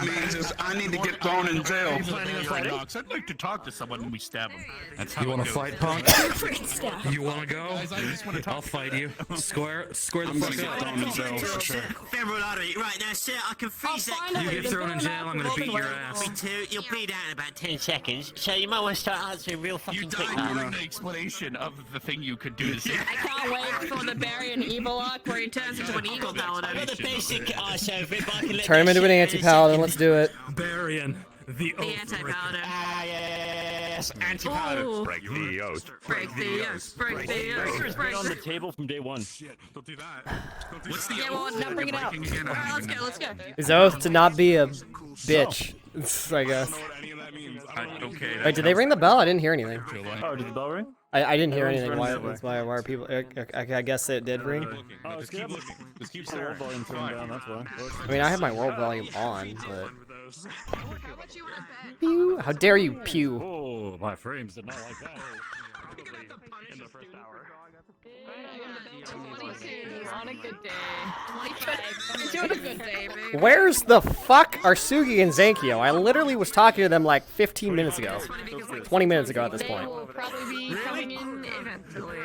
that means is I need to get thrown in jail. I'd like to talk to someone when we stab him. That's how You want to fight, punk? You want to go? I'll fight you. Square the fuck up. Thrown in jail for sure. Femoral artery. Right, that's it. I can freeze that. You get thrown in jail, I'm gonna beat your ass. Me too. You'll bleed out in about 10 seconds. So you might want to start answering real fucking quick. During the explanation of the thing you could do to save. I can't wait for the Barry and Evil lock where he turns into an evil paladin. I've got the basic ice over it, but I can let Turn him into an anti-paladin. Let's do it. Barian, the The anti-paladin. yes, anti-paladin. Ooh. Break the oath. Break the oath. Break the oath. Break On the the table from day one. Don't do that. What's the Yeah, well, now bring it out. breaking again? Alright, let's go, let's go. His oath to not be a bitch, I guess. Okay. Wait, did they ring the bell? I didn't hear anything. Oh, did the bell ring? I didn't hear anything. Everyone's Why are people? I guess it did ring. Oh, just keep looking. Just keep the world volume turned down, that's why. I mean, I have my world volume on, but. Pew! How dare you, pew! Oh, my frames did not like that. In the first hour. 22 on a good day. 25. You're doing a good day, baby. Where's the fuck are Sugi and Zankyo? I literally was talking to them like 15 minutes ago. 20 minutes ago at this They point. will probably be coming in eventually.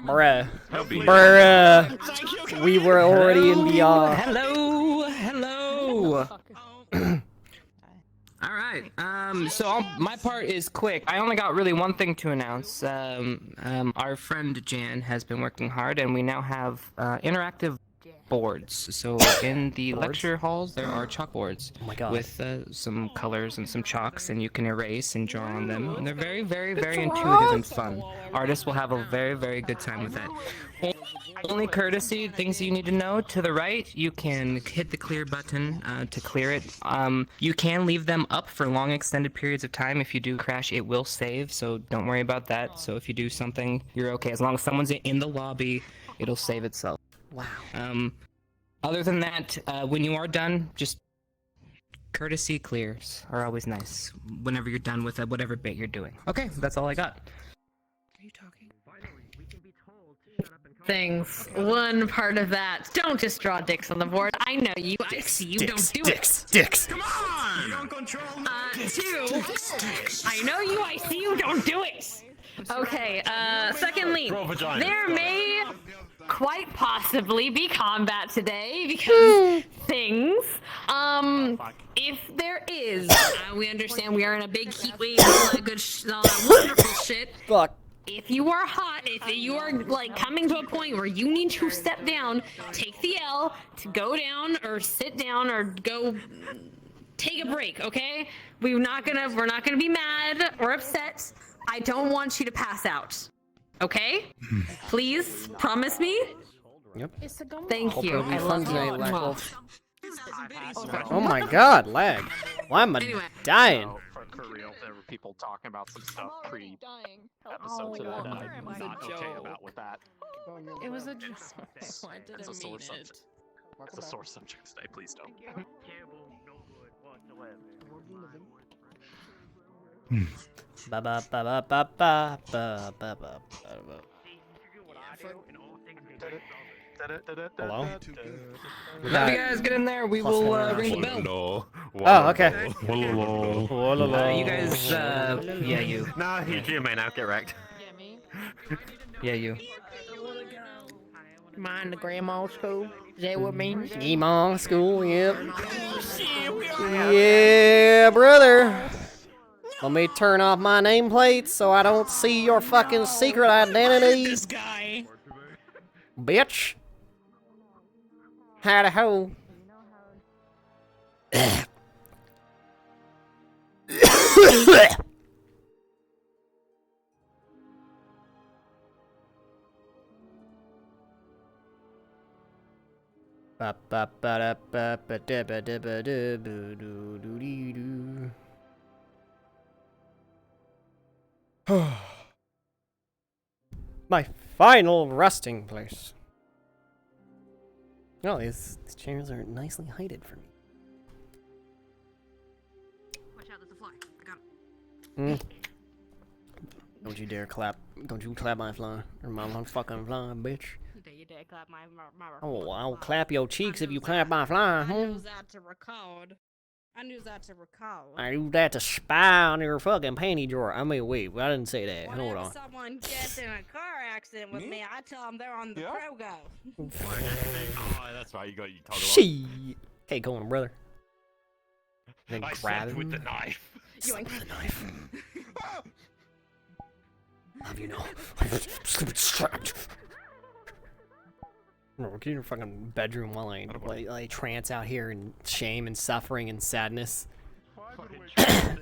Bruh. Bruh. We were already in VR. Hello, hello. All right. My part is quick. I only got really one thing to announce. Our friend Jan has been working hard, and we now have interactive boards. So in the lecture halls, there are chalkboards with some colors and some chalks, and you can erase and draw on them. And they're very, very, very intuitive and fun. Artists will have a very, very good time with that. Only courtesy, things you need to know. To the right, you can hit the clear button to clear it. You can leave them up for long extended periods of time. If you do crash, it will save, so don't worry about that. So if you do something, you're okay. As long as someone's in the lobby, it'll save itself. Wow. Other than that, when you are done, just courtesy clears are always nice. Whenever you're done with whatever bit you're doing. Okay, that's all I got. Are you talking? Things. One part of that. Don't just draw dicks on the board. I know you. I see you. Don't do it. Dicks. Come on! You don't control Two. I know you. I see you. Don't do it. Okay. Secondly, there may quite possibly be combat today because things. If there is, we understand we are in a big heat wave, all that good, all that wonderful shit. Fuck. If you are hot, if you are like coming to a point where you need to step down, take the L to go down or sit down or go take a break, okay? We're not gonna be mad or upset. I don't want you to pass out. Okay? Please promise me? Yep. Thank you. I love you. Oh my god, lag. Why am I dying? For real, there were people talking about some stuff pre-episode to that I'm not okay about with that. It was a joke. I It's a didn't mean sore it. subject. It's a sore subject today, please don't. Ba ba ba ba ba ba ba ba ba. Hello? If you guys get in there, we will ring the bell. Oh, okay. You guys, yeah, you. Nah, you man out, get wrecked. Yeah, you. Mind the grandma school? Is that what it means? Emon school, yep. Yeah, brother. Let me turn off my nameplate so I don't see your fucking secret identity. This guy. Bitch. Howdy ho. My final resting place. No, these chairs are nicely heighted for me. Watch out, there's a fly. I got it. Don't you dare clap. Don't you clap my fly. Or my fucking fly, bitch. You dare clap my Oh, I'll clap your cheeks if you clap my fly, I huh? use that to record. I knew that to recall. I do that to spy on your fucking panty drawer. I mean, wait, I didn't say that. Hold Whenever on. someone gets in a car accident with me, I tell them they're on the Progo. Oh, that's right. You talk about. She. Okay, go on, brother. Then I grab slept with the him. knife. Slept with the knife. Have you know? Stupid strapped. No, get in your fucking bedroom while I trance out here in shame and suffering and sadness. Sleeping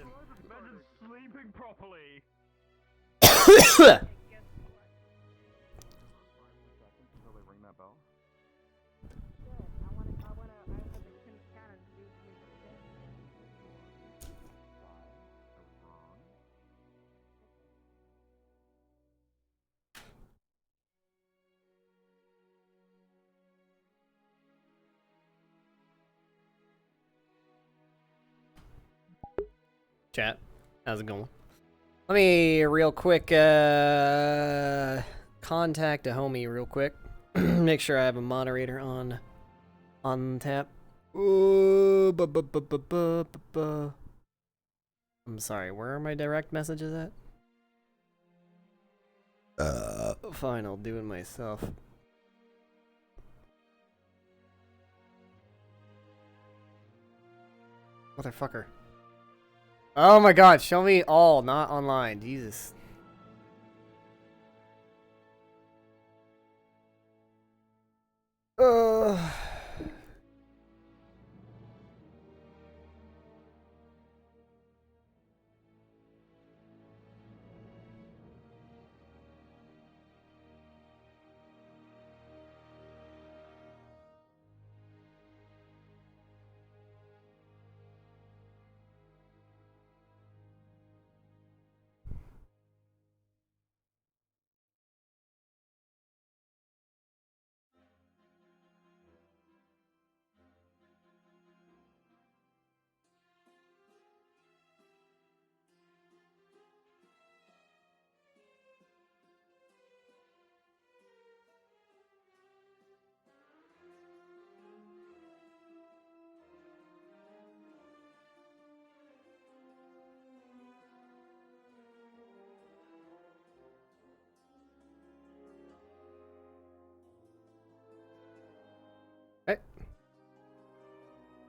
properly. Chat, how's it going? Let me real quick contact a homie real quick. Make sure I have a moderator on tap. Ooh, I'm sorry, where are my direct messages at? Fine, I'll do it myself. Motherfucker. Oh my god, show me all, not online. Jesus.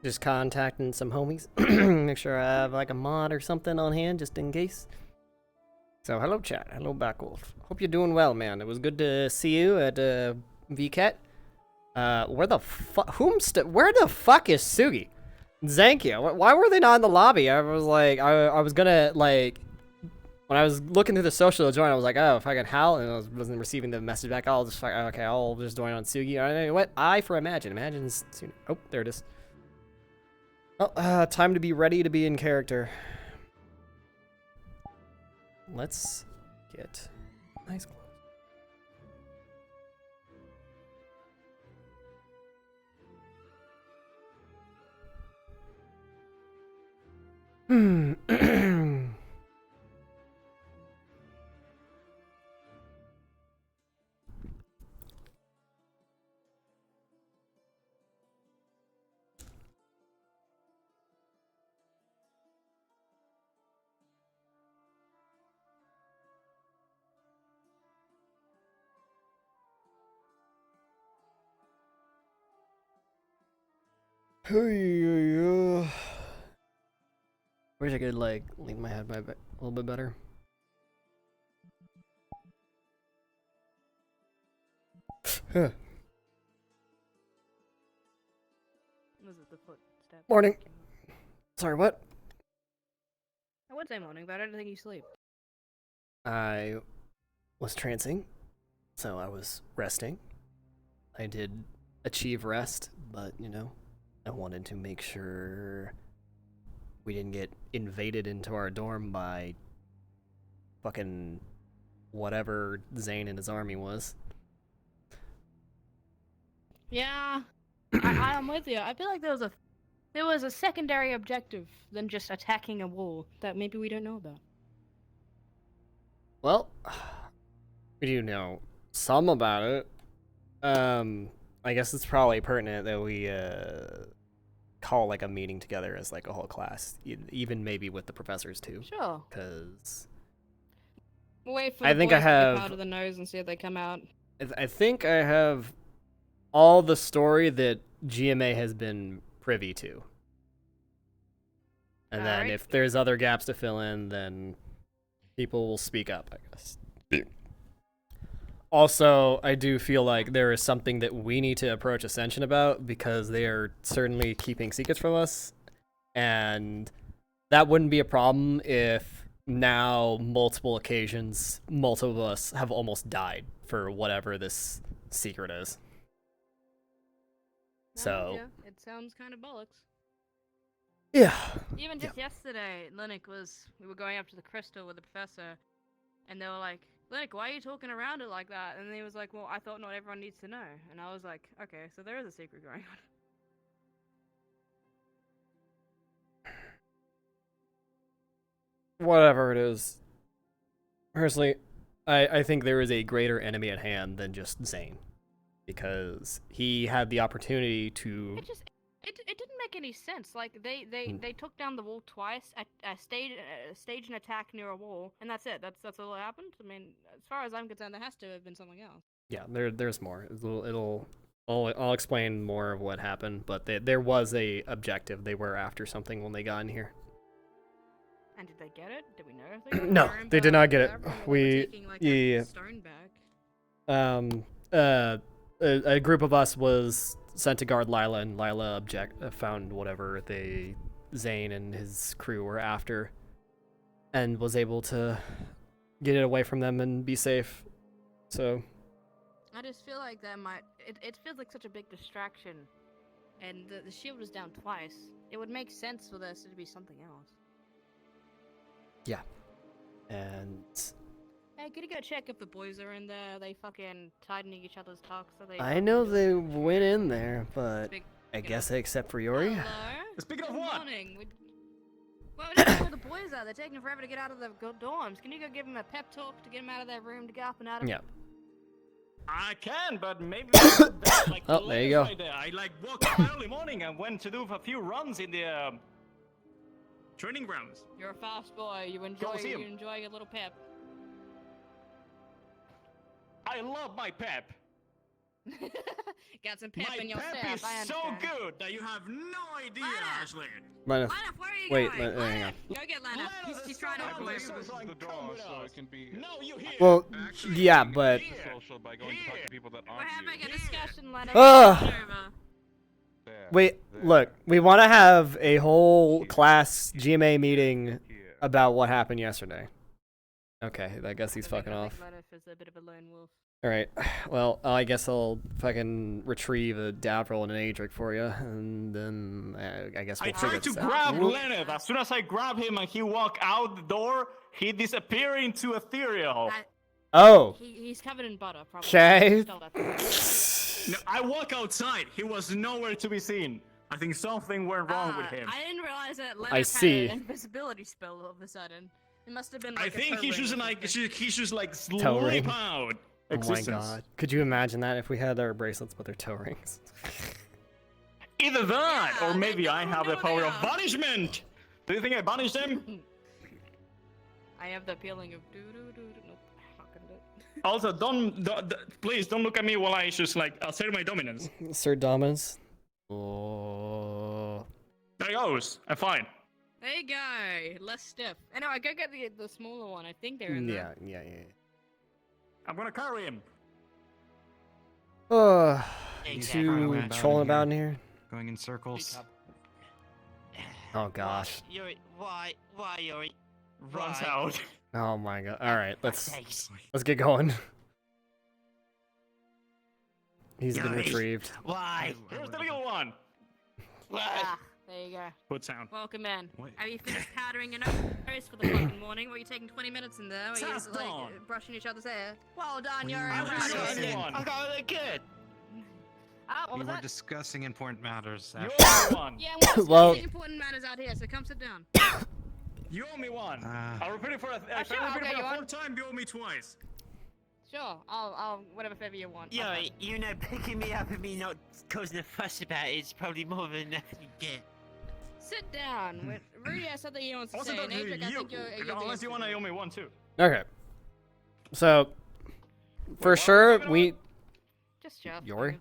Just contacting some homies. Make sure I have like a mod or something on hand just in case. So hello chat, hello Backwolf. Hope you're doing well, man. It was good to see you at VCAT. Where the fuck? Where the fuck is Sugi? Zankia, why were they not in the lobby? I was like, I was gonna like, when I was looking through the social to join, I was like, oh, if I can howl, and I wasn't receiving the message back. I'll just okay, I'll just join on Sugi. What? I for Imagine. Imagine's soon. Oh, there it is. Oh, time to be ready to be in character. Let's get nice clothes. Wish I could like lean my head a little bit better. Morning. Sorry, what? I would say morning, but I don't think you sleep. I was trancing, so I was resting. I did achieve rest, but you know, I wanted to make sure we didn't get invaded into our dorm by fucking whatever Zane and his army was. Yeah, I'm with you. I feel like there was a secondary objective than just attacking a wall that maybe we don't know about. Well, we do know some about it. I guess it's probably pertinent that we call like a meeting together as like a whole class, even maybe with the professors too. Sure. Because We'll wait for I the think boys I to have- dip out of the nose and see if they come out. I think I have all the story that GMA has been privy to. And then Alright. if there's other gaps to fill in, then people will speak up, I guess. Also, I do feel like there is something that we need to approach Ascension about, because they are certainly keeping secrets from us. And that wouldn't be a problem if now multiple occasions, multiple of us have almost died for whatever this secret is. So, Yeah, it sounds kind of bollocks. yeah. Even just yesterday, we were going up to the crystal with the professor, and they were like, Linux, why are you talking around it like that? And he was like, well, I thought not everyone needs to know. And I was like, okay, so there is a secret going on. Whatever it is. Personally, I think there is a greater enemy at hand than just Zane. Because he had the opportunity to... It didn't make any sense. Like, they took down the wall twice, staged an attack near a wall, and that's it. That's all that happened? I mean, as far as I'm concerned, there has to have been something else. Yeah, there's more. I'll explain more of what happened, but there was a objective. They were after something when they got in here. And did they get it? Did we know if they got it? No, Or they did not get it. whatever, or We- were they taking, like, yeah. a stone back? A group of us was sent to guard Lila, and Lila found whatever Zane and his crew were after, and was able to get it away from them and be safe. So I just feel like that might... It feels like such a big distraction. And the shield was down twice. It would make sense for this to be something else. yeah, and Hey, could you go check if the boys are in there? Are they fucking tightening each other's talks? Are they... I know they went in there, but Big- I guess except for Yori. Hello? Speaking of Good what? morning. Well, we don't know where the boys are. They're taking forever to get out of the dorms. Can you go give them a pep talk to get them out of their room to get up and out of Yeah. I can, but maybe like Oh, there you go. right there. I like woke up early morning and went to do a few runs in the training grounds. You're a fast boy. You enjoy Coliseum. a little pep. I love my pep. Got some pep My in your pep step. is I so understand. good that you have no idea, Ashley. Lena, Line up, where are you wait, going? hang on. Go get Lena. He's trying to Come avoid with us. the door Come with so us. it can be No, you here. Well, actually yeah, you can but make the social by going to talk to people that We're aren't having you. a discussion, Lena. Ugh. Get over. There, wait, there, look, we want to have a whole class GMA meeting here. about what happened yesterday. Okay, I guess he's fucking off. Lena is a bit of a lone wolf. Alright, well, I guess I'll fucking retrieve a Davril and an Adric for you, and then I guess I we'll figure tried to this out. grab Leonard. As soon as I grab him and he walk out the door, he disappear into ethereal. Oh! He's covered in butter, probably. Okay. Spell that. No, I walk outside. He was nowhere to be seen. I think something went wrong with him. I didn't realize that Lena I had see. an invisibility spell all of a sudden. It must have been like I think he's just like he's just like Toe ring. sleep out. Oh my Existence. god. Could you imagine that if we had our bracelets with our toe rings? Either that, Yeah, or maybe they I don't have know the power they of are. banishment. Do you think I banished him? I have the feeling of doo-doo-doo-doo. Nope, not gonna do it. Also, please don't look at me while I just like assert my dominance. Sir Dominus. Oh. There he goes. I'm fine. There you go. Less stiff. Anyway, go get the smaller one. I think they're in there. Yeah. I'm gonna carry him. Oh, you Exactly. two trolling about in here? Going in circles. Oh gosh. Yuri, why, Yuri? Runs Why? out. Oh my god. Alright, let's Thanks. get going. He's been Yuri. retrieved. Why? Here's the little one. Ah, there you go. Good sound. Welcome in. Wait. Have you finished powdering your nose for the fucking morning? Were you taking 20 minutes in there? Were you Just like done. brushing each other's hair? Well done, What do you're you a mean? proud You're of the you. only one. I got it good. Ah, what We was were that? discussing important matters. You Ashley. owe me one. Yeah, we're discussing Well- important matters out here, so come sit down. You owe me one. Uh, I'll repeat it for a, sure, I'll get you a one. fourth time. You owe me twice. Sure, I'll whatever favor you want. Yuri, you know, picking me up and me not causing a fuss about it is probably more than enough you get. sit down. Rudey has something he wants to say. And Adric, I think you're unless you want to owe me one too. Okay. So, for sure, we... Just Jeff. Yori?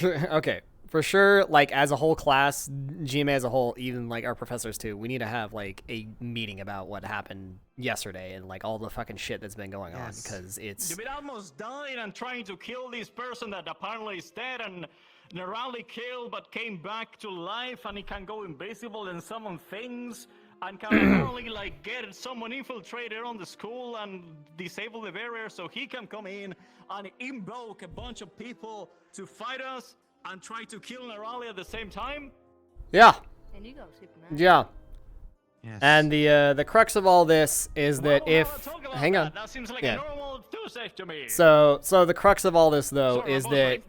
Okay. For sure, like, as a whole class, GMA as a whole, even, like, our professors, too, we need to have, like, a meeting about what happened yesterday and, like, all the fucking shit that's been going on, because it's... You've been almost dying and trying to kill this person that apparently is dead and narrowly killed but came back to life, and he can go invisible and summon things, and can apparently, like, get someone infiltrated on the school and disable the barrier so he can come in and invoke a bunch of people to fight us and try to kill Nerali at the same time? Yeah. And you go, Superman. Yeah. Yes. And the crux of all this is that hang on. That seems like a normal Tuesday to me. So the crux of all this though is that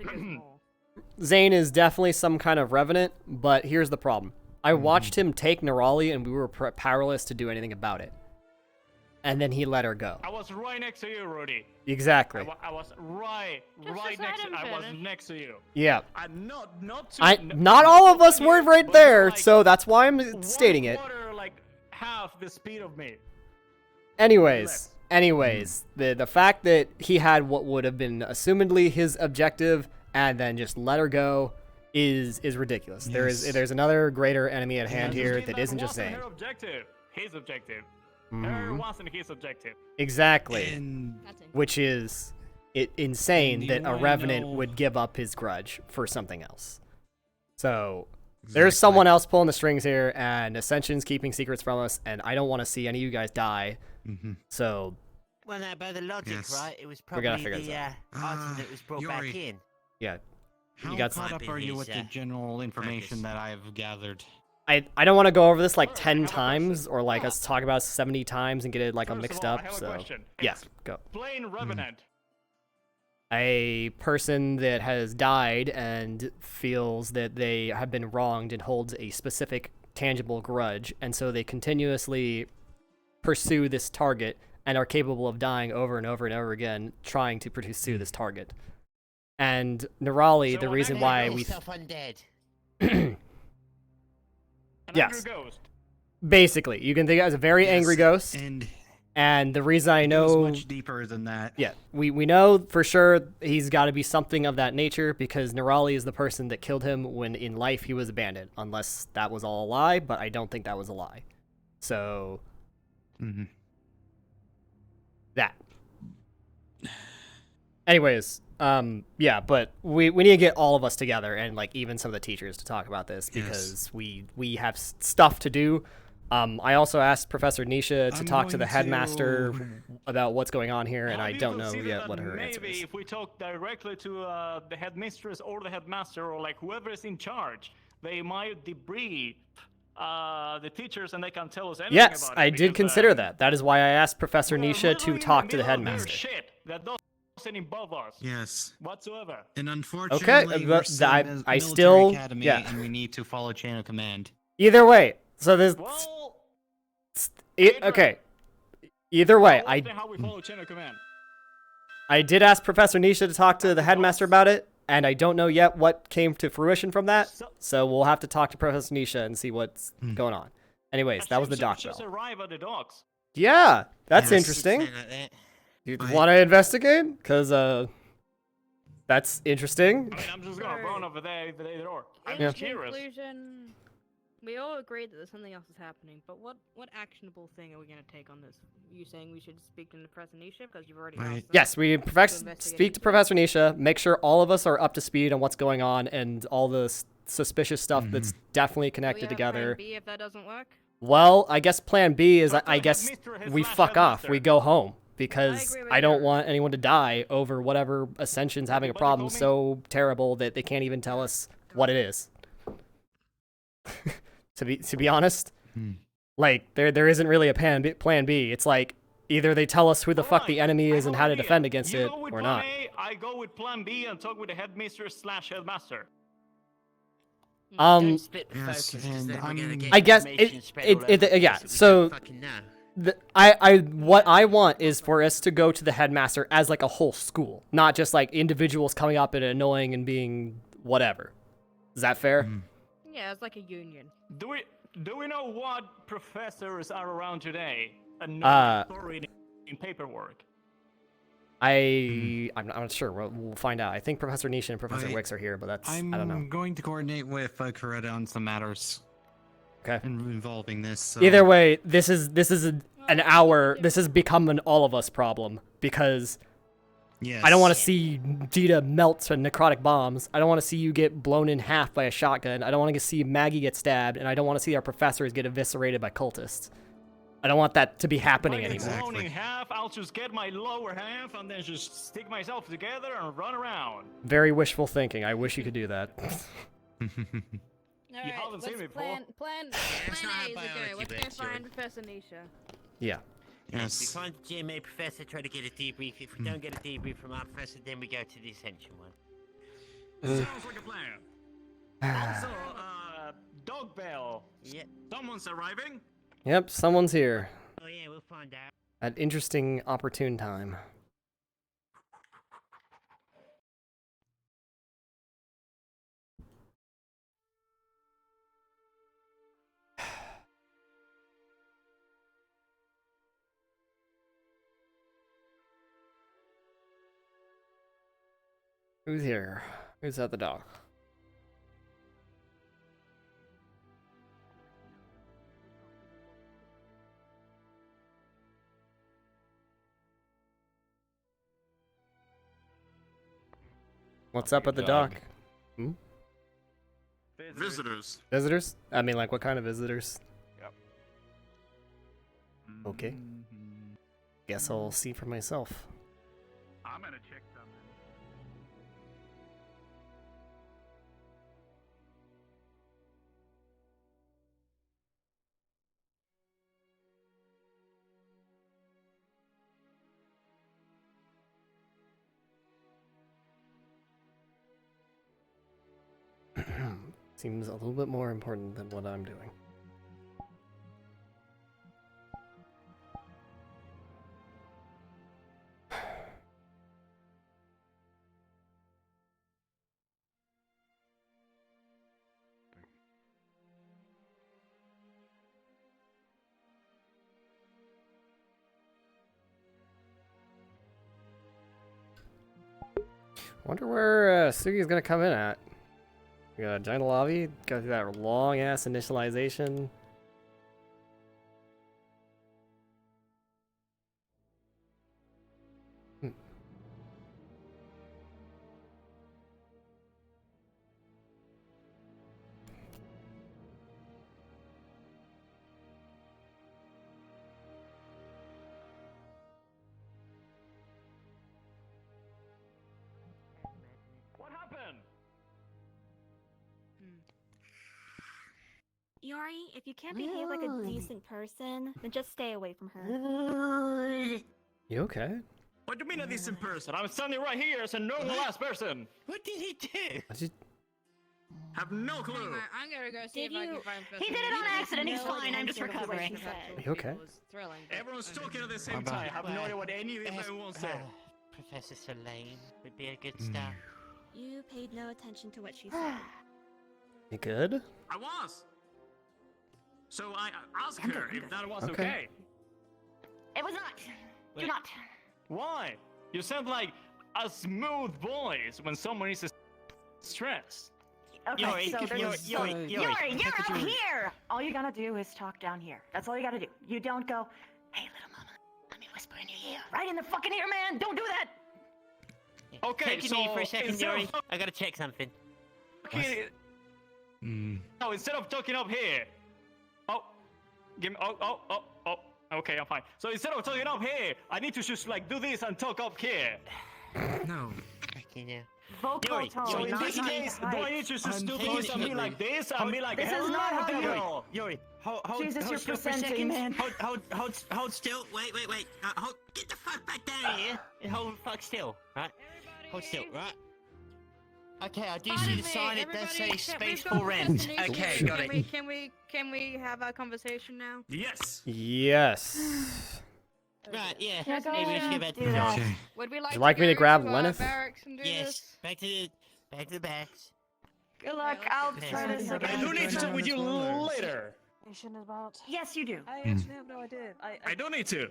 Zane is definitely some kind of revenant, but here's the problem. I watched him take Nerali and we were powerless to do anything about it. And then he let her go. I was right next to you, Rudey. Exactly. I was right next to you. Yeah. And not all of us were right there, so that's why I'm stating it. Like half the speed of me. Anyways, the fact that he had what would have been assumedly his objective and then just let her go is ridiculous. Yes. There's another greater enemy at hand here that isn't just Zane. Her objective. His objective. Her wasn't his objective. Exactly. Which is insane that a revenant would give up his grudge for something else. So there's someone else pulling the strings here, and Ascension's keeping secrets from us, and I don't want to see any of you guys die. So Well, no, by the logic, right? It was we're probably gonna figure this the item that was brought back in. yeah. How You got caught up are you with the his, general information that I've gathered? I don't want to go over this like 10 times or like us talk about it 70 times and get it like all mixed up. I have a So question. yeah, go. Plain revenant. A person that has died and feels that they have been wronged and holds a specific tangible grudge, and so they continuously pursue this target and are capable of dying over and over and over again trying to pursue this target. And Nerali, So the reason why we undead. yes, basically, you can think of it as a very angry ghost. And the reason I know much deeper than that. Yeah, we know for sure he's got to be something of that nature because Nerali is the person that killed him when in life he was abandoned, unless that was all a lie, but I don't think that was a lie. So that. Anyways, yeah, but we need to get all of us together and like even some of the teachers to talk about this because we have stuff to do. I also asked Professor Nisha to talk to the headmaster about what's going on here, and I don't know yet what her answer is. Maybe if we talk directly to the headmistress or the headmaster or like whoever is in charge, they might debrief the teachers and they can tell us anything Yes, about it. I did consider that. That is why I asked Professor Nisha to talk to the headmaster. Shit that doesn't involve us. Yes. Whatsoever. And unfortunately, we're still I military still academy, and we need to follow chain of command. Either way, so there's okay. Either way, How we follow chain of command. I did ask Professor Nisha to talk to the headmaster about it, and I don't know yet what came to fruition from that. So we'll have to talk to Professor Nisha and see what's going on. Anyways, that was the dock bell. Just arrive at the docks. Yeah, that's interesting. You want to investigate? Because that's interesting. I mean, I'm just gonna run over there the door. I'm In just curious. conclusion, we all agreed that there's something else is happening, but what actionable thing are we gonna take on this? You saying we should speak to Professor Nisha because you've already asked them Yes, we investigate speak to Professor Nisha, make sure all of us are up to speed on what's going on and all the suspicious stuff that's definitely connected together. Plan B if that doesn't work? Well, I guess plan B is I guess we fuck off. We go home because I don't want anyone to die over whatever Ascension's having a problem so terrible that they can't even tell us what it is. To be honest, like there isn't really a plan B. It's like either they tell us who the fuck the enemy is and how to defend against it or not. I go with plan B and talk with the headmistress/headmaster. Don't split the focus, 'cause then we're gonna get I guess information spread all over the yeah. place that we So don't fucking know. what I want is for us to go to the headmaster as like a whole school, not just like individuals coming up and annoying and being whatever. Is that fair? Yeah, it's like a union. Do we know what professors are around today? And authority in paperwork. I'm not sure. We'll find out. I think Professor Nisha and Professor Wicks are here, but I don't know. I'm going to coordinate with Coretta on some matters. Okay. Involving this. So. Either way, this is an hour. This has become an all of us problem because yes. I don't want to see Dita melt to necrotic bombs. I don't want to see you get blown in half by a shotgun. I don't want to see Maggie get stabbed, and I don't want to see our professors get eviscerated by cultists. I don't want that to be happening anymore. Blown in half, I'll just get my lower half and then just stick myself together and run around. Very wishful thinking. I wish you could do that. All right, haven't seen me before. Plan A is okay. Let's go find Professor Nisha. Yeah. Yes. We find the GMA professor, try to get a debrief. If we don't get a debrief from our professor, then we go to the Ascension one. Sounds like a plan. Also, dog bell. Yeah. Someone's arriving. Yep, someone's here. Oh yeah, we'll find out. At interesting, opportune time. Who's here? Who's at the dock? What's up at the dock? Hmm? Visitors. Visitors? I mean, like, what kind of visitors? Yep. Okay. Guess I'll see for myself. I'm gonna check something. Seems a little bit more important than what I'm doing. Wonder where Sugi's gonna come in at. We got a giant lobby, go through that long ass initialization. What happened? Yori, if you can't behave like a decent person, then just stay away from her. You okay? What do you mean a decent person? I'm standing right here as a normal ass person. What did he do? Have no clue. Anyway, I'm gonna go see if I can find Professor He did it on Nisha. accident, he's fine, I'm just recovering. You okay? It was thrilling. Everyone's talking at the same time. I have no idea what any of them said. Professor Selene would be a good start. You paid no attention to what she said. You good? I was. So I asked her if that was okay. It was not. Do not. Why? You sound like a smooth voice when someone is stressed. Okay, Yori, so there's Yori, you're up here! All you gotta do is talk down here. That's all you gotta do. You don't go, hey, little mama, let me whisper in your ear. Right in the fucking ear, man! Don't do that! Okay, Take so me for a second, instead Yori. of I gotta check something. No, instead of talking up here. Oh, give me. Oh. Okay, I'm fine. So instead of talking up here, I need to just like do this and talk up here. No. Okay, now. Vocal tone, So in not this case, do I need to just do this and be like this and be like, This is hello, not how you- devil? Yori, hold Jesus, you're still for a presenting, second. man. Hold still. Wait. Get the fuck back down here and hold the fuck still, right? Hold still, right? Okay, I do see the sign. It does say space for rent. Okay, got it. Can we have our conversation now? Yes. Yes. Right, yeah. Yeah, go Maybe we should ahead, go back to do the that. dock. Would we like you like to me to go grab to, Lenneth? barracks and do Yes, this? back to the backs. Good luck. I'll try this again. I do need to talk with you later. About... Yes, you do. I actually have no idea. I don't need to.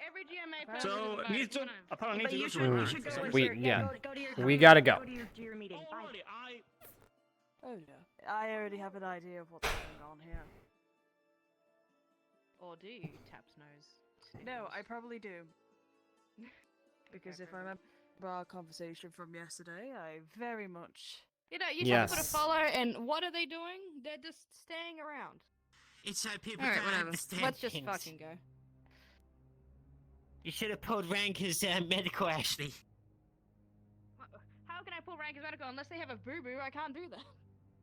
Every GMA person So is need to apparently But need you to should, go you to should go work. with We- your, yeah. go to your We company. gotta go. Go to your meeting. Bye. Oh yeah. I already have an idea of what's going on here. Or do you? Taps nose. No, I probably do. Because if I remember our conversation from yesterday, I very much... You know, you tell people to Yes. follow, and what are they doing? They're just staying around. It's so people Alright, don't whatever. understand Let's just things. fucking go. You should have pulled rank as medical, Ashley. How can I pull rank as medical unless they have a boo-boo? I can't do that.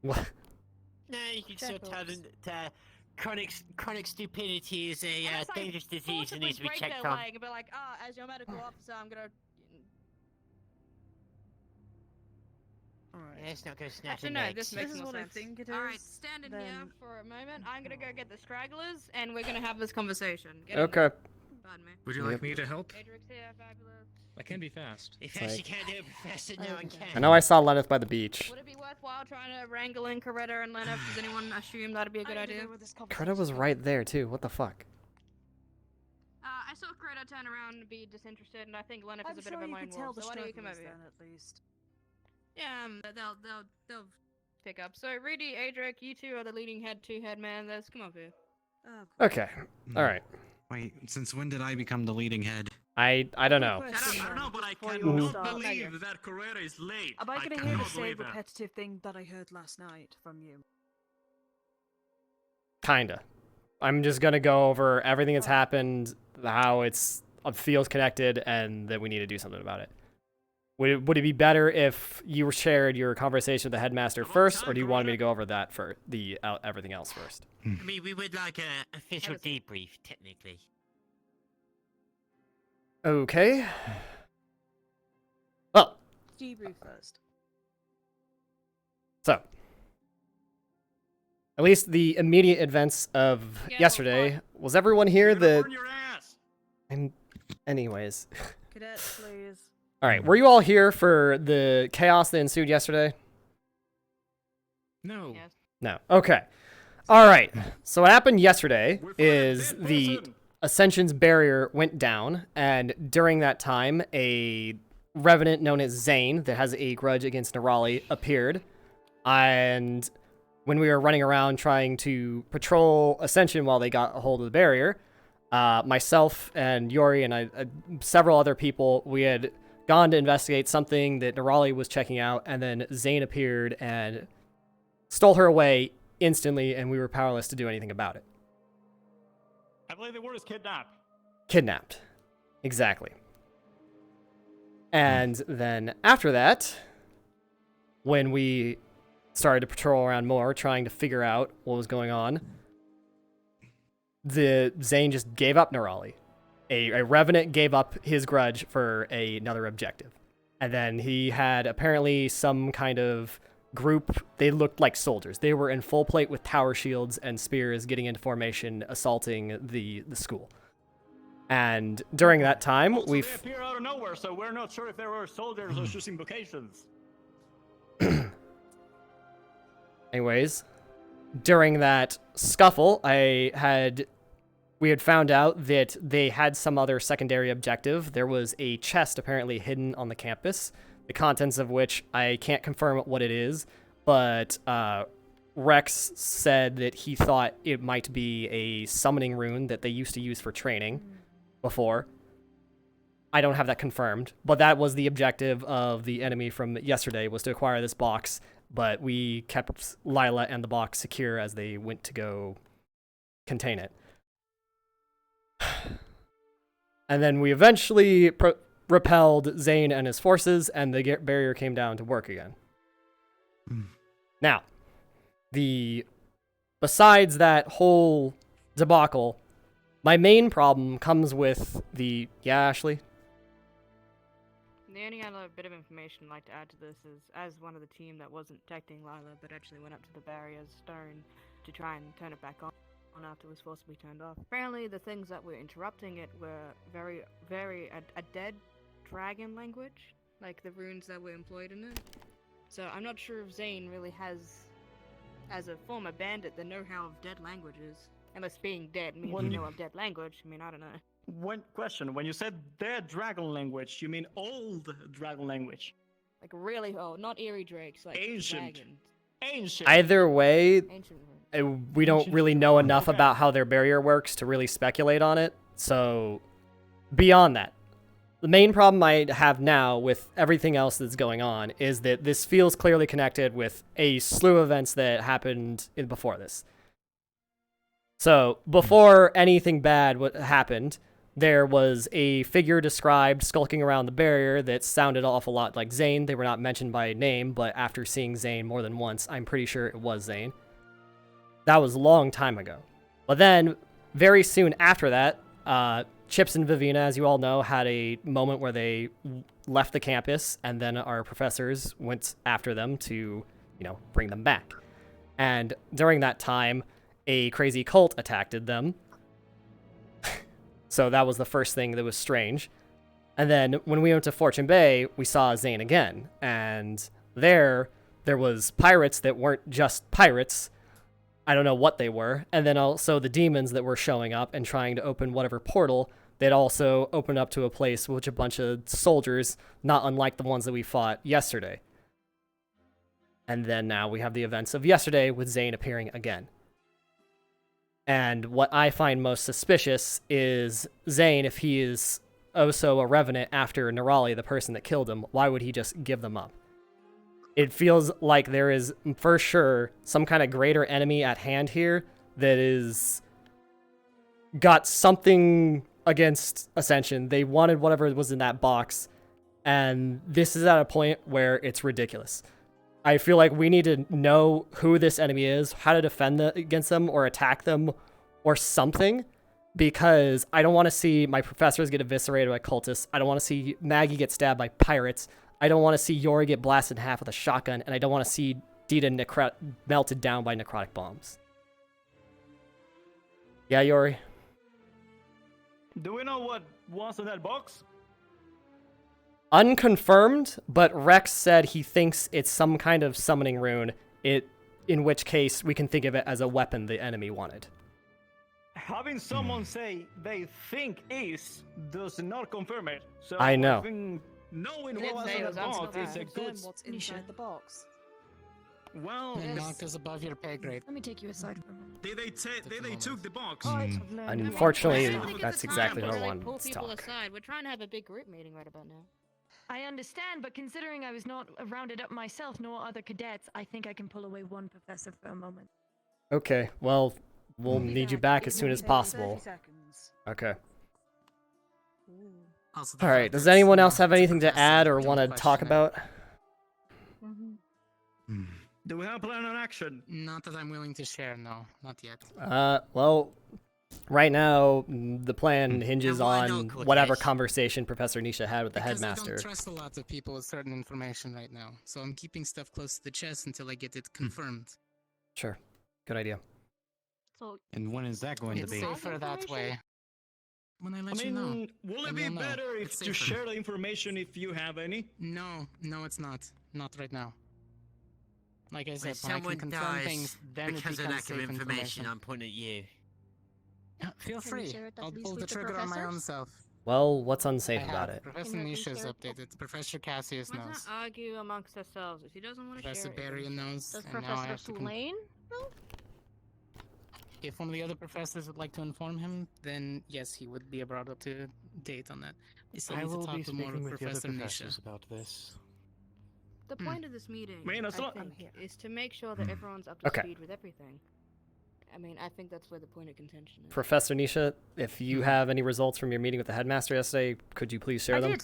What? No, you can still tell them Checkups. that chronic stupidity is a Unless I dangerous disease and forcibly needs to be break checked their on. leg and be like, as your medical officer, I'm gonna... Yeah, it's not gonna snap Actually, the no, legs. this makes more what I sense. think it Alright, is, stand in then- here for a moment. I'm gonna go get the stragglers, and we're gonna have this conversation. Get in Okay. there. Pardon me. Would you Yep. like me to help? Adric's here, fabulous. I can be fast. If It's Ashley like- can't do it, Professor, no one can. I know I saw Lenneth by the beach. Would it be worthwhile trying to wrangle in Coretta and Lena? Does anyone assume that'd be a good idea? Coretta was right there too. What the fuck? I saw Coretta turn around and be disinterested, and I think Lena I'm is a bit sure of a you lone could tell wolf. the So why don't you come over stragglers here? then, at least. Yeah, they'll pick up. So Rudey, Adric, you two are the leading two head man. Let's come over here. Oh, Okay. All right. Wait, since when did I become the leading head? I don't know. question I don't then, know, but I before you cannot start. believe that Coretta is late. Am I I gonna hear the cannot same believe that. repetitive thing that I heard last night from you? Kinda. I'm just gonna go over everything that's happened, how it's feels connected, and that we need to do something about it. Would it be better if you shared your conversation with the headmaster first, or do you want me to go over that for everything else first? I mean, we would like an official debrief, technically. Okay. Well, Debrief first. so at least the immediate events of yesterday. Was everyone here? Burn your ass. And anyways, Cadets, please. all right. Were you all here for the chaos that ensued yesterday? No. Yes. No. Okay. All right. So what happened yesterday is Dead the person. Ascension's barrier went down, and during that time, a revenant known as Zane that has a grudge against Nerali appeared. And when we were running around trying to patrol Ascension while they got a hold of the barrier, myself and Yori and several other people, we had gone to investigate something that Nerali was checking out, and then Zane appeared and stole her away instantly, and we were powerless to do anything about it. I believe the word is kidnap. Kidnapped. Exactly. And then after that, when we started to patrol around more, trying to figure out what was going on, the Zane just gave up Nerali. A revenant gave up his grudge for another objective. And then he had apparently some kind of group. They looked like soldiers. They were in full plate with tower shields and spears, getting into formation, assaulting the school. And during that time, Also, we they appear out of nowhere, so we're not sure if they were soldiers or just invocations. Anyways, during that scuffle, we had found out that they had some other secondary objective. There was a chest apparently hidden on the campus, the contents of which I can't confirm what it is, but Rex said that he thought it might be a summoning rune that they used to use for training before. I don't have that confirmed, but that was the objective of the enemy from yesterday, was to acquire this box, but we kept Lila and the box secure as they went to go contain it. And then we eventually repelled Zane and his forces, and the barrier came down to work again. Now, besides that whole debacle, my main problem comes with the... Yeah, Ashley? The only other bit of information I'd like to add to this is, as one of the team that wasn't protecting Lila, but actually went up to the barrier's stone to try and turn it back on after it was forcibly turned off. Apparently the things that were interrupting it were a dead dragon language, like the runes that were employed in it. So I'm not sure if Zane really has, as a former bandit, the know-how of dead languages. Unless being dead means When you you- know of dead language. I mean, I don't know. When you said dead dragon language, you mean old dragon language? Like really old, not eerie drakes, like Ancient. dragons. Ancient. Either way, Ancient. we don't really know enough Okay. about how their barrier works to really speculate on it. So, beyond that, the main problem I have now with everything else that's going on is that this feels clearly connected with a slew of events that happened before this. So, before anything bad happened, there was a figure described skulking around the barrier that sounded an awful lot like Zane. They were not mentioned by name, but after seeing Zane more than once, I'm pretty sure it was Zane. That was a long time ago. But then, very soon after that, Chips and Vivina, as you all know, had a moment where they left the campus, and then our professors went after them to, bring them back. And during that time, a crazy cult attacked them. So that was the first thing that was strange. And then when we went to Fortune Bay, we saw Zane again. And there was pirates that weren't just pirates. I don't know what they were. And then also the demons that were showing up and trying to open whatever portal that also opened up to a place with a bunch of soldiers, not unlike the ones that we fought yesterday. And then now we have the events of yesterday with Zane appearing again. And what I find most suspicious is Zane, if he is also a revenant after Nerali, the person that killed him, why would he just give them up? It feels like there is, for sure, some kind of greater enemy at hand here that is got something against Ascension. They wanted whatever was in that box, and this is at a point where it's ridiculous. I feel like we need to know who this enemy is, how to defend against them or attack them or something, because I don't want to see my professors get eviscerated by cultists. I don't want to see Maggie get stabbed by pirates. I don't want to see Yori get blasted in half with a shotgun, and I don't want to see Dita melted down by necrotic bombs. Yeah, Yori? Do we know what was in that box? Unconfirmed, but Rex said he thinks it's some kind of summoning rune, in which case we can think of it as a weapon the enemy wanted. Having someone say they think is does not confirm it. So I know. think knowing Didn't what was say in it the was box is a unconfirmed. good. Confirm what's inside the box. Well, The knock is above your pay grade. Let me take you aside for a moment. they took the box. Unfortunately, I think that's it's exactly time what I to, wanted pull to people talk. aside. We're trying to have a big group meeting right about now. I understand, but considering I was not rounded up myself nor other cadets, I think I can pull away one professor for a moment. Okay, well, we'll need you back as soon as possible. 30 seconds. Okay. Also, the Alright, fact does that anyone it's else have a anything to professor, add or don't want to talk question it. about? Do we have a plan on action? Not that I'm willing to share, no. Not yet. Well, right now, the plan hinges And why on not, whatever Cortez? conversation Professor Nisha had with the Because I headmaster. don't trust a lot of people with certain information right now, so I'm keeping stuff close to the chest until I get it confirmed. Sure. Good idea. So And when is that going It's to be? safer that way. When I let I you know. mean, will it And be you'll know. better if It's to safer. share the information if you have any? No, it's not. Not right now. Like I When said, when I someone can confirm dies things, then it because of becomes lack of safe information, I'm pointing at you. Yeah, feel Can we free. share it at I'll least pull the with the trigger on my own professors? self. Well, what's I unsafe about have. it? Professor Can we at least Nisha's share it? updated. Professor Cassius let's knows. not argue amongst ourselves. If he doesn't want to Professor share it, Barry knows. Does and now I Professor have to Tulane know? If one of the other professors would like to inform him, then yes, he would be brought up to date on that. I still I need to will talk be to more speaking with with the other Professor professors Nisha. about this. The point of this meeting, Man, that's I not- think, is to make sure that everyone's up to Okay. speed with everything. I mean, I think that's where the point of contention is. Professor Nisha, if you have any results from your meeting with the headmaster yesterday, could you please share them?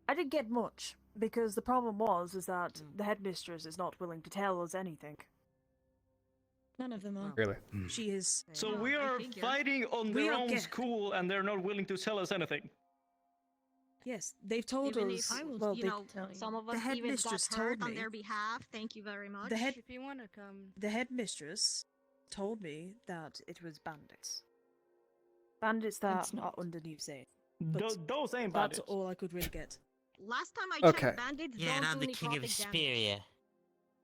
I didn't get much, because the problem is that the headmistress is not willing to tell us anything. None of them are. Really? She is. So we are fighting on We their are own get- school and they're not willing to tell us anything. Yes, they've told Even us. if I was, well, you they, know, some of the us even got headmistress hurt told on me. their behalf. Thank you very much. If you want to come, The headmistress told me that it was bandits. Bandits that It's are not. under New Zane. Those ain't That's bandits. all I could really get. Last time I checked Okay. bandits Yeah, and don't I'm do the king of necrotic damage. Suspiria.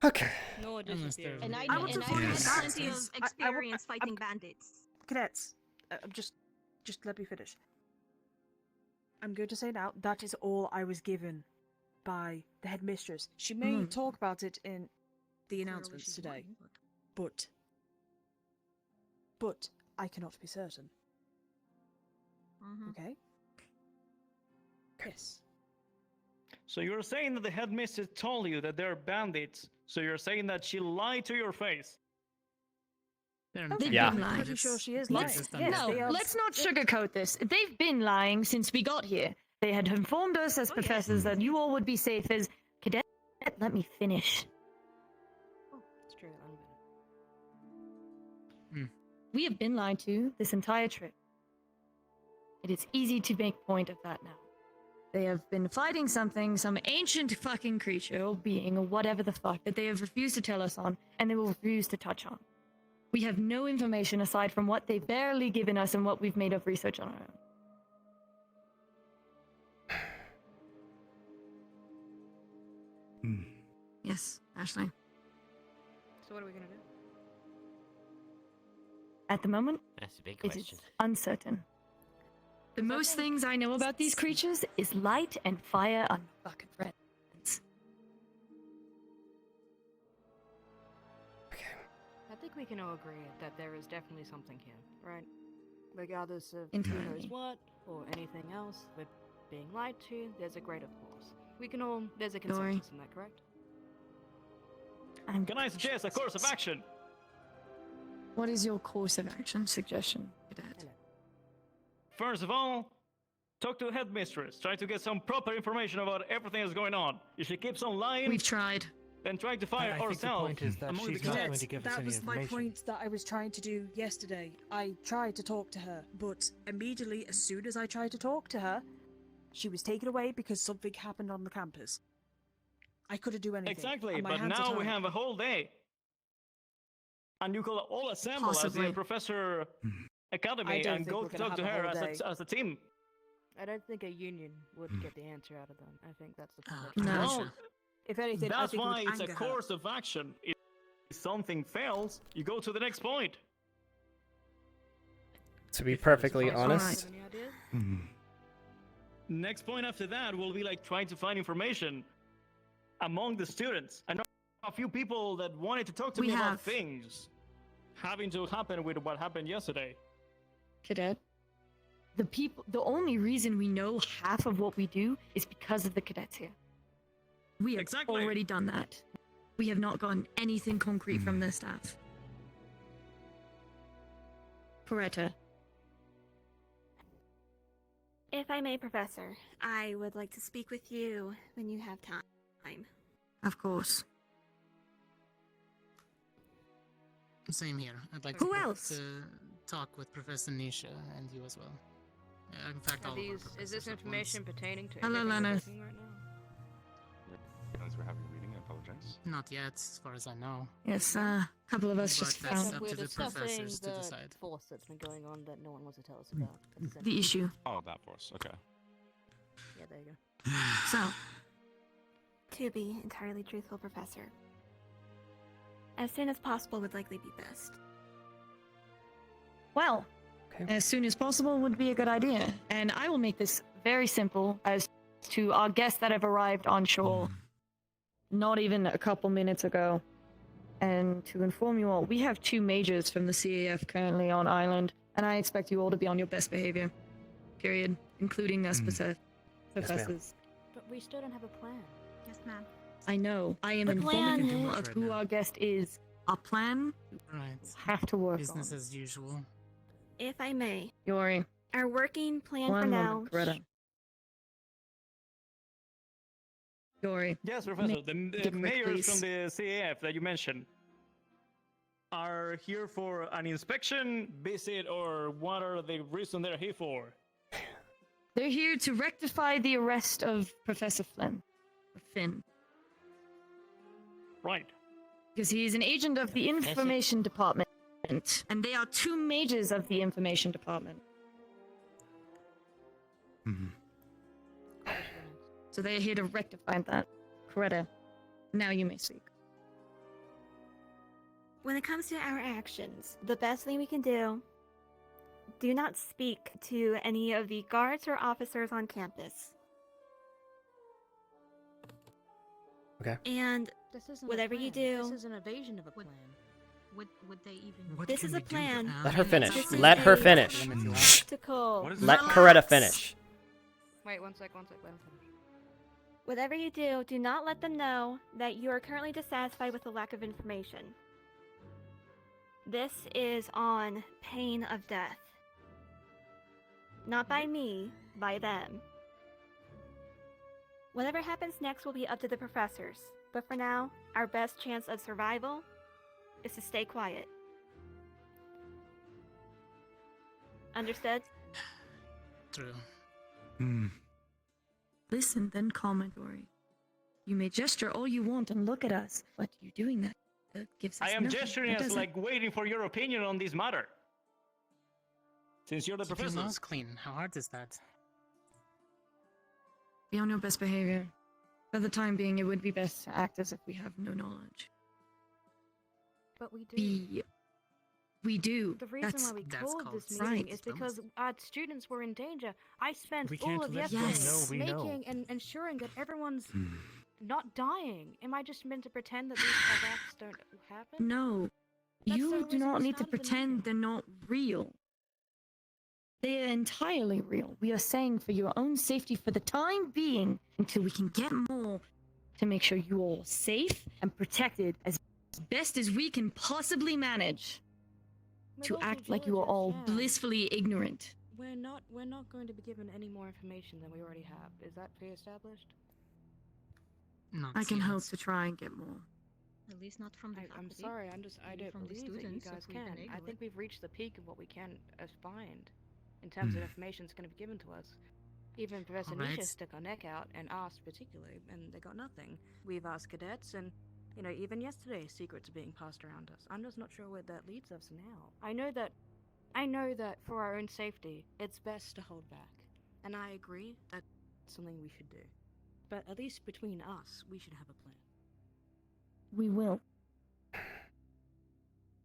Okay. No, disappear. And I I would and I support have Yes. plenty of experience fighting bandits. Cadets, just let me finish. I'm going to say now, that is all I was given by the headmistress. She may talk about it in the announcements today, but I cannot be certain. Okay? Yes. So you're saying that the headmistress told you that they're bandits. So you're saying that she lied to your face. They've Yeah. been lying. I'm pretty sure she is lying. Yes, No, they are- let's not sugarcoat this. They've been lying since we got here. They had informed us as professors that you all would be safe as cadets. Let me finish. It's true. We have been lied to this entire trip. It is easy to make point of that now. They have been fighting something, some ancient fucking creature or being or whatever the fuck that they have refused to tell us on, and they will refuse to touch on. We have no information aside from what they've barely given us and what we've made of research on our own. Yes, Ashley. So what are we gonna do? At the moment, That's a big it question. is uncertain. The most things I know about these creatures is light and fire are not fucking friends. I think we can all agree that there is definitely something here, right? Regardless of Entirely. who knows what or anything else, we're being lied to. There's a greater cause. We can all. There's a consensus in that, correct? Can I suggest a course of action? What is your course of action suggestion, Cadet? First of all, talk to the headmistress. Try to get some proper information about everything that's going on. If she keeps on lying, We've tried. Then try to find I think the ourselves. point is that Among she's the not cadets, going to give us that any was my information. point that I was trying to do yesterday. I tried to talk to her, but immediately, as soon as I tried to talk to her, she was taken away because something happened on the campus. I couldn't do anything. Exactly, and my but hands are now we tied. have a whole day. And you could all assemble as Possibly. the Professor I Academy don't and think go we're to gonna talk to have a her whole as day. as a team. I don't think a union would get the answer out of them. I think that's the point. No. Well, If anything, I that's think it would why it's a anger her. course of action. If something fails, you go to the next point. To be perfectly honest, Any ideas? Next point after that will be like trying to find information among the students. I know a few people that wanted to talk to We me about have. things having to happen with what happened yesterday. Cadet. The only reason we know half of what we do is because of the cadets here. We have Exactly. already done that. We have not gotten anything concrete from their staff. Coretta. If I may, Professor, I would like to speak with you when you have time. Of course. Same here. I'd like Who to, else? to talk with Professor Nisha and you as well. In fact, all Are of our these, is professors this at information pertaining to Hello, everything we're Leonard. looking right now? As we're having a meeting, I apologize. once. Not yet, as far as I know. Yes, a couple of us But just that's found up We're to the discussing professors to the decide. force that's been going on that no one wants to tell us about. That's the issue. Oh, that force. Okay. Yeah, there you go. So, To be entirely truthful, Professor, as soon as possible would likely be best. well, Okay. as soon as possible would be a good idea. And I will make this very simple as to our guests that have arrived on shore not even a couple minutes ago. And to inform you all, we have 2 majors from the CAF currently on island, and I expect you all to be on your best behavior. Period. Including us professors. But we still don't have a plan. Yes, ma'am. I know. I am The informing plan- you Much of right who now. our guest is. Our plan Right. have to work Business on. as usual. If I may, Yori, our working plan for one now. moment, Greta. Yori. Yes, Professor. The quick, mayors from please. the CAF that you mentioned are here for an inspection, visit, or what are the reason they're here for? They're here to rectify the arrest of Professor Flynn. Or Finn. Right. Because he is an agent of the information department. And they are 2 majors of the information department. So they are here to rectify that. Coretta, now you may speak. When it comes to our actions, the best thing we can do not speak to any of the guards or officers on campus. Okay. And This isn't whatever a you plan. do, This is an evasion of a plan. Would they even? this is a plan. Let her finish. This is Let her a finish. tactical. Let Coretta finish. Wait, one sec, let him finish. Whatever you do not let them know that you are currently dissatisfied with the lack of information. This is on pain of death. Not by me, by them. Whatever happens next will be up to the professors, but for now, our best chance of survival is to stay quiet. Understood? True. Listen, then commentary. You may gesture all you want and look at us, but you doing that gives us I am nothing. gesturing That as doesn't- like waiting for your opinion on this matter. Since you're the Keep your professor. nose clean. How hard is that? Be on your best behavior. For the time being, it would be best to act as if we have no knowledge. But we do. We do. The reason why we called this meeting is because our students were in danger. I spent We all can't of let yesterday them know we know. making and ensuring that everyone's not dying. Am I just meant to pretend that these attacks don't happen? No. That's the You do reason not we need to started the pretend they're not real. They are entirely real. We are saying for your own safety for the time being, until we can get more to make sure you all are safe and protected as best as we can possibly manage. To act like you are all blissfully ignorant. We're not going to be given any more information than we already have. Is that pre-established? I can hope to try and get more. At least not from the I'm faculty. sorry, I Maybe don't from the believe that you students, guys if we've can. been I ignorant. think we've reached the peak of what we can find in terms of information that's going to be given to us. Even Professor Alright. Nisha stuck her neck out and asked particularly, and they got nothing. We've asked cadets, and even yesterday, secrets are being passed around us. I'm just not sure where that leads us now. I know that for our own safety, it's best to hold back, and I agree that's something we should do. But at least between us, we should have a plan. We will.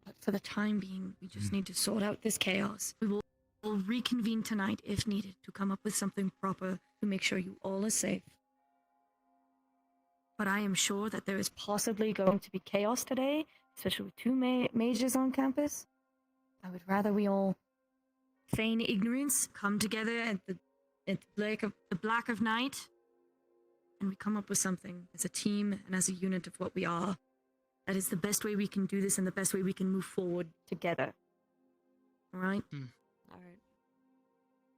But for the time being, we just need to sort out this chaos. We will reconvene tonight if needed to come up with something proper to make sure you all are safe. But I am sure that there is possibly going to be chaos today, especially with two majors on campus. I would rather we all feign ignorance, come together at the black of night, and we come up with something as a team and as a unit of what we are. That is the best way we can do this and the best way we can move forward together. All right? All right.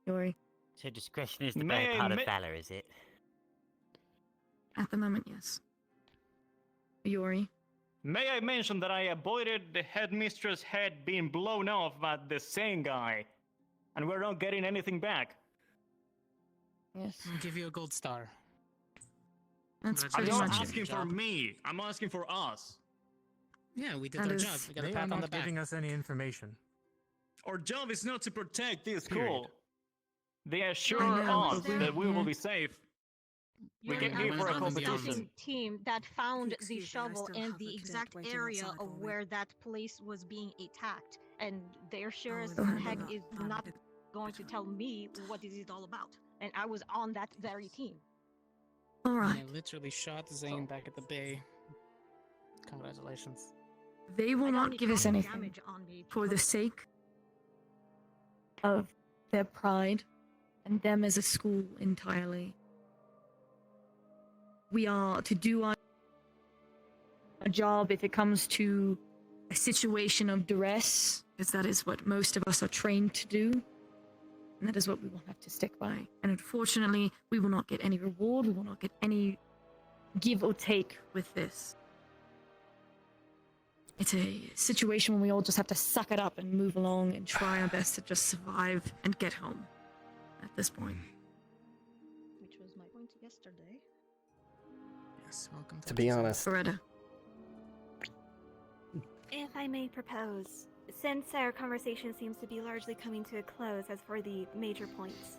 Yori? So discretion is the May better I part of ma- valor, is it? At the moment, yes. Yori? May I mention that I avoided the headmistress' head being blown off by the same guy, and we're not getting anything back. Yes. I'll give you a gold star. That's I'm pretty not much asking it. for me. I'm asking for us. Yeah, we did That our is- job. We got a They pat are on the not back. giving us any information. Our job is not to protect this Period. school. They assure I know, us but that we will yeah. be safe. We You're can the give for a above and beyond. competition. team that found the Excuse me, I shovel still in have a the cadet exact waiting area outside of for me. where that place was being attacked, and they're sure as Oh, heck no. is not going to tell me what is it all about. And I was on that very team. All And right. I literally shot Zane back at the bay. Congratulations. They will I got not any give us property anything damage on me for the because- sake of their pride and them as a school entirely. We are to do our job if it comes to a situation of duress, because that is what most of us are trained to do. And that is what we will have to stick by. And unfortunately, we will not get any reward, we will not get any give or take with this. It's a situation where we all just have to suck it up and move along and try our best to just survive and get home at this point. Which was my point yesterday. Yes, welcome To be honest, Beretta. If I may propose, since our conversation seems to be largely coming to a close as for the major points,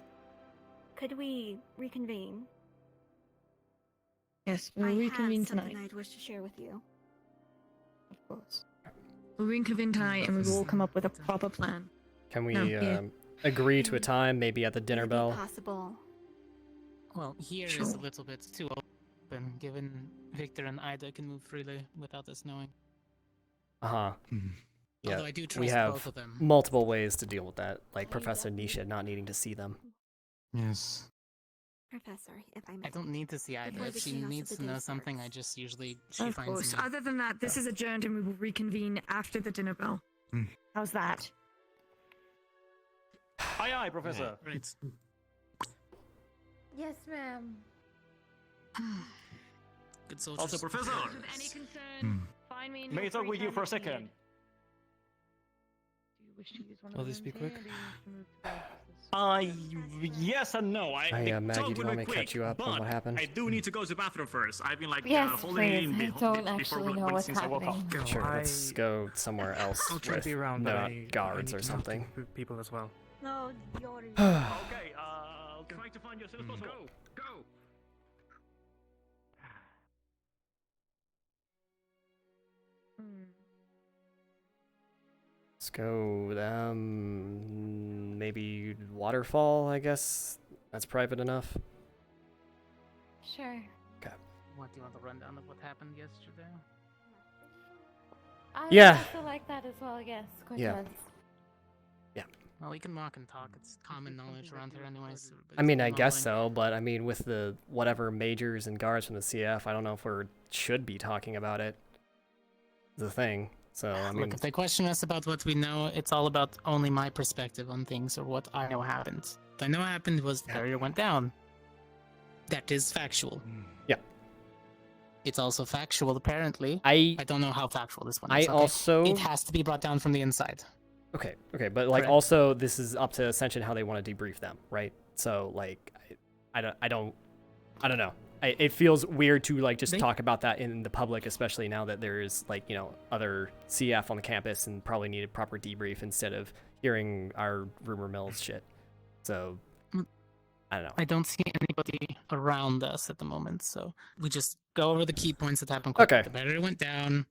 could we reconvene Yes, we'll I reconvene have something tonight. I'd wish to share with you. Of course. We'll reconvene tonight and we will come up with a proper plan. Can we No, yeah. agree to a time, maybe at the dinner Would it be bell? possible? Well, here is a little bit too open, given Victor and Ida can move freely without us knowing. Uh-huh. Yeah, Although I do we trust have both of them. multiple ways to deal with that, like Professor Nisha not needing to see them. Yes. Professor, if I may. I don't need to see Ida. Before If the she chaos of needs the to day know something, I starts. just usually Of course. me. Other than that, this is adjourned and we will reconvene after the dinner bell. How's that? Aye, aye, Professor. Right. Yes, ma'am. Good soldiers. Also, Professor. Of any concern, find me in May I your talk free with you time for a if needed. second? Do you wish to use one Will of this them be quick? today, or do you wish to move to bed? Yes and no. Maggie, talk do you will want be me to catch quick, you up on but what happened? I do need to go to the bathroom first. I've been like Yes, holding it please. in I before don't actually know what's since I woke up. happening. Sure, let's go somewhere else I'll try with to be around, but not I guards need or to talk to something. people as well. No, you're. Okay, I'll try to find you as soon as possible. Go. Let's go, maybe waterfall, I guess. That's private enough. Sure. Okay. What, do you want a rundown of what happened yesterday? I Yeah. would also like that as well, yes. Yeah. Yeah. Well, we can walk and talk. It's common knowledge around here anyways. I mean, I guess so, but I mean, with the whatever majors and guards from the CF, I don't know if we should be talking about it. The thing. So, I mean, Look, if they question us about what we know, it's all about only my perspective on things or what I know happened. What I know happened was the barrier went down. That is factual. Yeah. It's also factual, apparently. I don't know how factual this one I is. also- It has to be brought down from the inside. okay, but like Correct. also this is up to Ascension how they want to debrief them, right? So like, I don't know. It feels weird to like just talk about that in the public, especially now that there's like, you know, other CF on the campus and probably need a proper debrief instead of hearing our rumor mills shit. So I don't know. I don't see anybody around us at the moment, so we just go over the key points that happened quickly. Okay. The barrier went down.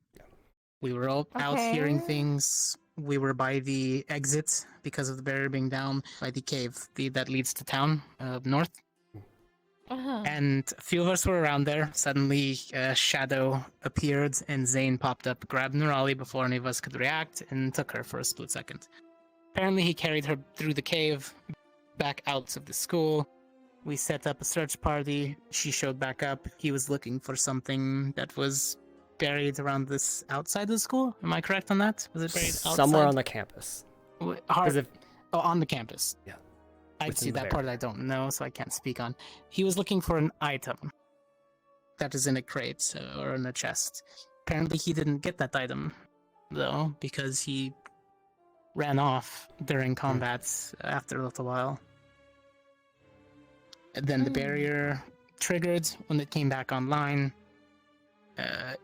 We were all out hearing things. We were by the exit because of the barrier being down by the cave that leads to town north. And a few of us were around there. Suddenly, a shadow appeared, and Zane popped up, grabbed Nurali before any of us could react, and took her for a split second. Apparently, he carried her through the cave, back out of the school. We set up a search party. She showed back up. He was looking for something that was buried around this outside of the school. Am I correct on that? Was it buried outside? Somewhere on the campus. On the campus. Yeah. I'd Within see the that part I don't know, so I can't speak on. He was looking for an item that is in a crate or in a chest. Apparently, he didn't get that item, though, because he ran off during combats after a little while. And then the barrier triggered when it came back online,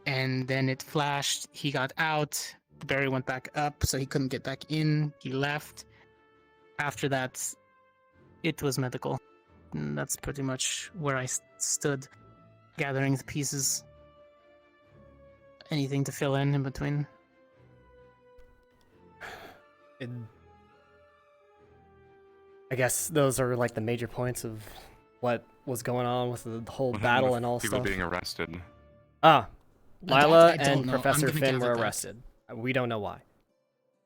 and then it flashed. He got out. The barrier went back up, so he couldn't get back in. He left. After that, it was medical. And that's pretty much where I stood, gathering the pieces. Anything to fill in between? I guess those are like the major points of what was going on with the whole battle and all people stuff. being arrested. Ah, That Lila I don't and know. Professor I'm gonna Finn were gather that. arrested. We don't know why.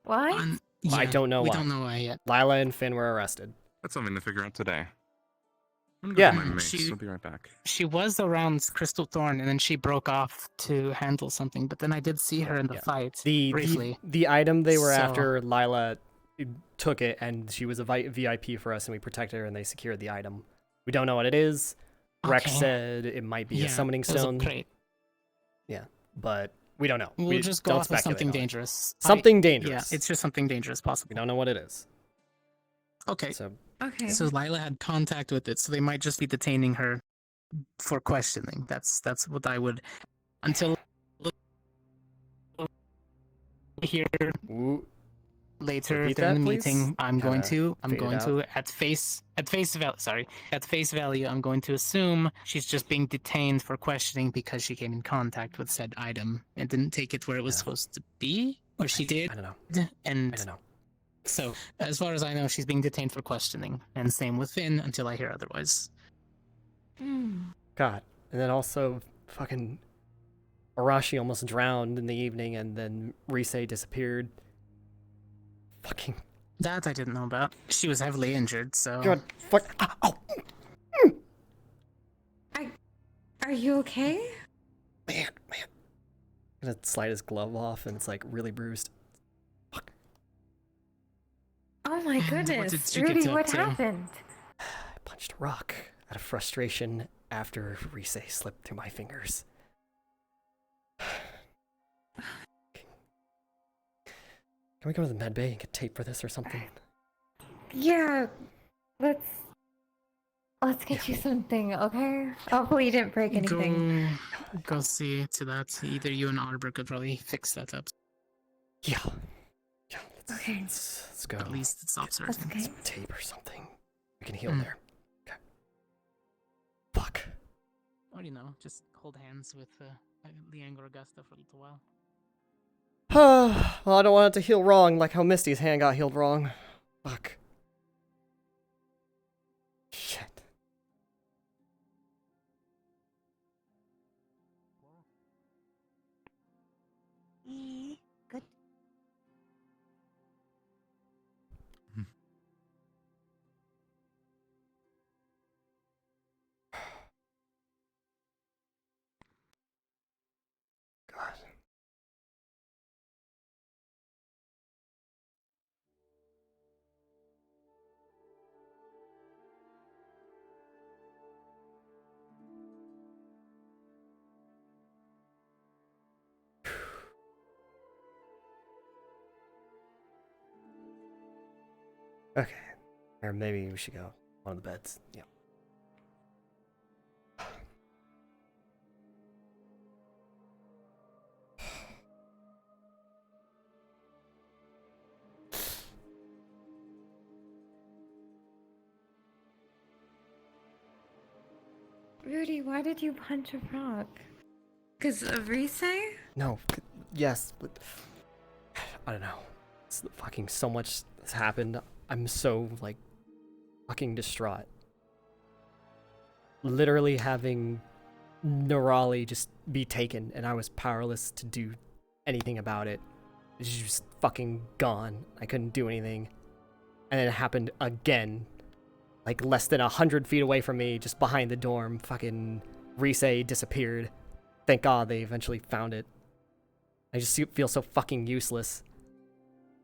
Why? I don't know we why. don't know why yet. Lila and Finn were arrested. That's something to figure out today. I'm Yeah. gonna go get my mace. I'll be right back. She was around Crystal Thorn, and then she broke off to handle something. But then I did see her in the fight briefly. The item they were So- after, Lila took it, and she was a VIP for us, and we protected her, and they secured the item. We don't know what it is. Rex Okay. said it might be Yeah, a summoning it was a stone. crate. Yeah, but we don't know. We'll we just go don't off of speculate something on it. dangerous. Something Yeah, dangerous. it's just something dangerous, possible. We don't know what it is. Okay. So Okay. So Lila had contact with it, so they might just be detaining her for questioning. That's what I would until here later later repeat during that, the please? meeting, I'm going to at face value, I'm going to assume she's just being detained for questioning because she came in contact with said item and didn't take it where it was supposed to be, or she did. I don't know. And I don't know. So, as far as I know, she's being detained for questioning, and same with Finn until I hear otherwise. God. And then also, fucking Arashi almost drowned in the evening, and then Rise disappeared. Fucking. That I didn't know about. She was heavily injured, so. God, fuck. Oh! Are you okay? Man. I'm gonna slide his glove off, and it's like really bruised. Oh my goodness, did you Rudey, get up what to? happened? I punched a rock out of frustration after Rise slipped through my fingers. Can we go to the med bay and get tape for this or something? Yeah, let's get you something, okay? Hopefully you didn't break anything. Go see to that. Either you and Arbor could probably fix that up. Yeah. Okay. Let's go. At least it stops hurting. Okay. Some tape or something. We can heal there. Okay. Fuck. Or, just hold hands with Liang or Augusta for a little while. Well, I don't want it to heal wrong, like how Misty's hand got healed wrong. Fuck. Shit. Good. God. Okay. Or maybe we should go one of the beds. Yeah. Rudey, why did you punch a rock? Because of Rise? No. Yes, but I don't know. It's fucking so much has happened. I'm so like fucking distraught. Literally having Nerali just be taken, and I was powerless to do anything about it. It's just fucking gone. I couldn't do anything. And then it happened again. Like less than 100 feet away from me, just behind the dorm, fucking Rise disappeared. Thank God they eventually found it. I just feel so fucking useless.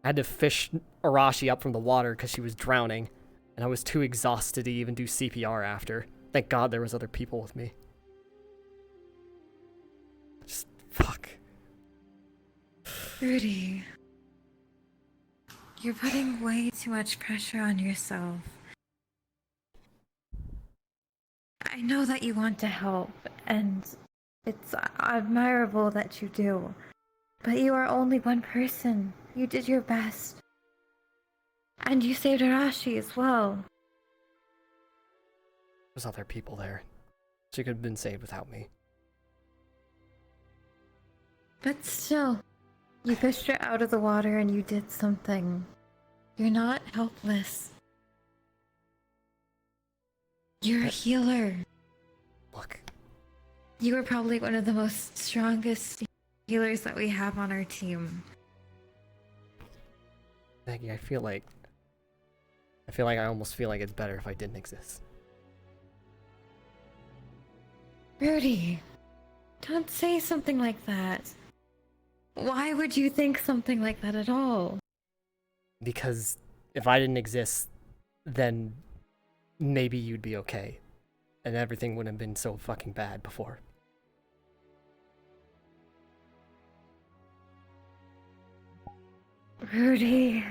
I had to fish Arashi up from the water because she was drowning, and I was too exhausted to even do CPR after. Thank God there was other people with me. Just fuck. Rudey, you're putting way too much pressure on yourself. I know that you want to help, and it's admirable that you do. But you are only one person. You did your best. And you saved Arashi as well. There's other people there. She could have been saved without me. But still, you fished her out of the water and you did something. You're not helpless. You're a healer. Look. You are probably one of the most strongest healers that we have on our team. Maggie, I feel like I almost feel like it's better if I didn't exist. Rudey, don't say something like that. Why would you think something like that at all? Because if I didn't exist, then maybe you'd be okay. And everything wouldn't have been so fucking bad before. Rudey.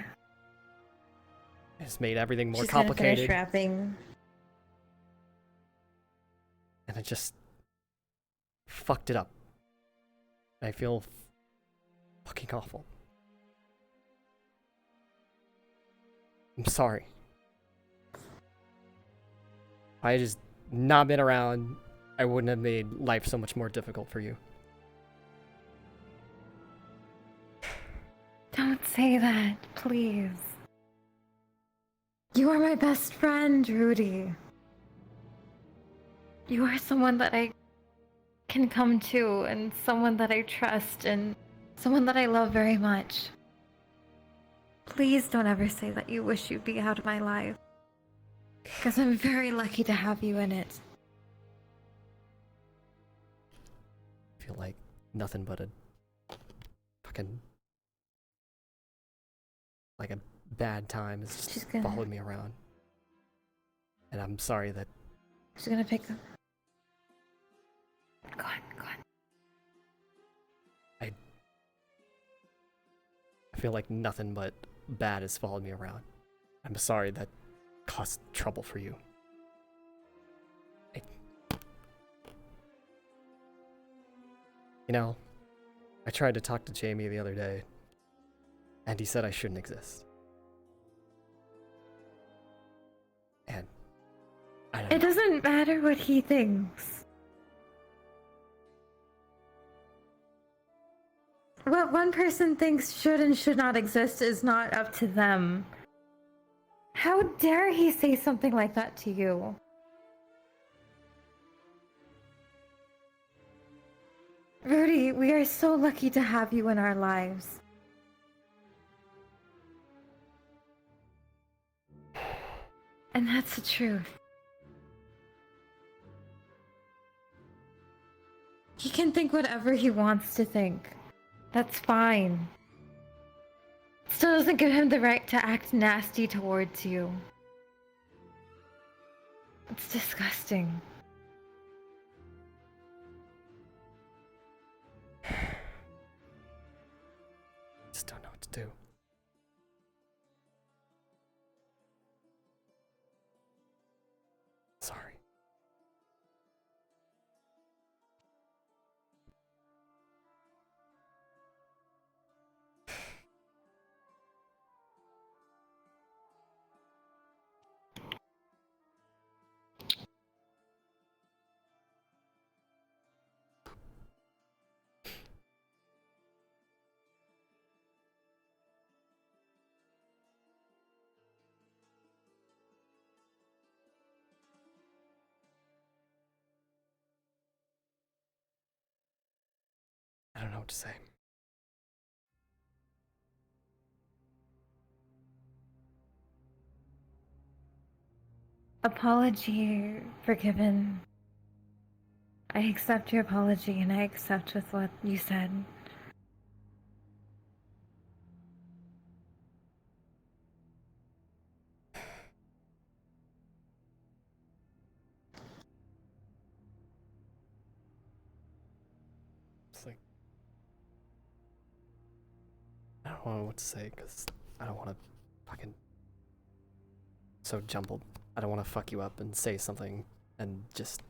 It's made everything more She's complicated. Gonna finish wrapping. And it just fucked it up. I feel fucking awful. I'm sorry. If I had just not been around, I wouldn't have made life so much more difficult for you. Don't say that, please. You are my best friend, Rudey. You are someone that I can come to, and someone that I trust, and someone that I love very much. Please don't ever say that you wish you'd be out of my life. Because I'm very lucky to have you in it. I feel like nothing but a fucking like a bad time has just followed me around. And I'm sorry that She's gonna pick them. Go on, go on. I feel like nothing but bad has followed me around. I'm sorry that caused trouble for you. You know, I tried to talk to Jamie the other day, and he said I shouldn't exist. And I don't It know. doesn't matter what he thinks. What one person thinks should and should not exist is not up to them. How dare he say something like that to you? Rudey, we are so lucky to have you in our lives. And that's the truth. He can think whatever he wants to think. That's fine. Still doesn't give him the right to act nasty towards you. It's disgusting. Just don't know what to do. Sorry. I don't know what to say. Apology forgiven. I accept your apology and I accept with what you said. It's like I don't know what to say because I don't want to fucking so jumbled. I don't want to fuck you up and say something and just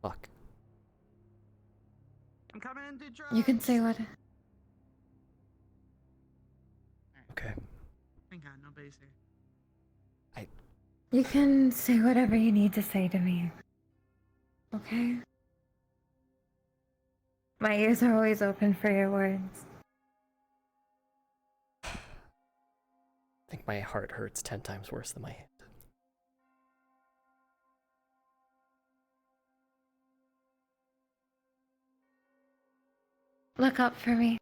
fuck. I'm coming to drugs. You can say what. Okay. Thank God nobody's here. You can say whatever you need to say to me. Okay? My ears are always open for your words. I think my heart hurts 10 times worse than my hand. Look up for me.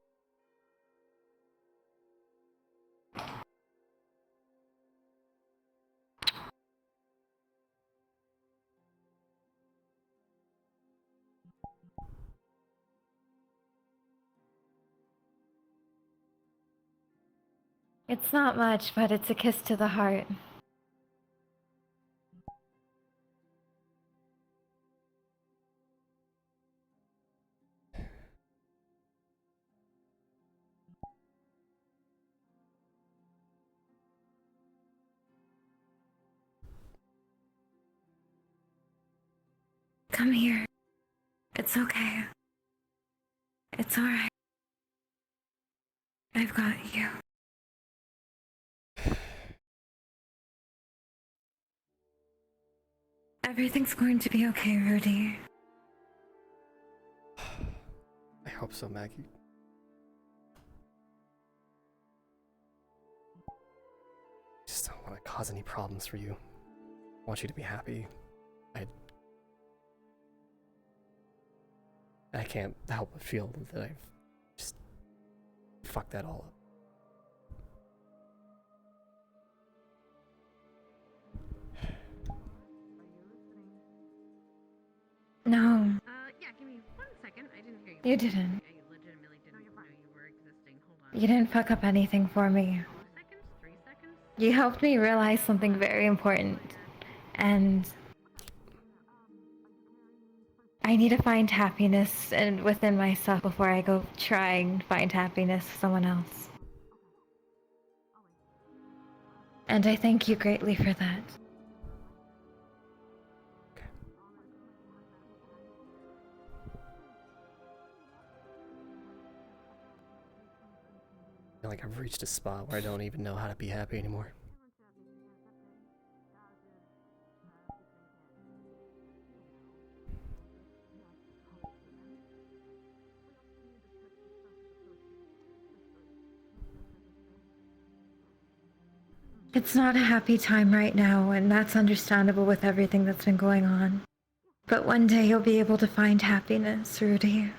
It's not much, but it's a kiss to the heart. Come here. It's okay. It's alright. I've got you. Everything's going to be okay, Rudey. I hope so, Maggie. Just don't want to cause any problems for you. I want you to be happy. I can't help but feel that I've just fucked that all up. No, Yeah, give me 1 second. I didn't hear you. you didn't. I legitimately didn't know you were existing. Hold on. You didn't fuck up anything for me. 4 seconds? 3 seconds? You helped me realize something very important. And I need to find happiness and within myself before I go try and find happiness with someone else. And I thank you greatly for that. I feel like I've reached a spot where I don't even know how to be happy anymore. It's not a happy time right now, and that's understandable with everything that's been going on. But one day you'll be able to find happiness, Rudey.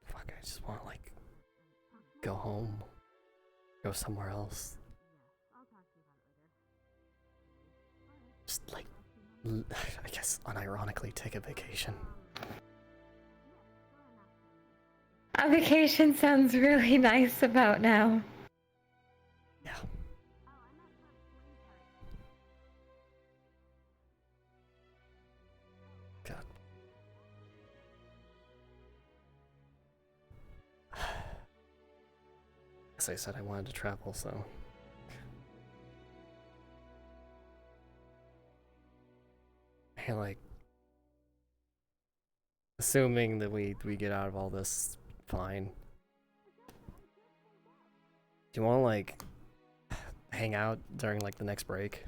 Fuck, I just want to, like, go home. Go somewhere else. Just, like, I guess unironically take a vacation. A vacation sounds really nice about now. Yeah. God. As I said, I wanted to travel, so... Hey, like... Assuming that we get out of all this fine. Do you want to, like, hang out during, like, the next break?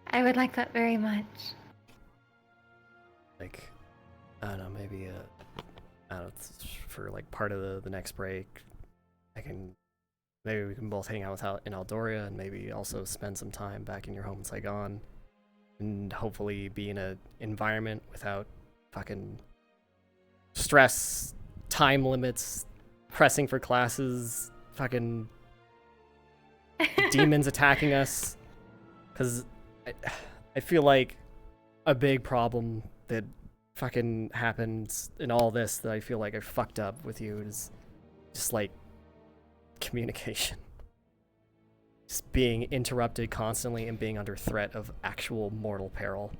I would like that very much. Like, I don't know, maybe, I don't know, for, like, part of the next break, maybe we can both hang out in Aldoria, and maybe also spend some time back in your home in Saigon, and hopefully be in an environment without fucking stress, time limits, pressing for classes, fucking demons attacking us. Because I feel like a big problem that fucking happens in all this that I feel like I fucked up with you is just, like, communication. Just being interrupted constantly and being under threat of actual mortal peril.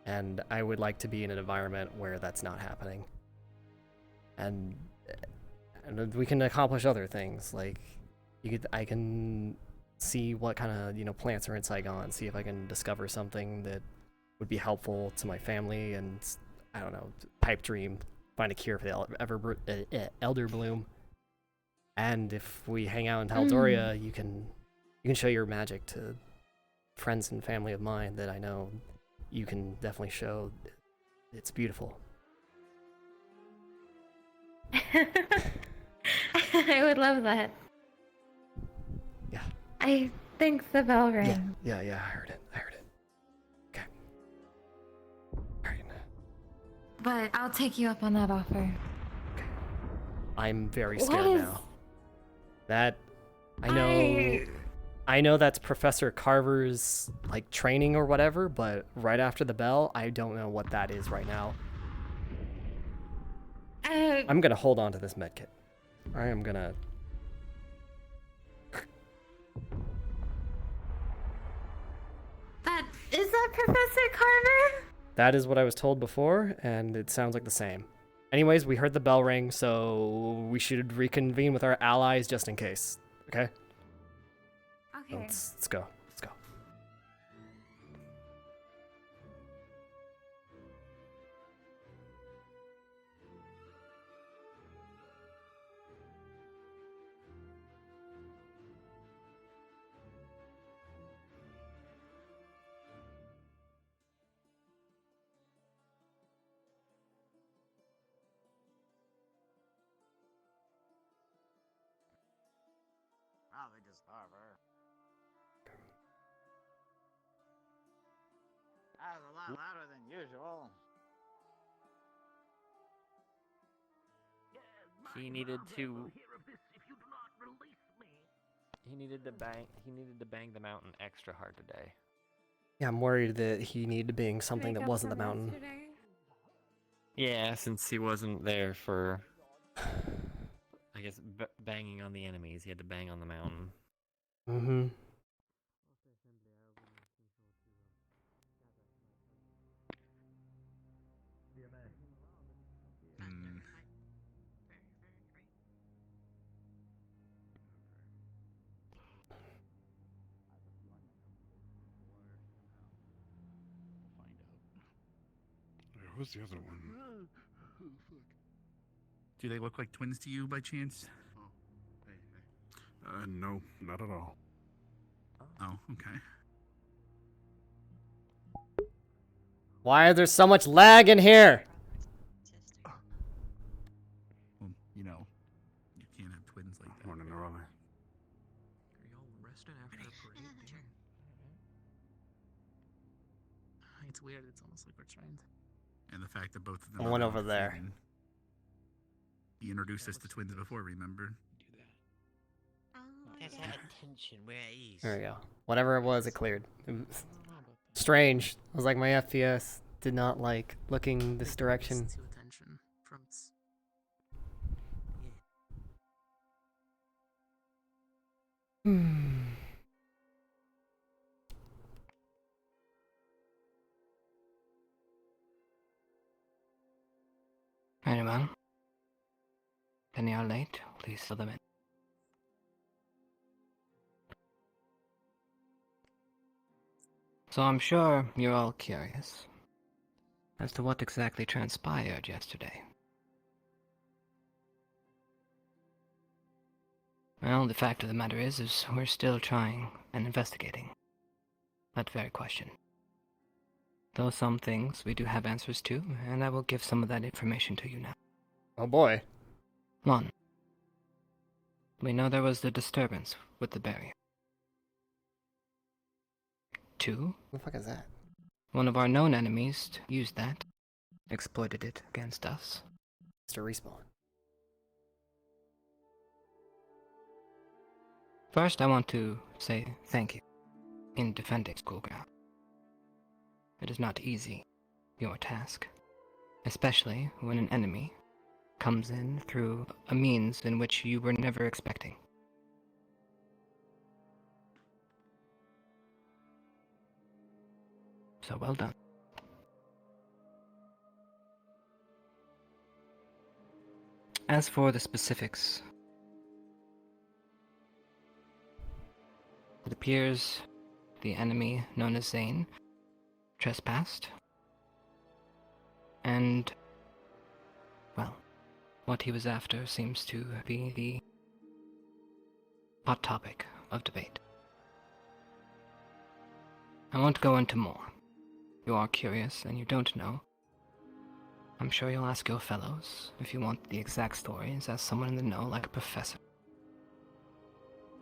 And I would like to be in an environment where that's not happening. And we can accomplish other things, like I can see what kind of, you know, plants are in Saigon, see if I can discover something that would be helpful to my family, and I don't know, pipe dream, find a cure for the elder bloom. And if we hang out in Taldoria, you can show your magic to friends and family of mine that I know you can definitely show. It's beautiful. I would love that. Yeah. I think the bell rang. Yeah, I heard it. Okay. Alright. But I'll take you up on that offer. I'm very scared now. That, I know that's Professor Carver's, like, training or whatever, but right after the bell, I don't know what that is right now. I'm gonna hold on to this medkit. I am gonna... Is that Professor Carver? That is what I was told before, and it sounds like the same. Anyways, we heard the bell ring, so we should reconvene with our allies just in case. Okay? Okay. Let's go. Let's go. That was a lot louder than usual. He needed to. He needed to bang. He needed to bang the mountain extra hard today. Yeah, I'm worried that he needed to bang something that wasn't the mountain. Yeah, since he wasn't there for, I guess, banging on the enemies, he had to bang on the mountain. Mm-hmm. Who's the other one? Do they look like twins to you by chance? No, not at all. Oh, okay. Why is there so much lag in here? Well, you know, you can't have twins like that. Morning, early. Are y'all resting after a parade? It's weird. It's almost like we're trained. And the fact that both of them. One over there. He introduced us to twins before, remember? That's our attention. We're at ease. There we go. Whatever it was, it cleared. It was strange. It was like my FPS did not like looking this direction. Attention from. Very well. Any are late, please fill them in. So I'm sure you're all curious as to what exactly transpired yesterday. Well, the fact of the matter is we're still trying and investigating that very question. Though some things we do have answers to, and I will give some of that information to you now. Oh boy. 1. We know there was the disturbance with the barrier. 2. What the fuck is that? One of our known enemies used that, exploited it against us. Mr. Respawn. First, I want to say thank you in defending school ground. It is not easy, your task, especially when an enemy comes in through a means in which you were never expecting. So well done. As for the specifics, it appears the enemy known as Zane trespassed, and, well, what he was after seems to be the hot topic of debate. I won't go into more. You are curious and you don't know. I'm sure you'll ask your fellows if you want the exact stories as someone in the know, like a professor.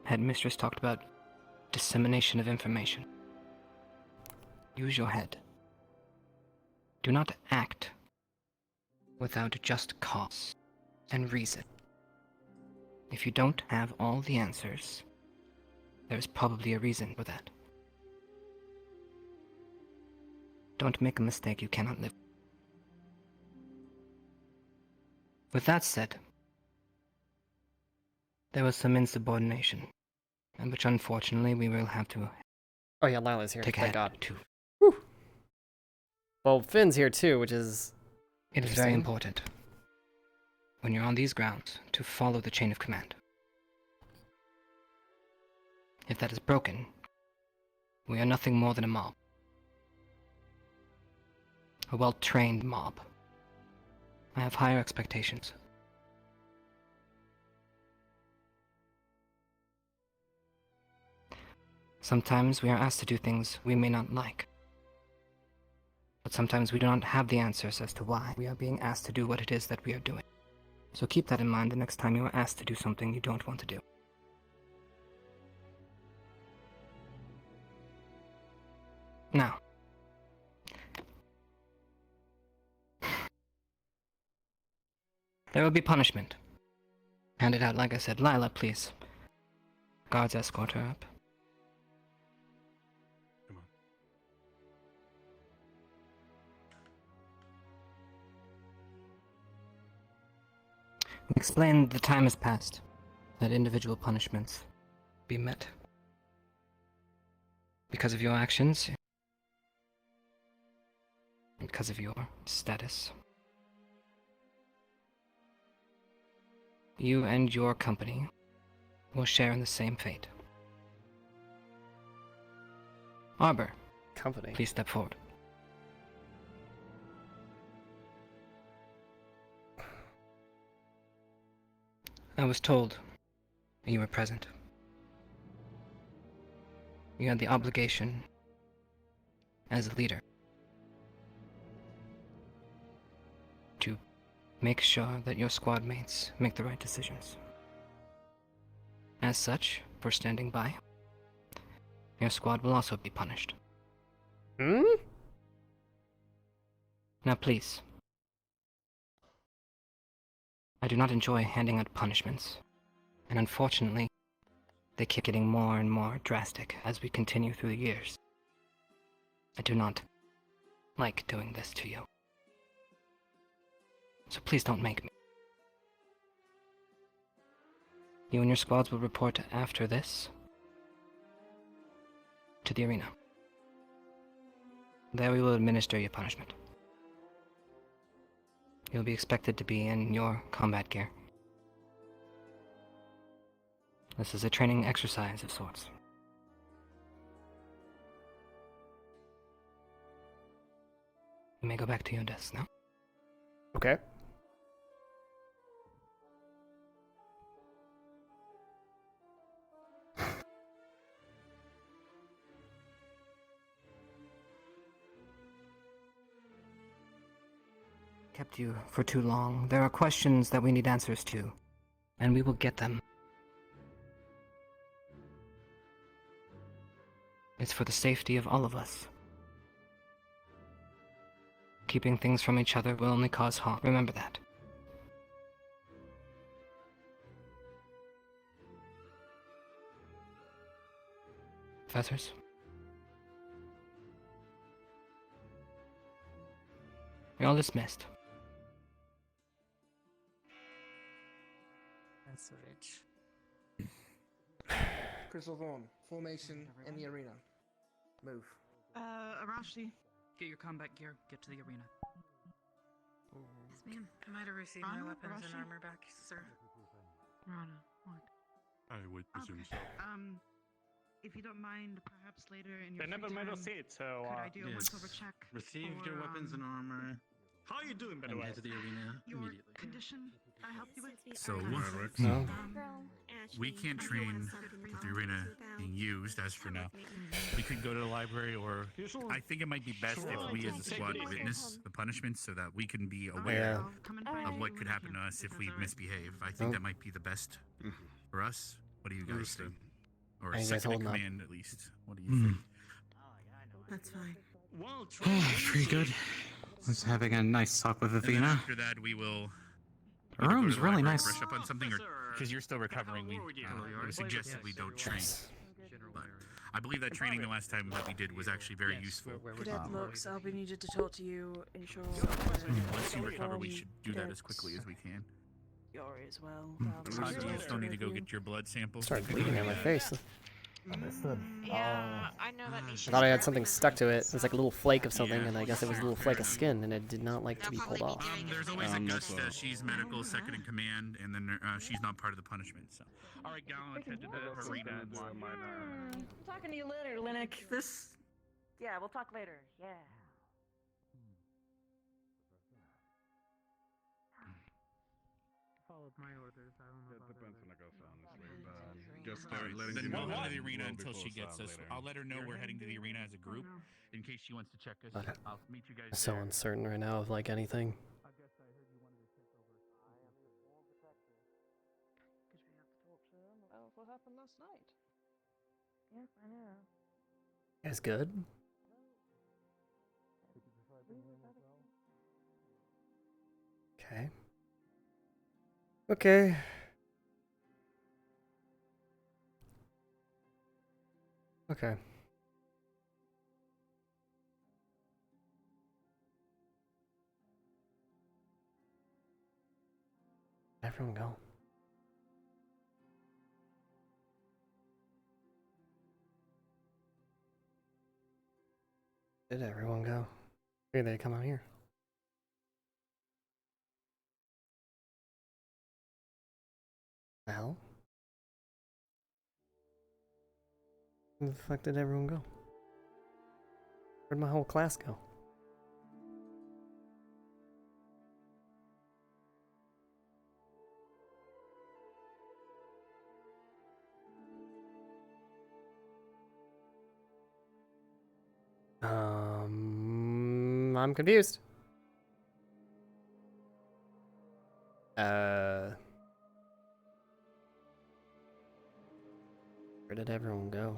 Headmistress talked about dissemination of information. Use your head. Do not act without just cause and reason. If you don't have all the answers, there's probably a reason for that. Don't make a mistake you cannot live. With that said, there was some insubordination, and which unfortunately we will have to. Oh yeah, Lila's here. Take Thank a God. too. Whew. Well, Finn's here too, which is. It is very important when you're on these grounds to follow the chain of command. If that is broken, we are nothing more than a mob. A well-trained mob. I have higher expectations. Sometimes we are asked to do things we may not like. But sometimes we do not have the answers as to why we are being asked to do what it is that we are doing. So keep that in mind the next time you are asked to do something you don't want to do. Now, there will be punishment. Hand it out, like I said. Lila, please. Guards escort her up. Explain the time has passed. That individual punishments be met. Because of your actions. Because of your status. You and your company will share in the same fate. Arbor. Company. Please step forward. I was told you were present. You had the obligation as a leader to make sure that your squad mates make the right decisions. As such, for standing by, your squad will also be punished. Hmm? Now please. I do not enjoy handing out punishments, and unfortunately, they keep getting more and more drastic as we continue through the years. I do not like doing this to you. So please don't make me. You and your squads will report after this to the arena. There we will administer your punishment. You'll be expected to be in your combat gear. This is a training exercise of sorts. You may go back to your desk now. Okay. Kept you for too long. There are questions that we need answers to, and we will get them. It's for the safety of all of us. Keeping things from each other will only cause harm. Remember that. Professors? You're all dismissed. That's rich. Crystal Thorn, formation in the arena. Move. Arashi. Get your combat gear, get to the arena. Yes, ma'am. Am I to receive my weapons and armor back, sir? Rana, what? I would presume so. If you don't mind, perhaps later in your They never free made time, us see it, so could I do a yes. once-over check? Receive for, your weapons and armor. How are you doing, by the way? Head to the arena your immediately. condition I helped you with? So, No. we can't train with the arena being used as for now. We could go to the library, or I think it might be best if we as a squad witness the punishments so that we can be aware of what could happen to us if we misbehave. I think that might be the best for us. What do you guys think? Or Are you guys second in holding up? command, at least. What do you think? That's fine. Pretty good. Was having a nice talk with And then Athena. after that, we will. The room's really nice. Brush up on something, or because you're still recovering, we suggested we don't train. But I believe that training the last time that we did was actually very useful. Cadet Lux, I'll be needed to talk to you. Ensure. Once you recover, we should do that as quickly as we can. Yori as well. Todd, do you still need to go get your blood sample? Started bleeding on my face. Yeah, I know that needs I thought I had something stuck to it. It was like a little flake of something, and I guess it was a little flake of skin, and it did not like to be pulled off. There's always Augusta. She's medical, second in command, and then she's not part of the punishment. So, all right, Gal, let's head to the arena. I'm talking to you later, Linux. This. Yeah, we'll talk later. Yeah. Followed my orders. I don't know. It depends when it goes, honestly. But just Then we'll head to the arena until she gets us. I'll let her know we're heading to the arena as a group, in case she wants to check us. I'll meet you guys I'm so there. uncertain right now of like anything. Because we have to talk to them about what happened last night. Yes, I know. You guys good? Okay. Okay. Okay. Everyone go. Did everyone go? Here they come out here. The hell? Where the fuck did everyone go? Where'd my whole class go? I'm confused. Where did everyone go?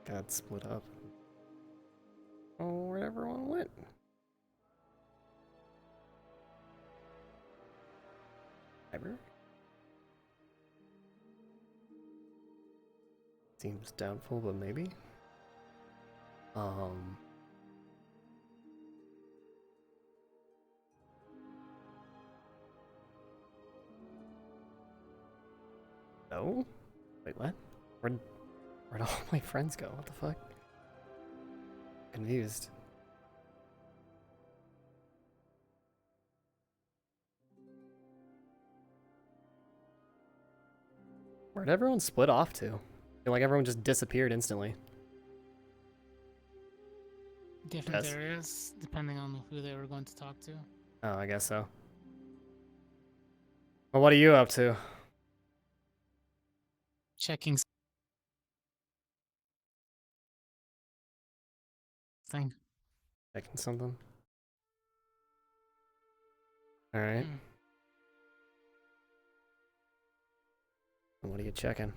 Got split up. Oh, where everyone went? Ever? Seems doubtful, but maybe. No? Wait, what? Where'd all my friends go? What the fuck? Confused. Where'd everyone split off to? I feel like everyone just disappeared instantly. Different areas, depending on who they were going to talk to. Oh, I guess so. Well, what are you up to? Checking thing. Checking something? Alright. What are you checking?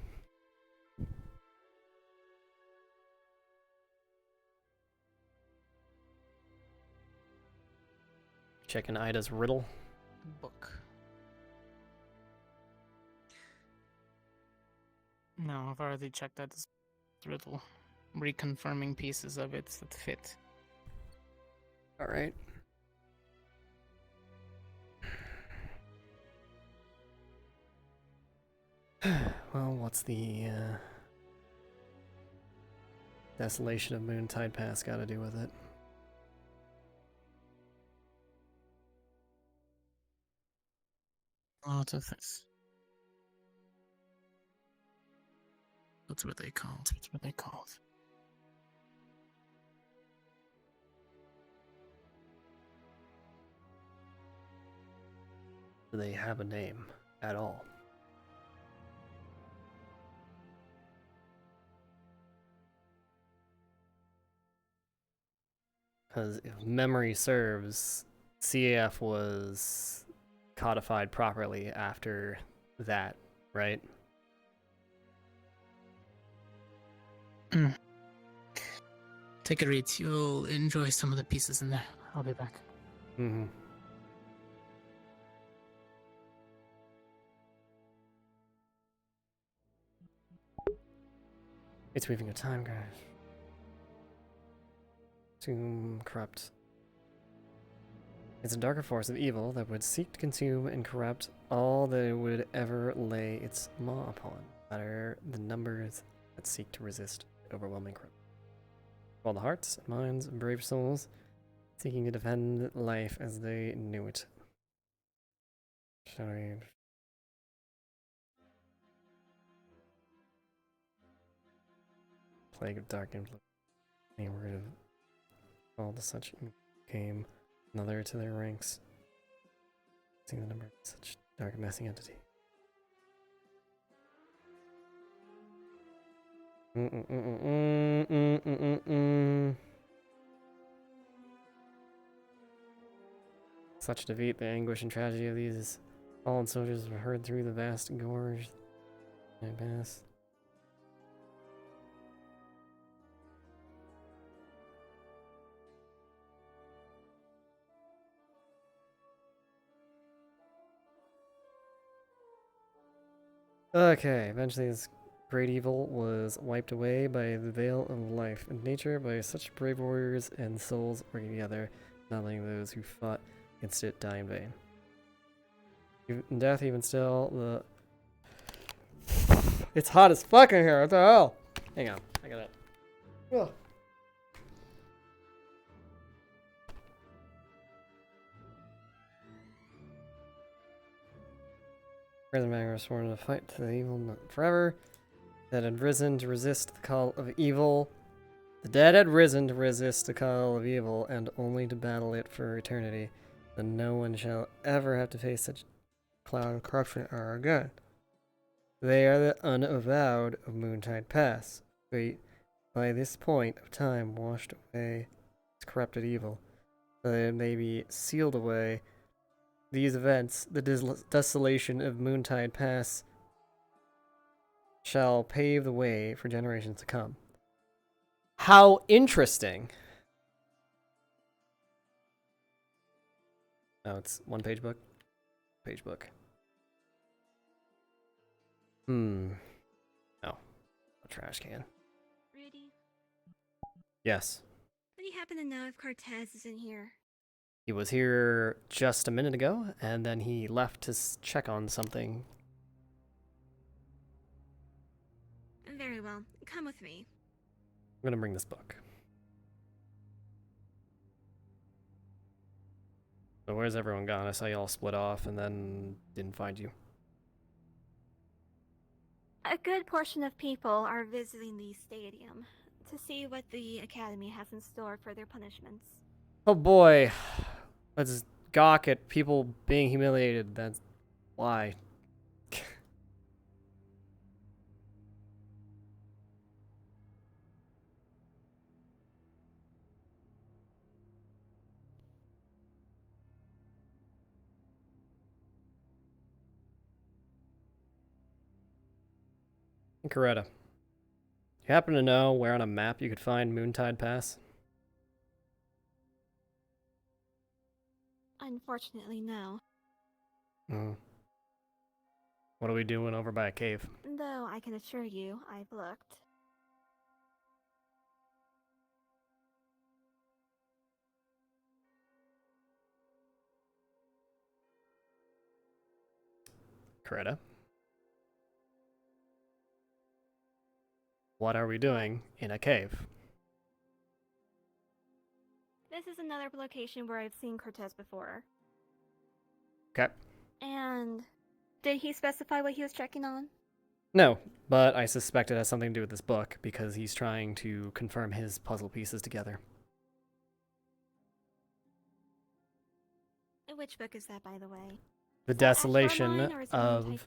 Checking Ida's riddle. Book. No, I've already checked that riddle. Reconfirming pieces of it that fit. Alright. Well, what's the Desolation of Moontide Pass got to do with it? Lots of things. That's what they called. That's what they called. Do they have a name at all? Because if memory serves, CAF was codified properly after that, right? Take a read. You'll enjoy some of the pieces in there. I'll be back. Mm-hmm. It's weaving a time graph. Consume, corrupt. It's a darker force of evil that would seek to consume and corrupt all that it would ever lay its maw upon. No matter the numbers that seek to resist the overwhelming corruption. All the hearts and minds of brave souls seeking to defend life as they knew it. Sorry. Plague of dark influence. Any word of all the such came another to their ranks. Seeing the number of such dark messing entity. Such defeat, the anguish and tragedy of these fallen soldiers were heard through the vast gorge. I pass. Okay, eventually this great evil was wiped away by the veil of life and nature by such brave warriors and souls working together, not letting those who fought against it die in vain. In death, even still, it's hot as fuck in here, what the hell? Hang on, I got it. Ugh. The man was sworn to fight to the evil not forever. That had risen to resist the call of evil. The dead had risen to resist the call of evil, and only to battle it for eternity. Then no one shall ever have to face such cloud of corruption ever again. They are the unavowed of Moontide Pass. Fate, by this point of time, washed away its corrupted evil, so that it may be sealed away. These events, the desolation of Moontide Pass, shall pave the way for generations to come. How interesting. Oh, it's one-page book? Page book. Oh, a trash can. Rudey, Yes. what do you happen to know if Cortez is in here? He was here just a minute ago, and then he left to check on something. Very well. Come with me. I'm gonna bring this book. So where's everyone gone? I saw you all split off and then didn't find you. A good portion of people are visiting the stadium to see what the Academy has in store for their punishments. Oh boy. Let's gawk at people being humiliated. That's why. Coretta, you happen to know where on a map you could find Moontide Pass? Unfortunately, no. What are we doing over by a cave? Though I can assure you, I've looked. Coretta? What are we doing in a cave? This is another location where I've seen Cortez before. Okay. And did he specify what he was checking on? No, but I suspect it has something to do with this book because he's trying to confirm his puzzle pieces together. Which book is that, by the way? The Desolation of... No,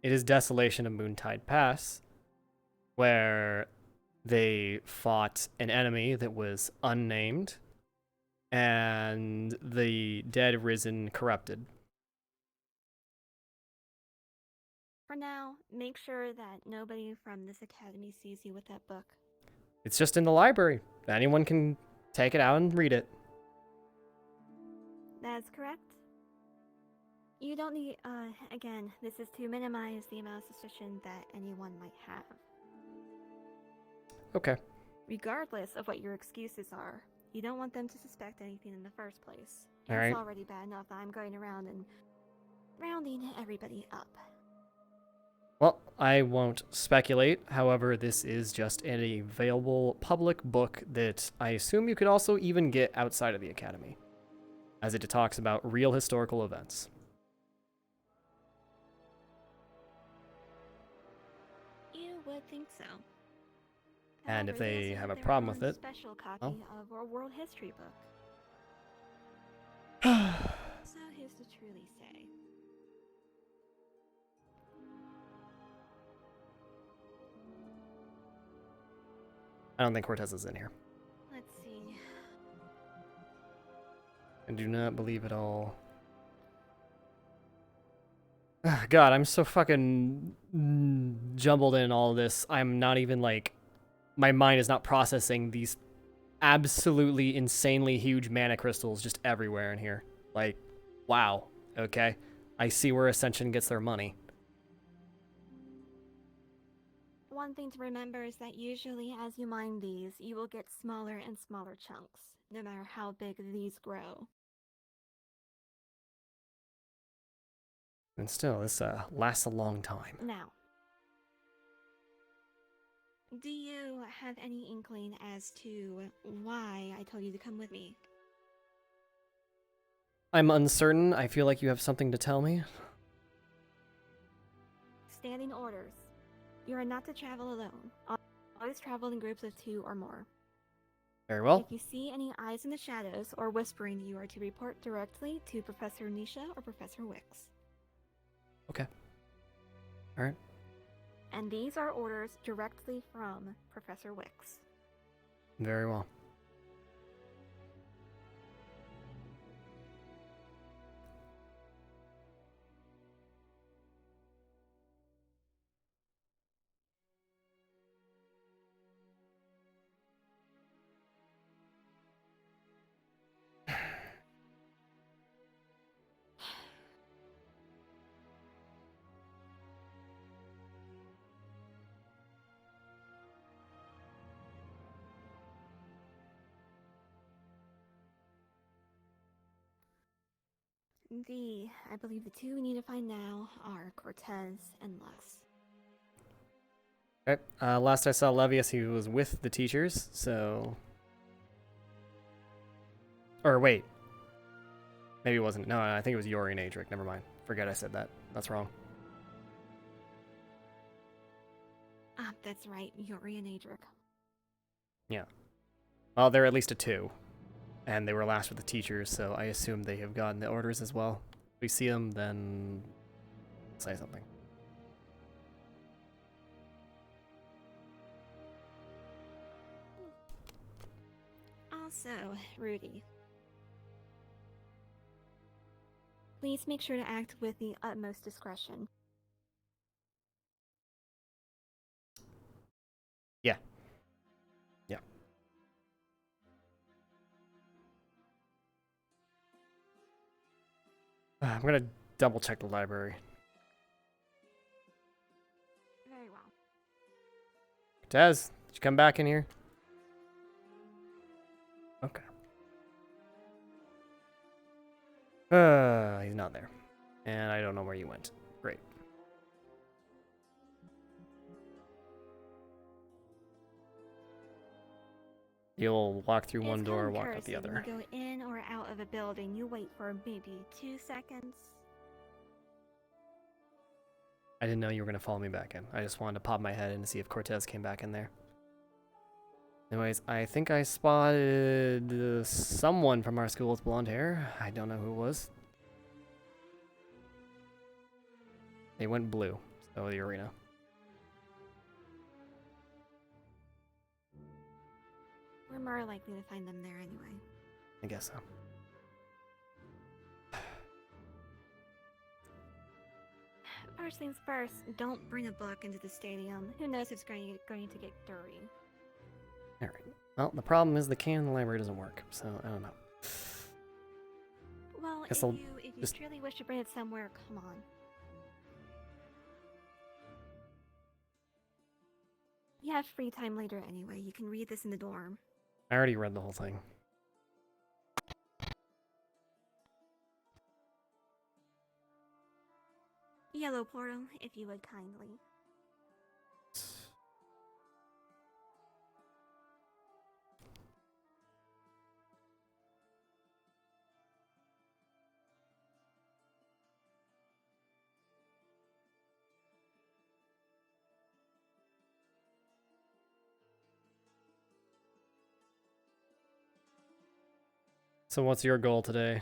it is Desolation of Moontide Pass, where they fought an enemy that was unnamed, and the dead risen corrupted. For now, make sure that nobody from this academy sees you with that book. It's just in the library. Anyone can take it out and read it. That's correct. You don't need, again, this is to minimize the amount of suspicion that anyone might have. Okay. Regardless of what your excuses are, you don't want them to suspect anything in the first place. All It's right. already bad enough that I'm going around and rounding everybody up. Well, I won't speculate. However, this is just an available public book that I assume you could also even get outside of the academy, as it talks about real historical events. You would think so. And if However, they also have a their problem own with it, special copy well. of a world history book. So who's to truly say? I don't think Cortez is in here. Let's see. I do not believe it all. God, I'm so fucking jumbled in all this. I'm not even like, my mind is not processing these absolutely insanely huge mana crystals just everywhere in here. Like, wow. Okay. I see where Ascension gets their money. One thing to remember is that usually as you mine these, you will get smaller and smaller chunks, no matter how big these grow. And still, this lasts a long time. Now, do you have any inkling as to why I told you to come with me? I'm uncertain. I feel like you have something to tell me. Standing orders. You are not to travel alone. Always travel in groups of 2 or more. Very well. If you see any eyes in the shadows or whispering, you are to report directly to Professor Nisha or Professor Wicks. Okay. Alright. And these are orders directly from Professor Wicks. Very well. I believe the 2 we need to find now are Cortez and Lux. Okay. Last I saw Levius, he was with the teachers, so... Or wait. Maybe it wasn't. No, I think it was Yori and Adric. Never mind. Forget I said that. That's wrong. Ah, that's right. Yori and Adric. Yeah. Well, they're at least a 2. And they were last with the teachers, so I assume they have gotten the orders as well. If we see them, then say something. Also, Rudey. Please make sure to act with the utmost discretion. Yeah. Yeah. I'm gonna double check the library. Very well. Tez, did you come back in here? Okay. He's not there. And I don't know where you went. Great. You'll walk through one door, walk out the other. When you go in or out of a building, you wait for maybe 2 seconds. I didn't know you were going to follow me back in. I just wanted to pop my head in to see if Cortez came back in there. Anyways, I think I spotted someone from our school with blonde hair. I don't know who it was. They went blue, so the arena. We're more likely to find them there anyway. I guess so. First things first, don't bring a book into the stadium. Who knows if it's going to get dirty. Alright. Well, the problem is the can in the library doesn't work, so I don't know. Well, Guess if you truly wish to bring it somewhere, come on. You have free time later anyway. You can read this in the dorm. I already read the whole thing. Yellow portal, if you would kindly. So what's your goal today?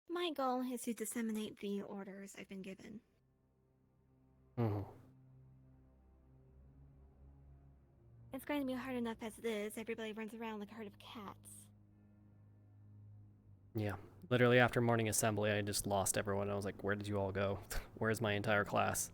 My goal is to disseminate the orders I've been given. Mm-hmm. It's going to be hard enough as it is. Everybody runs around like a herd of cats. Yeah. Literally after morning assembly, I just lost everyone. I was like, where did you all go? Where's my entire class?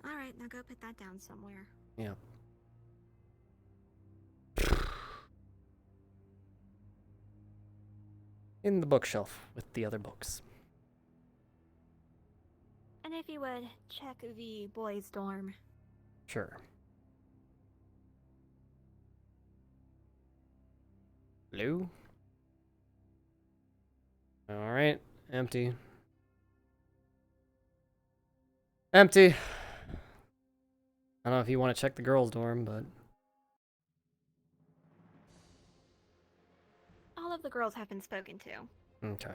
Alright, now go put that down somewhere. Yeah. in the bookshelf with the other books. And if you would, check the boys' dorm. Sure. Hello? Alright, empty. Empty. I don't know if you want to check the girls' dorm, but... All of the girls have been spoken to. Okay.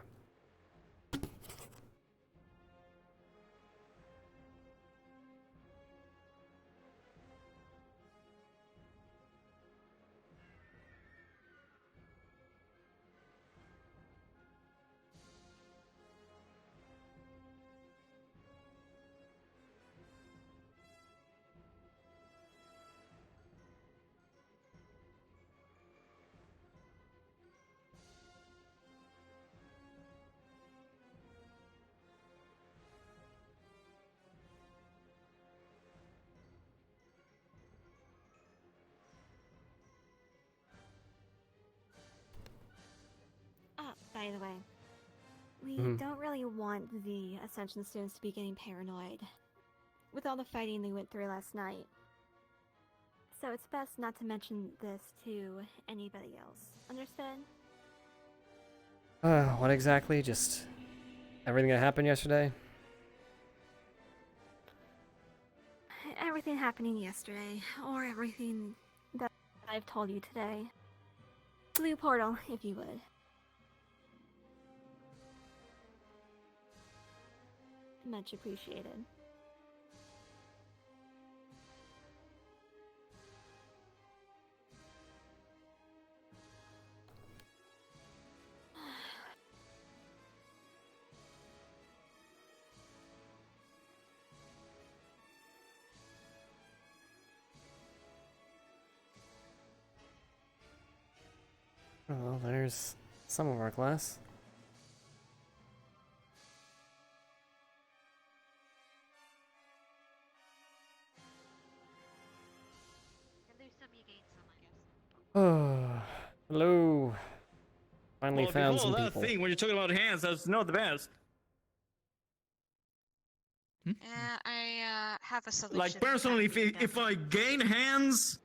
By the way, we don't really want the Ascension students to be getting paranoid with all the fighting they went through last night. So it's best not to mention this to anybody else. Understood? What exactly? Just everything that happened yesterday? Everything happening yesterday, or everything that I've told you today. Blue portal, if you would. Much appreciated. Oh, well, there's some of our class. Oh, hello. Finally found some people. Thing when you're talking about hands, that's not the best. I have a solution. Like personally, if I gain hands,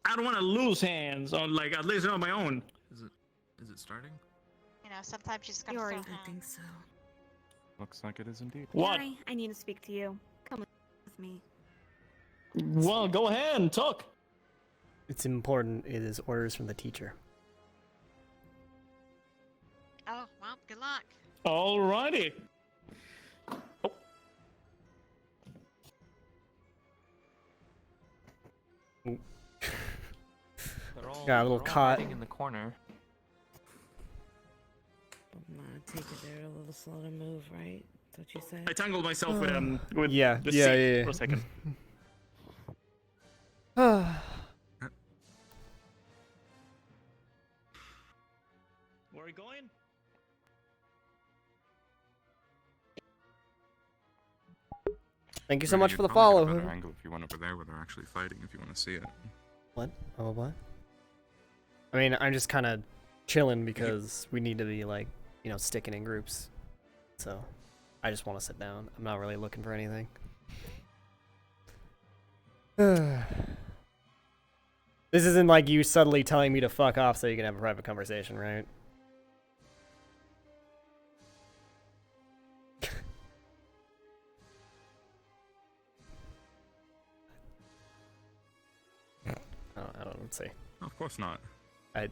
I don't want to lose hands, or like at least on my own. Is it starting? You know, sometimes you just gotta throw hands. I think so. Looks like it is indeed. What? Harry, I need to speak to you. Come with me. Well, go ahead and talk. It's important. It is orders from the teacher. Oh, well, good luck. Alrighty. Got a little caught. In the corner. Take it there a little slow to move, right? That's what you said. I tangled myself with yeah, the yeah, seat yeah. for a second. Where are we going? Thank you so much You'd for the probably follow. get a better angle if you went over there where they're actually fighting, if you want to see it. What? Oh, what? I mean, I'm just kind of chilling because we need to be, like, you know, sticking in groups. So, I just want to sit down. I'm not really looking for anything. This isn't like you subtly telling me to fuck off so you can have a private conversation, right? I don't know, let's see. Of course not. Hey,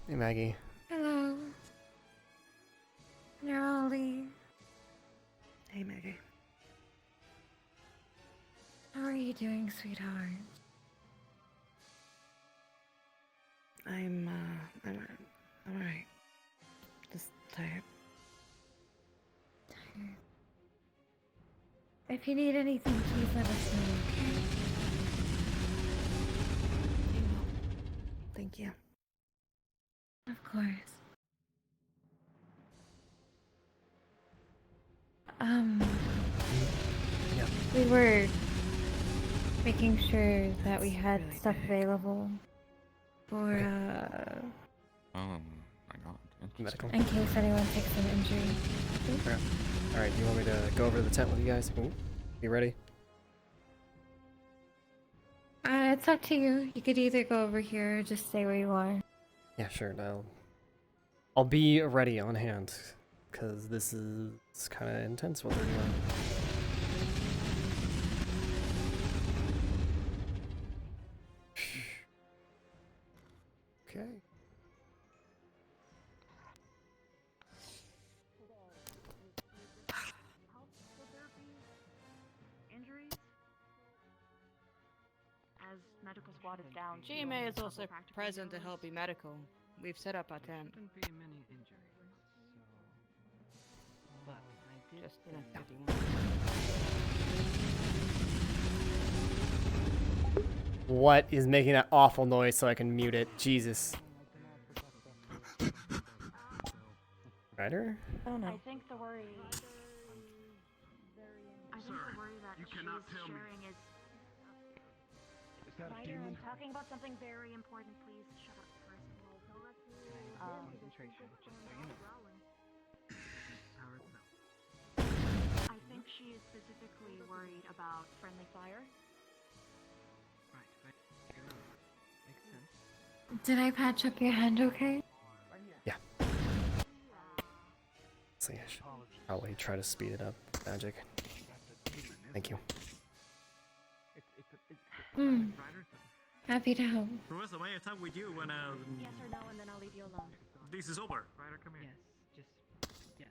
Maggie. Hello. You're Ollie. Hey, Maggie. How are you doing, sweetheart? I'm alright. Just tired. If you need anything, please let us know, okay? Thank you. Of course. Yeah. We were making sure that we had stuff available for Oh my god. Medical. in case anyone takes an injury. Okay. Alright, do you want me to go over to the tent with you guys? Ooh, you ready? It's up to you. You could either go over here or just stay where you are. Yeah, sure. I'll be ready on hand, because this is kind of intense what they're doing. Okay. Injuries? As medical squad is down. GMA is also present to help be medical. We've set up our tent. Shouldn't be many injuries. So, but I did Just, say 51. What is making that awful noise so I can mute it? Jesus. Ryder? I think the worry. I think the worry that she's sharing is. Ryder, I'm talking about something very important. Please shut up first. concentration, just so you know. How it smells. I think she is specifically worried about friendly fire. Right, fair enough. Makes sense. Did I patch up your hand okay? Yeah. So yeah, I should probably try to speed it up. Magic. Thank you. Hmm. Happy to help. Professor, may I talk with you when Yes or no, and then I'll leave you alone. this is over? Ryder, come here. Yes, just yes.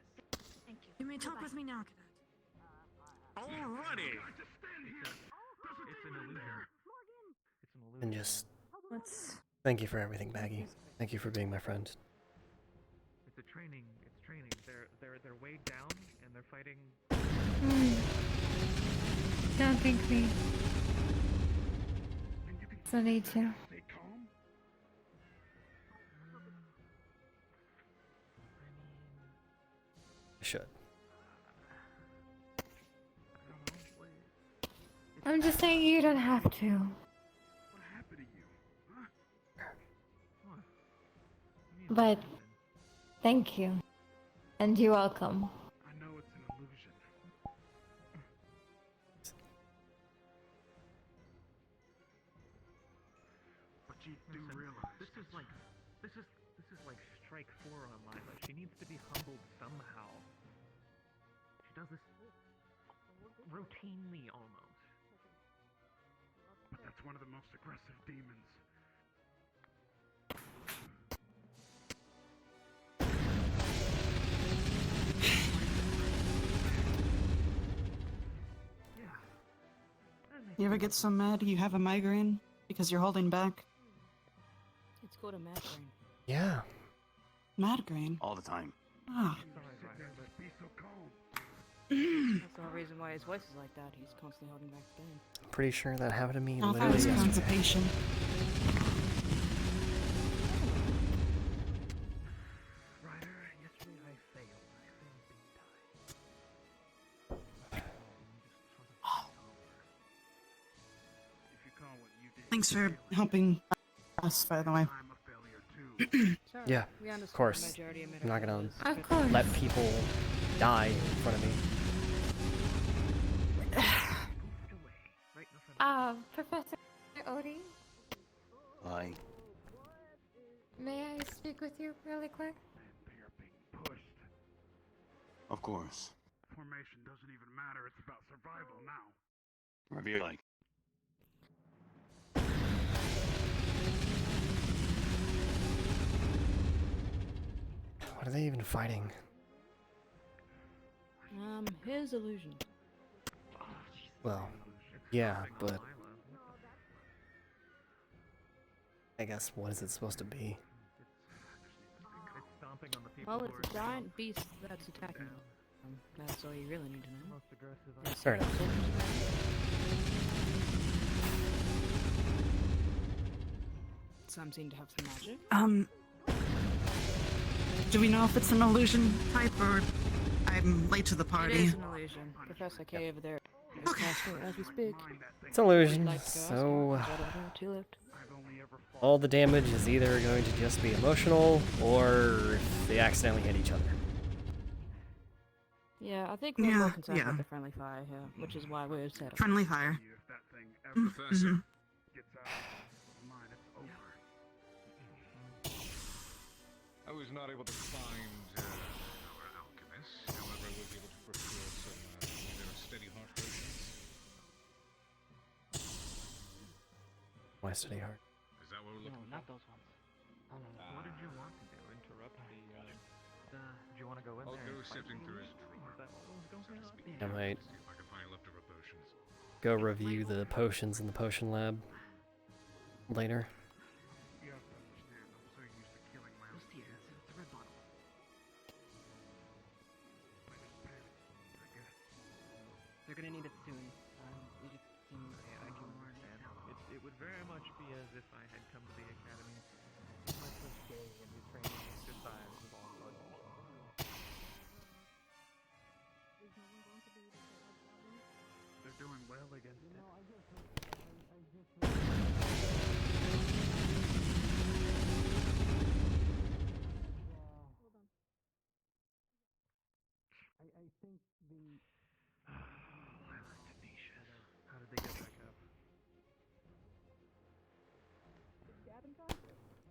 Thank you. You may talk with me now, Cadet. Alrighty. It's an illusion. It's an illusion. And just Let's. thank you for everything, Maggie. Thank you for being my friend. It's a training. It's training. They're weighed down and they're fighting. Don't thank me. So need to. I should. I'm just saying you don't have to. But thank you. And you're welcome. I know it's an illusion. But you do realize This is like strike 4 on Lila. She needs to be humbled somehow. She does this routinely almost. But that's one of the most aggressive demons. You ever get so mad you have a migraine because you're holding back? It's called a migraine. Yeah. Migraine? All the time. Ah. Be so calm. That's the whole reason why his voice is like that. He's constantly holding back the pain. I'm pretty sure that happened to me Oh, that literally was yesterday. constipation. Ryder, yesterday I failed. I failed big time. If you call what you did. Thanks for helping us, by the way. I'm a failure too. Yeah, We of understand course. the majority of I'm not gonna Of course. let people die in front of me. Professor Odie, Hi. may I speak with you really quick? Pushed. Of course. Formation doesn't even matter. It's about survival now. Whatever you like. What are they even fighting? His illusion. Well, yeah, but I guess what is it supposed to be? It's stomping on the people Well, who it's a are giant beast that's attacking them. That's all you really need to know. most aggressive. There's Fair enough. soldiers around. Some seem to have some magic. Do we know if it's an illusion type or I'm late to the It party? is an illusion. Professor K over there is casting it as we speak. It's an illusion, Like to ask so her, two left. all the damage is either going to just be emotional, or if they accidentally hit each other. Yeah, I think we're more concerned about the friendly fire here, which is why we're set up. Friendly fire. Professor. I was not able to find our alchemist. However, I was able to procure some either steady heart potions. Why steady heart? Is that what we're looking for? Not those ones. What did you want to do? Interrupt the, do you want to go in I'll there? go sifting through his drawer. Is that what was going on? I might See if I can find leftover potions. go review the potions in the potion lab later. You have to understand, I'm so used to killing my own kids. It's a red bottle. I guess. They're gonna need it soon. You just seem I can understand. It would very much be as if I had come to the academy my first day and the training exercise was all blood. They're doing well against it. I think the Lila Tenacious. How did they get back up?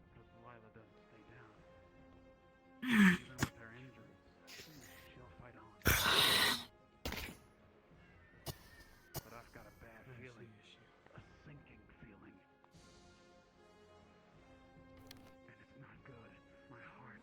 Because Lila doesn't stay down. Even with her injuries, she'll fight on. But I've got a bad feeling. A sinking feeling. And it's not good. My heart.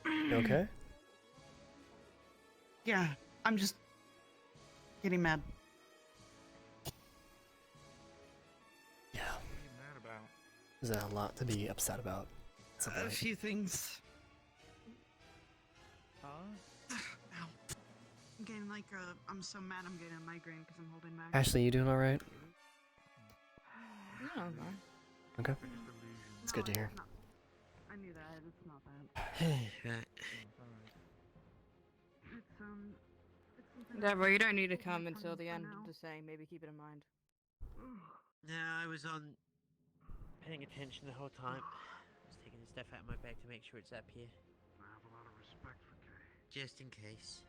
You okay? Yeah, I'm just getting mad. Yeah. What are you mad about? There's a lot to be upset about. A few things. Huh? Ow. I'm getting like I'm so mad I'm getting a migraine because I'm holding back. Ashley, you doing alright? No, no. Okay. It's good to hear. I knew that. It's not that. Right. It's Deborah, you don't need to come until the end of the saying. Maybe keep it in mind. No, I was on paying attention the whole time. I was taking the stuff out of my bag to make sure it's up here. I have a lot of respect for Kay. Just in case.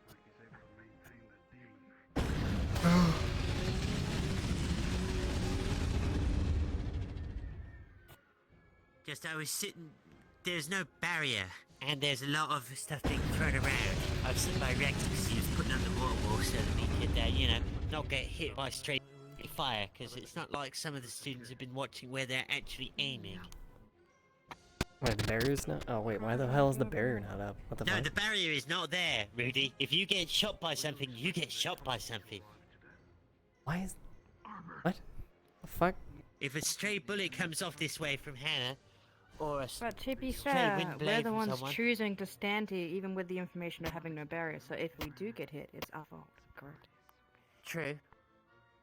Like he's able to maintain that demon. Just I was sitting. There's no barrier, and there's a lot of stuff being thrown around. I was sitting by Rex because he was putting on the water wall so that we could, not get hit by straight fire. Because it's not like some of the students have been watching where they're actually aiming. Wait, the barrier's not? Oh wait, why the hell is the barrier not up? What the No, fuck? the barrier is not there, Rudy. If you get shot by something, you get shot by something. Why is... What? The fuck? If a stray bullet comes off this way from Hannah, or a But to be stray fair, wind we're blade the from ones someone... choosing to stand here, even with the information of having no barrier. So if we do get hit, it's our fault. Correct. True.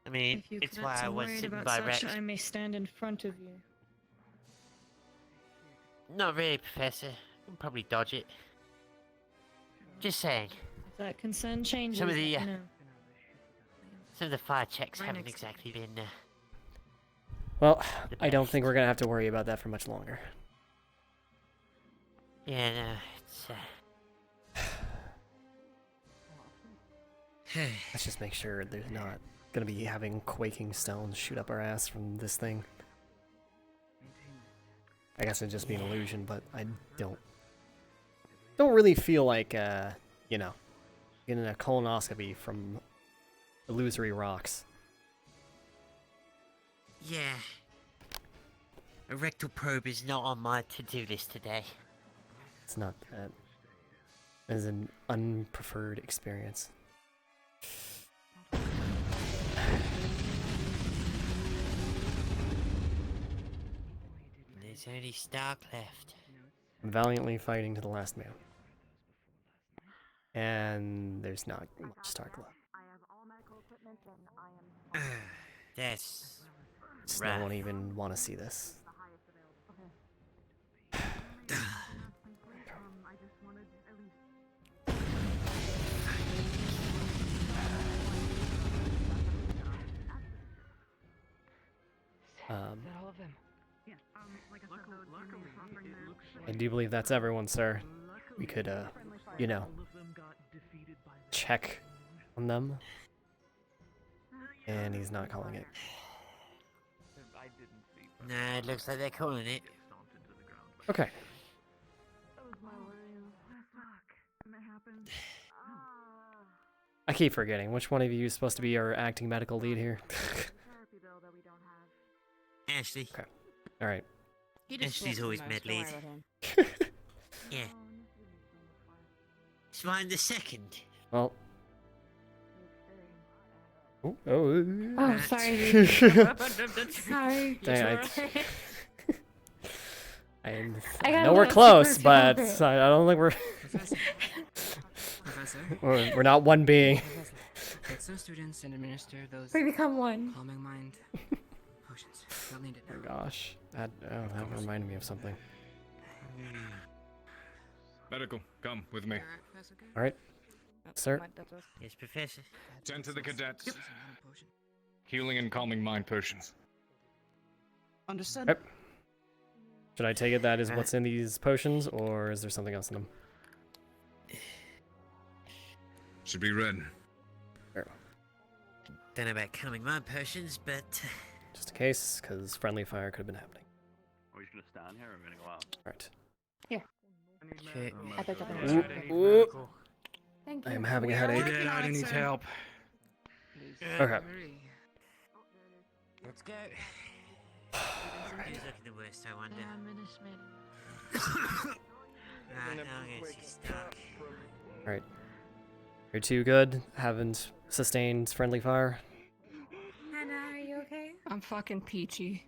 I mean, If you it's cadets why I are was worried sitting about by such, Rex. I may stand in front of you. Not really, Professor. You can probably dodge it. Just saying. If that concern changes, Some of the, let me know. Some of the fire checks Right haven't next to exactly been, Well, I don't think we're gonna have to worry about that for much longer. Yeah, no, it's, Let's just make sure there's not gonna be having quaking stones shoot up our ass from this thing. I guess it'd just be an illusion, but I don't really feel like, you know, getting a colonoscopy from illusory rocks. Yeah. A rectal probe is not on my to-do list today. It's not that. It's an unpreferred experience. There's only Stark left. Valiantly fighting to the last man. And there's not much Stark left. That's So I won't even want to see this. all of them? Yeah, like I said, I do believe that's everyone, sir. We could, you know, check on them. And he's not calling it. Nah, it looks like they're calling it. Okay. I keep forgetting. Which one of you is supposed to be our acting medical lead here? Ashley. Okay. Alright. Ashley's always med lead. Yeah. It's right in the second. Well. Oh, Oh, sorry. Sorry. Dang, I got know a we're little close, super but favorite. I don't think we're... we're not one being. Take some students and administer those. We become one. Calming mind potions. They'll need it. Oh gosh, that reminded me of something. Medical, come with me. All right, sir. Yes, Professor. Tend to the cadets. Healing and calming mind potions. Understood. Yep. Should I take it that is what's in these potions, or is there something else in them? Should be red. Don't know about calming mind potions, but... Just in case, because friendly fire could have been happening. Are we just gonna stand here or are we gonna go out? Right. Here. Okay. I picked up Thank you. I am having a headache. I need help. Okay. Let's go. Who's looking the worst, I wonder? Right, now I'm gonna see Stark. Alright. You're too good. Haven't sustained friendly fire. Hannah, are you okay? I'm fucking peachy.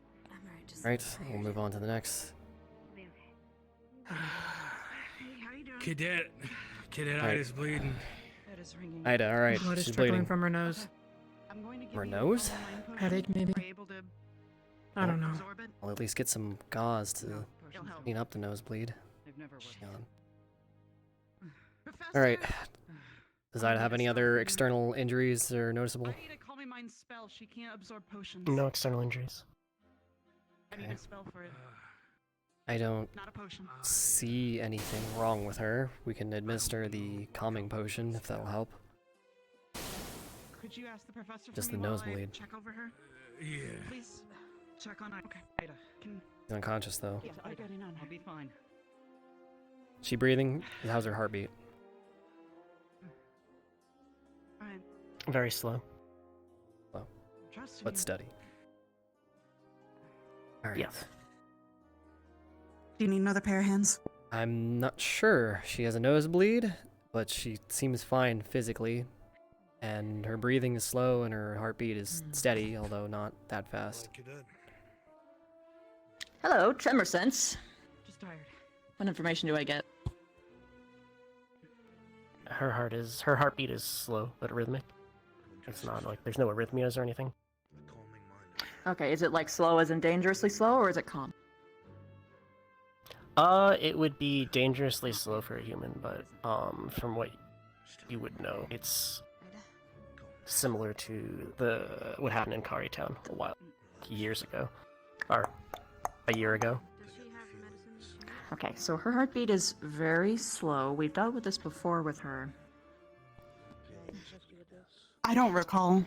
Right, we'll move on to the next. Cadet Right. Ida's bleeding. Ida, alright, Blood is she's trickling bleeding. from her nose. Her nose? Headache, maybe. I don't know. I'll at least get some gauze to clean up the nosebleed. Alright. Does Ida have any other external injuries that are noticeable? I need a calming mind spell. She can't absorb potions. No external injuries. I need a spell for it. I don't Not a potion. see anything wrong with her. We can administer the calming potion if that'll help. Could you ask the professor Just for me the while I nosebleed. check over her? Yeah. Please check on Ida. Okay, Ida. Can She's unconscious though. yeah, Ida. I'll be fine. She breathing? How's her heartbeat? Alright. Very slow. Slow. Trust But me. steady. Alright. Yes. Do you need another pair of hands? I'm not sure. She has a nosebleed, but she seems fine physically. And her breathing is slow and her heartbeat is steady, although not that fast. Hello, tremor sense. Just tired. What information do I get? Her heartbeat is slow but rhythmic. It's not like there's no arrhythmias or anything. Okay, is it like slow as in dangerously slow, or is it calm? It would be dangerously slow for a human, but from what you would know, it's similar to what happened in Kari Town years ago, or a year ago. Okay, so her heartbeat is very slow. We've dealt with this before with her. I don't recall.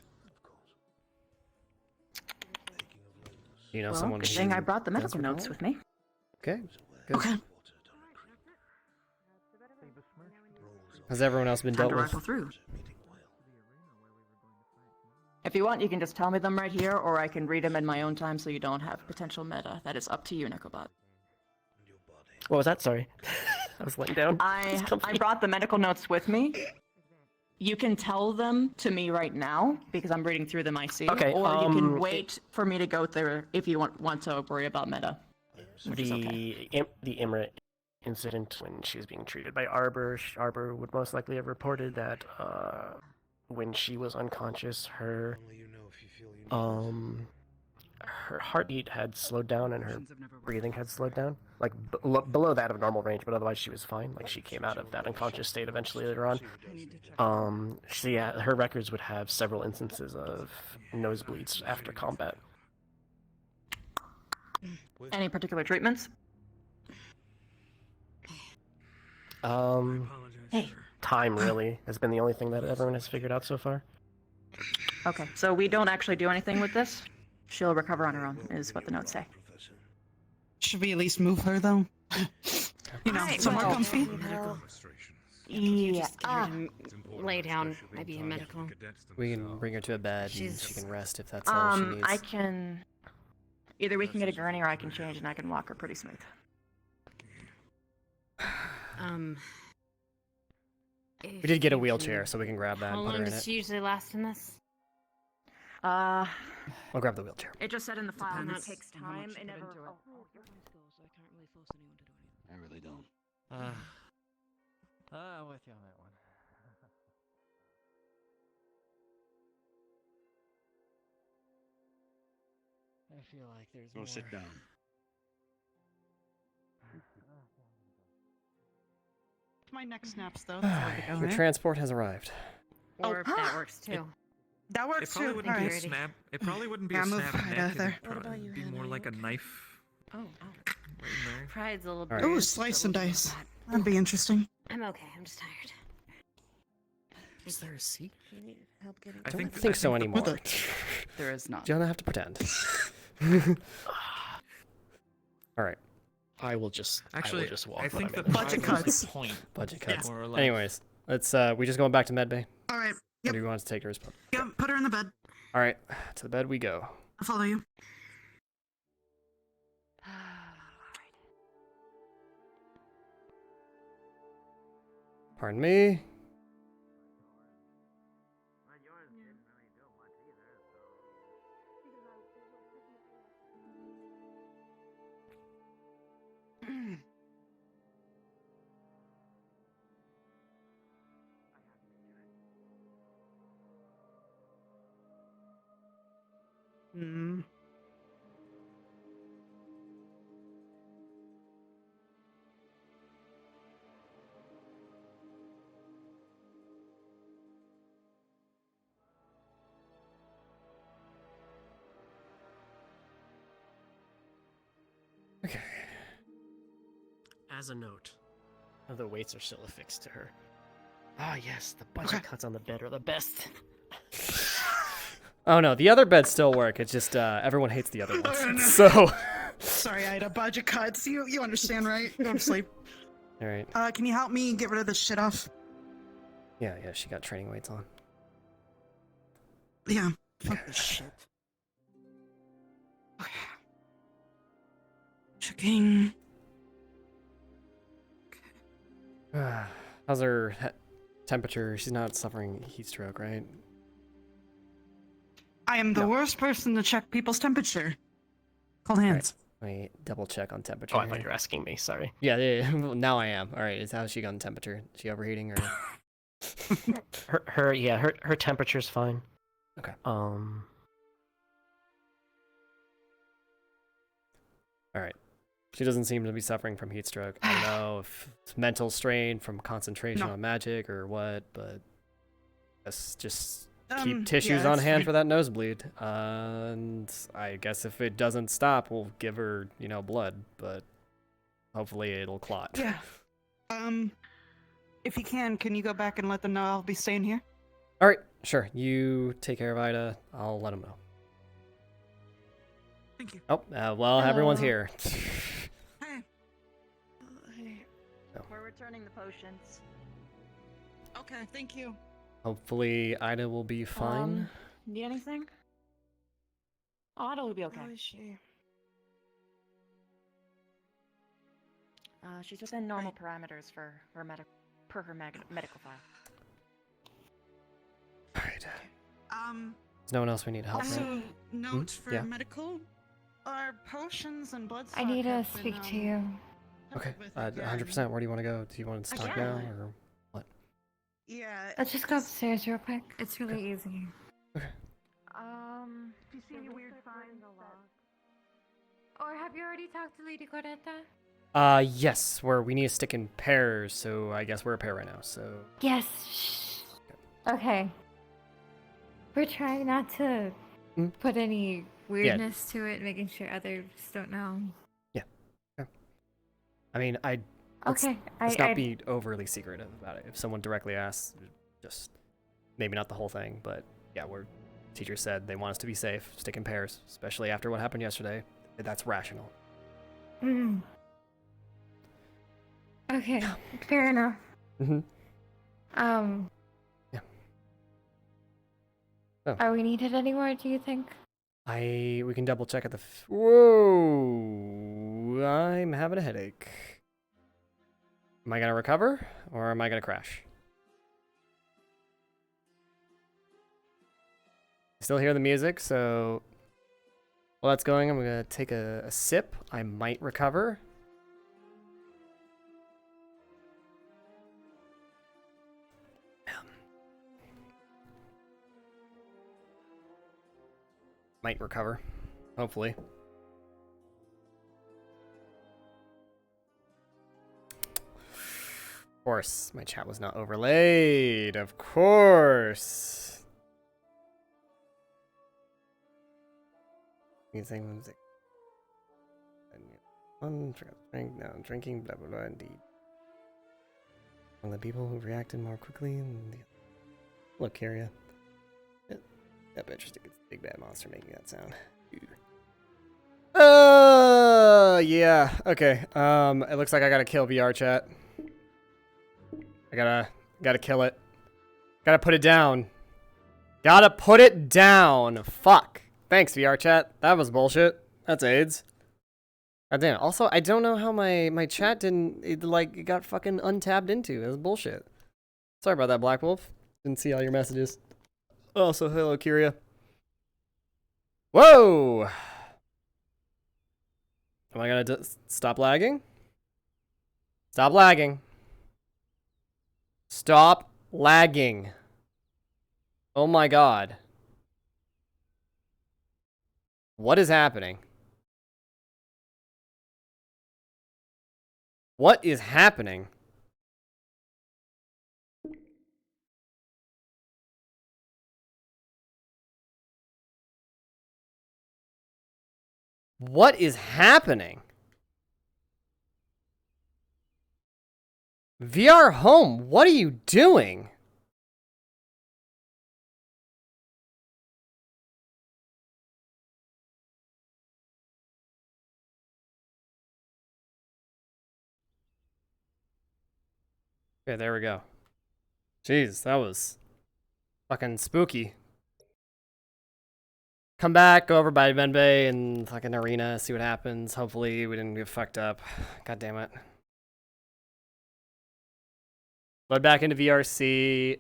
You know Well, someone good who thing I brought the does medical notes recall? with me. Okay. Good. Okay. Has everyone else been Time dealt to with? rifle through. If you want, you can just tell me them right here, or I can read them in my own time so you don't have potential meta. That is up to you, Nicobot. What was that? Sorry. I was laying down. I brought the medical notes with me. You can tell them to me right now because I'm reading through them. I see. Okay, Or you can wait for me to go through if you want to worry about meta. Which is okay. The Imra incident when she was being treated by Arbor, Arbor would most likely have reported that when she was unconscious, her heartbeat had slowed down and her breathing had slowed down, like below that of normal range, but otherwise she was fine. Like she came out of that unconscious state eventually later on. Her records would have several instances of nosebleeds after combat. Any particular treatments? Time really has been the only thing that everyone has figured out so far. Okay, so we don't actually do anything with this. She'll recover on her own, is what the notes say. Should we at least move her, though? You know, somewhere comfy? Yeah. Lay down, maybe a medical. We can bring her to a bed and she can rest if that's all she needs. I can... Either we can get a gurney or I can change and I can walk her pretty smooth. We did get a wheelchair, so we can grab that How and put long her in does it. she usually last in this? I'll grab the wheelchair. It just said in the file Depends it takes on how much time. you It put never... into it. I really don't. I'm with you on that one. I feel like there's Go more. sit down. My neck snaps, though. That's where to go, Your right? transport has arrived. Or that works too. That It works probably too. wouldn't be a Alright. snap. It probably wouldn't be Yeah, a move snap right neck. out there. It'd probably be more like a knife. Oh, right in there. Pride's a little All right. Ooh, bruised, slice but and we'll deal dice. with that. That'd be interesting. I'm okay. I'm just tired. Is there a seat? You need help getting I don't think so anymore. There is not. You don't have to pretend. All right. I will just walk. I think the Budget cuts. Point. Budget cuts. More or less. Anyways, let's we just going back to medbay. All right. Or Yep. do you want to take hers? Yep. Put her in the bed. All right, to the bed we go. I'll follow you. Pardon me. Hmm. Okay. As a note, the weights are still affixed to her. Ah, yes, the budget cuts on the bed are the best. Oh no, the other beds still work. It's just everyone hates the other ones. So. Sorry, Ida. Budget cuts. You understand, right? Go to sleep. All right. Can you help me get rid of this shit off? Yeah, she got training weights on. Yeah. Fuck this shit. Okay. Checking. How's her temperature? She's not suffering heat stroke, right? I am the worst person to check people's temperature. Cold hands. Let me double check on temperature. Oh, I thought you were asking me. Sorry. Yeah. Well, now I am. All right. How's she on temperature? Is she overheating or? her temperature's fine. Okay. All right. She doesn't seem to be suffering from heat stroke. I don't know if it's mental strain from concentration on magic or what, but let's just keep tissues on hand for that nosebleed. And I guess if it doesn't stop, we'll give her, blood, but hopefully it'll clot. Yeah. If you can you go back and let them know I'll be staying here? All right, sure. You take care of Ida. I'll let him know. Thank you. Oh, well, everyone's here. Hey. We're returning the potions. Okay, thank you. Hopefully, Ida will be fine. Need anything? Otto will be okay. How is she? She's within normal parameters for her medical file. Alright. There's no one else we need help, also, right? note for Yeah. medical. Our potions and blood I need to speak to you. Okay, 100%. Where do you want to go? Do you want to talk now, or what? Yeah. Let's just go upstairs real quick. It's really easy. If you see any weird signs, Or have you already talked to Lady Coretta? Yes, we need to stick in pairs, so I guess we're a pair right now, so... Yes. Shh. Okay. We're trying not to put any weirdness to it, making sure others don't know. Yeah. I mean, let's not be overly secretive about it. If someone directly asks, just maybe not the whole thing, but yeah, teacher said they want us to be safe, stick in pairs, especially after what happened yesterday. That's rational. Mm. Okay, fair enough. Yeah. Oh. Are we needed anywhere, do you think? We can double check at the... Whoa! I'm having a headache. Am I gonna recover, or am I gonna crash? Still hear the music, so... While that's going, I'm gonna take a sip. I might recover. Might recover, hopefully. Of course, my chat was not overlaid. Of course. Anything music. Drinking, blah blah blah. Indeed. One of the people who reacted more quickly than the... Look, Kyria. Yep, interesting. It's a big bad monster making that sound. Yeah. Okay. It looks like I gotta kill VR chat. I gotta kill it. Gotta put it down. Gotta put it down. Fuck. Thanks, VR chat. That was bullshit. That's AIDS. God damn. Also, I don't know how my chat it got fucking untabbed into. It was bullshit. Sorry about that, Black Wolf. Didn't see all your messages. Also, hello, Kyria. Whoa! Am I gonna stop lagging? Stop lagging. Stop lagging. Oh my god. What is happening? What is happening? What is happening? VR Home, what are you doing? Okay, there we go. Jeez, that was fucking spooky. Come back, go over by Benbei and fucking arena, see what happens. Hopefully we didn't get fucked up. God damn it. Load back into VRC.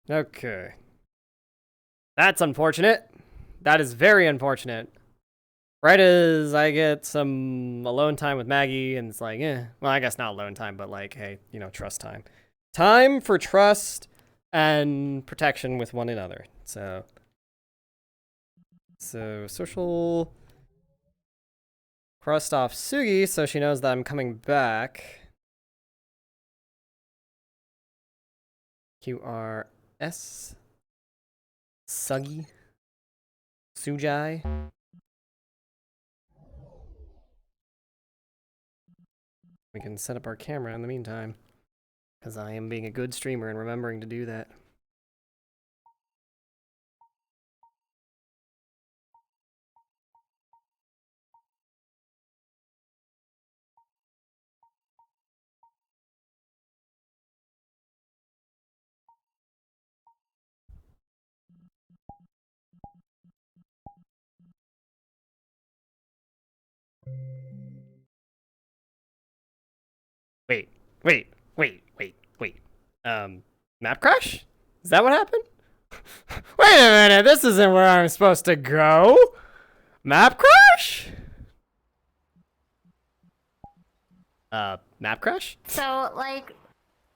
Okay. That's unfortunate. That is very unfortunate. Right as I get some alone time with Maggie, and it's like, well, I guess not alone time, but like, hey, trust time. Time for trust and protection with one another. So, So, social crossed off Sugi, so she knows that I'm coming back. QRS. Suggy. Sujai. We can set up our camera in the meantime, because I am being a good streamer and remembering to do that. Wait. Map crash? Is that what happened? Wait a minute, this isn't where I'm supposed to go. Map crash? Map crash? So, like,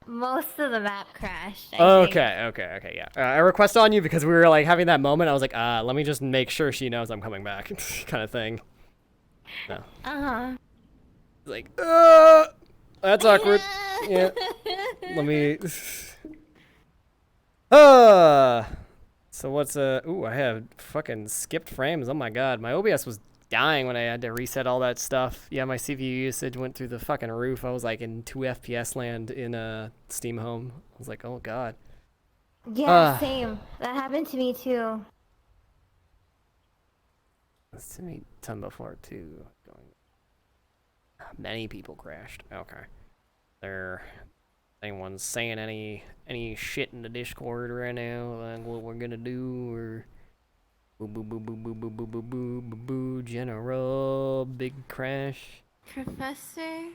most of the map crashed. I think. Okay, yeah. I request on you because we were like having that moment. I was like, let me just make sure she knows I'm coming back, kind of thing. No. Like, that's awkward. Yeah. Let me. So what's ooh, I have fucking skipped frames. Oh my god, my OBS was dying when I had to reset all that stuff. Yeah, my CPU usage went through the fucking roof. I was like in 2 FPS land in Steam Home. I was like, oh god. Yeah, same. That happened to me too. That's to me time before too. Many people crashed. Okay. Anyone's saying any shit in the Discord right now, like what we're gonna do, or boo, general, big crash. Professor?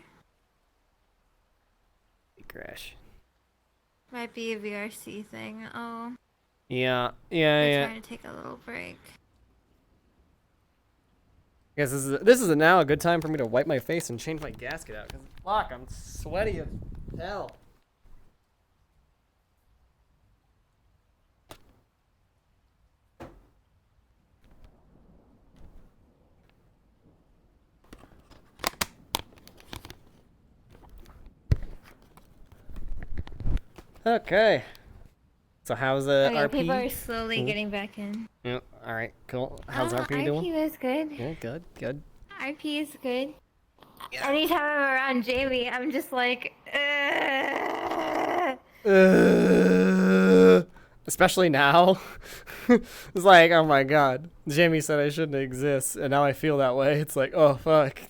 Big crash. Might be a VRC thing. Oh. Yeah. I'm trying to take a little break. I guess this is now a good time for me to wipe my face and change my gasket out, because fuck, I'm sweaty as hell. Okay. So how's RP? People are slowly getting back in. Yep. All right. Cool. How's RP doing? RP was good. Yeah. Good. RP is good. Anytime I'm around Jamie, I'm just like, especially now. It's like, oh my god. Jamie said I shouldn't exist, and now I feel that way. It's like, oh fuck.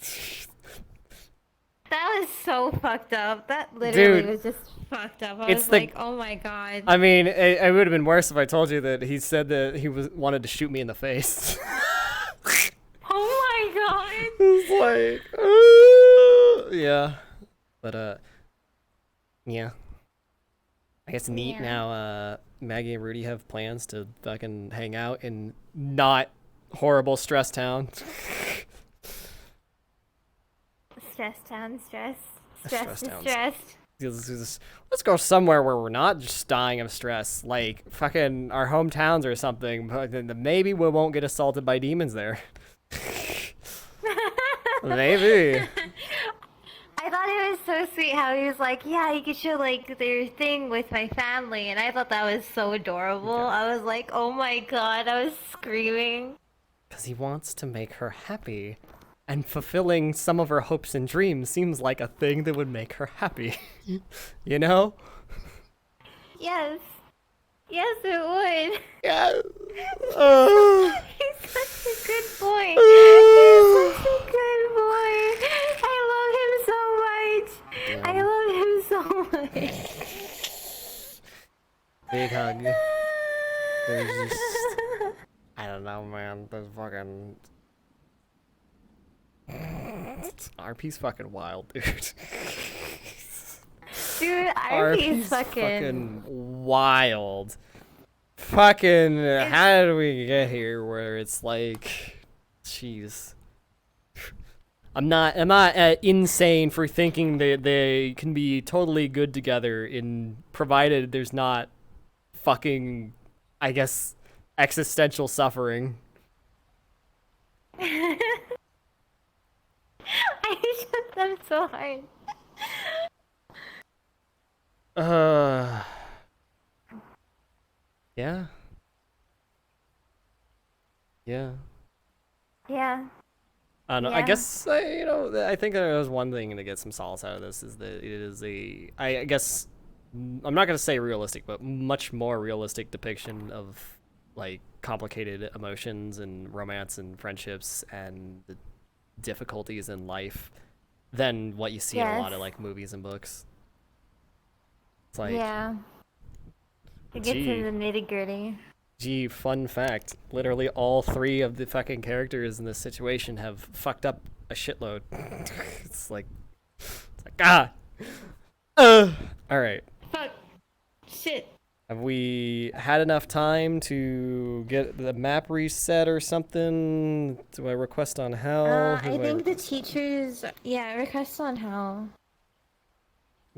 That was so fucked up. That literally Dude, was just fucked up. I was like, oh my god. I mean, it would have been worse if I told you that he said that he wanted to shoot me in the face. Oh my god. It's like, yeah. But, yeah. I guess neat now, Maggie and Rudey have plans to fucking hang out in not horrible Stress Town. Stressed. Let's go somewhere where we're not just dying of stress, like fucking our hometowns or something, but then maybe we won't get assaulted by demons there. Maybe. I thought it was so sweet how he was like, yeah, you could show like their thing with my family, and I thought that was so adorable. Okay. I was like, oh my god, I was screaming. Because he wants to make her happy. And fulfilling some of her hopes and dreams seems like a thing that would make her happy. You know? Yes. Yes, it would. Yeah. He's such a good boy. He's such a good boy. I love him so much. I love him so much. Big hug. There's just... I don't know, man. There's fucking... RP's fucking wild, dude. Dude, RP's fucking wild. Fucking, how did we get here where it's like, jeez. I'm not insane for thinking that they can be totally good together provided there's not fucking, I guess, existential suffering. I shut them so hard. Yeah. Yeah. Yeah. I don't know. I Yeah. guess I think there was one thing to get some solace out of this is that it is I guess I'm not gonna say realistic, but much more realistic depiction of like complicated emotions and romance and friendships and the difficulties in life than what you see in a lot of Yes. like movies and books. It's like, Yeah. To get to gee, the nitty gritty. gee, fun fact. Literally all 3 of the fucking characters in this situation have fucked up a shitload. It's like, ah! Alright. Fuck. Shit. Have we had enough time to get the map reset or something? Do I request on hell? Who I do think the teachers... Yeah, request on hell.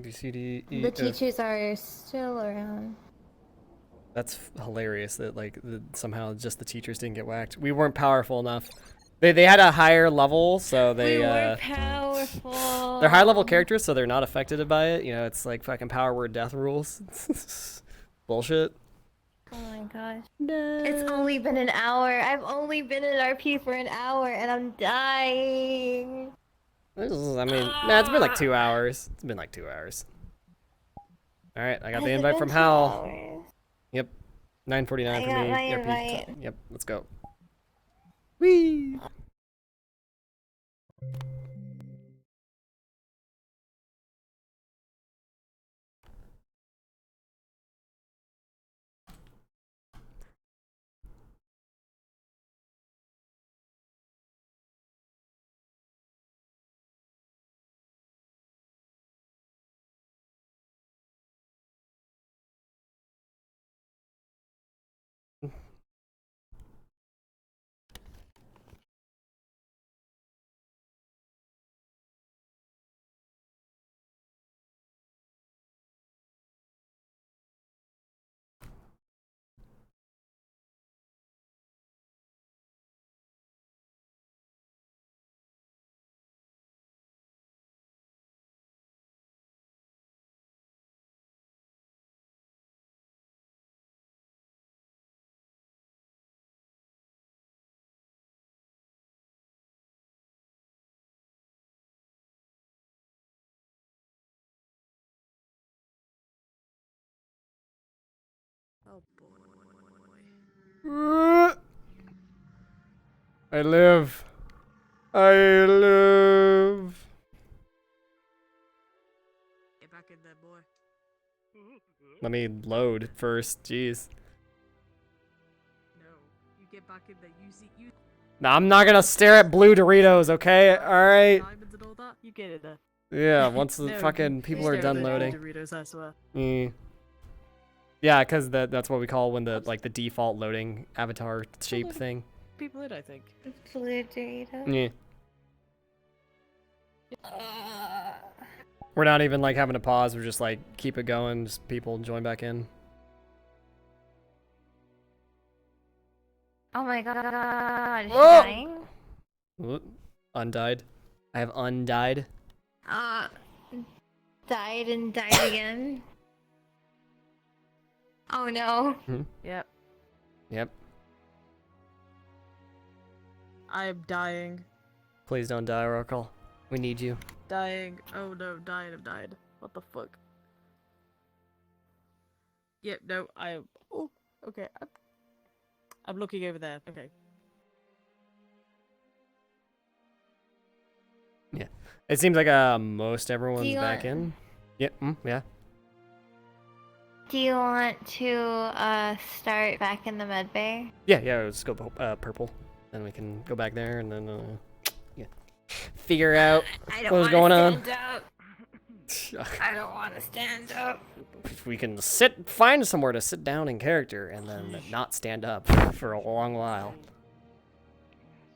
B, C, D, E, The F. teachers are still around. That's hilarious that like somehow just the teachers didn't get whacked. We weren't powerful enough. They had a higher level, so they We were powerful. they're high level characters, so they're not affected by it. You know, it's like fucking power word death rules. Bullshit. Oh my gosh. No. It's only been an hour. I've only been in RP for an hour and I'm dying. I mean, nah, it's been like 2 hours. It's been like 2 hours. All right, I got the Has it invite been from 2 Hal. hours? Yep, 9:49 for I got me. my ERP. invite. Yep, let's go. Whee! Oh boy. I live. I live. Get back in there, boy. Let me load first. Jeez. No, you get back in there. You. No, I'm not gonna stare at blue Doritos. Okay. All right. Diamonds and all that. You get it there. Yeah. Once the No, fucking you people are stare at done those loading. Doritos, I swear. Yeah, because that's what we call when the like the default loading avatar shape thing. People in, I think. Blue Dorito. Yeah. We're not even like having to pause. We're just like keep it going. Just people join back in. Oh my god. Is she Whoa! dying? Oop. Undied. I have undied. Died and died again. Oh no. Yep. Yep. I'm dying. Please don't die, Oracle. We need you. Dying. Oh no, dying. I've died. What the fuck? Yep, no, oh, okay. I'm looking over there. Okay. Yeah. It seems like most everyone's back in. Yep. Yeah. Do you want to start back in the med bay? Yeah. Let's go purple. Then we can go back there and then yeah, figure out what's going on. I don't want to stand up. If we can find somewhere to sit down in character and then not stand up for a long while.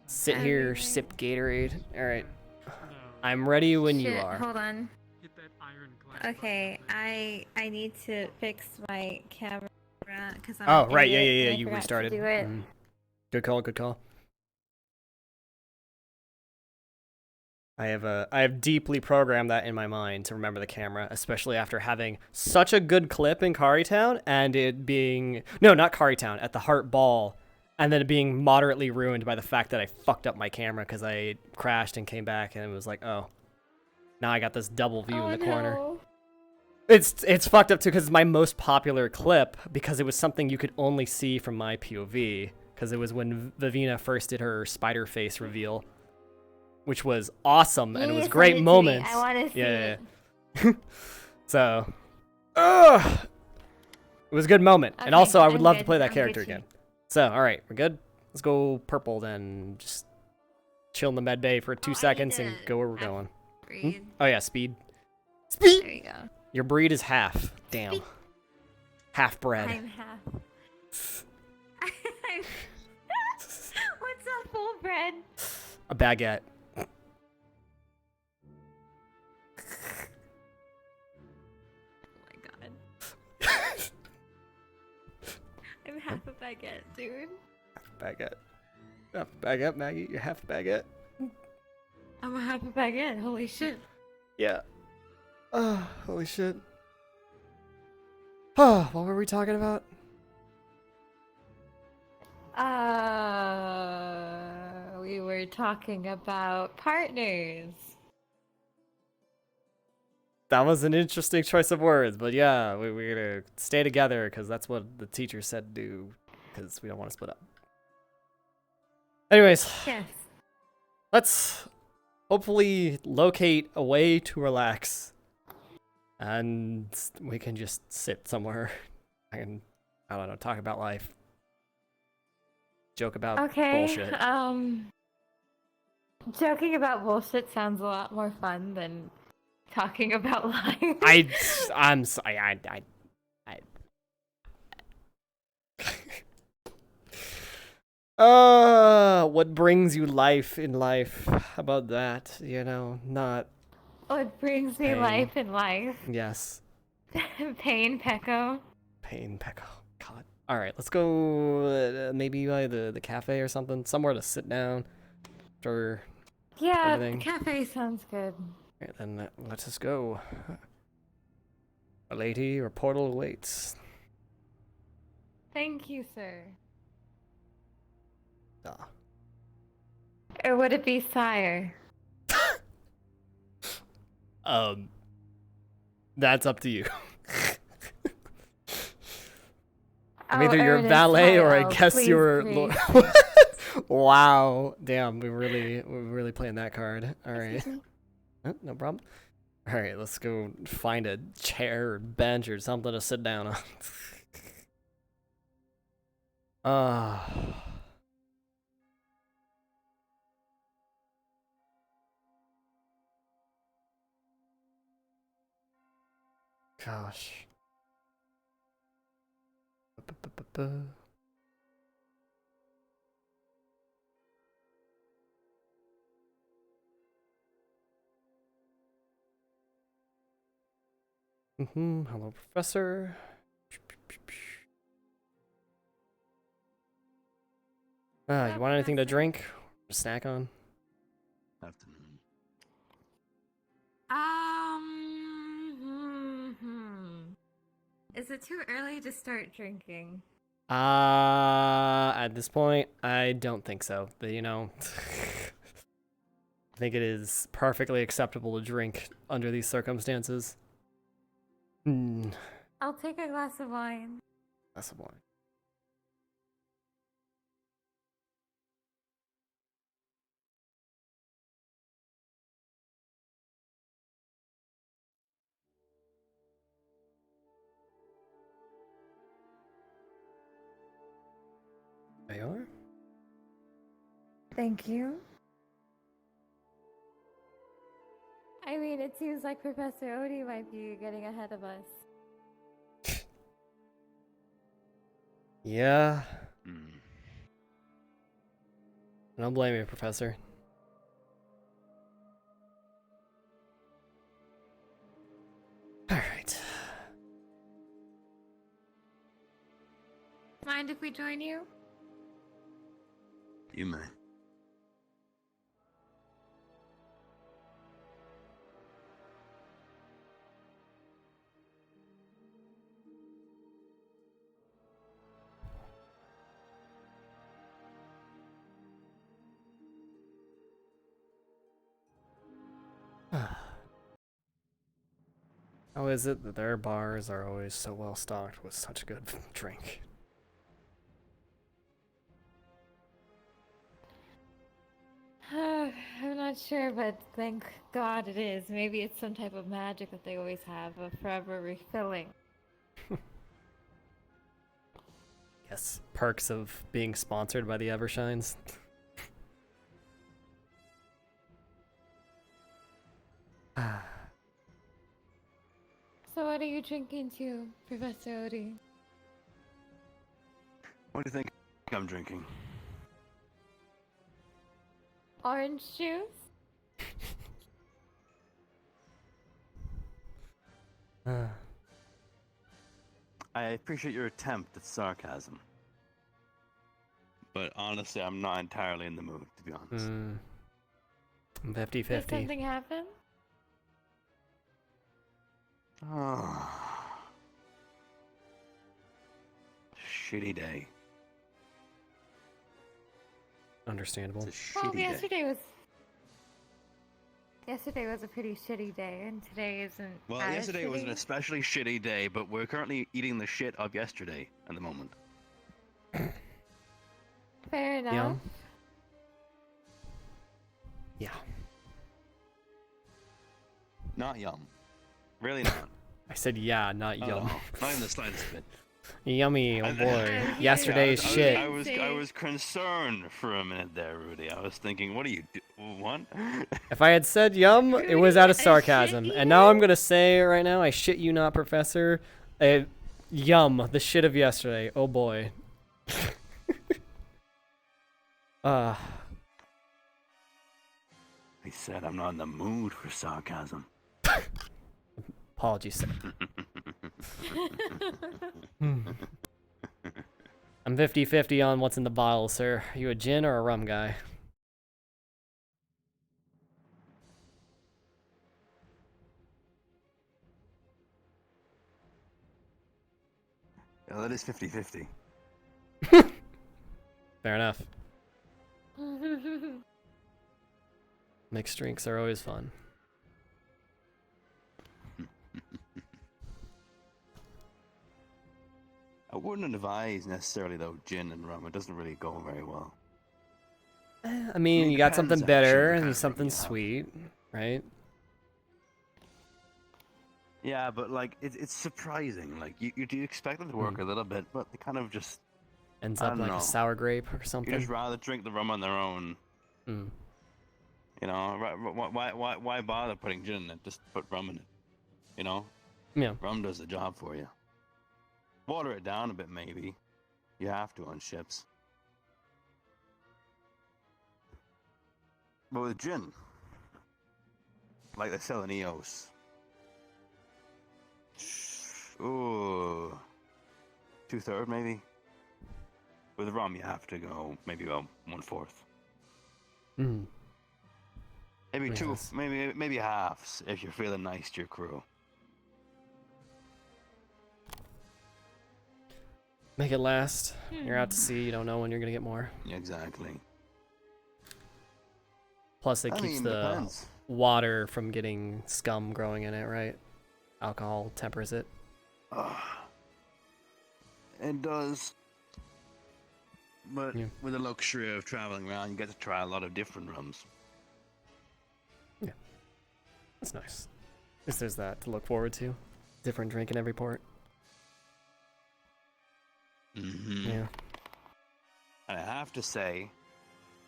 Sit here, sip Gatorade. All right. I'm ready when you are. Hold on. Okay, I need to fix my camera because I'm Oh, an right. idiot Yeah. and I You forgot to restarted. do it. Good call. I have deeply programmed that in my mind to remember the camera, especially after having such a good clip in Carytown and it being not Carytown, at the Heart Ball, and then it being moderately ruined by the fact that I fucked up my camera because I crashed and came back and it was like, oh, now I got this double view in the corner. It's fucked up too because it's my most popular clip because it was something you could only see from my POV because it was when Vivina first did her spider face reveal, which was awesome and it was great moments. I want to see it. So, it was a good moment, and also I would love to play that character again. So, all right, we're good. Let's go purple then. Just chill in the med bay for 2 seconds and go where we're going. Oh yeah, speed. Speed. There you go. Your breed is half. Damn. Half bread. I'm half. What's a full bread? A baguette. I'm half a baguette, dude. Baguette. Half a baguette, Maggie. You're half a baguette. I'm a half a baguette. Holy shit. Yeah. Oh, holy shit. Oh, what were we talking about? We were talking about partners. That was an interesting choice of words, but yeah, we're gonna stay together because that's what the teacher said to do, because we don't want to split up. Anyways, yes. Let's hopefully locate a way to relax, and we can just sit somewhere and, I don't know, talk about life, joke about bullshit. Joking about bullshit sounds a lot more fun than talking about life. I'm sorry. What brings you life in life? How about that? You know, not. What brings me pain. life in life? Yes. Pain, Pecco. Pain, Pecco. God. All right, let's go. Maybe by the cafe or something. Somewhere to sit down. After Yeah, everything. the cafe sounds good. Alright, then let us go. A lady, your portal awaits. Thank you, sir. Ah. Or would it be sire? That's up to you. I'm Oh, either your Ernest, valet or I hello, guess please, you're. please. Wow, damn, we're really playing that card. All right, no problem. All right, let's go find a chair or bench or something to sit down on. Gosh. Hello, Professor. You want anything to drink? Or snack on? Is it too early to start drinking? At this point, I don't think so. But, you know, I think it is perfectly acceptable to drink under these circumstances. I'll take a glass of wine. Glass of wine. There you are. Thank you. I mean, it seems like Professor Odie might be getting ahead of us. Yeah. I don't blame you, Professor. Alright. Mind if we join you? You may. How is it that their bars are always so well stocked with such good drink? I'm not sure, but thank God it is. Maybe it's some type of magic that they always have of forever refilling. Yes, perks of being sponsored by the Evershines. So what are you drinking to, Professor Odie? What do you think I'm drinking? Orange juice? I appreciate your attempt at sarcasm. But honestly, I'm not entirely in the mood, to be honest. 50-50. Did something happen? Shitty day. Understandable. It's a shitty Well, day. yesterday was a pretty shitty day, and today isn't. Well, as yesterday was an shitty. especially shitty day, but we're currently eating the shit of yesterday at the moment. Fair enough. Yum. Yeah. Not yum. Really not. I said yeah, not Oh, yum. no. Not even the slightest bit. Yummy, oh boy. Yesterday's shit. I was concerned for a minute there, Rudy. I was thinking, what do you do? What? If I had said yum, it was out of sarcasm. And now I'm gonna say right now, I shit you not, Professor. Yum, the shit of yesterday. Oh boy. I said I'm not in the mood for sarcasm. Apologies, sir. I'm 50-50 on what's in the bottle, sir. Are you a gin or a rum guy? Yeah, that is 50-50. Fair enough. Mixed drinks are always fun. I wouldn't advise necessarily though gin and rum. It doesn't really go very well. I mean, you got depends something actually better what kind and of something rum you have. sweet, right? Yeah, but like it's surprising. Like you do expect them to work a little bit, but they kind of just Ends I up don't like know. a sour grape or You something. just rather drink the rum on their own. Mm. You know, why bother putting gin in it? Just put rum in it. You know? Yeah. Rum does the job for you. Water it down a bit, maybe. You have to on ships. But with gin, like they sell in EOS. Ooh. 2/3 maybe. With rum, you have to go maybe about 1/4. Mm. Maybe two, Yes. maybe halves if you're feeling nice to your crew. Make it last. You're out to sea. You don't know when you're gonna get more. Exactly. Plus, it I keeps mean, the depends. water from getting scum growing in it, right? Alcohol tempers it. It does. But Yeah. with the luxury of traveling around, you get to try a lot of different rums. Yeah. That's nice. At least there's that to look forward to. Different drink in every port. Mm-hmm. Yeah. And I have to say,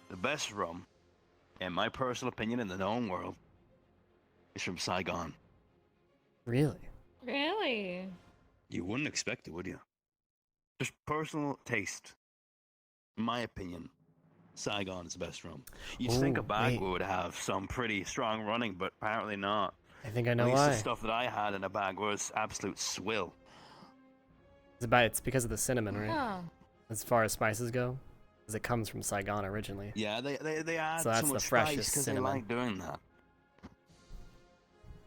the best rum, in my personal opinion, in the known world, is from Saigon. Really? Really? You wouldn't expect it, would you? Just personal taste. In my opinion, Saigon is the best rum. You'd think a Ooh, Bagua wait. would have some pretty strong running, but apparently not. I think I know At least why. the stuff that I had in a bag was absolute swill. It's because of the cinnamon, right? Oh. As far as spices go, because it comes from Saigon originally. Yeah, they add So that's so the much spice freshest because they cinnamon. like doing that.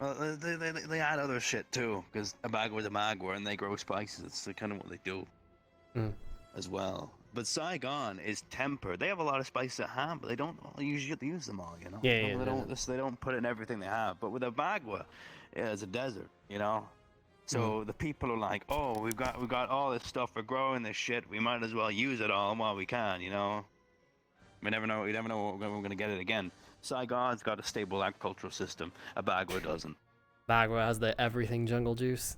Well, they add other shit too, because a Bagua is a Bagua and they grow spices. It's kind of what they do Mm. as well. But Saigon is tempered. They have a lot of spices at hand, but they don't usually use them all, you know? Yeah, yeah, They don't put it in everything they have. But with a Bagua, yeah, it's a desert. You know? So the people are like, oh, we've got all this stuff, we're growing this shit, we might as well use it all while we can, you know? We never know when we're gonna get it again. Saigon's got a stable agricultural system. Abagua doesn't. Bagua has the everything jungle juice.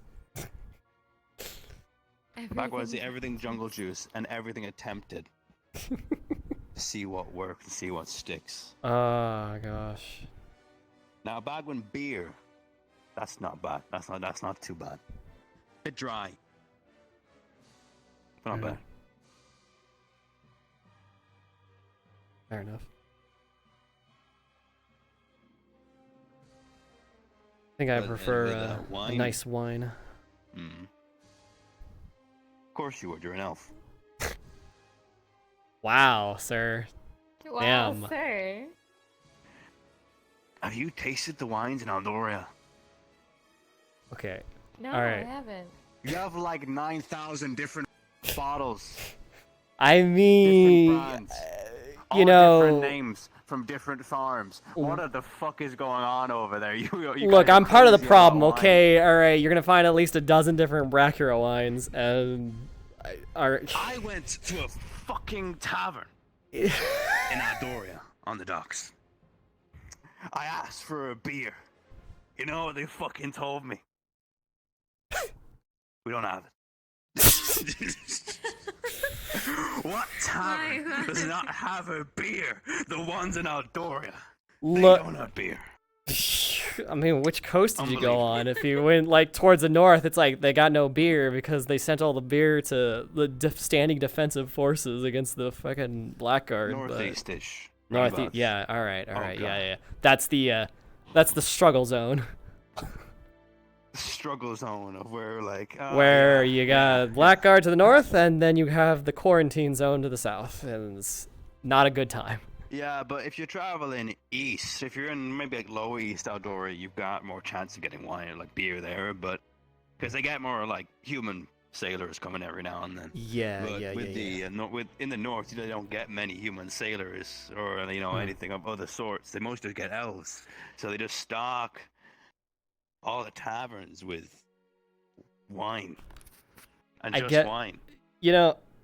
Abagua has the everything jungle juice and everything attempted. To see what works, see what sticks. Oh gosh. Now Abaguan beer, that's not bad. That's not too bad. Bit dry. But not bad. Fair enough. I think I prefer a nice wine. Of course you would, you're an elf. Wow, sir. Wow, Damn. sir. Have you tasted the wines in Aldoria? Okay. No, All right. I haven't. You have like 9,000 different bottles. I mean, Different brands. you All know, different names from different farms. What the fuck is going on over there? You look, guys are I'm part of the crazy problem, about wine. okay? All right, you're gonna find at least a dozen different VRCRP wines, and I went to a fucking tavern in Aldoria on the docks. I asked for a beer. You know what they fucking told me? We don't have it. What tavern does not have a beer? The ones in Aldoria. They don't have beer. I mean, which coast did you go on? If you went like towards the north, it's like they got no beer because they sent all the beer to the standing defensive forces against the fucking Blackguard. Northeast-ish. Northeast, yeah. All right, God. yeah. That's the struggle zone. Struggle zone of where like where you got Blackguard to the north, and then you have the quarantine zone to the south, and it's not a good time. Yeah, but if you're traveling east, if you're in maybe like lower east Aldoria, you've got more chance of getting wine or like beer there, but because they get more like human sailors coming every now and then. In the north, they don't get many human sailors or anything of other sorts. They mostly get elves, so they just stock all the taverns with wine and wine.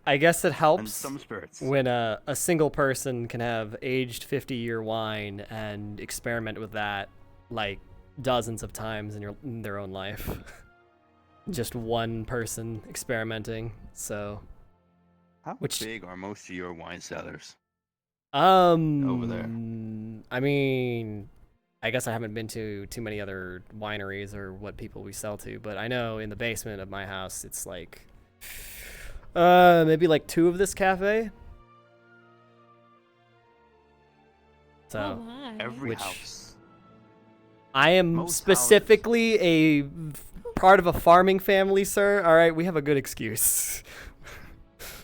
I guess it helps and some spirits. When a single person can have aged 50-year wine and experiment with that like dozens of times in their own life. Just one person experimenting. So, how big are most of your wine cellars? Over there. I mean, I guess I haven't been to too many other wineries or what people we sell to, but I know in the basement of my house it's like maybe like 2 of this cafe. So every house. I am Most specifically a part of a farming family, sir. All right, we have a good excuse.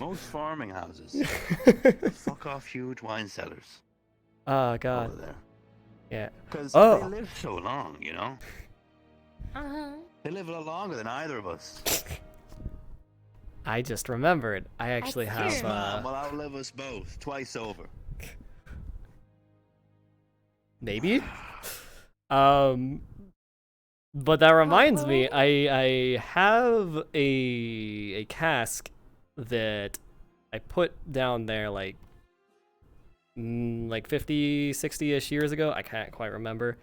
Most farming houses. Fuck off huge wine cellars. Oh God. Over there. Yeah. Because they live so long, you know. They live a lot longer than either of us. I just remembered. I actually have. This man will outlive us both twice over. Maybe. But that reminds me, I have a cask that I put down there like 50, 60-ish years ago. I can't quite remember.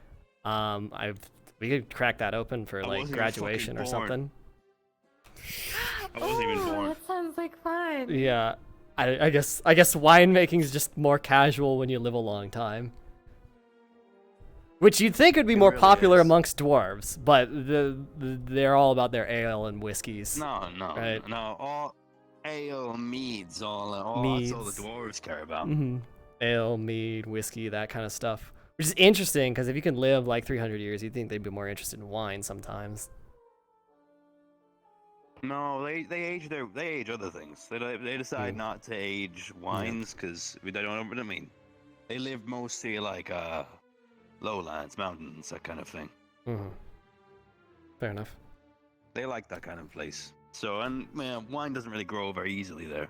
We could crack that open for like graduation or something. I wasn't even born. That sounds like fun. Yeah, I guess winemaking is just more casual when you live a long time. Which you'd think would be more popular amongst dwarves, but they're all about their ale and whiskeys. No, right? no. All ale, meads, that's all the dwarves care about. Mm-hmm. Ale, mead, whiskey, that kind of stuff. Which is interesting, because if you can live like 300 years, you'd think they'd be more interested in wine sometimes. No, they age other things. They decide not to age wines because they don't. I mean, they live mostly like lowlands, mountains, that kind of thing. Mm-hmm. Fair enough. They like that kind of place. So, and man, wine doesn't really grow very easily there.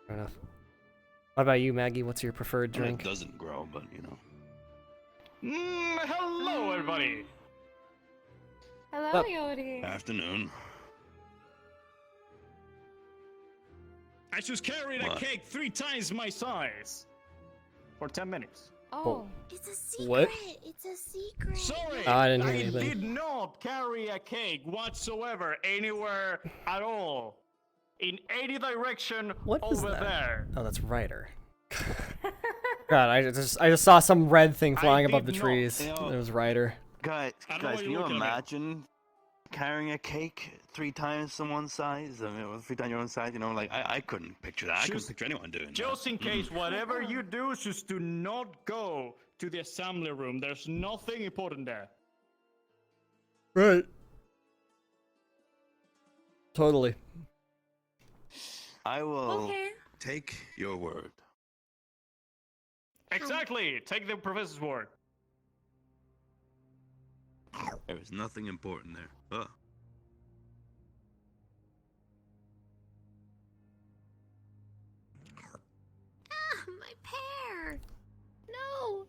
Fair enough. What about you, Maggie? What's your preferred drink? It doesn't grow, but you know. Hello, everybody. Hello, Yodi. Afternoon. I just carried a What? cake 3 times my size for 10 minutes. Oh. It's a secret. What? It's a secret. Sorry, I didn't hear anything. did not carry a cake whatsoever anywhere at all. In any direction What is over that? there. Oh, that's Ryder. God, I just saw some red thing flying above the did not. trees. You know- It was Ryder. Guys, I don't know what can you're you looking at me. imagine carrying a cake 3 times someone's size? I mean, 3 times your own size. You know, like I couldn't picture that. I couldn't Just- picture anyone doing that. Just in case, whatever you do, just do not go to the assembly room. There's nothing important there. Right. Totally. I will Okay. take your word. Exactly. Take the professor's word. There is nothing important there. Oh. Ah, my pear. No.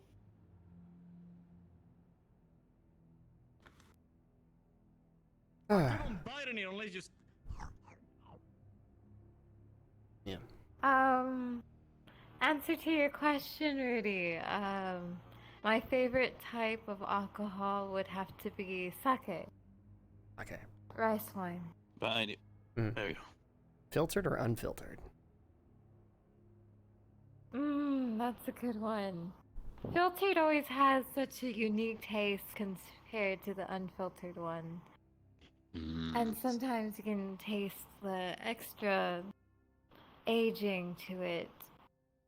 You don't bite on it unless you just. Yeah. Answer to your question, Rudy. My favorite type of alcohol would have to be sake, Okay. rice wine. Behind you. Mm. There you go. Filtered or unfiltered? That's a good one. Filtered always has such a unique taste compared to the unfiltered one. And sometimes you can taste the extra aging to it.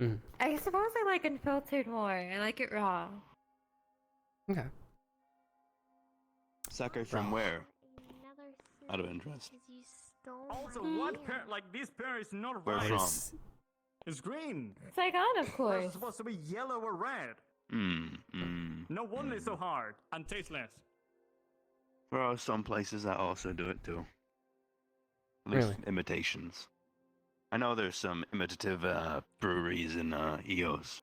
Mm. I suppose I like unfiltered more. I like it raw. Okay. Sake from where? Another Out of interest. because you stole Also, my what pear. pear? Like this pear is not Where red. from? It's green. Saigon, of It's course. supposed to be yellow or red. Mm. No wonder it's so hard and tasteless. There are some places that also do it too. At least Really? imitations. I know there's some imitative breweries in EOS.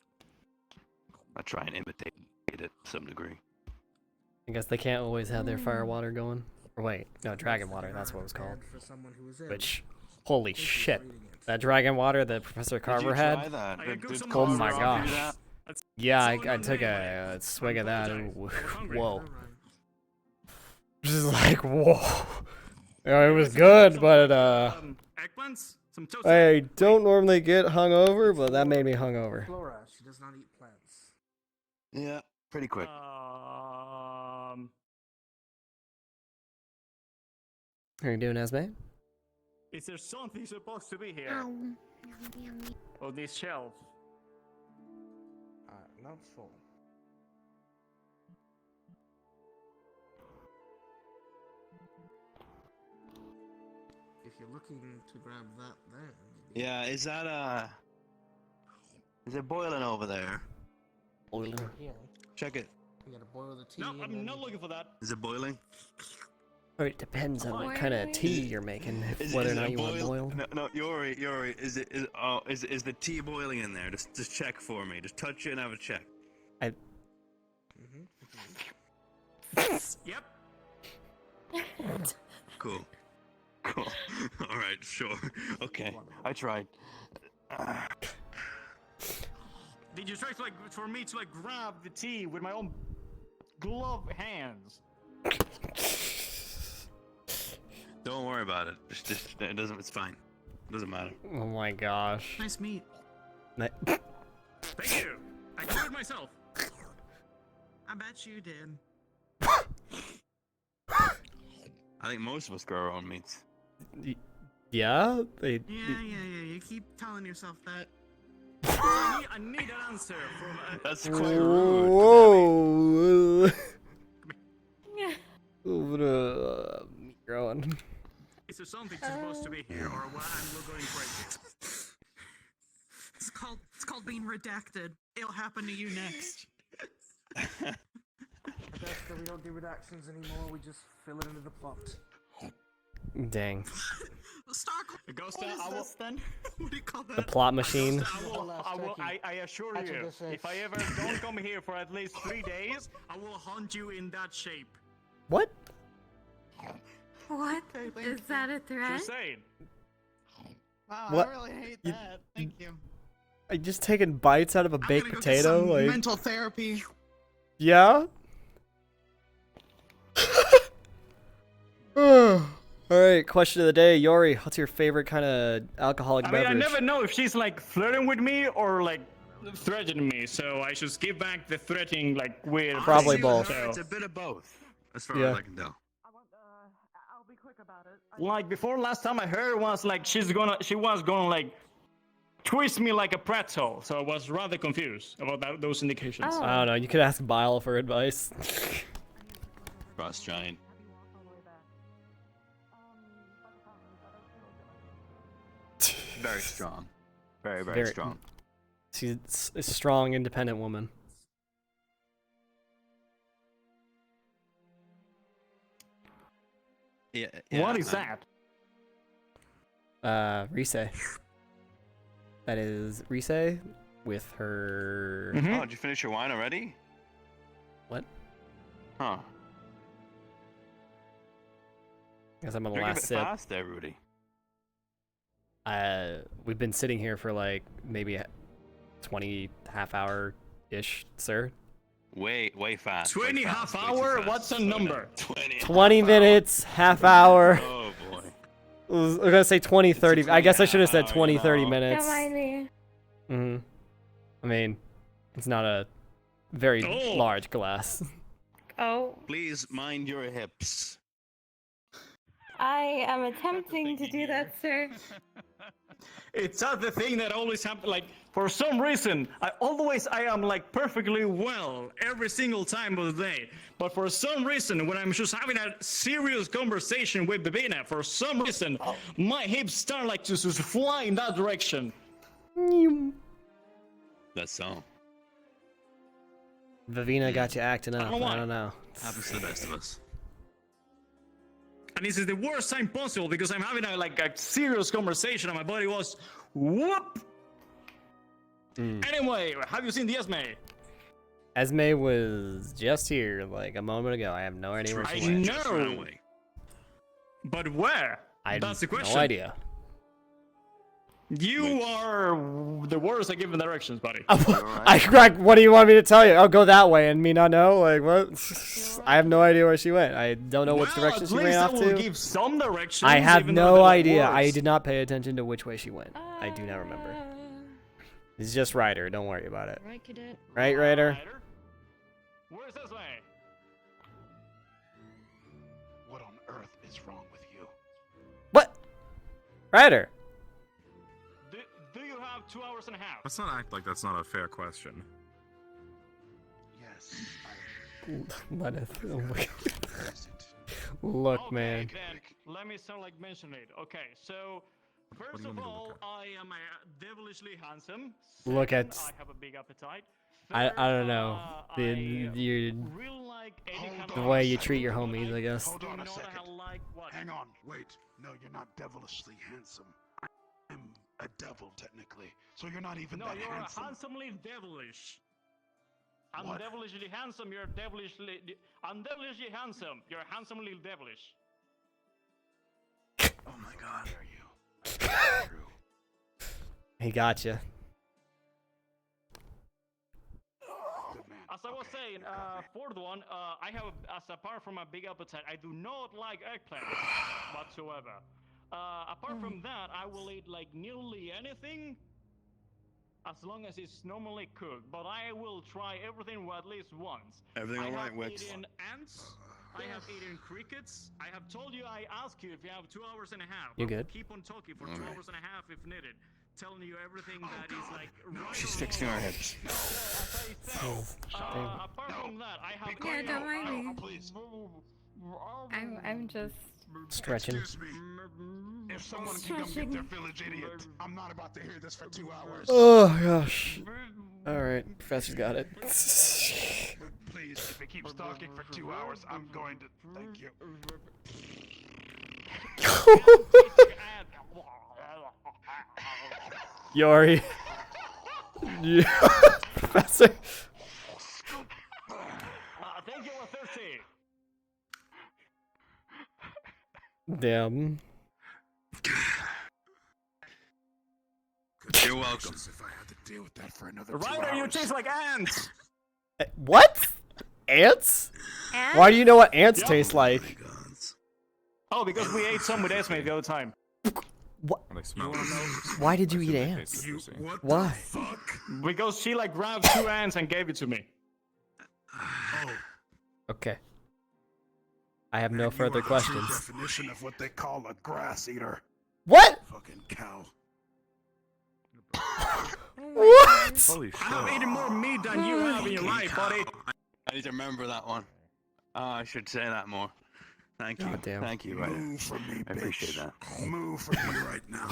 I try and imitate it to some degree. I guess they can't always have their fire water going. Or wait, no, dragon water, that's what it was called. Which, holy shit. That dragon water that Professor Carver Did you try had? that? Did Oh my Carver gosh. do that? Yeah, I took a swig of that and whoa. Just like, whoa. It was good, but Eggplants? Some toast. I don't normally get hungover, but that made me hungover. Flora, she does not eat plants. Yeah, pretty quick. How are you doing, Esme? Is there something supposed to be here? Ow. On this shelf? Not full. If you're looking to grab that there. Yeah, is that is it boiling over there? Boiling. Here. Check it. You gotta boil the tea. No, and I'm then- not looking for that. Is it boiling? Oh, it depends on what kind of tea you're making, whether or not you want it boiled. No, Yori, is the tea boiling in there? Just check for me. Just touch it and have a check. Yep. Cool. All right, sure. Okay, I tried. Did you try to for me to grab the tea with my own glove hands? Don't worry about it. Just it doesn't. It's fine. It doesn't matter. Oh my gosh. Nice meat. Thank you. I can do it myself. I bet you did. I think most of us grow our own meats. Yeah? Yeah. You keep telling yourself that. I need an answer from. That's quite rude. Whoa. Meat growing. Is there something supposed to be here, or what? I'm going crazy. It's called being redacted. It'll happen to you next. That's that we don't do redactions anymore, we just fill it into the plot. Dang. Ghost, I will. Then what do you call that? The plot machine. I assure you, if I ever don't come here for at least 3 days, I will haunt you in that shape. What? What? Is that a threat? Just saying. Wow, What? I really hate that. Thank you. Are you just taking bites out of a baked I'm gonna go potato? get some Like, mental therapy. yeah. All right, question of the day, Yori. What's your favorite kind of alcoholic I mean, beverage? I never know if she's like flirting with me or like threatening me, so I should give back the threatening like with Probably both. It's a bit of both, as far Yeah. as I can tell. I'll be quick about it. Like before, last time I heard was like she was gonna like twist me like a pretzel, so I was rather confused about those indications. I don't know. You could ask Bile for advice. Frost Giant. Very strong. Very, very strong. She's a strong, independent woman. Yeah. What is that? Rise. That is Rise with her. Oh, did you finish your wine already? What? Huh. Guess I'm on the Drink a last bit sip. fast there, Rudy. We've been sitting here for like maybe 20 half hour ish, sir. Way fast. 20 half hour? What's a number? 20 minutes, half hour. Oh boy. I was gonna say 20, 30. I guess I should have said 20, 30 minutes. Don't mind me. I mean, it's not a very large glass. Oh. Please mind your hips. I am attempting to do that, sir. It's not the thing that always happens. Like for some reason, I am like perfectly well every single time of the day. But for some reason, when I'm just having a serious conversation with Babina, for some reason, my hips start like to just fly in that direction. That's so. Vivina got you acting up. I don't know. Happens to the best of us. And this is the worst time possible because I'm having a serious conversation and my body was whoop. Anyway, have you seen the Esme? Esme was just here like a moment ago. I have no idea where she went. I know. But where? That's the question. No idea. You are the worst at giving directions, buddy. What do you want me to tell you? Oh, go that way and me not know? Like, what? I have no idea where she went. I don't know which direction she ran off to. At least I will give some directions. I have no idea. I did not pay attention to which way she went. I do not remember. It's just Ryder. Don't worry about it. Right, cadet. Right, Ryder? Where's this way? What on earth is wrong with you? What? Ryder? Do you have 2 hours and a half? Let's not act like that's not a fair question. Yes. Oh my God. Look, man. Then, let me start mention it. Okay, so first of all, I am devilishly handsome. Look at. I have a big appetite. I don't know. The way you treat your homies, I guess. Hold on a second. Hang on. Wait. No, you're not devilishly handsome. I'm a devil, technically. So you're not even that handsome. No, you're handsomely devilish. I'm devilishly handsome, you're devilishly... I'm devilishly handsome, you're handsomely devilish. Oh my God. Are you? He got you. As I was saying, fourth one, I have, apart from a big appetite, I do not like eggplants whatsoever. Apart from that, I will eat nearly anything as long as it's normally cooked. But I will try everything at least once. Everything all right, Wix? I have eaten ants. I have eaten crickets. I have told you I ask you if you have 2 hours and a half. You're good. Keep on talking for 2 hours and a half if needed. Telling you everything that is right. She's fixing her hips. Apart from that, I have. Yeah, don't mind me. Please. I'm just stretching. Excuse me. If someone can come get their village idiot, I'm not about to hear this for 2 hours. Oh gosh. All right, Professor's got it. Please, if it keeps talking for 2 hours, I'm going to. Thank you. Yori. Yeah. Professor. Thank you for 50. Damn. You're welcome. If I had to deal with that for another Ryder, you taste like ants. What? Ants? Ants? Why do you know what ants Yep. taste like? Oh, because we ate some with Esme the other time. What? They smell Why did you eat ants? Why? Because she like grabbed 2 ants and gave it to me. Okay. I have no further questions. Definition of what they call a grass eater. What? Fucking cow. What? Holy shit. I have eaten more meat than you have in your life, buddy. I need to remember that one. I should say that more. Thank you. God damn. Thank you, Ryder. Move from me, I appreciate that. Move from me right now.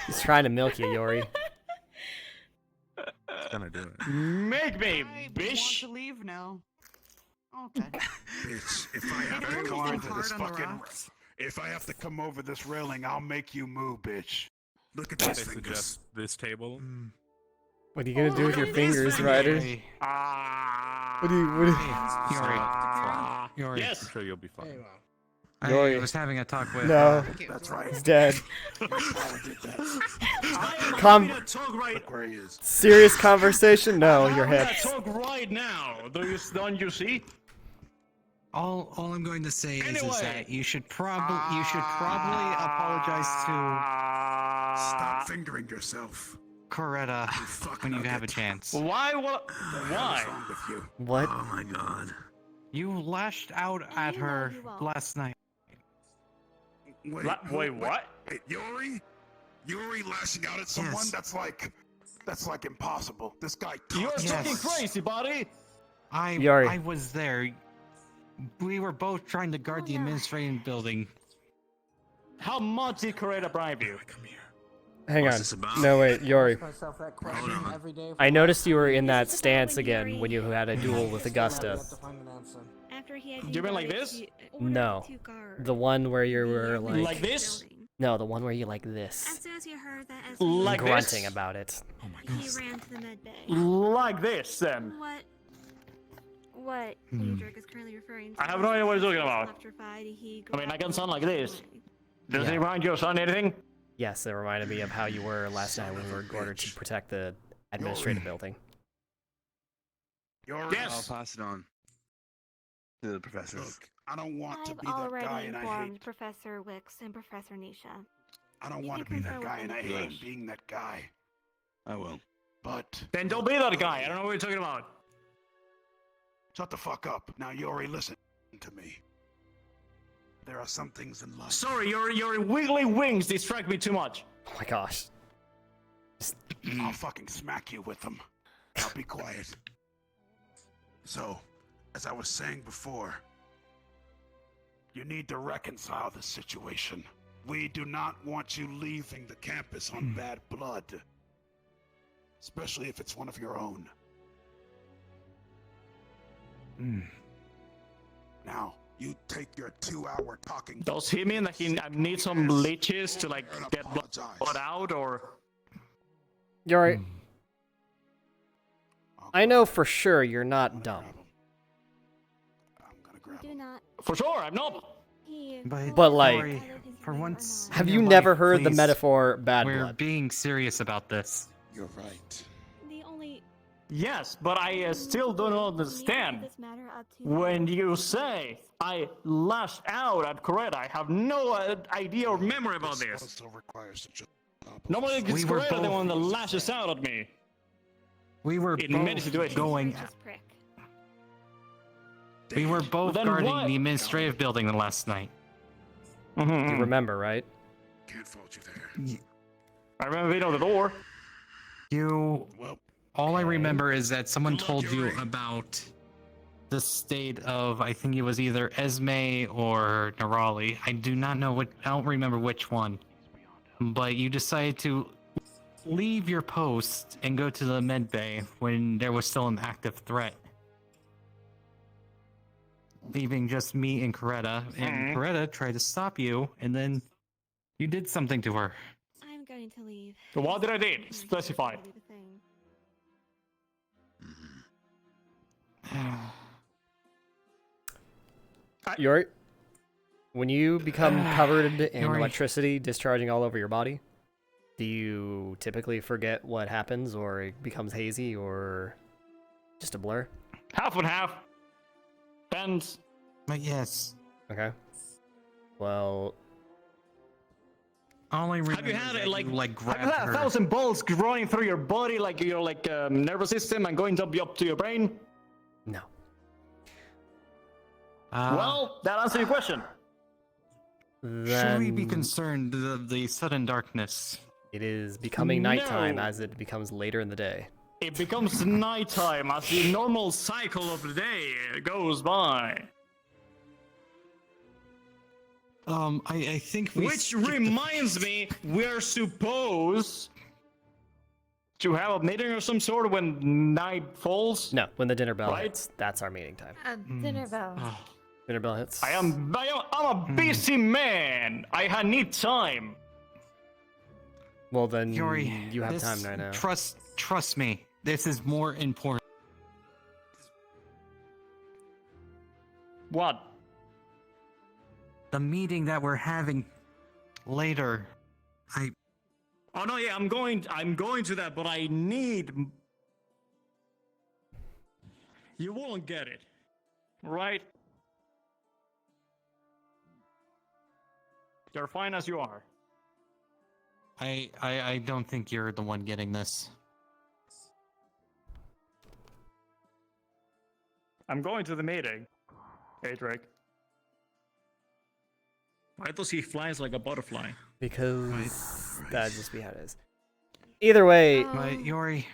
He's trying to milk you, Yori. It's gonna do it. Make me, I want bitch. to leave now. Okay. Bitch, if I have to come over this fucking... If I have to come over this railing, I'll make you move, bitch. Look at They these fingers. suggest this table. What are you gonna do with your fingers, Ryder? What do you... Yori. Yes. I'm sure you'll be fine. Yori. I was having a talk with. No. That's right. He's dead. I am Come- having a talk right. Look where he is. Serious conversation? No, your I'm head. having a talk right now. Don't you see? All I'm going to say is Anyway. that you should probably apologize to Stop fingering yourself. Coretta when you have a chance. Why? What? Why? What's wrong with you? What? Oh my god. You lashed out at her last night. Wait, Wait, what? Wait, Yori? Yori lashing out at someone? Yes. That's like impossible. This guy You're touched talking us. crazy, buddy. Yori. I was there. We were both trying to guard the administrative building. How much did Coretta bribe you? Come here. Hang What's on. this about? No, wait, Yori. Myself that question every day I noticed you were in that This is stance about when again Yuri- when you had a duel with Augusta. have to find an answer. After he had You mean like invited this? to- ordered No. to guard The one where you the were administrative Like this? building. No, the one where you like As this. soon as he heard that as Like grunting this? about it. he ran to the med bay. Like this, then. What Diedrich is currently referring to. I have no idea what he's talking was about. electrified, he I mean, I grabbed can the sound like wall this. away. Does Yeah. it remind you of son anything? Yes, it reminded me of how you were last night when we were ordered to protect the administrative building. Yori, Yes. I'll pass it on to the professor. look, I don't want to I've be that guy already and I informed hate... Professor Wicks and Professor Nisha. I don't You want to can be that confer guy with and I them. hate Yes. being that guy. I will. But... Then don't be that guy. I don't know what you're talking about. Shut the fuck up. Now, Yori, listen to me. There are some things in life... Sorry, your wiggly wings distract me too much. Oh my gosh. I'll fucking smack you with them. Now be quiet. So, as I was saying before, you need to reconcile the situation. We do not want you leaving the campus on bad blood. Especially if it's one of your own. Now, you take your 2-hour talking... Does he mean that he needs some leeches to like get blood out, or? Yori, I know for sure you're not dumb. Do not. For sure, I'm not. He But like, Yori, for once, have in you your never life, heard the please, metaphor bad We're blood? being serious about this. You're right. The only Yes, but I still don't understand. this matter up to When you say I lashed out at Coretta, I have no idea or memory about this. Also requires such a... Nobody gets We were Coretta the both- one that lashes out at me. We were In many both situations. going. We were both Then guarding what? the administrative building the last night. You remember, right? Can't fault you there. I remember being on the door. You. Well, all I remember is that someone told you about the state of, I think it was either Esme or Nerali. I do not know what, I don't remember which one. But you decided to leave your post and go to the med bay when there was still an active threat. Leaving just me and Coretta, and Coretta tried to stop you, and then you did something to her. I'm going planning to leave. What did I He's did? here, so Specify. that'll be the thing. Yori, when you become covered in Yori. electricity discharging all over your body, do you typically forget what happens, or it becomes hazy, or just a blur? Half and half. Depends. Yes. Okay. Well, all I remember Have you had is it that like you, like have grabbed you had her. 1,000 bolts running through your body, like your nervous system, and going up to your brain? No. Well, that answers your question. Should we be concerned of the sudden darkness? It is becoming nighttime No. as it becomes later in the day. It becomes nighttime as the normal cycle of the day goes by. I think we Which skipped reminds me, we're supposed to have a meeting of some sort when night falls. No, when the dinner bell Right? hits, that's our meeting time. Dinner bell. Dinner bell hits. I'm a busy man. I need time. Well, then Yori, you have this- time right now. Trust me. This is more important. What? The meeting that we're having later. Oh no, yeah, I'm going to that, but I need. You won't get it, right? You're fine as you are. I don't think you're the one getting this. I'm going to the meeting. Hey, Drake. Why does he flies like a butterfly? Because that'd just be how it is. Either way, But Yori,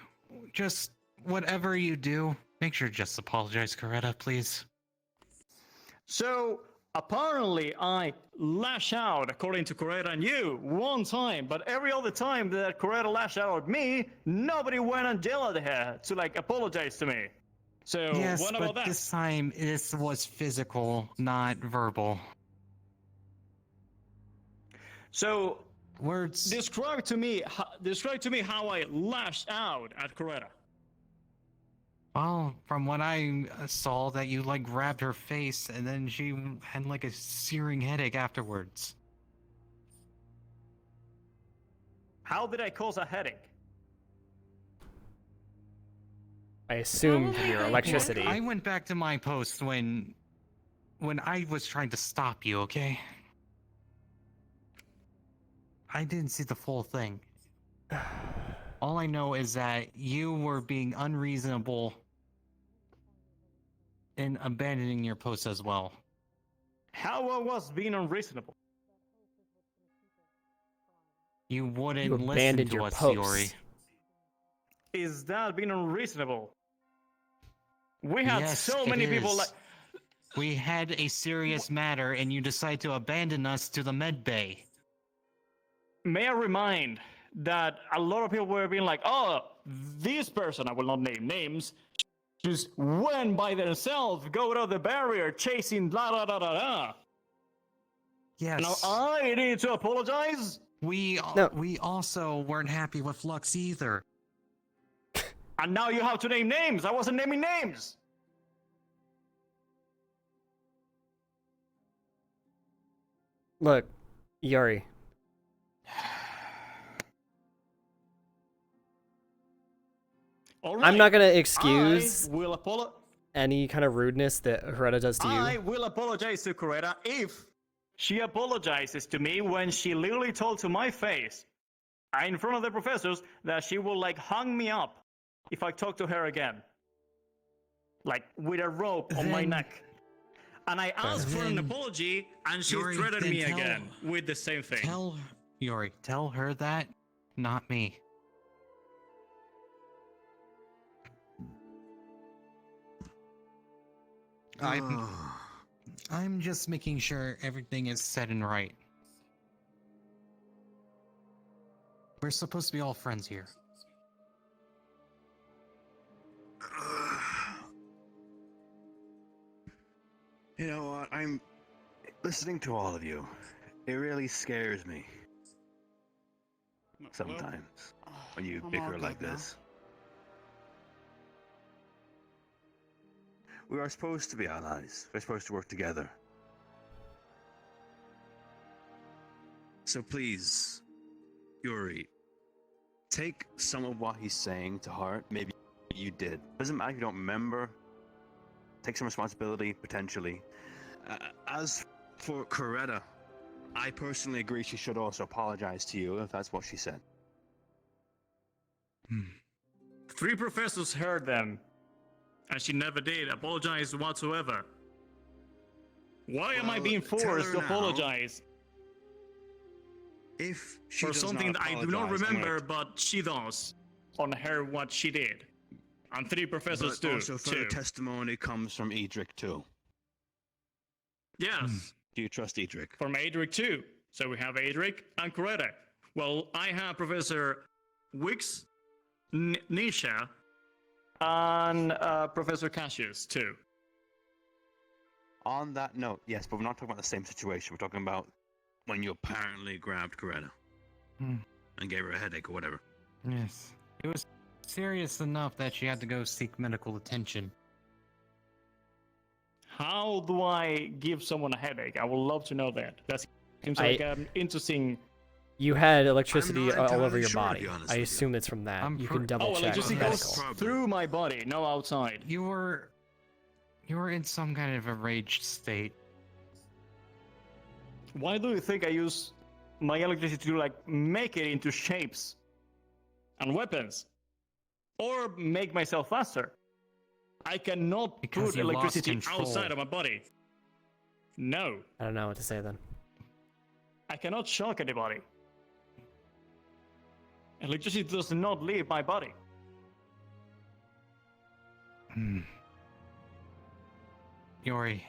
just whatever you do, make sure just apologize, Coretta, please. So apparently, I lash out according to Coretta and you one time, but every other time that Coretta lashed out at me, nobody went and yelled at her to like apologize to me. So Yes, what but about that? this time this was physical, not verbal. So words. Describe to me how I lashed out at Coretta. Well, from what I saw, that you like grabbed her face, and then she had like a searing headache afterwards. How did I cause a headache? I assumed your electricity. I went back to my post when I was trying to stop you, okay? I didn't see the full thing. All I know is that you were being unreasonable in abandoning your post as well. How I was being unreasonable? You wouldn't You listen abandoned to your us, post. Yori. Is that being unreasonable? We had Yes, so it many people is. like. We had a serious matter, and you decide to abandon us to the med bay. May I remind that a lot of people were being like, oh, this person, I will not name names, just went by themselves, go to the barrier, chasing blah, blah, blah, blah, blah. Yes. Now I need to apologize? We also weren't happy with Lux either. And now you have to name names. I wasn't naming names. Look, Yori. I'm not gonna excuse I will any kind of rudeness that Coretta does to you. I will apologize to Coretta if she apologizes to me when she literally told to my face, in front of the professors, that she will like hung me up if I talk to her again. Like with a rope on my Then- neck. And I asked for an Then- apology and she Yori, threatened then me tell- again with the same thing. Yori, tell her that, not me. I'm just making sure everything is set and right. We're supposed to be all friends here. You know what? I'm listening to all of you. It really scares me. sometimes when you I'm bicker all like good now. this. We are supposed to be allies. We're supposed to work together. So please, Yuri, take some of what he's saying to heart. Maybe you did. Doesn't matter if you don't remember. Take some responsibility, potentially. As for Coretta, I personally agree she should also apologize to you if that's what she said. 3 professors heard them, and she never did apologize whatsoever. Why am I Well, being tell forced her to now, apologize if she for does something not that I do not apologize, I'm gonna- remember, but she does on her what she did? And 3 professors But do also further too. testimony comes from Edric too. Yes. Do you trust Edric? From Adric too. So we have Adric and Coretta. Well, I have Professor Wicks, Nisha, and Professor Cassius too. On that note, yes, but we're not talking about the same situation. We're talking about when you apparently grabbed Coretta and gave her a headache or whatever. Yes. It was serious enough that she had to go seek medical attention. How do I give someone a headache? I would love to know that. That seems like an interesting. You had electricity not all over entirely your sure, to body. be honest I with you. assume it's from that. You can double check. electricity medical. goes through my body, no outside. You were in some kind of a raged state. Why do you think I use my electricity to like make it into shapes and weapons, or make myself faster? I cannot Because put you lost electricity control. outside of my body. No, I don't know what to say then. I cannot shock anybody. Electricity does not leave my body. Yori,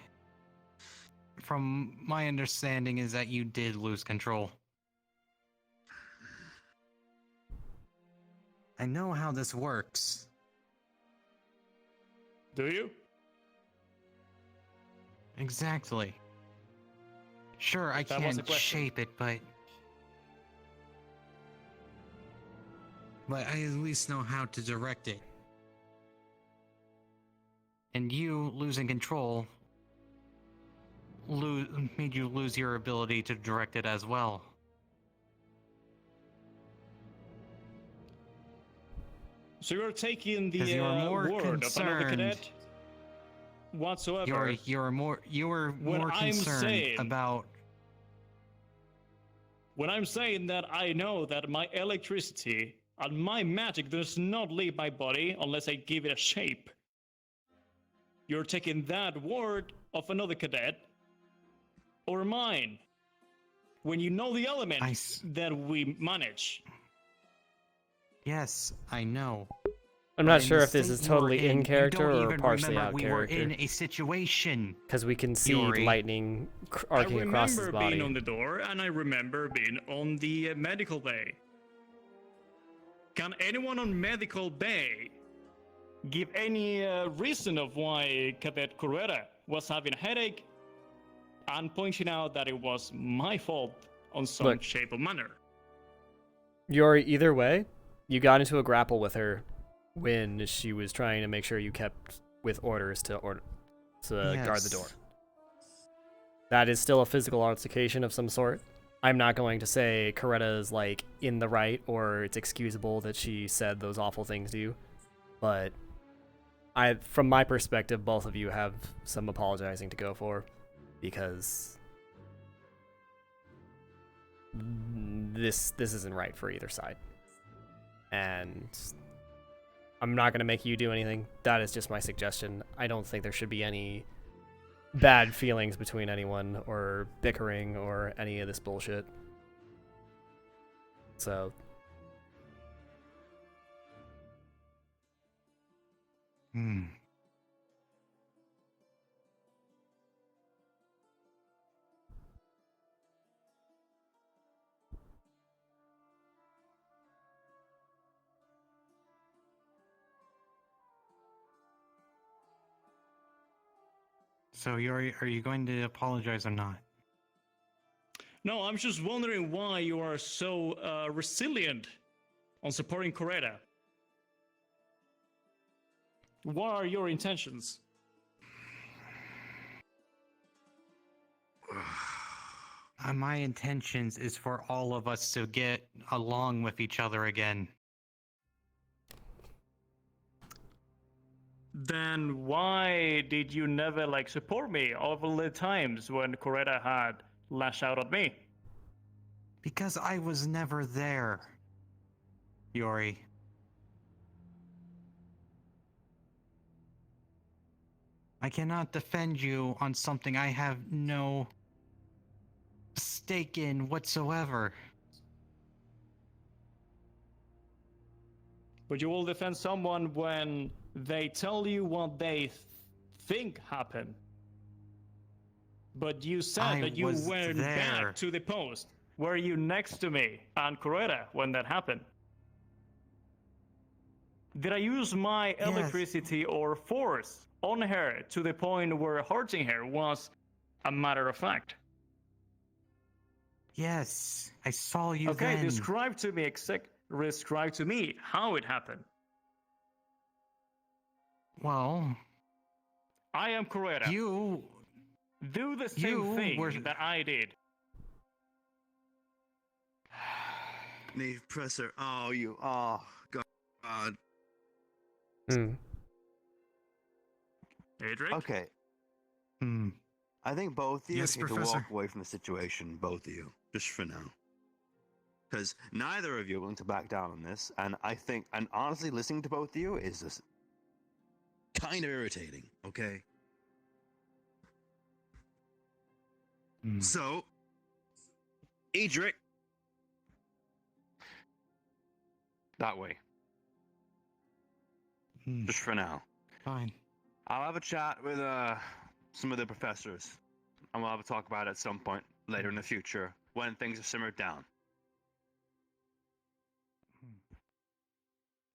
from my understanding is that you did lose control. I know how this works. Do you? Exactly. Sure, I That was the can't question. shape it, but I at least know how to direct it. And you losing control made you lose your ability to direct it as well. So you're taking 'Cause the you were more word of another concerned- cadet whatsoever. You were When more I'm concerned saying- about When I'm saying that I know that my electricity and my magic does not leave my body unless I give it a shape. You're taking that word of another cadet or mine. When you know the elements that we manage. Yes, I know. I'm But not in sure the if this state is you were totally in you character don't or even partially remember out we character. were in a situation. Because we can see Yuri. lightning I arcing across his remember body. being on the door and I remember being on the medical bay. Can anyone on medical bay give any reason of why Cadet Coretta was having a headache and pointing out that it was my fault on some Look. shape or manner? Yuri, either way, you got into a grapple with her when she was trying to make sure you kept with orders to guard the door. Yes. That is still a physical altercation of some sort. I'm not going to say Coretta is like in the right or it's excusable that she said those awful things to you, but from my perspective, both of you have some apologizing to go for, because this isn't right for either side. And I'm not going to make you do anything. That is just my suggestion. I don't think there should be any bad feelings between anyone or bickering or any of this bullshit. So So are you going to apologize or not? No, I'm just wondering why you are so resilient on supporting Coretta. What are your intentions? My intentions is for all of us to get along with each other again. Then why did you never support me all of the times when Coretta had lashed out at me? Because I was never there, Yori. I cannot defend you on something I have no stake in whatsoever. But you will defend someone when they tell you what they think happened. But you said that you went back to the post. Were you next to me and Coretta when that happened? Did I use my electricity or force on her to the point where hurting her was a matter of fact? Yes, I saw you then. Okay, describe to me how it happened. Well, I am Coretta. You do the same thing that I did. Knee presser. Oh, God. Adric? Okay. I think both of you Yes, need to Professor. walk away from the situation, both of you, just for now. Because neither of you are willing to back down on this, and honestly, listening to both of you is just kind of irritating, okay? So, Adric, that way. Just for now. Fine. I'll have a chat with some of the professors, and we'll have a talk about it at some point later in the future when things are simmered down.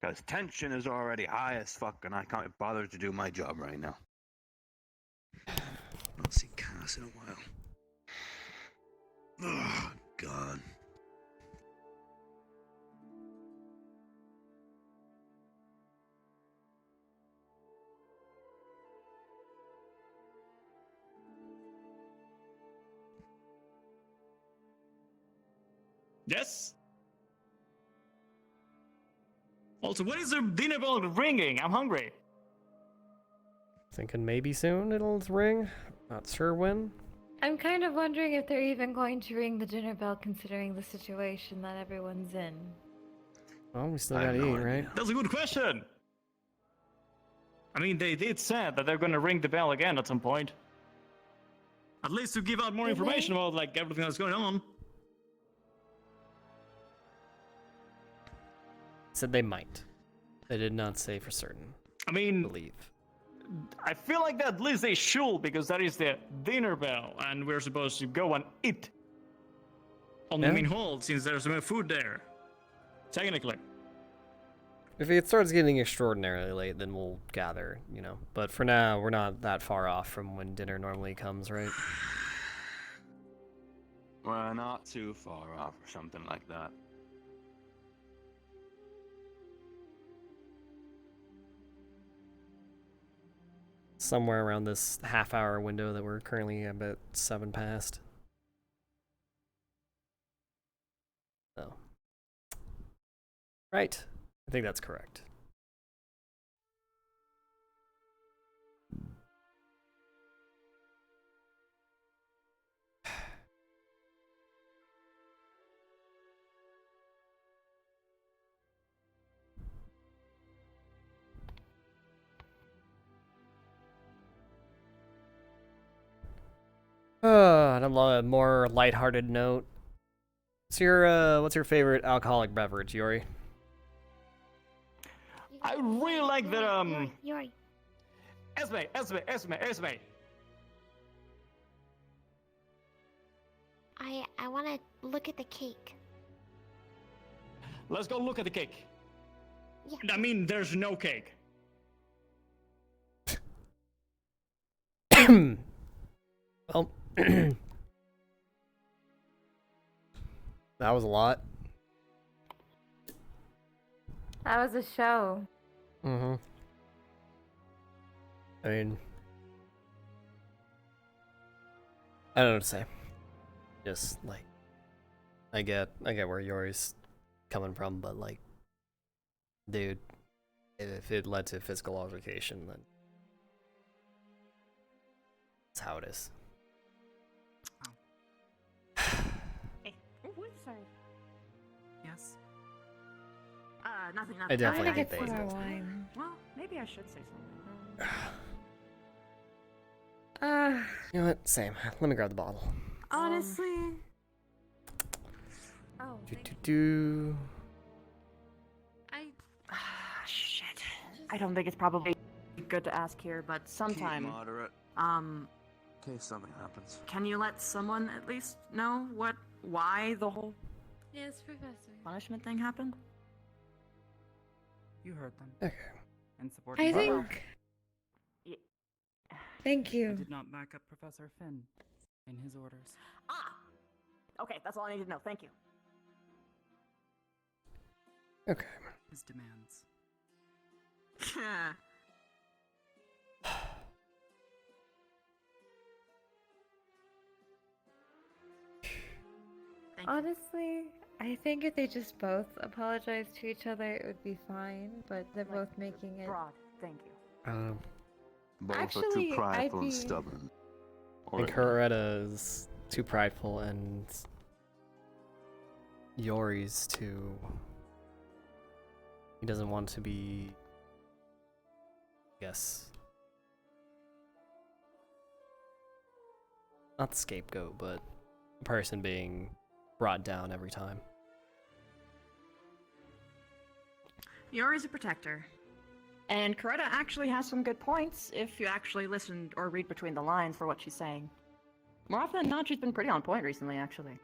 Because tension is already high as fuck, and I can't bother to do my job right now. Not seen Cass in a while. Oh, God. Yes? Also, when is the dinner bell ringing? I'm hungry. Thinking maybe soon it'll ring. Not sure when. I'm kind of wondering if they're even going to ring the dinner bell considering the situation that everyone's in. Well, we still gotta eat, right? That's a good question. I mean, they did say that they're gonna ring the bell again at some point. At least to give out more information about everything that's going on. Said they might. They did not say for certain. I mean, believe. I feel like that at least they should, because that is the dinner bell, and we're supposed to go and eat on the main hall since there's no food there. Technically. If it starts getting extraordinarily late, then we'll gather, But for now, we're not that far off from when dinner normally comes, right? We're not too far off or something like that. Somewhere around this half-hour window that we're currently about 7 past. Oh. Right. I think that's correct. On a more lighthearted note, what's your favorite alcoholic beverage, Yori? I really like that, Yori. Esme. I want to look at the cake. Let's go look at the cake. Yeah. I mean, there's no cake. Well, That was a lot. That was a show. Mm-hmm. I mean, I don't know what to say. Just like, I get where Yori's coming from, but like, dude, if it led to physical altercation, then that's how it is. Hey. Sorry. Yes. Nothing. I definitely I'm gonna hate get some that. more wine. Well, maybe I should say something. You know what? Same. Let me grab the bottle. Honestly. Oh. Do. Shit. I don't think it's probably good to ask here, but sometime. Keep moderate. In case something happens. Can you let someone at least know why the whole Yes, Professor. punishment thing happened? You heard them. Okay. And support. I think. Thank I you. did not back up Professor Finn in his orders. Okay, that's all I need to know. Thank you. Okay. His demands. Honestly, I think if they just both apologize to each other, it would be fine. But they're both making it. Broad. Thank you. Both are Actually, too prideful I'd and be- stubborn. I think Heretta's too prideful and Yori's too. He doesn't want to be. I guess. Not the scapegoat, but the person being brought down every time. Yori's a protector. And Coretta actually has some good points if you actually listen or read between the lines for what she's saying. More often than not, she's been pretty on point recently, actually.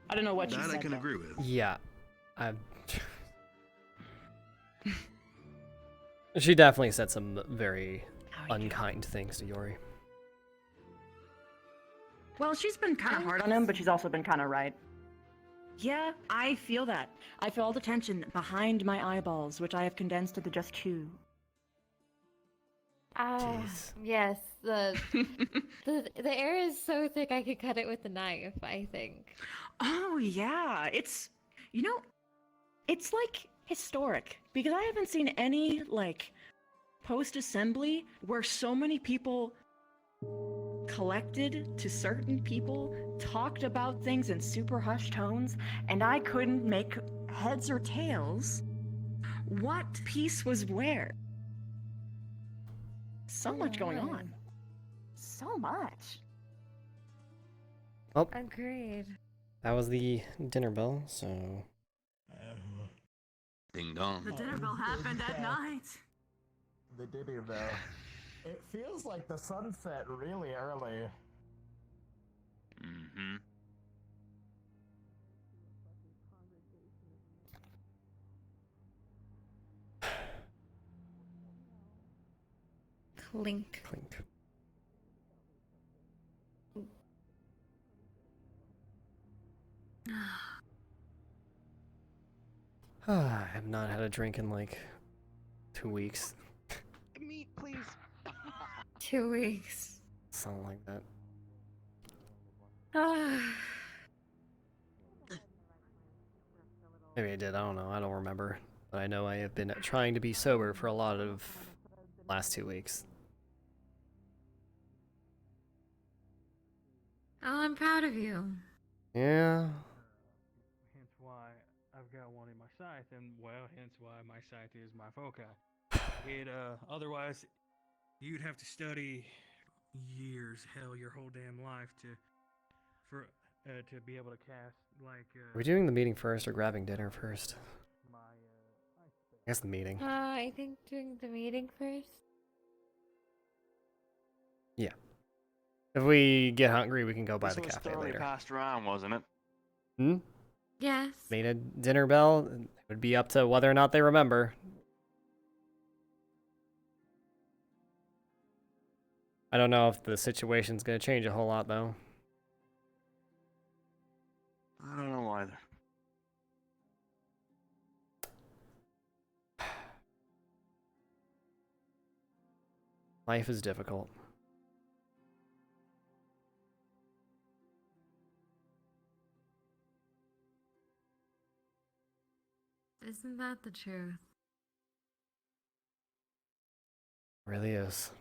I don't know what she said. That I can though. agree with. Yeah, she definitely said some very unkind things to Yori. Well, she's been kind of hard on him, but she's also been kind of right. Yeah, I feel that. I feel all the tension behind my eyeballs, which I have condensed into just two. Yes. The air is so thick I could cut it with a knife, I think. Oh, yeah. It's like historic because I haven't seen any, post-assembly where so many people collected to certain people, talked about things in super hushed tones, and I couldn't make heads or tails what piece was where. So much going on. So much. Well, agreed. That was the dinner bell, so. Ding dong. The dinner bell happened at night. The dinner bell. It feels like the sun set really early. Mm-hmm. Clink. Clink. I have not had a drink in like 2 weeks. Meat, please. 2 weeks. Something like that. Maybe I did, I don't know, I don't remember. But I know I have been trying to be sober for a lot of last 2 weeks. Oh, I'm proud of you. Yeah. Hence why I've got one in my sight, and well, hence why my sight is my foci. Otherwise, you'd have to study years, hell, your whole damn life to be able to cast Are we doing the meeting first or grabbing dinner first? I guess the meeting. I think doing the meeting first. Yeah. If we get hungry, we can go by This the was cafe thoroughly later. passed around, wasn't it? Hmm? Yes. Made a dinner bell. It would be up to whether or not they remember. I don't know if the situation's gonna change a whole lot, though. Life is difficult. Isn't that the truth? Really is.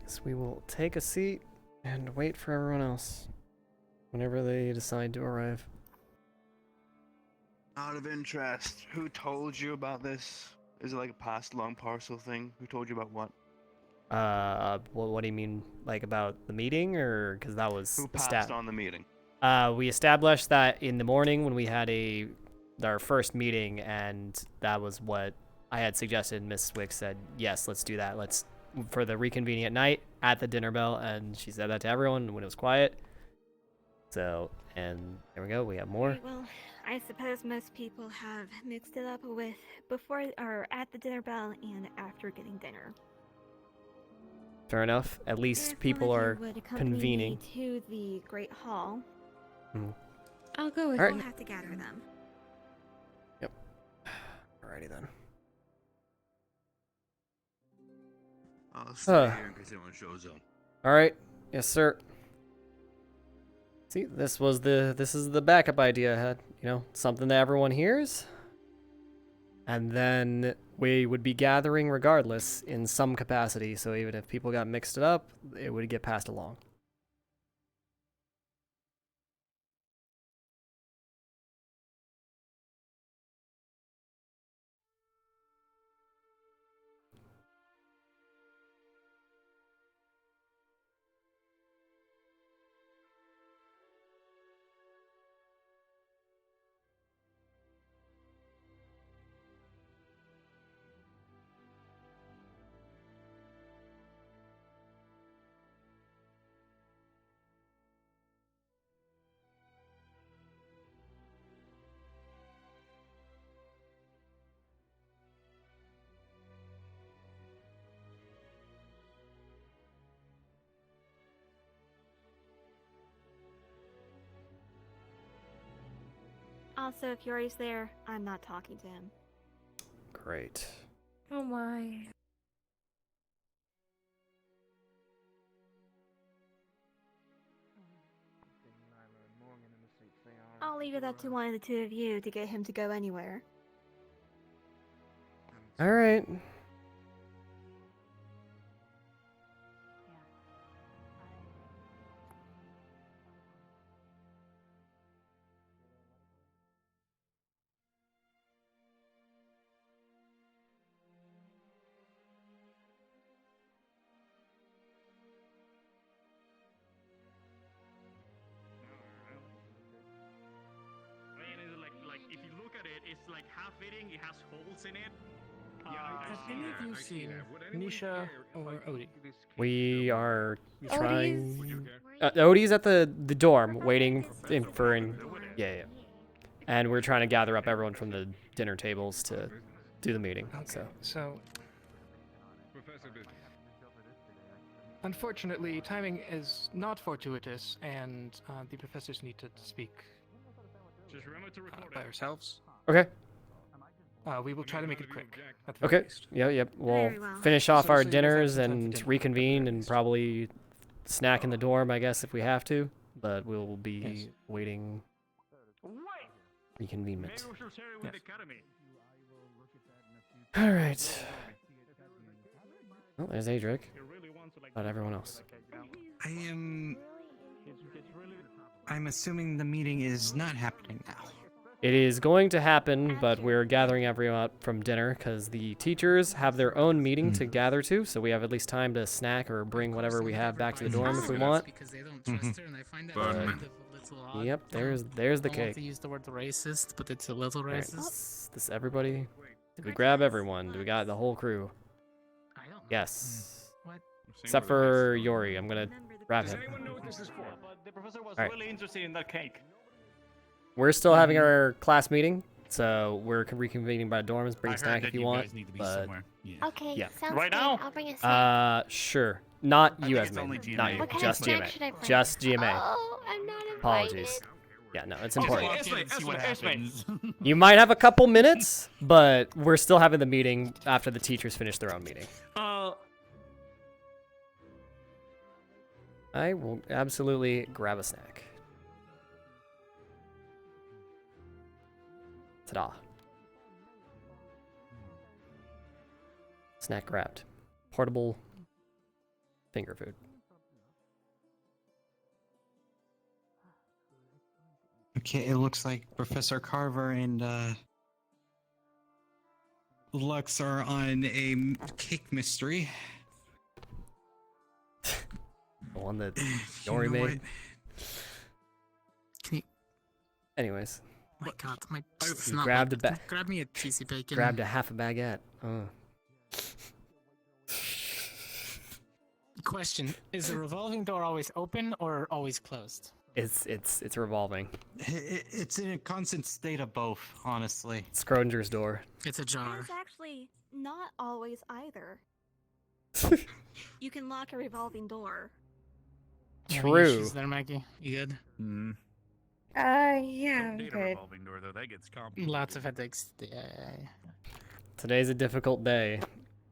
Guess we will take a seat and wait for everyone else whenever they decide to arrive. Out of interest, who told you about this? Is it like a passed along parcel thing? Who told you about what? Well, what do you mean, like about the meeting, or because that was Who passed on the meeting? We established that in the morning when we had our first meeting, and that was what I had suggested. Miss Wick said, yes, let's do that. Let's for the reconvening at night at the dinner bell, and she said that to everyone when it was quiet. So, and there we go. We have more. Right, well, I suppose most people have mixed it up with before or at the dinner bell and after getting dinner. Fair enough. At least If people one of are you would accompany convening. me to the Great Hall. I'll go with All right. We'll have to gather them. Yep. Alrighty then. I'll stay here in case anyone shows up. All right. Yes, sir. See, this is the backup idea I had. You know, something that everyone hears. And then we would be gathering regardless in some capacity. So even if people got mixed up, it would get passed along. Also, if Yuri's there, I'm not talking to him. Great. Oh my. I'll leave it up to one of the two of you to get him to go anywhere. All right. If you look at it, it's like half eating, it has holes in it. Have any of you seen Nisha or Odie? We are trying. Odie's at the dorm waiting yeah. And we're trying to gather up everyone from the dinner tables to do the meeting. Okay, so unfortunately, timing is not fortuitous, and the professors need to speak Just remember to record by it. ourselves. Okay. We will try to make it quick. At the very Okay. least. Yep. We'll Very well. finish off So our you guys have dinners some time for and dinner, reconvene and probably snack in the dorm, I guess, if we have to. But we'll be Yes. waiting reconvenement. Maybe we should share it with the academy. All right. Well, there's Adric. About everyone else. I'm assuming the meeting is not happening now. It is going to happen, but we're gathering everyone up from dinner because the teachers have their own meeting to gather to, so we have at least time to snack or bring whatever we have back to the dorm if we want. Because they don't trust her, and I find that But- kind of a little odd. Yep, there's the I don't want cake. to use the word racist, but it's a little All right, racist. this everybody. Did we grab everyone? Do we got the whole crew? Yes. What? Except for Yori. I'm gonna grab Does him. anyone know what this is for? But the professor was Alright. really interested in that cake. We're still having our class meeting, So we're reconvening by dorms. Bring I a snack heard if that you you want. guys need to be but somewhere. Yeah. Okay, Yeah. sounds Right good. now? I'll bring a snack. Sure. Not I you, think it's Esme. only Not GMA. you. What kind Just of snack GMA. should I bring? Just GMA. Oh, I'm not invited. Apologies. Yeah, no, it's Okay, important. Esme. You might have a couple minutes, but we're still having the meeting after the teachers finish their own meeting. I will absolutely grab a snack. Ta-da. Snack grabbed. Portable finger food. Okay, it looks like Professor Carver and Lux are on a cake mystery. The one that You Yori know made. what? Can you... Oh Anyways. my god, my it's You not grabbed like- a ba- Grab me a cheesy bacon. Grabbed a half a baguette. Oh. Question: is the revolving door always open or always closed? It's revolving. It's in a constant state of both, honestly. Schrodinger's door. It's a jar. It's actually not always either. You can lock a revolving door. Any True. issues there, Maggie? You good? Mm. Yeah, I'm Data good. revolving door though, that gets complicated. Lots of headaches. Yeah. Today's a difficult day.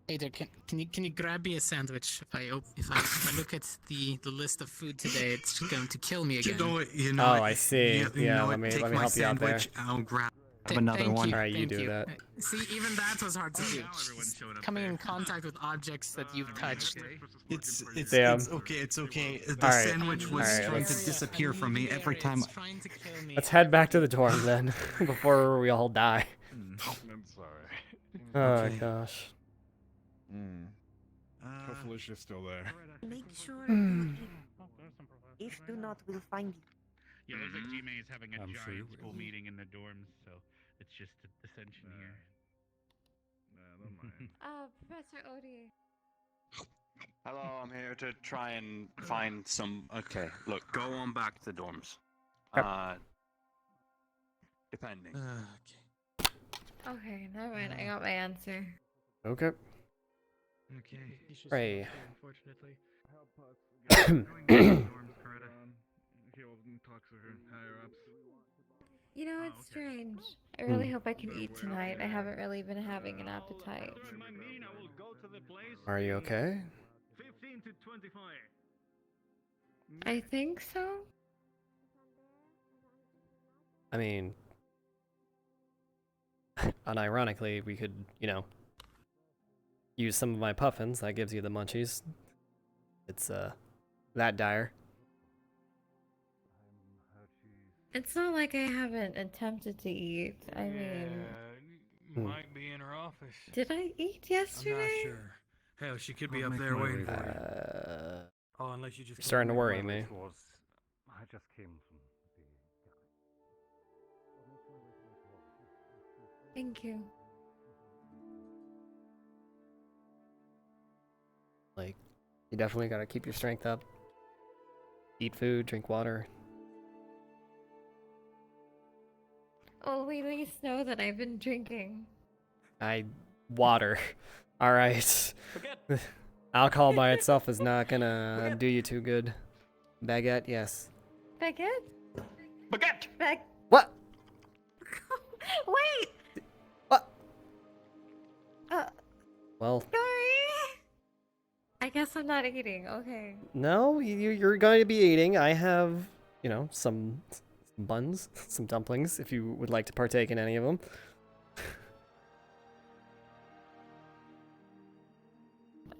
Ada, can you grab me a sandwich? If I look at the list of food today, it's going to kill me again. You know Oh, what? I see. You Yeah, know let what? me Take let me my help you out there. sandwich, I'll grab Th- another thank one. you, Alright, you thank do that. See, even that was hard to do. Coming in contact with objects that you've touched. It's Damn. it's okay. It's okay. The Alright, sandwich was alright, trying to let's- disappear from me every time. Let's head back to the dorm then, before we all die. I'm sorry. Oh Okay. gosh. Hopefully she's still there. Make sure Hmm. if do not, we'll find you. Yeah, looks like GMA is having a I'm sure giant you school will. meeting in the dorms, so it's just Ascension here. Don't mind. Professor Odie. Hello, I'm here to try and find some. Okay, look, go on back to the dorms. Depending. Okay, never mind. I got my answer. Okay. Okay. Pray. Unfortunately. You know, it's strange. I really hope I can eat tonight. I haven't really been having an appetite. Are you okay? 15 to 25. I think so. I mean, unironically, we could, you know, use some of my puffins. That gives you the munchies. It's that dire. It's not like I haven't attempted to eat. I mean, Might be in her office. did I eat yesterday? I'm not sure. Hell, she could be up there waiting for you. Oh, unless you just Starting to worry me. I just came from. Thank you. Like, you definitely gotta keep your strength up. Eat food, drink water. Well, we at least know that I've been drinking. Water. Alright. Alcohol by itself is not gonna do you too good. Baguette, yes. Baguette? Baguette! What? Wait! What? Uh, Well, sorry. I guess I'm not eating. Okay. no, you're going to be eating. I have, you know, some buns, some dumplings, if you would like to partake in any of them.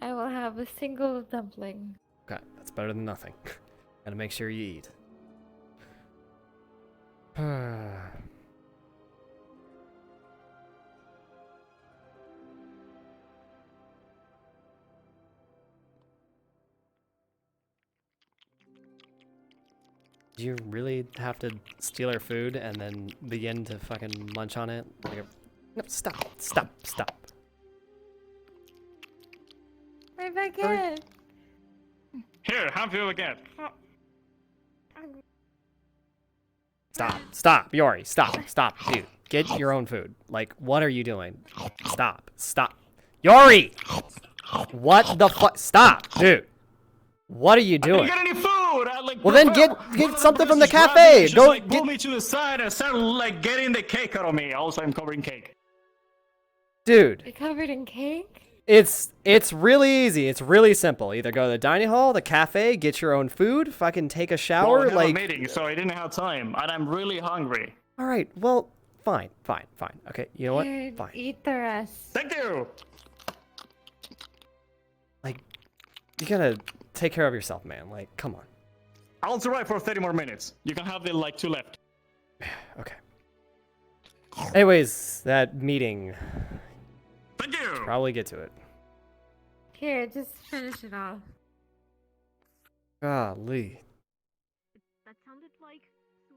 I will have a single dumpling. Okay, that's better than nothing. Gotta make sure you eat. Do you really have to steal our food and then begin to fucking munch on it? Like no, stop. My baguette. Here, have you again. Stop, Yori, stop, dude. Get your own food. Like, what are you doing? Stop. Stop. Yori! What the fuck? Stop, dude. What are you doing? I didn't get any food. Well, then get something from the cafe. Go Like, pull me to the side and start like getting the cake out of me. Also, I'm covering cake. Dude. You're covered in cake? It's really easy. It's really simple. Either go to the dining hall, the cafe, get your own food, fucking take a shower. Well, I have like a meeting, so I didn't have time, and I'm really hungry. All right. Well, fine. Okay. You know what? Here, Fine. eat the rest. Thank you. Like, you gotta take care of yourself, man. Like, come on. I'll survive for 30 more minutes. You can have the like 2 left. Okay. Anyways, that meeting. Thank you. Probably get to it. Here, just finish it off. Golly. That sounded like too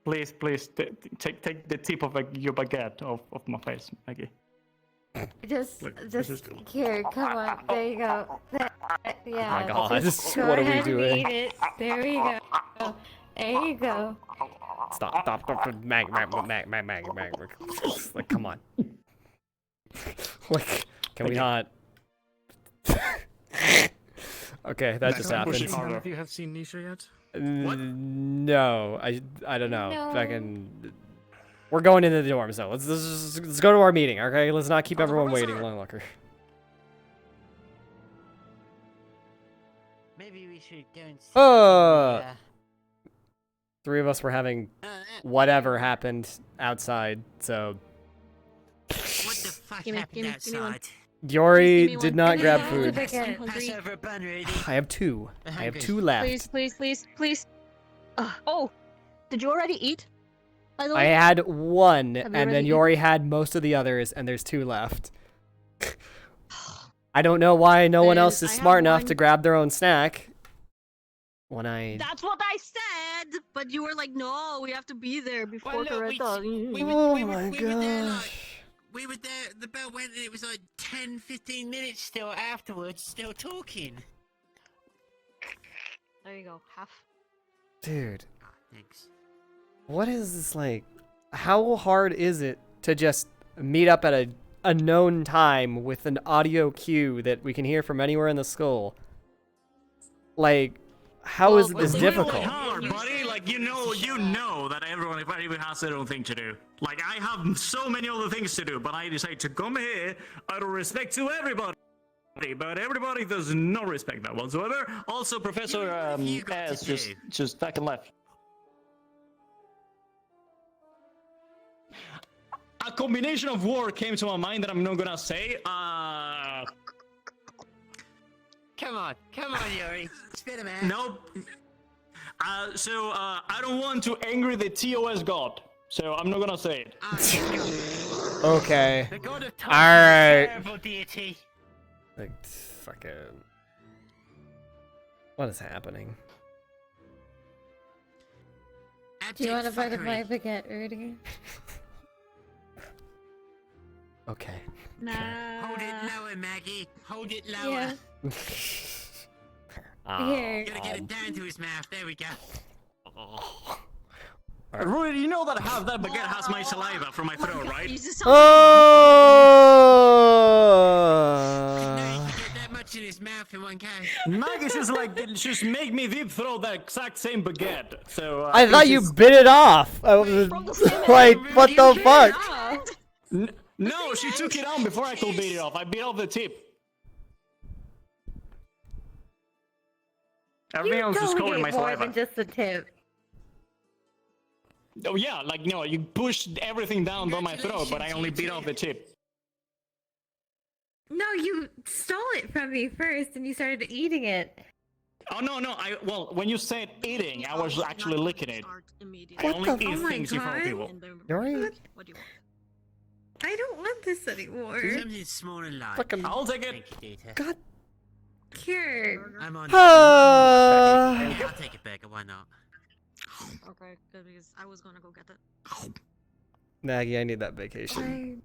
late. Please, take the tip of your baguette off my face, Maggie. Just just- here, come on. There you go. Yeah. Oh my God, just go what are we ahead doing? And eat it. There we go. There you go. Stop. Mag. Like, come on. Like, can we not? Okay, that just happened. None of you have seen Nisha yet? No, I don't know. No. Fucking, we're going into the dorms though. Let's go to our meeting, okay? Let's not keep everyone waiting long longer. Maybe we should go and see. Three of us were having whatever happened outside, so. What the fuck happened outside? Yori did not grab food. Pass over a bun, Rudey. I have 2. I have 2 left. Please. Oh, did you already eat? By the I way? had 1, Have you and then already Yori had most of the others, and there's 2 left. I don't know why no one else is smart enough to grab their own snack. When I... That's what I said, but you were like, no, we have to be there before Coretta. Oh my gosh. We were there, the bell went and it was like 10-15 minutes still afterwards, still talking. There you go, half. Dude. Thanks. What is this like? How hard is it to just meet up at a known time with an audio cue that we can hear from anywhere in the school? Like, how is this difficult? Really hard, buddy. Like, you know that everyone has their own thing to do. Like, I have so many other things to do, but I decide to come here out of respect to everybody. But everybody does not respect that whatsoever. Also, Professor S just fucking left. A combination of words came to my mind that I'm not gonna say. Come on, Yuri. Spit him out. Nope. I don't want to anger the TOS god, so I'm not gonna say it. Okay. The god of Alright. terrible deity. Like, fucking... What is happening? Do you want a bite of my baguette, Rudy? Okay. Nah. Hold it lower, Maggie. Hold it lower. Yeah. Here. Gotta get it down to his mouth. There we go. Rudy, you know that half that baguette has my saliva from my throat, right? Get that much in his mouth in one go. Maggie just make me deep throat that exact same baguette. So I thought you bit it off. I was like, what the fuck? No, she took it on before I could beat it off. I bit off the tip. Everything else is covered in my more saliva. than just the tip. Oh yeah, like no, you pushed everything down by my throat, but I only bit off the tip. No, you stole it from me first, and you started eating it. Oh no, well, when you said eating, I was actually licking it. I What only the- eat oh my things in front of God. people. You're right. What do you want? I don't want this anymore. Something small and light. I'll take it. Thank you, Data. God. Here. I'm on. Ah. I'll take a burger. Why not? Okay, good, because I was gonna go get it. Maggie, I need that vacation.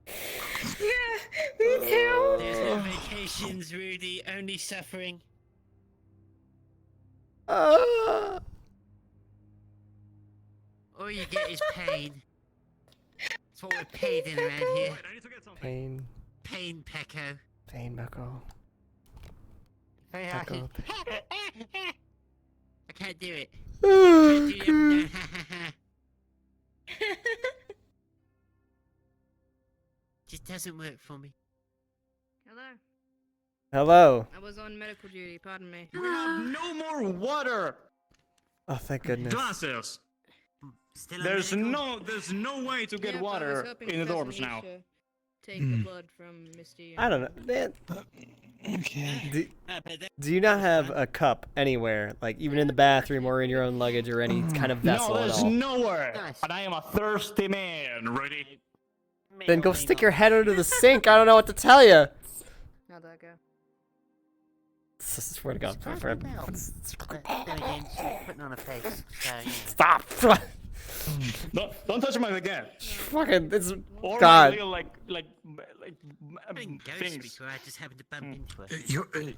Yeah, me too. There's no vacations, Rudy. Only suffering. All you get is pain. That's what we're paid in around here. Pain. Pain, Pecco. Pain, Bucko. Very hard. Pecco. I can't do it. Can't do the up and down. Just doesn't work for me. Hello. Hello. I was on medical duty, pardon me. We have no more water. Oh, thank goodness. Glasses. Still There's no way to get water in the dorms now. Take the blood from Misty. I don't know. Man. Okay. Do you not have a cup anywhere, like even in the bathroom or in your own luggage or any kind of vessel No, at there's all? nowhere. And I am a thirsty man. Ready? Then go stick your head under the sink. I don't know what to tell you. How'd that go? Swear to God. Then again, she was putting on a face. So, yeah. Stop. Don't touch my again. Fucking, it's Or God. Little, like Things. things. I just happened to bump into her.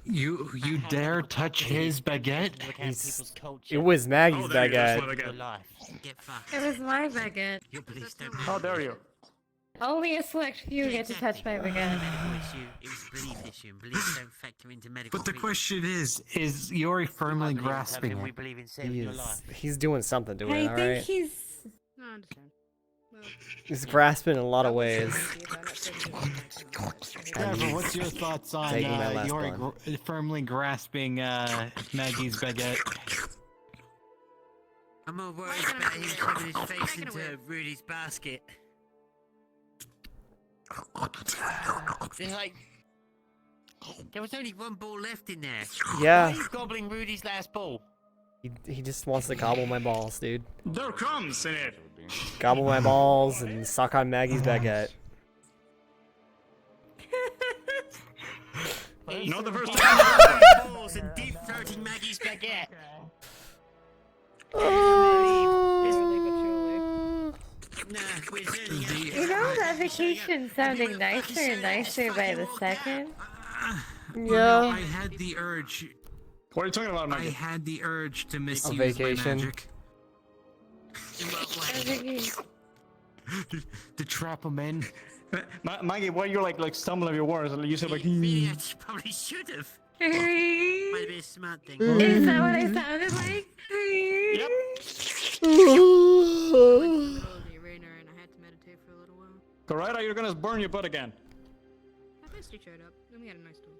You dare touch his baguette? It was Maggie's Oh, there you go, baguette. that's what I got. Get fucked. It was my baguette. Your police don't How dare you? Only a select few get to touch my baguette. It was a belief issue, and beliefs don't factor into medical But the treatment. question is Yuri firmly grasping We it? believe in saving your life. He's doing something to I it, think alright? he's. No, I understand. Well, He's grasping in a lot of ways. Trevor, what's your thoughts on Taking my last Yuri one. firmly grasping Maggie's baguette? I'm more worried about him shoving his face into Rudy's basket. They're like, there was only one ball left in there. Yeah. Why are you gobbling Rudy's last ball? He just wants to gobble my balls, dude. There comes in it. Gobble my balls and suck on Maggie's baguette. Not the first time. time. Balls and deep throating Maggie's baguette. You know that vacation sounding nicer and nicer by the second? Yeah. I had the urge. What are you talking about, I Maggie? had the urge to misuse my vacation. magic. To trap him in. Maggie, why you're like stumbling your words and you said like. Really, I probably should have. Might have been a smart thing. Is that what I sounded like? Yep. Coretta, you're gonna burn your butt again. I basically showed up. Then we had a nice talk.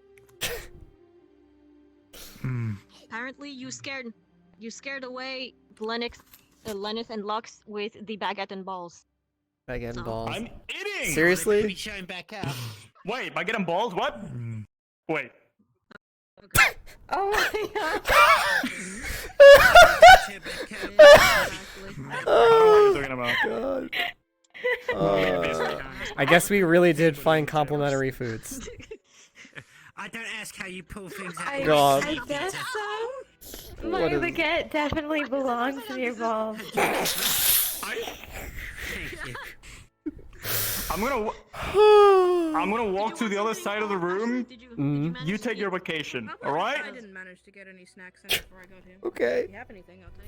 Apparently, you scared away Lennox and Lux with the baguette and balls. Baguette and balls. I'm eating. Seriously? Showing back out. Wait, baguette and balls? What? Wait. Oh my God. I don't know what you're talking about. God. I guess we really did find complimentary foods. I don't ask how you pull things out. I guess so. My baguette definitely belongs in your balls. I'm gonna walk to the other side of the room. You take your vacation, all right? I didn't manage to get any snacks in before I got here. Okay. If you have anything, I'll take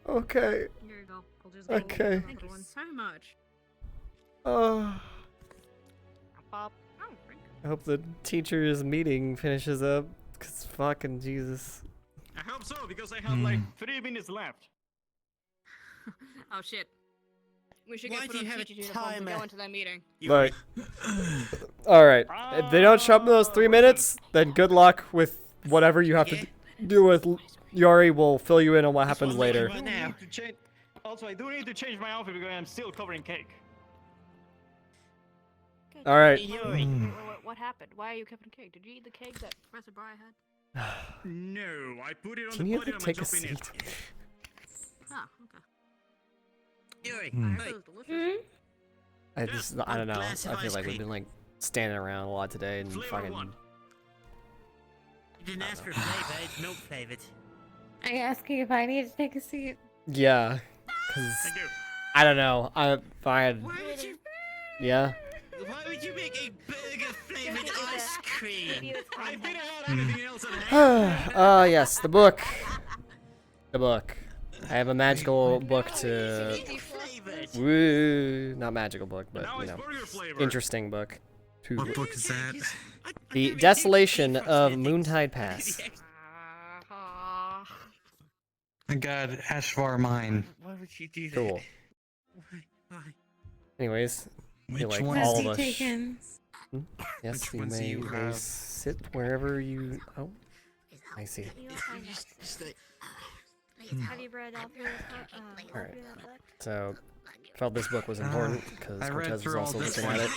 What? Okay. it. Here you go. I'll just go Okay. with Thank you so much. Bob. Oh, thank you. I hope the teachers' meeting finishes up. Cause fucking Jesus. I hope so, because I have like 3 minutes left. Oh shit. We should Why get do put you on have a teacher uniforms and go timer? into that meeting. Right. Alright. If they don't show up in those 3 minutes, then good luck with whatever you have to do with. Yuri will fill you in on what happens later. Also, I do need to change my outfit because I'm still covering cake. Alright. What happened? Why are you covering cake? Did you eat the cake that Professor Bry had? No, I put it on Can the you body of my take a chopping it. seat? Oh, okay. Yuri, I heard it was delicious. I don't know. I feel like we've been like standing around a lot today and fucking. You didn't ask for flavor, it's milk flavored. Are you asking if I need to take a seat? Yeah. Cause I don't know. I had. Yeah. Why would you make a burger flavored ice cream? I didn't have anything else at hand. Yes, the book. The book. I have a magical book to. Woo, not magical book, but you know, interesting book. What book is that? The Desolation of Moontide Pass. Thank God, Ashvar mine. Why would you do that? Cool. Why? Anyways, Which you like one? all of Has us. he taken? Yes, Which you ones do may, you may have? sit wherever you. Oh, I see. Have you read all through this All right. So, felt this book was important because I read Cortez was through all also this looking at it,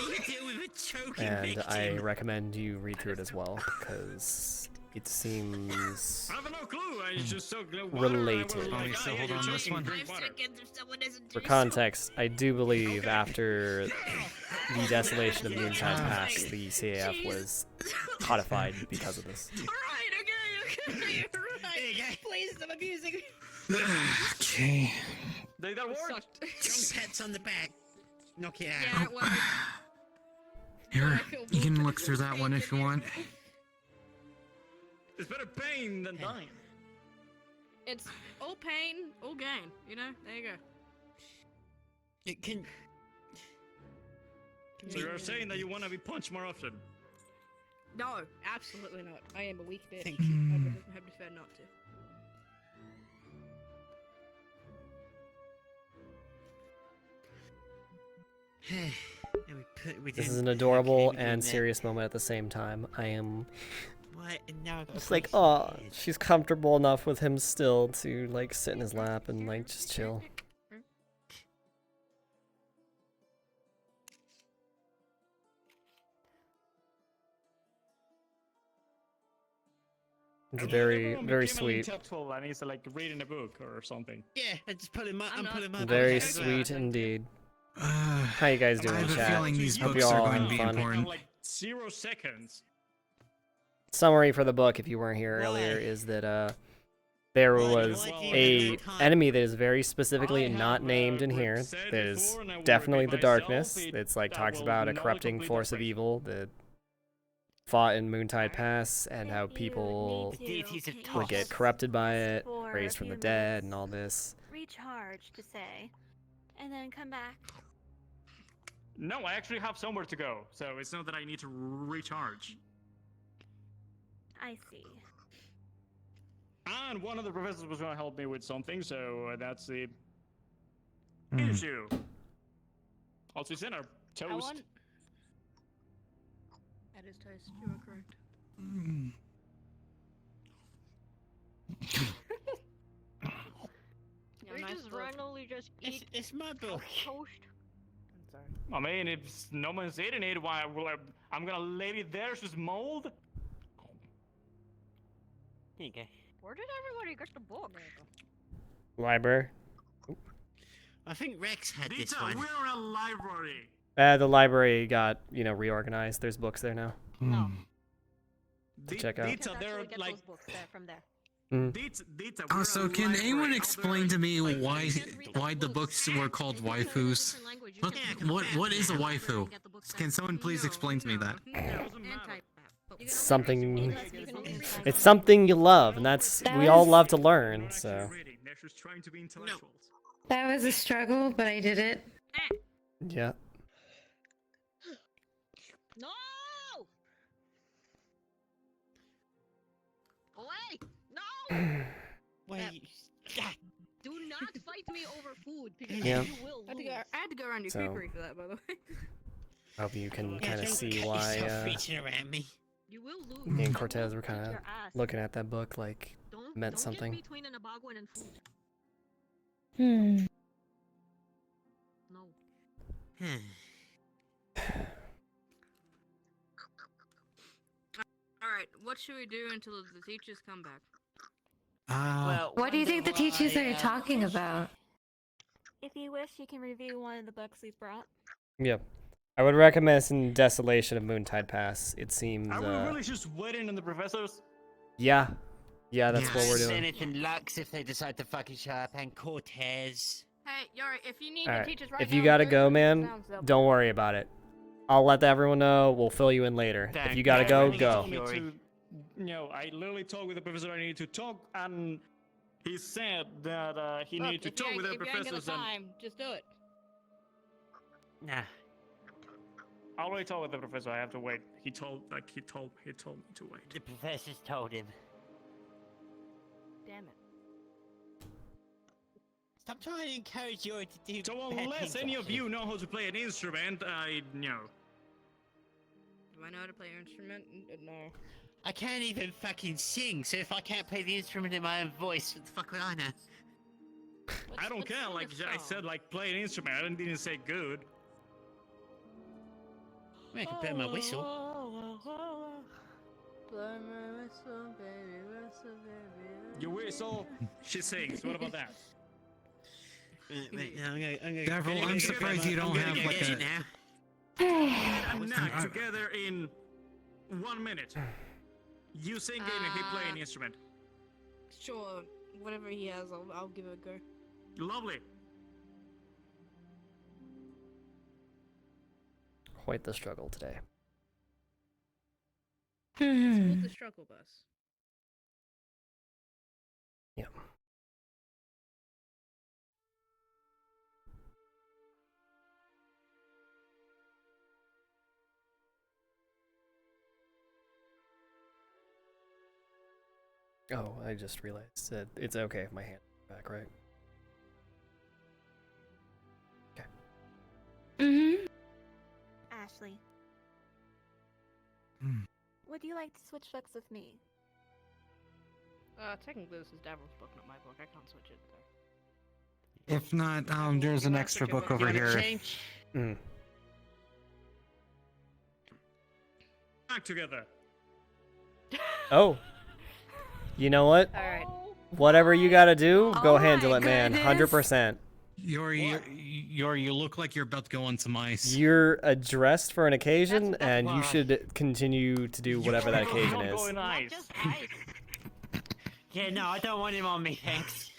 choking and I victim? recommend you read through it as well because it seems I have no clue. I just soaked the water and I was related. like, so "Ah, yeah, hold you're on this choking, one. drink water." For context, I do believe after the Desolation of Moontide Pass, the CAF was codified because of this. Okay. Please stop abusing me. Okay. That worked. Drunk pets on the back. Knock it out. Yeah, it worked. Here, you can look through that one if you want. It's better pain than dying. It's all pain, all gain. You know, there you go. It can. So you're saying that you want to be punched more often? No, absolutely not. I am a weak bitch. Thank I you. would prefer not to. This is an adorable and serious moment at the same time. I am What? And now just like, oh, she's comfortable enough with him still to like sit in his lap and like just chill. It's very, very sweet. Intellectual and he's like reading a book or something. Yeah, I just pulling my. I'm pulling my. Very book out. sweet indeed. How you guys doing, I have a chat? feeling these Hope books you are all going to having be fun. important. Like 0 seconds. Summary for the book, if you weren't here earlier, is that there was a enemy that is very specifically not named in here. That is definitely the darkness. It's like talks about a corrupting force of evil that fought in Moontide Pass and how people would get corrupted by it, raised from the dead, and all this. Recharge, to say, and then come back. No, I actually have somewhere to go, so it's not that I need to recharge. I see. And one of the professors was going to help me with something, so that's the Hmm. issue. Also, it's in our toast. That is toast. You are correct. You just randomly just eat. It's my book. Toast. I mean, if no one's eating it, why? Well, I'm gonna leave it there, it's just mold. Here you go. Where did everybody get the book? Library. I think Rex had this Dita, one. we're a library. The library got, you know, reorganized. There's books there now. To check out. Dita, they're Get like. those books there from there. Dita, Also, can anyone explain to me why the books were called waifus? What is a waifu? Can someone please explain to me that? It's something. It's something you love, and that's we all love to learn. So. Trying to be intellectuals. That was a struggle, but I did it. Yeah. No! Away! No! Wait. Do not fight me over food because Yeah. you will lose. I had to go around your So- cookery for that, by the way. Hope you can Yeah, kind of don't see cut why yourself reaching around me. You will lose. me and I Cortez will were beat kind of your ass. looking at that book like meant Don't something. get between an Abagwan and food. No. Alright, what should we do until the teachers come back? What do you think the teachers are talking about? If you wish, you can review one of the books we've brought. Yep. I would recommend some Desolation of Moontide Pass. It seems. Are we really just waiting on the professors? Yeah. Yeah, that's what we're doing. Senate and Lux if they decide to fucking show up, and Cortez. Hey, Yari, if you need All the right. teachers right If now, you gotta there's go, some man, sounds up. don't worry about it. I'll let everyone know. We'll fill you in later. If you gotta go, go. No, I literally talked with the professor I need to talk, and he said that he Look, needed to if you talk ain't- with the if you ain't got professors the and time, just do it. Nah. I already talked with the professor. I have to wait. He told me to wait. The professors told him. Damn it. Stop trying to encourage you to do. So bad unless things, any of Ashley. you know how to play an instrument, I know. Do I know how to play an instrument? No. I can't even fucking sing, so if I can't play the instrument in my own voice, what the fuck would I know? I don't care. Like I said, like play an instrument. I didn't say good. I can play my whistle. Blow my whistle, baby, whistle, baby. You whistle, she sings. What about that? Wait, I'm gonna Devil, I'm surprised you don't have like a. And now together in 1 minute. You sing and he play an instrument. Sure, whatever he has, I'll give it a go. Lovely. Quite the struggle today. It's called the struggle bus. Yeah. Oh, I just realized that it's okay if my hand is back, right? Okay. Mm-hmm. Ashley. Would you like to switch books with me? Technically this is Davryl's book, not my book. I can't switch it though. If not, there's an extra book over here. Back together. Oh. You know what? Alright. Whatever you gotta do, go Oh handle my it, man. goodness. 100%. You look like you're about to go on some ice. You're dressed for an occasion, and you should continue to do whatever that occasion is. Yeah, no, I don't want him on me, thanks.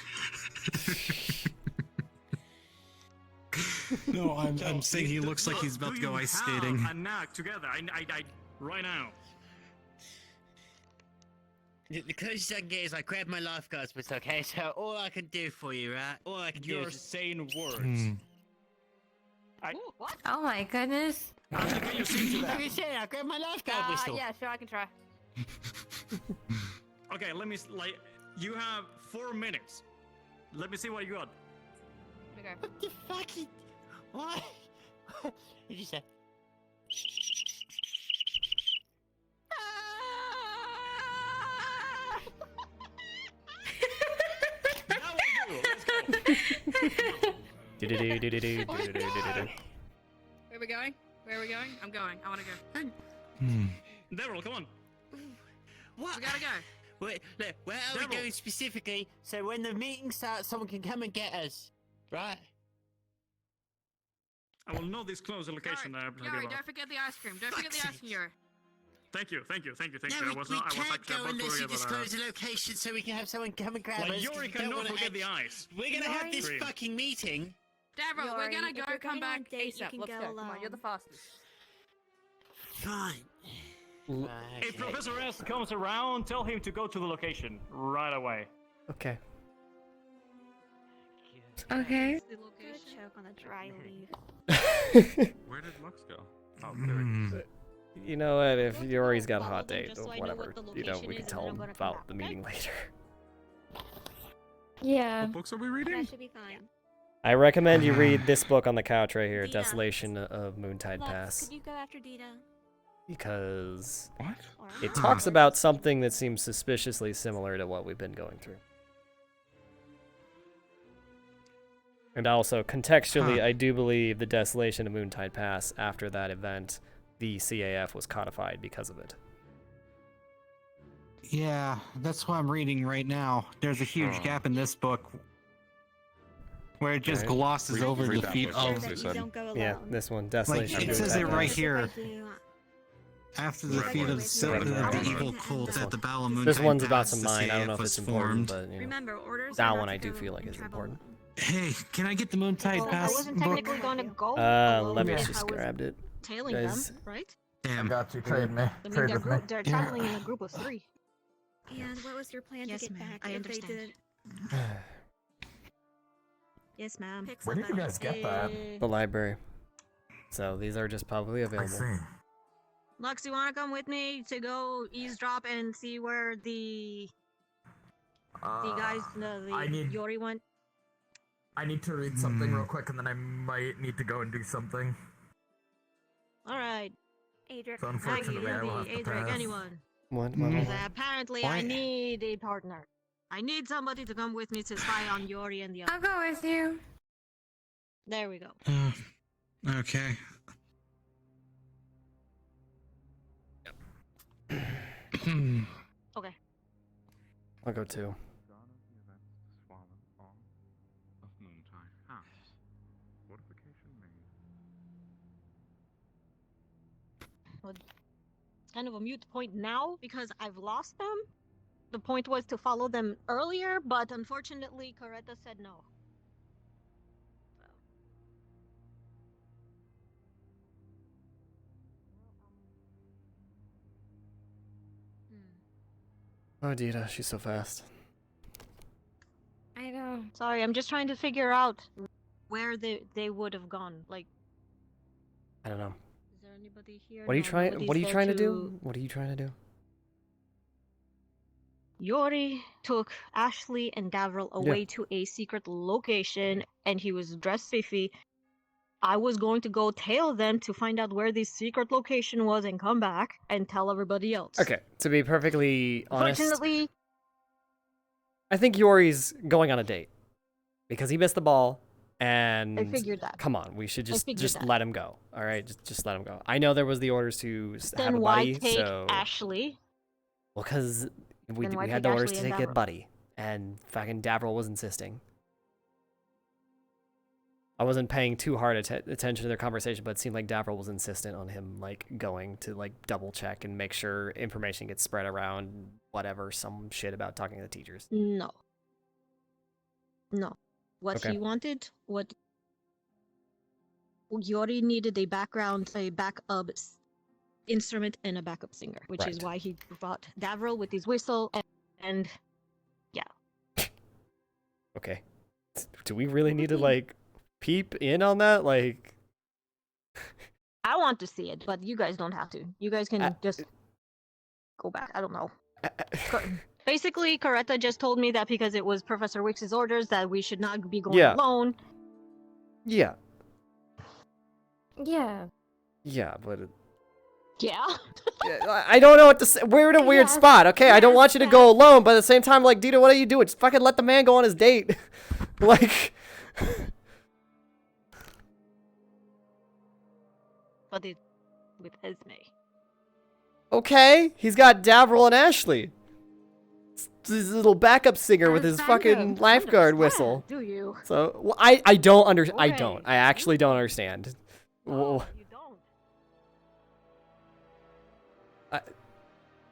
No, I'm saying he looks like he's about to go ice skating. And now together, I right now. The closest I can get is I grab my lifeguard's boots, okay? So all I can do for you, right? All I can do You're is saying words. What? Oh my goodness. Can you sing to Like I that? said, I grab my lifeguard whistle. Yeah, sure, I can try. Okay, let me you have 4 minutes. Let me see what you got. Okay. What the fuck? What? What did you say? Where are we going? Where are we going? I'm going. I want to go. Daryl, come on. What? We gotta go. Wait, look, where are we going specifically? So when the meeting starts, someone can come and get us, right? I will not disclose the location that I'm talking Yuri, about. don't forget the ice cream. Don't forget the ice cream, Yuri. Thank you. No, I was we not. I was can't actually go about to unless you forget about disclose the location so we can have someone come and grab Like, us. 'cause Yuri we don't cannot wanna forget the act- ice. We're gonna have this Yuri. fucking meeting. Davryl, we're Yuri, gonna if go. you're Come going on a back date, you ASAP. can Let's go go. Come on, you're the alone. fastest. Fine. If Professor S comes around, tell him to go to the location right away. Okay. Okay. Good choke on a dry leaf. Where did Lux go? Oh, there he is. You know what? If Yuri's got a hot them date just or so I know whatever, what the you know, location we is, can and tell then I'm him gonna come about the back, meeting later. Yeah. What books are we reading? That should be fine. I recommend you read this book on the couch right here, Desolation of Moontide Lux, Pass, could you go after Dita? because What? it talks about something that seems suspiciously similar to what we've been going through. And also, contextually, I do believe the Desolation of Moontide Pass, after that event, the CAF was codified because of it. Yeah, that's what I'm reading right now. There's a huge gap in this book where it just Okay. glosses Read- over read the that feet book, of. please, son. Yeah, this one, Like, Desolation it of says it Moontide right Pass. here. After the feet of the evil cult at the Battle of Moontide This one's about Pass, some the mine. I don't know CAF if it's was important, formed. but you know, Remember, orders that are one not I to do go feel like and is travel important. Hey, can I get the Moontide Well, I Pass wasn't book? technically gonna go Let alone me if just I was grabbed it. tailing Guys. them, right? Damn. I got you. Trade me. I mean, Trade they're, with me. they're traveling in a group of 3. And what was your plan Yes, to get ma'am, back I if understand. they did Yes, ma'am. Where did you guys get that? The library. So these are just publicly I available. see. Lux, you wanna come with me to go eavesdrop and see where the guys, I need- Yori went? I need to read something real quick, and then I might need to go and do something. All right. Adric. So unfortunately, I will have to Adric, pass. anyone? What? Because apparently I need a partner. I need somebody to come with me to spy on Yori and the others. I'll go with you. There we go. Okay. Okay. I'll go too. Of Moontide House. Fortification made. Well, it's kind of a mute point now because I've lost them. The point was to follow them earlier, but unfortunately, Coretta said no. Oh, Dita, she's so fast. I know. Sorry, I'm just trying to figure out where they would have gone. Like, I don't know. is there anybody here? What are you No, trying? nobody's What are you there trying to do? What are you trying to do? Yori took Ashley and Davril away to a secret location, and he was dressed spiffy. I was going to go tail them to find out where this secret location was and come back and tell everybody else. Okay, to be perfectly honest, Fortunately, I think Yori's going on a date because he missed the ball. And I figured that. Come on, we should just that. let him go. All right, just let him go. I know there was the orders to have then a why buddy, take so Ashley? well, because we Then why had take the orders Ashley to and take a Davril? buddy, and fucking Davril was insisting. I wasn't paying too hard attention to their conversation, but it seemed like Davril was insistent on him like going to like double check and make sure information gets spread around. Whatever, some shit about talking to the teachers. No. What Okay. he wanted, what Yori needed a backup instrument and a backup singer, which is Right. why he brought Davril with his whistle and yeah. Okay, do we really need to like peep in on that? Like, I want to see it, but you guys don't have to. You guys can just go back. I don't know. Basically, Coretta just told me that because it was Professor Wix's orders that we should not be going Yeah. alone. yeah, Yeah. but. Yeah. I don't know what to say. We're in a weird spot, okay? I don't want you to go alone, but at the same time, like, Dita, what are you doing? Just fucking let the man go on his date. Like... But it with Esme. Okay, he's got Davril and Ashley. His little backup singer with his fucking lifeguard whistle. Do you? So, well, I don't understand. I Okay. don't. I actually don't understand. Well, You don't.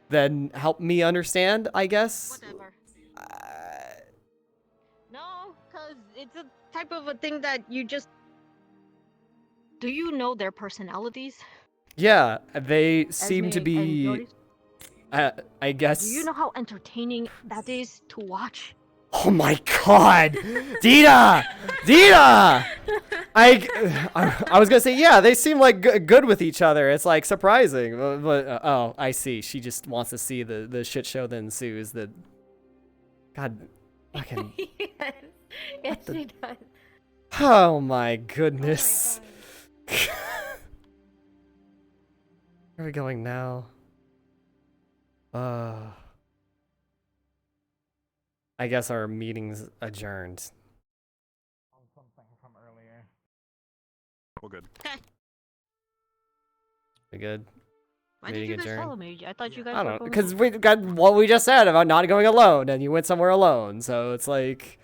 then help me understand, I guess. Whatever. No, because it's a type of a thing that you just... Do you know their personalities? Yeah, they seem to Esme and be. Yori's? I guess. Do you know how entertaining that is to watch? Oh my god, Dita! Dita! I was gonna say, yeah, they seem like good with each other. It's like surprising, but oh, I see. She just wants to see the shit show that ensues. That, God, fucking. Yes, she does. Oh my goodness. Where are we going now? I guess our meeting's adjourned. Something from earlier. All good. Okay. We good? Why did you guys follow me? I thought you guys I were don't know, going because home. we got what we just said about not going alone, and you went somewhere alone, so it's like,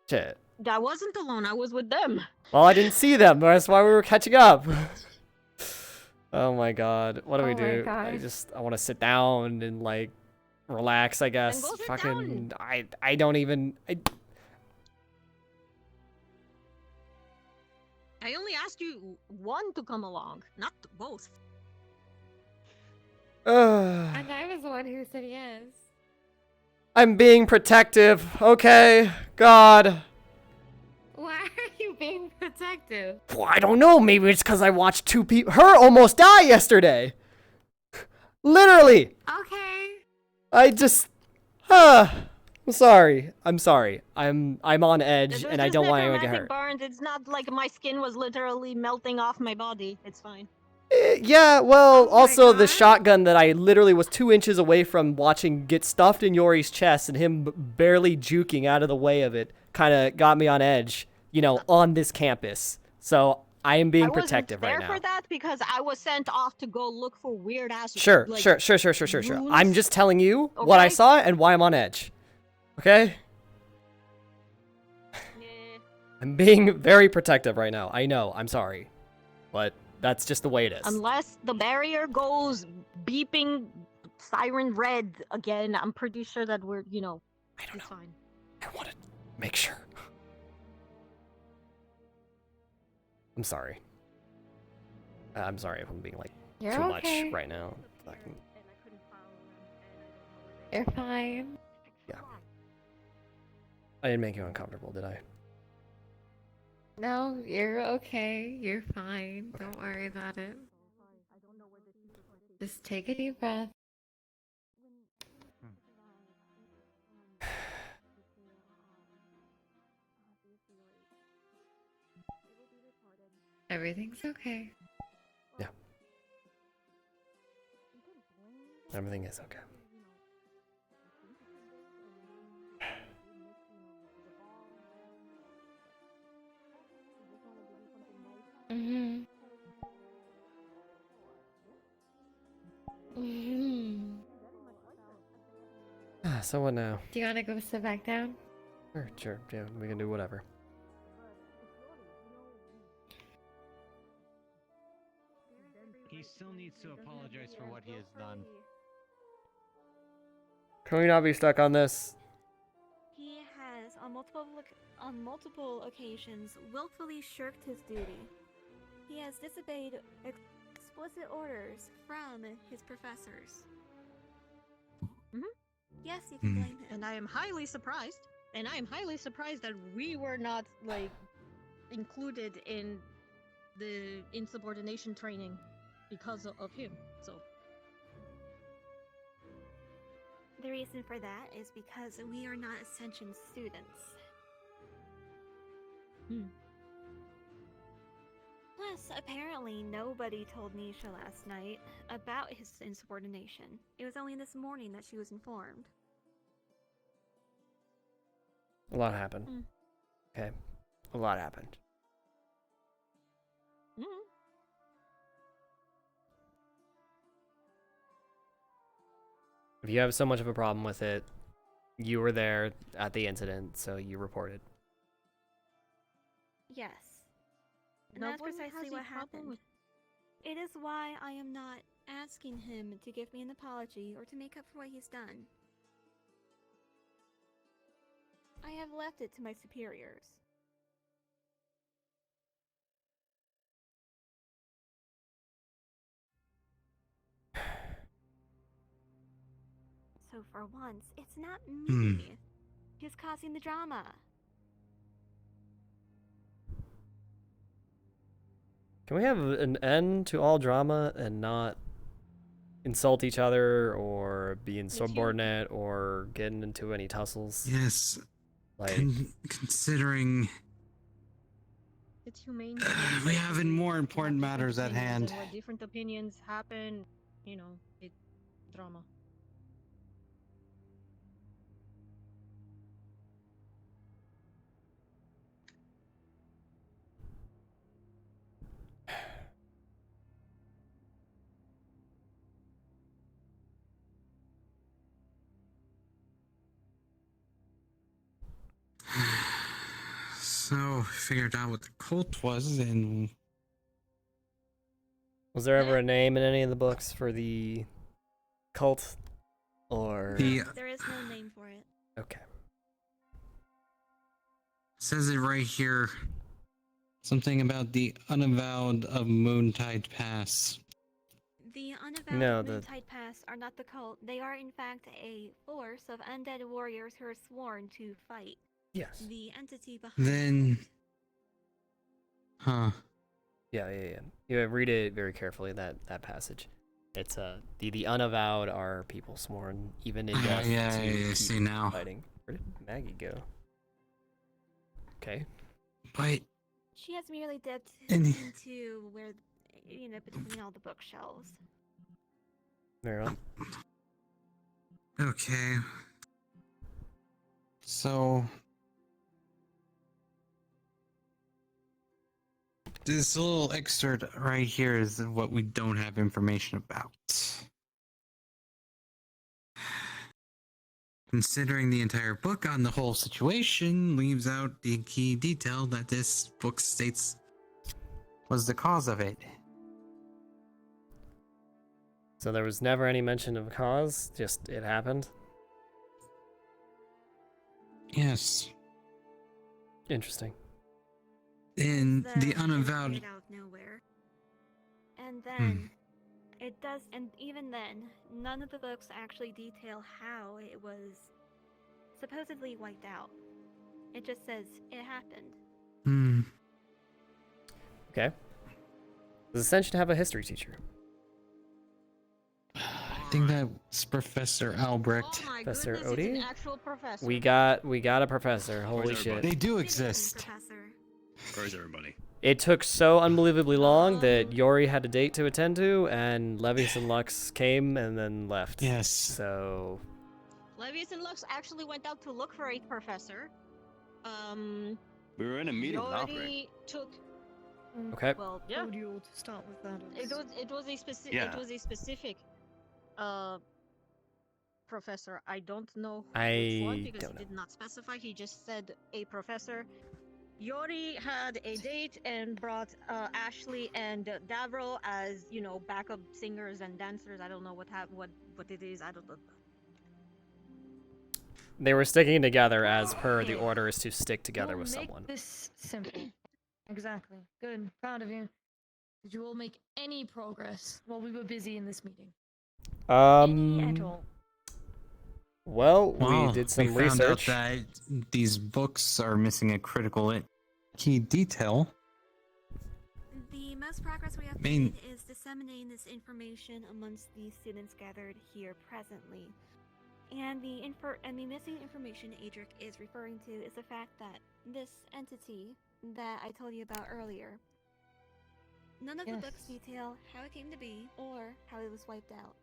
shit. I wasn't alone. I was with them. Well, I didn't see them. That's why we were catching up. Oh my god, what do we Oh my do? gosh. I want to sit down and like relax. I guess. go sit Fucking, I don't even. I only asked you one to come along, not both. And I was the one who said yes. I'm being protective, okay? God. Why are you being protective? Well, I don't know. Maybe it's because I watched her almost die yesterday. Literally. Okay. I just, I'm sorry. I'm sorry. I'm on edge, and I don't want anyone to get hurt. Burns. It's not like my skin was literally melting off my body. It's fine. Yeah, well, also the shotgun that I literally was 2 inches away from watching get stuffed in Yori's chest and him barely juking out of the way of it kind of got me on edge, you know, on this campus. So I am being protective right now. I wasn't there for that because I was sent off to go look for weird ass. Sure. I'm just telling you what I saw and why I'm on edge. Okay? I'm being very protective right now. I know. I'm sorry. But that's just the way it is. Unless the barrier goes beeping siren red again, I'm pretty sure that we're, you know, I don't know. Fine. I want to make sure. I'm sorry. I'm sorry if I'm being like too much right now. You're fine. Yeah. I didn't make you uncomfortable, did I? No, you're okay. You're fine. Don't worry about it. Just take a deep breath. Everything's okay. Yeah. Everything is okay. So what now? Do you want to go sit back down? Sure. Yeah, we can do whatever. He still needs to apologize for what he has done. Can we not be stuck on this? He has, on multiple occasions, willfully shirked his duty. He has disobeyed explicit orders from his professors. Yes, you can blame him. And I am highly surprised. And I am highly surprised that we were not, like, included in the insubordination training because of him, so. The reason for that is because we are not Ascension students. Plus, apparently nobody told Nisha last night about his insubordination. It was only this morning that she was informed. A lot happened. Okay. A lot happened. If you have so much of a problem with it, you were there at the incident, so you reported. Yes. And that's precisely what happened. It is why I am not asking him to give me an apology or to make up for what he's done. I have left it to my superiors. So for once, it's not me who's causing the drama. Can we have an end to all drama and not insult each other or be insubordinate or getting into any tussles? Yes. Like, considering it's humane. we have more important matters at hand. Where different opinions happen, you know, it's drama. So, figured out what the cult was, and was there ever a name in any of the books for the cult? Or There is no name for it. Okay. says it right here. Something about the unavowed of Moontide Pass. The unavowed No, the Moontide Pass are not the cult. They are in fact a force of undead warriors who are sworn to fight. Yes. The entity behind Then, huh? Yeah. You read it very carefully. That passage. It's the unavowed are people sworn even in death to keep see now. fighting. Where did Maggie go? Okay. But She has merely dipped Any- into where, between all the bookshelves. Very well. Okay. So this little excerpt right here is what we don't have information about. Considering the entire book on the whole situation leaves out the key detail that this book states was the cause of it. So there was never any mention of cause, just it happened? Yes. Interesting. In the That unavowed. appeared out of nowhere. And then it does, and even then, none of the books actually detail how it was supposedly wiped out. It just says it happened. Okay. Does Ascension have a history teacher? I think that's Professor Albrecht. Oh my Professor goodness, it's Odie? an actual professor. We got a professor. Holy Where's shit. everybody? They do exist. Where's everybody? It took so unbelievably long that Yori had a date to attend to, and Levius and Lux came and then left. Yes. So Levius and Lux actually went out to look for a professor. We were in a meeting with Alfred. Yori took. Okay. Well, Yeah. yeah. To start with that. It was a specific. Yeah. It was a specific. Professor. I don't know I which one because don't he know. did not specify. He just said a professor. Yori had a date and brought Ashley and Davro as backup singers and dancers. I don't know what it is. I don't know. they were sticking together as per the order is to stick together We'll with make someone. this simple. Exactly. Good. Proud of you. Did you all make any progress while we were busy in this meeting? Any at all? Well, Well, we did some we found research. out that these books are missing a critical key detail. The most progress we have Main- made is disseminating this information amongst the students gathered here presently. And the missing information Adric is referring to is the fact that this entity that I told you about earlier, none of the books detail how it came to be or how it was wiped out.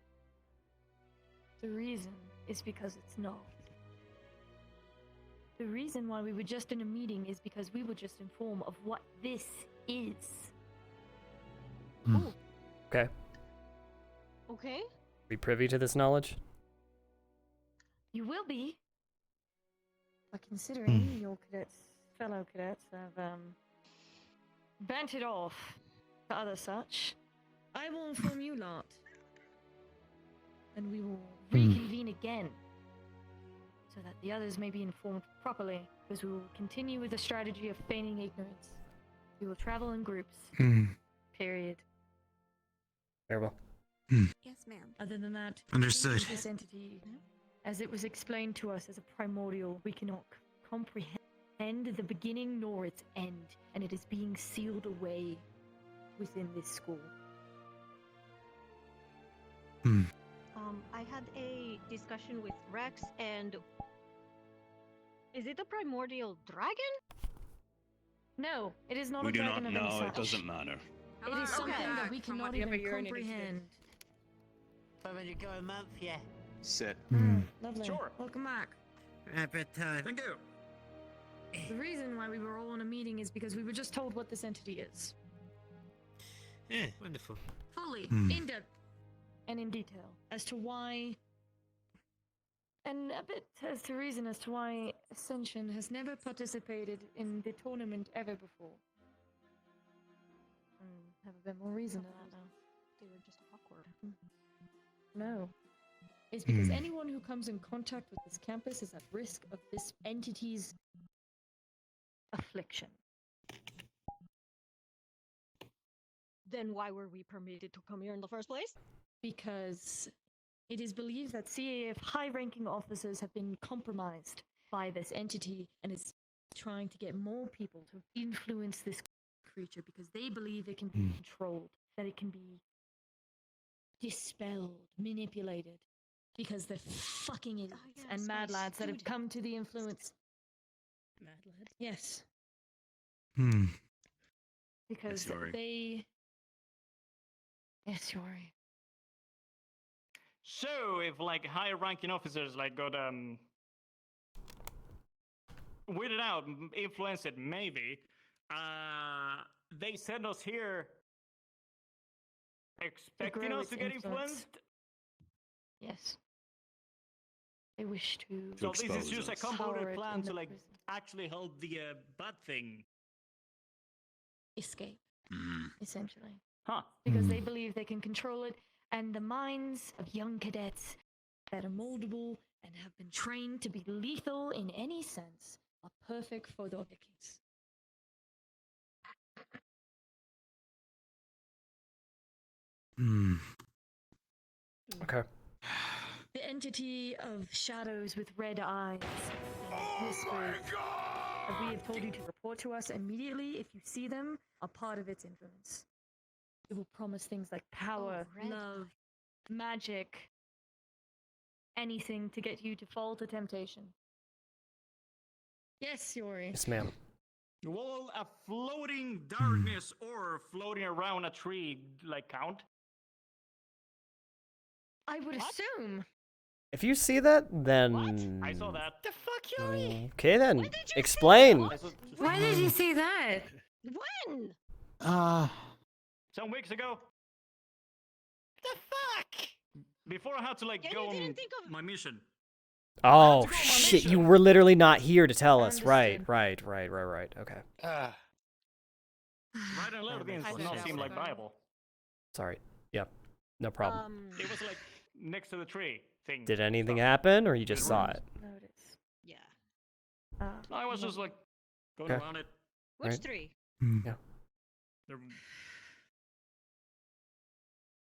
The reason is because it's no. The reason why we were just in a meeting is because we were just informed of what this is. Okay. Okay. We privy to this knowledge? You will be. But considering your fellow cadets have bent it off to other such, I will inform you lot. And we will reconvene again. So that the others may be informed properly. Because we will continue with the strategy of feigning ignorance. We will travel in groups. Period. Very well. Yes, ma'am. Other than that, Understood. This entity, as it was explained to us as a primordial, we cannot comprehend the beginning nor its end, and it is being sealed away within this school. I had a discussion with Rex, and is it a primordial dragon? No, it is not We a do dragon not of any know. It such. doesn't matter. It is something that we From cannot whatever even you're in comprehend. $500 a month, yeah. Sit. Lovely. Sure. Welcome back. But, Thank you. The reason why we were all in a meeting is because we were just told what this entity is. yeah, wonderful. Fully, Hmm. in depth, and in detail as to why, and a bit as to reason as to why Ascension has never participated in the tournament ever before. Have a bit more reason than that now. They were just awkward. No. It's because anyone who comes in contact with this campus is at risk of this entity's affliction. Then why were we permitted to come here in the first place? because it is believed that CAF high-ranking officers have been compromised by this entity and is trying to get more people to influence this creature because they believe it can be controlled, that it can be dispelled, manipulated, because they're fucking idiots and mad lads that have come to the influence. Mad lad? Yes. Hmm. Because they... Yes, Yori. So, if like high-ranking officers like got weirded out, influenced, maybe, they send us here expecting grow us its to get influence. influenced. Yes. They wish to. So this is just a power convoluted it plan in to the like prison. actually hold the bad thing. Escape, essentially. Huh. Because they believe they can control it, and the minds of young cadets that are moldable and have been trained to be lethal in any sense are perfect for the Vikings. Hmm. Okay. The entity of shadows with red eyes and whispers that we have told you to report to us immediately if you see them are part of its influence. It will promise things like power, love, magic, anything to get you to fall to temptation. Yes, Yori. Yes, ma'am. Will a floating darkness or floating around a tree like count? I would assume. If you see that, then... I saw that. The fuck, Yori? Okay, then. Explain. Why did you say that? When? Some weeks ago. The fuck? Before I had to like go on my mission. Oh, shit. You were literally not here to tell us. Right. Okay. Right and left things did not seem like viable. Sorry. Yep. No problem. It was like next to the tree thing. Did anything happen, or you just saw it? Notice. Yeah. I was just like going Okay. around it. Which Right. tree? Yeah.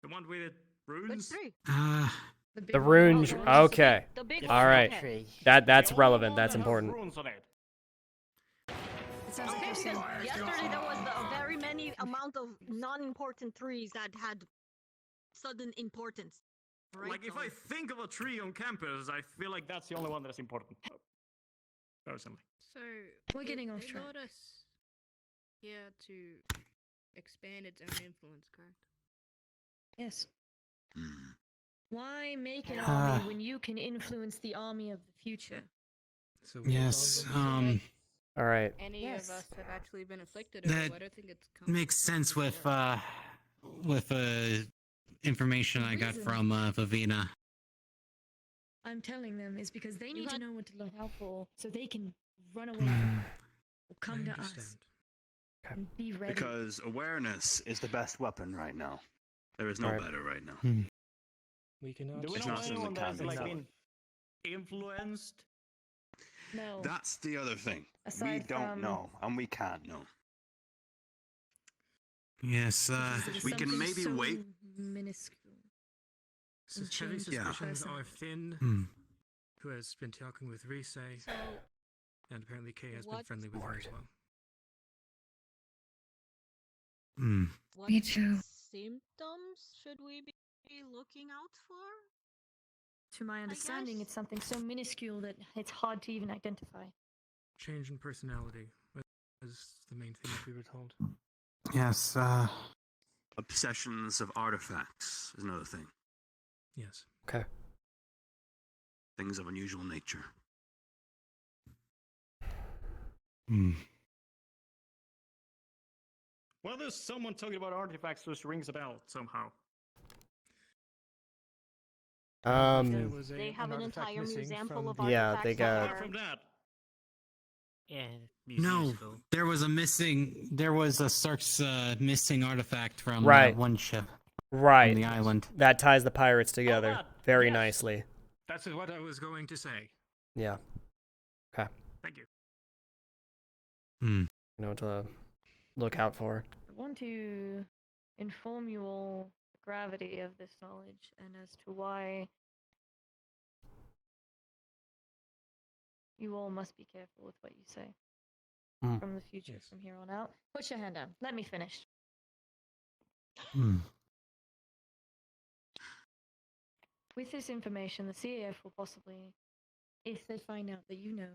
The one with the runes? Which tree? The rune. Okay. The big All one, right. okay. That's relevant. That's important. Runes on it. Okay, because yesterday there was a very many amount of non-important trees that had sudden importance. Right? Like if I think of a tree on campus, I feel like that's the only one that's important. Personally. So we're getting off they track. lured us here to expand its own influence, correct? Yes. Why make an army when you can influence the army of the future? Yes. All right. Any of us have actually been afflicted That I don't think it's makes sense with information I got reason- from Vavina. I'm telling them is because they need to know what to look out for so they can run away or come to us. And be ready. Because awareness is the best weapon right now. There is no Right. better right now. We cannot. Do we It's know not something anyone that that's can be like done. been influenced? No. That's the other thing. We Aside don't from- know, and we can't know. Yes. We can maybe wait. Minuscule. So And heavy change the suspicions person. are Finn, Hmm. who has been talking with Rise, and apparently Kay has been what- friendly with her as well. What Me too. symptoms should we be looking out for? To my understanding, it's something so minuscule that it's hard to even identify. Change in personality was the main thing that we were told. Yes. Obsessions of artifacts is another thing. Yes. Okay. Things of unusual nature. Well, there's someone talking about artifacts just rings a bell somehow. They have an entire museum full of Yeah, artifacts. they that got- are- From that. Yeah. No, there was a Sark's missing artifact from Right. one ship. Right. On the island. That ties the pirates together that. very Yes. nicely. That's what I was going to say. Yeah. Okay. Thank you. You know what to look out for. I want to inform you all gravity of this knowledge and as to why you all must be careful with what you say from the future from here on out. Put your hand down. Let me finish. With this information, the CAF will possibly, if they find out that you know,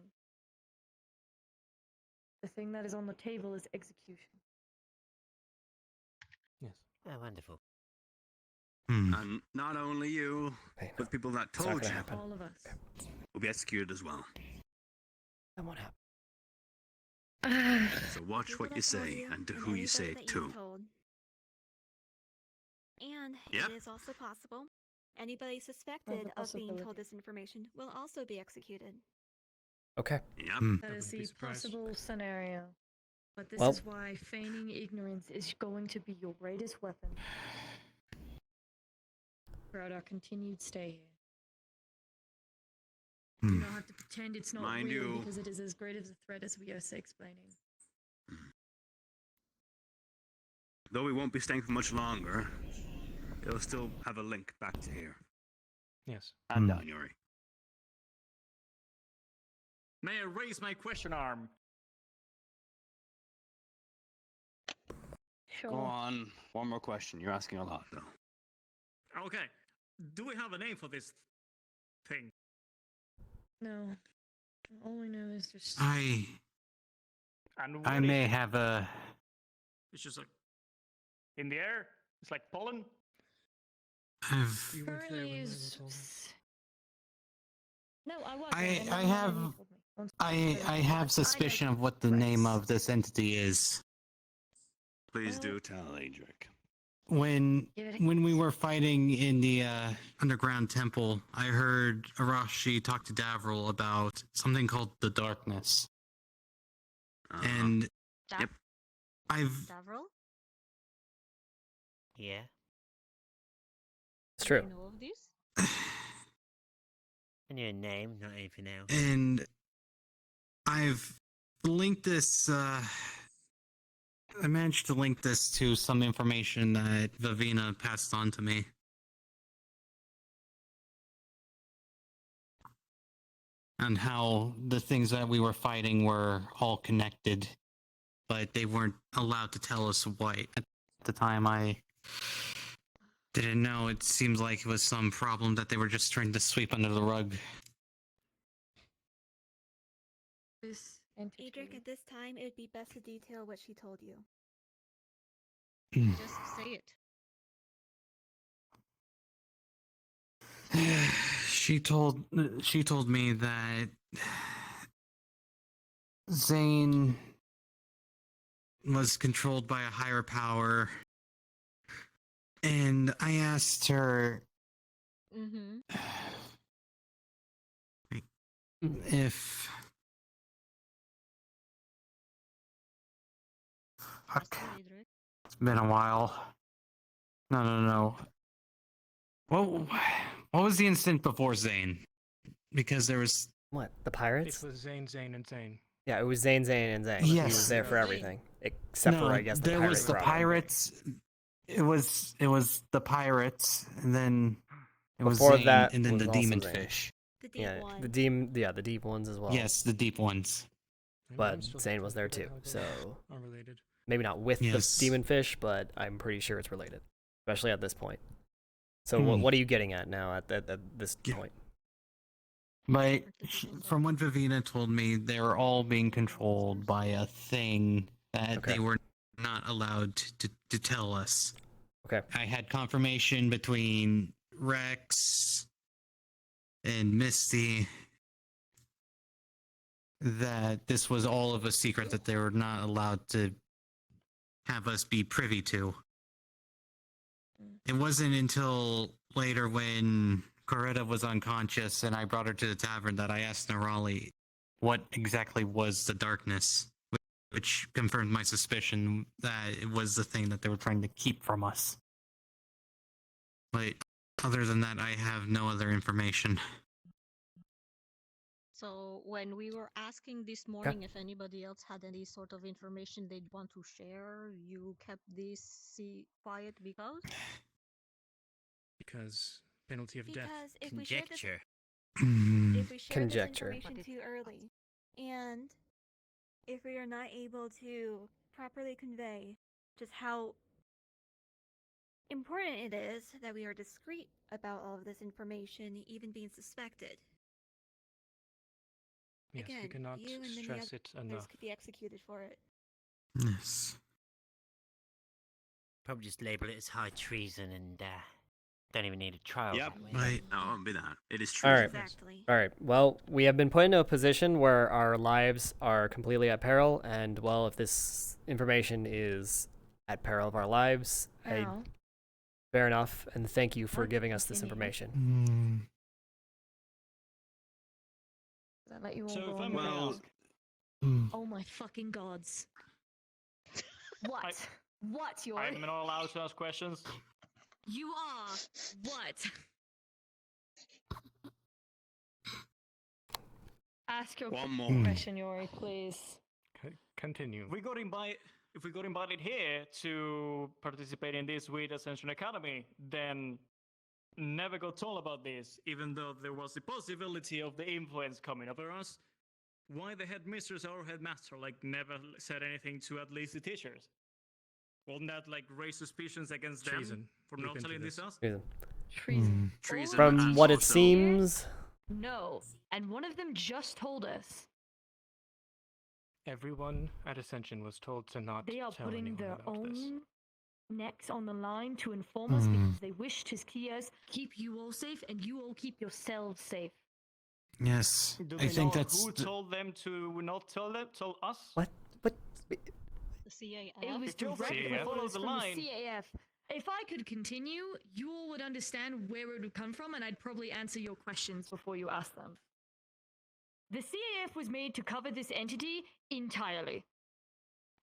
the thing that is on the table is execution. Yes. Oh, wonderful. And not only you, but people that It's not told gonna you happen. All of us. will be executed as well. That won't happen. So watch People what you that told say and to who anybody you say that it you've to. told. And Yep. it is also possible anybody suspected of being told this information will also be executed. Okay. Yep. That is the possible scenario. But this Well- is why feigning ignorance is going to be your greatest weapon throughout our continued stay here. Do not have to pretend it's not Mind real you- because it is as great of a threat as we are explaining. Though we won't be staying for much longer, it'll still have a link back to here. Yes. And down, Yuri. May I raise my question arm? Sure. Go on. One more question. You're asking a lot, though. Okay. Do we have a name for this thing? No. All we know is just... I And I what may is- have a. It's just like in the air. It's like pollen. I've Currently is... No, I wasn't. I and I then have you told me. Once- I have suspicion of what the name of this entity is. Please do tell Adric. When we were fighting in the underground temple, I heard Arashi talk to Davril about something called the Darkness. And Yep. I've Several? Yeah. It's true. You know of these? I knew a name, not anything else. and I've linked this I managed to link this to some information that Vivina passed on to me. And how the things that we were fighting were all connected, but they weren't allowed to tell us what. At the time, I didn't know. It seems like it was some problem that they were just trying to sweep under the rug. This Adric, at this time, it would be best to detail what she told you. Just say it. She told me that Zane was controlled by a higher power, and I asked her if fuck. It's been a while. No. What was the incident before Zane? Because there was What? The pirates? It was Zane, and Zane. Yeah, it was Zane, and Zane. He Yes. was there for everything, except for I guess the there pirate was the problem. pirates. It was the pirates, and then it was Before Zane, that and then was the also demon Zane. fish. The deep Yeah, one. the deep ones as well. Yes, the deep ones. But Zane was there too, so Are related. maybe not with Yes. the demon fish, but I'm pretty sure it's related, especially at this point. So Hmm. what are you getting at now at this point? But from what Vivina told me, they were all being controlled by a thing that they were not allowed to tell us. Okay. I had confirmation between Rex and Misty that this was all of a secret that they were not allowed to have us be privy to. It wasn't until later when Coretta was unconscious and I brought her to the tavern that I asked Nerali what exactly was the darkness, which confirmed my suspicion that it was the thing that they were trying to keep from us. But other than that, I have no other information. So when we were asking this morning if anybody else had any sort of information they'd want to share, you kept this quiet because? because penalty of death. Because if we share this, Conjecture. if we share this Conjecture. information too early, and if we are not able to properly convey just how important it is that we are discreet about all of this information, even being suspected. Yes, Again, we cannot you and many stress it others enough. could be executed for it. Yes. Probably just label it as high treason and don't even need a trial. Yep. that way. Right. No, it won't be that. It is true. All right. Exactly. All right. Well, we have been put into a position where our lives are completely at peril, and well, if this information is at peril of our lives, Ow. fair enough, and thank you for Let's giving us this continue. information. Does that let you all So go if on I'm your gonna way? ask, Oh my fucking gods. What? What, Yori? I'm not allowed to ask questions. You are what? Ask your One more. question, Yori, please. Continue. If we got invited here to participate in this with Ascension Academy, then never got told about this, even though there was the possibility of the influence coming over us. Why the headmistress or headmaster never said anything to at least the teachers? Wouldn't that raise suspicions against Treason. them for Look not into telling this. this us? Treason. Treason. Treason. From and what it also- seems, No. And one of them just told us Everyone at Ascension was told to not they are tell putting anyone their about this. own necks on the line to inform us because they wish to keep you all safe and you all keep yourselves safe. Yes. Do I they think know that's. who told them to not tell them? Tell us? what? The CAF? It was Still direct CAF. Follow orders the from line. the CAF. If I could continue, you all would understand where it would come from, and I'd probably answer your questions before you ask them. The CAF was made to cover this entity entirely.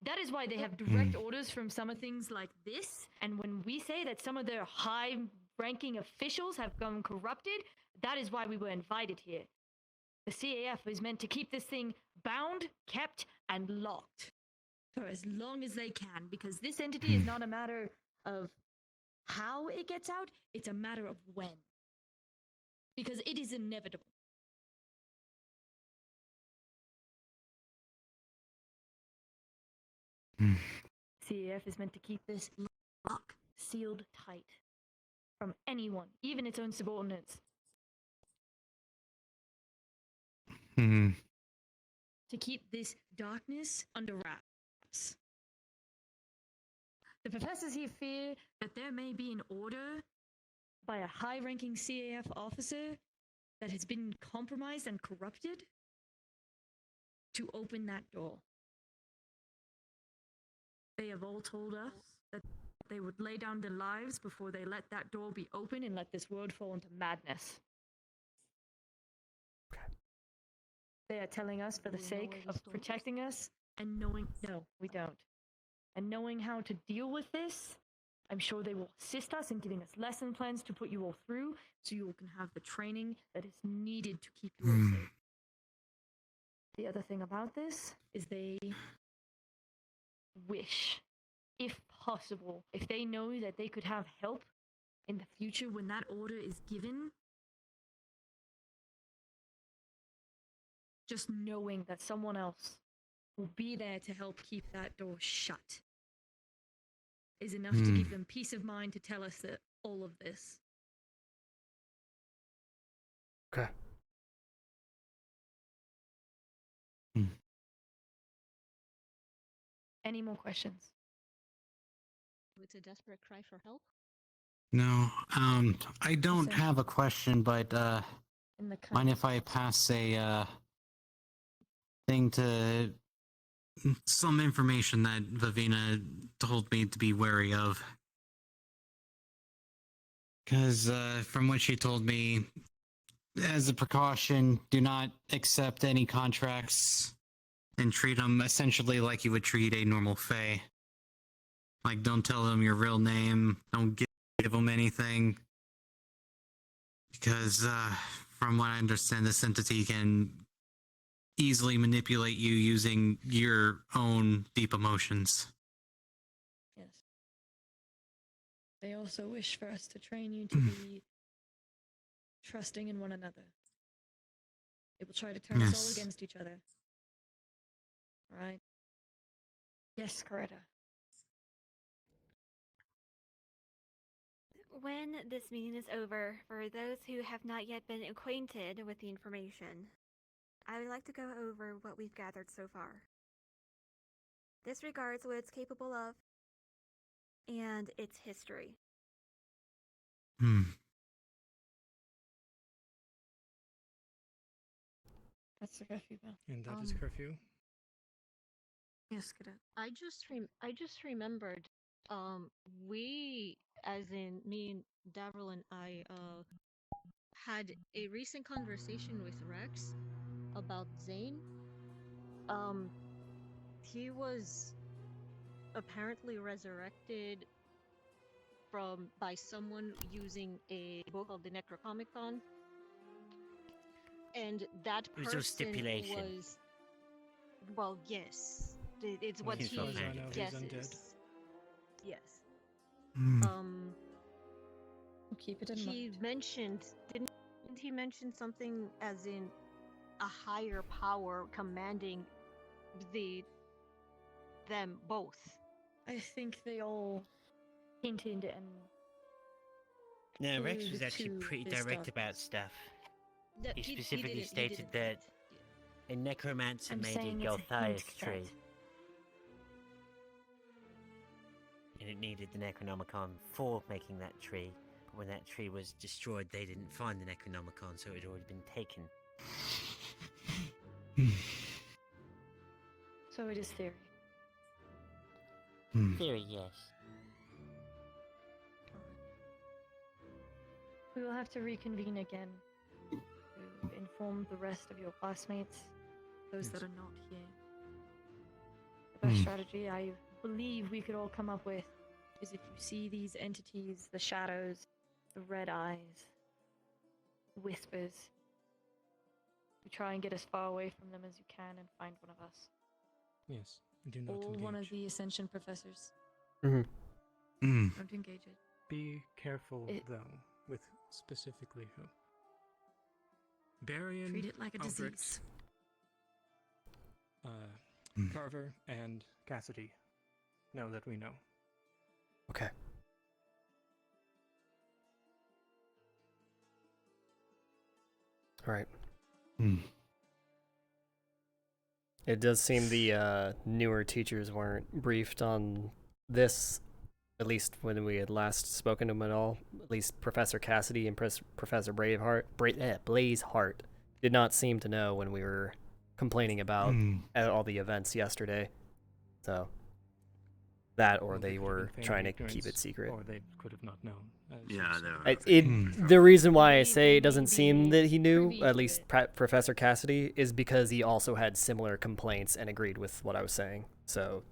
That is why they have direct orders from some of things like this, and when we say that some of their high-ranking officials have gone corrupted, that is why we were invited here. The CAF is meant to keep this thing bound, kept, and locked for as long as they can, because this entity is not a matter of how it gets out, it's a matter of when. Because it is inevitable. CAF is meant to keep this locked, sealed tight from anyone, even its own subordinates. To keep this darkness under wraps. The professors here fear that there may be an order by a high-ranking CAF officer that has been compromised and corrupted to open that door. They have all told us that they would lay down their lives before they let that door be open and let this world fall into madness. They are telling us for the sake of protecting us and knowing... No, we don't. And knowing how to deal with this, I'm sure they will assist us in giving us lesson plans to put you all through so you all can have the training that is needed to keep you all safe. The other thing about this is they wish, if possible, if they know that they could have help in the future when that order is given, just knowing that someone else will be there to help keep that door shut is enough to give them peace of mind to tell us that all of this. Okay. Any more questions? It's a desperate cry for help. No, I don't have a question, but In the mind if I pass a thing to some information that Vivina told me to be wary of? Because from what she told me, as a precaution, do not accept any contracts and treat them essentially like you would treat a normal Fae. Like, don't tell them your real name, don't give them anything. Because from what I understand, this entity can easily manipulate you using your own deep emotions. Yes. They also wish for us to train you to be trusting in one another. They will try to turn us all Yes. against each other. Alright? Yes, Coretta. When this meeting is over, for those who have not yet been acquainted with the information, I would like to go over what we've gathered so far. This regards what it's capable of and its history. That's the curfew bell. And that is curfew. Yes, Cadet. I just remembered, we, as in me and Davril and I, had a recent conversation with Rex about Zane. He was apparently resurrected by someone using a book called the Necronomicon, and that There's no person stipulation. was, well, yes, it's what Seems he offhand. guesses. Yes. Keep it in He mind. mentioned, didn't he mention something as in a higher power commanding them both? I think they all hinted and No, Rex was alluded actually to pretty this direct stuff. about stuff. That He he specifically didn't- stated that a necromancer I'm made a saying it's a Galthias hint, tree. Cat. And it needed the Necronomicon for making that tree. But when that tree was destroyed, they didn't find the Necronomicon, so it had already been taken. So it is theory. Theory, yes. We will have to reconvene again to inform the rest of your classmates, those that are not here. The best strategy I believe we could all come up with is if you see these entities, the shadows, the red eyes, whispers, you try and get as far away from them as you can and find one of us. Yes. Do not Or engage. one of the Ascension professors. Mhm. Don't engage it. Be careful, though, with specifically who. Barian, Treat it like a Albrecht, disease. Carver, and Cassidy know that we know. Okay. All right. It does seem the newer teachers weren't briefed on this, at least when we had last spoken to them at all. At least Professor Cassidy and Professor Blazeheart did not seem to know when we were complaining about all the events yesterday. So that, or Well, they could have were been feigned trying to keep ignorance, it secret. Or they could have not known. Yeah, The reason why I say it doesn't seem that he knew, at least Professor Cassidy, is because he also had similar complaints and agreed with what I was saying. So,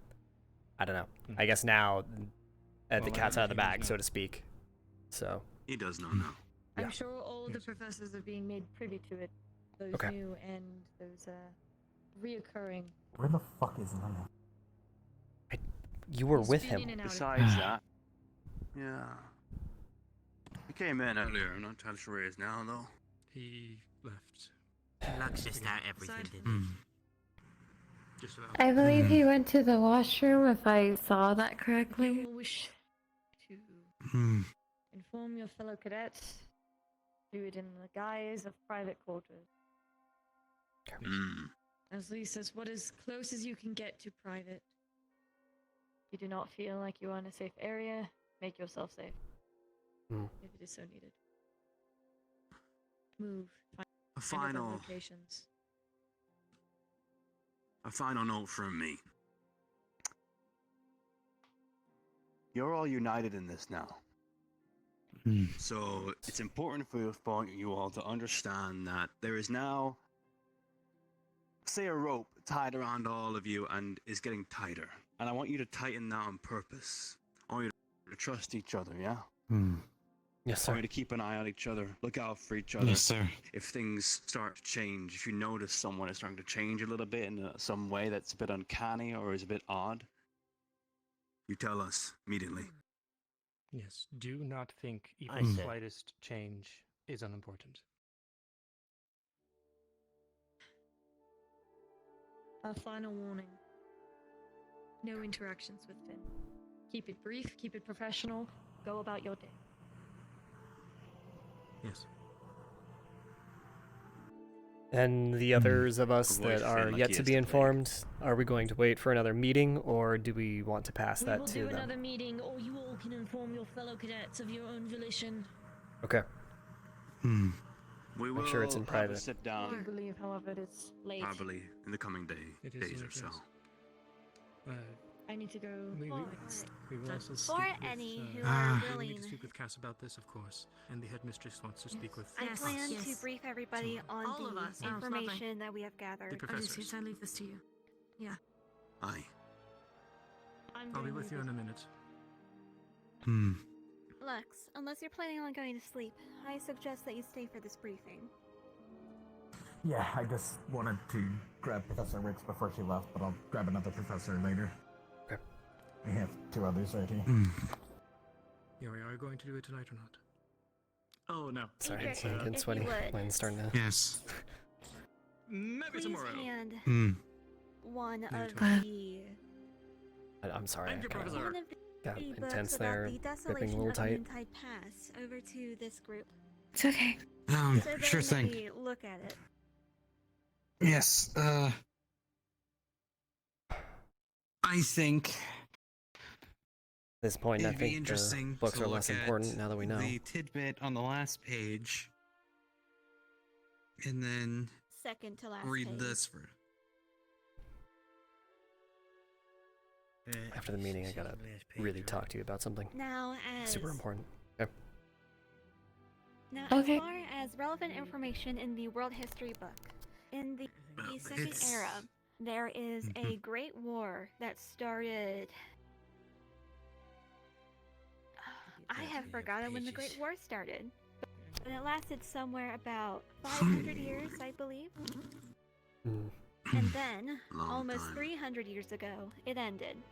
I don't know. I guess now, the cat's out of the bag, so to speak. So. He does not know. I'm sure all the professors are being made privy to it. Those Okay. new and those reoccurring. Where the fuck is Lena? You were He's with been him. in and out of Besides that, yeah. He came in earlier. I'm not entirely sure where he is now, though. He left. Lux missed out everything, Aside- didn't he? Just about. I believe he went to the washroom, if I saw that You correctly. will wish to inform your fellow cadets. Do it in the guise of private quarters. As Lee says, what as close as you can get to private. If you do not feel like you are in a safe area, make yourself safe. If it is so needed. Move. Find other locations. A final note from me. You're all united in this now. So it's important for you all to understand that there is now, say, a rope tied around all of you and is getting tighter. And I want you to tighten that on purpose. I want you to trust each other, yeah? Yes, I sir. want you to keep an eye on each other, look out for each other. Yes, sir. If things start to change, if you notice someone is starting to change a little bit in some way that's a bit uncanny or is a bit odd, you tell us immediately. Yes, do not think I even the see. slightest change is unimportant. A final warning. No interactions with Finn. Keep it brief, keep it professional, go about your day. Yes. And the others of us Avoid that Finn are like yet he to has be the informed, are we going to wait for another meeting, or do we want to pass We that will to do them? another meeting, or you all can inform your fellow cadets of your own volition. Okay. We Make sure it's in will have a private. sit I do down believe, however, it is late. probably in the coming days or so. I need to go. We will also For speak with, any who we are will willing, need to speak with Cass about this, of course, and the headmistress wants to speak with I Yes, plan yes. to brief everybody on All of the us. Oh, lovely. information that we have gathered. Odysseus, I leave this to you. Yeah. Aye. I'll be with you in a minute. Lux, unless you're planning on going to sleep, I suggest that you stay for this briefing. Yeah, I just wanted to grab Professor Rich before she left, but I'll grab another professor later. Okay. We have 2 others right here. Yuri, are you going to do it tonight or not? Oh no. Sorry, If I'm you getting sweaty. would. Mine's starting to... Yes. Maybe Please tomorrow. hand one of the I'm sorry, I Thank you, kinda Professor. one of got the intense books there, about the gripping a desolation little of tight. Moontide Pass over to this group. It's okay. So they Sure thing. may look at it. Yes, I think At this point, I it'd be think the interesting books to are look less at important now that we know. the tidbit on the last page, and then Second to last read page. this for. After the meeting, I gotta really talk to you about something. Now, as Super important. Okay. Now, Okay. as far as relevant information in the World History book, in the Second it's- Era, there is a great war that started. I have forgotten when the Great War started, but it lasted somewhere about 500 years, I believe. And then, Long almost time. 300 years ago, it ended.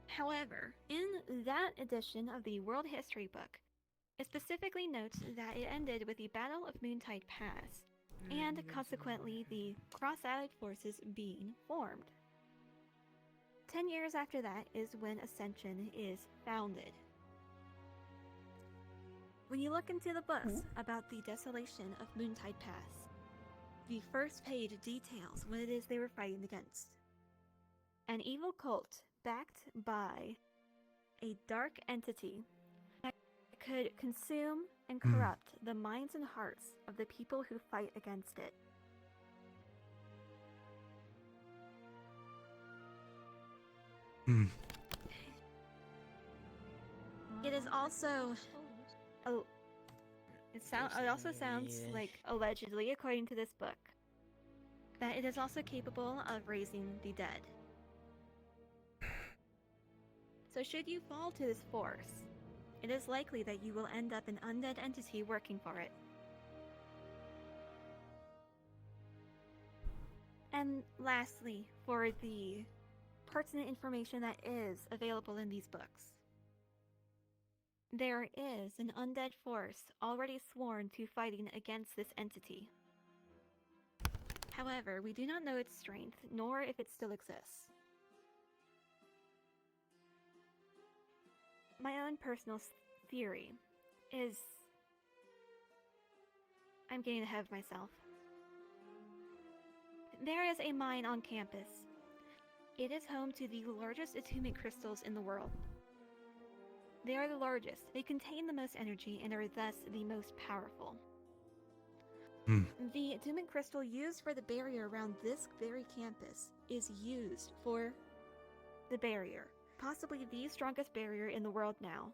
However, in that edition of the World History book, it specifically notes that it ended with the Battle of Moontide Pass, and consequently the Cross-Allied forces being formed. 10 years after that is when Ascension is founded. When you look into the books about the desolation of Moontide Pass, the first page details what it is they were fighting against. An evil cult backed by a dark entity that could consume and corrupt the minds and hearts of the people who fight against it. It is also it also sounds like, allegedly, according to this book, that it is also capable of raising the dead. So should you fall to this force, it is likely that you will end up an undead entity working for it. And lastly, for the pertinent information that is available in these books, there is an undead force already sworn to fighting against this entity. However, we do not know its strength, nor if it still exists. My own personal theory is... I'm getting ahead of myself. There is a mine on campus. It is home to the largest attunement crystals in the world. They are the largest, they contain the most energy, and are thus the most powerful. The attunement crystal used for the barrier around this very campus is used for the barrier. Possibly the strongest barrier in the world now.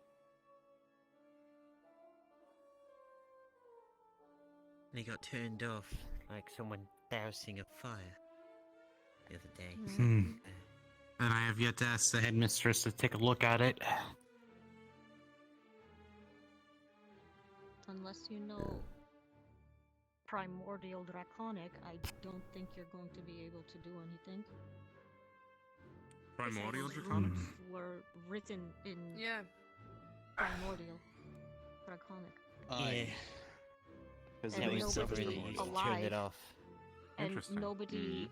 They got turned off like someone dousing a fire the other day. And I have yet to ask the headmistress to take a look at it. Unless you know Primordial Draconic, I don't think you're going to be able to do anything. Primordial Those draconics? runes were written in primordial draconic. Yeah. Because And they nobody really used to turn alive, it off. and Interesting. nobody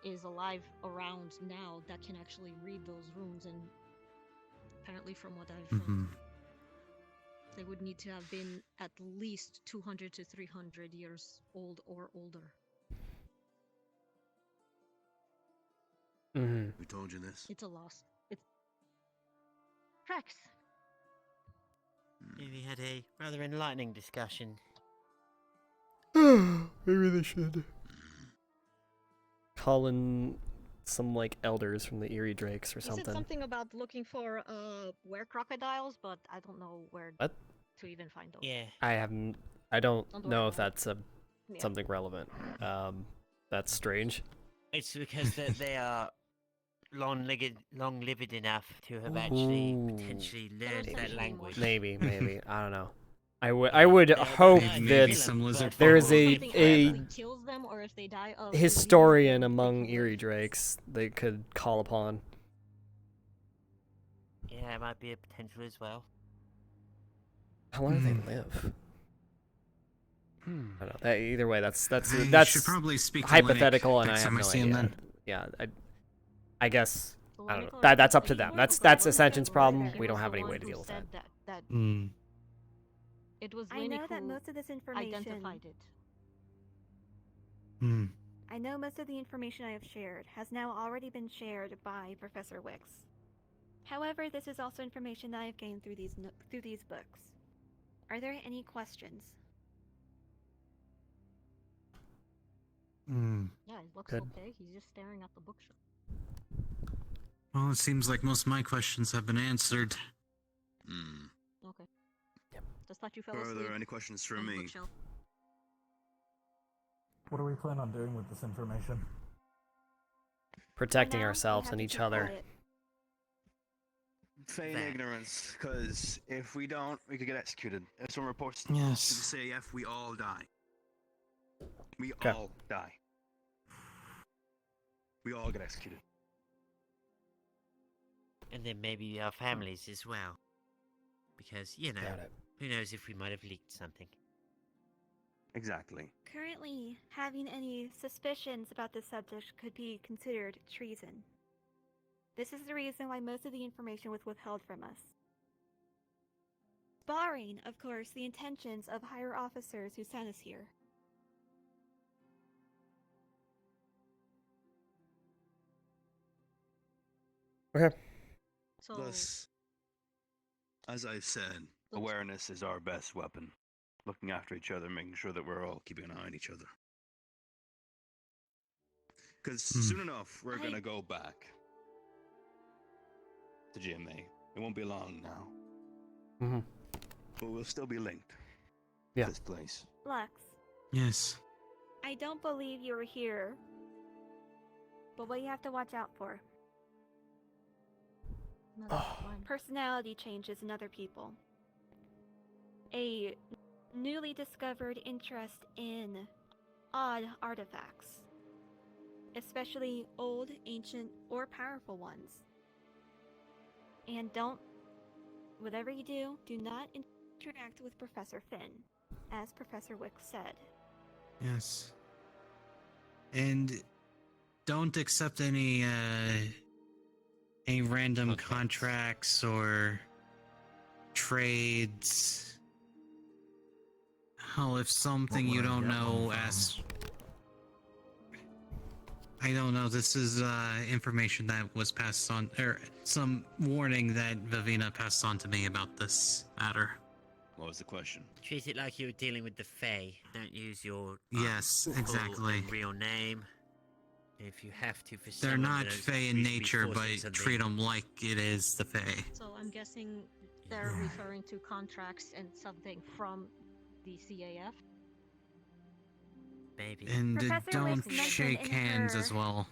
is alive around now that can actually read those runes. And apparently, from what I've read, they would need to have been at least 200 to 300 years old or older. Who told you this? It's a loss. It's tracks. We had a rather enlightening discussion. Maybe they should call in some like elders from the Erie Drakes or You said something. something about looking for were crocodiles, but I don't know where What? to even find those. Yeah. I don't Don't know worry if about it. that's Yeah. something relevant. That's strange. It's because they are long-lived enough to have actually potentially learned that language. Maybe. I don't know. I would hope maybe that some lizard there's folk will a think Actually kills them, or if they die of historian among Erie Drakes they could call upon. Yeah, it might be a potential as well. How long do they live? I don't know. Either way, that's I should probably speak to hypothetical, Linux and I next have time I no see him idea. then. Yeah, I guess I don't know. Linux That's up to he them. was That's the one who Ascension's said problem. he We don't was have the any way one to who deal with that. said that it was I Linux know that who most of this information identified it. I know most of the information I have shared has now already been shared by Professor Wicks. However, this is also information that I have gained through these books. Are there any questions? Yeah, it looks Good. okay. He's just staring at the bookshelf. Well, it seems like most of my questions have been answered. Okay. Just thought you fell Are asleep. there any questions for on the me? bookshelf. What do we plan on doing with this information? Protecting now, we ourselves have and to each keep other. quiet. Feign ignorance, because if we don't, we could get executed. If someone reports Yes. to the CAF, we all die. We Okay. all die. We all get executed. And then maybe our families as well. Because, you know, Got it. who knows if we might have leaked something. Exactly. Currently, having any suspicions about this subject could be considered treason. This is the reason why most of the information was withheld from us. Barring, of course, the intentions of higher officers who sent us here. Okay. So, Thus, as I said, awareness is our best weapon. Looking after each other, making sure that we're all keeping an eye on each other. Because soon enough, we're going to go back to GMA. It won't be long now. But we'll still be linked Yeah. to this place. Lux, Yes. I don't believe you were here. But what you have to watch out for. Personality changes in other people. A newly discovered interest in odd artifacts. Especially old, ancient, or powerful ones. And whatever you do not interact with Professor Finn, as Professor Wick said. Yes. And don't accept any random contracts or trades. Hell, if something you don't know, ask. I don't know. This is information that was passed on, or some warning that Vivina passed on to me about this matter. What was the question? Treat it like you're dealing with the Fae. Don't use your Yes, full exactly. and real name. If you have to, for They're someone not that knows Fae in reasonably nature, but forcing something. treat them like it is the Fae. So I'm guessing they're referring to contracts and something from the CAF. Maybe. And Professor don't Wicks mentioned shake in hands her- as well.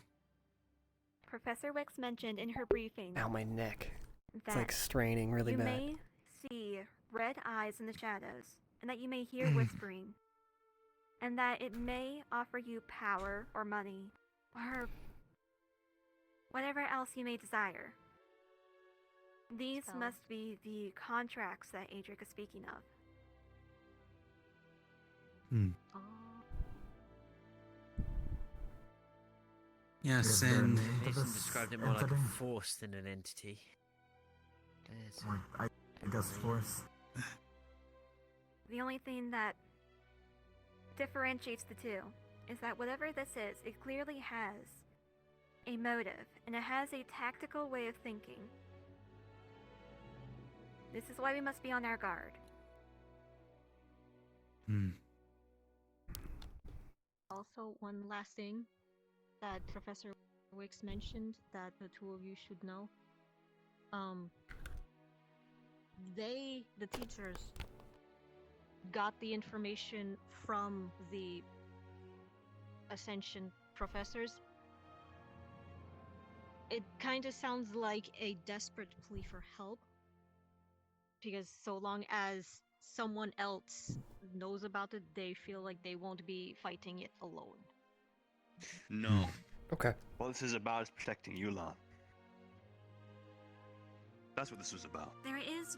Professor Wicks mentioned in her briefing Ow, my neck. It's that like straining really you bad. may see red eyes in the shadows, and that you may hear whispering, and that it may offer you power or money, or whatever else you may desire. These So- must be the contracts that Adric is speaking of. Yes, Is there a and name to Jason this described it more like entity? a force than an entity. Yes. Or, I guess force. The only thing that differentiates the two is that whatever this is, it clearly has a motive, and it has a tactical way of thinking. This is why we must be on our guard. Also, one last thing that Professor Wicks mentioned that the two of you should know. The teachers, got the information from the Ascension professors. It kind of sounds like a desperate plea for help, because so long as someone else knows about it, they feel like they won't be fighting it alone. No. Okay. All this is about is protecting Yulon. That's what this was about. There is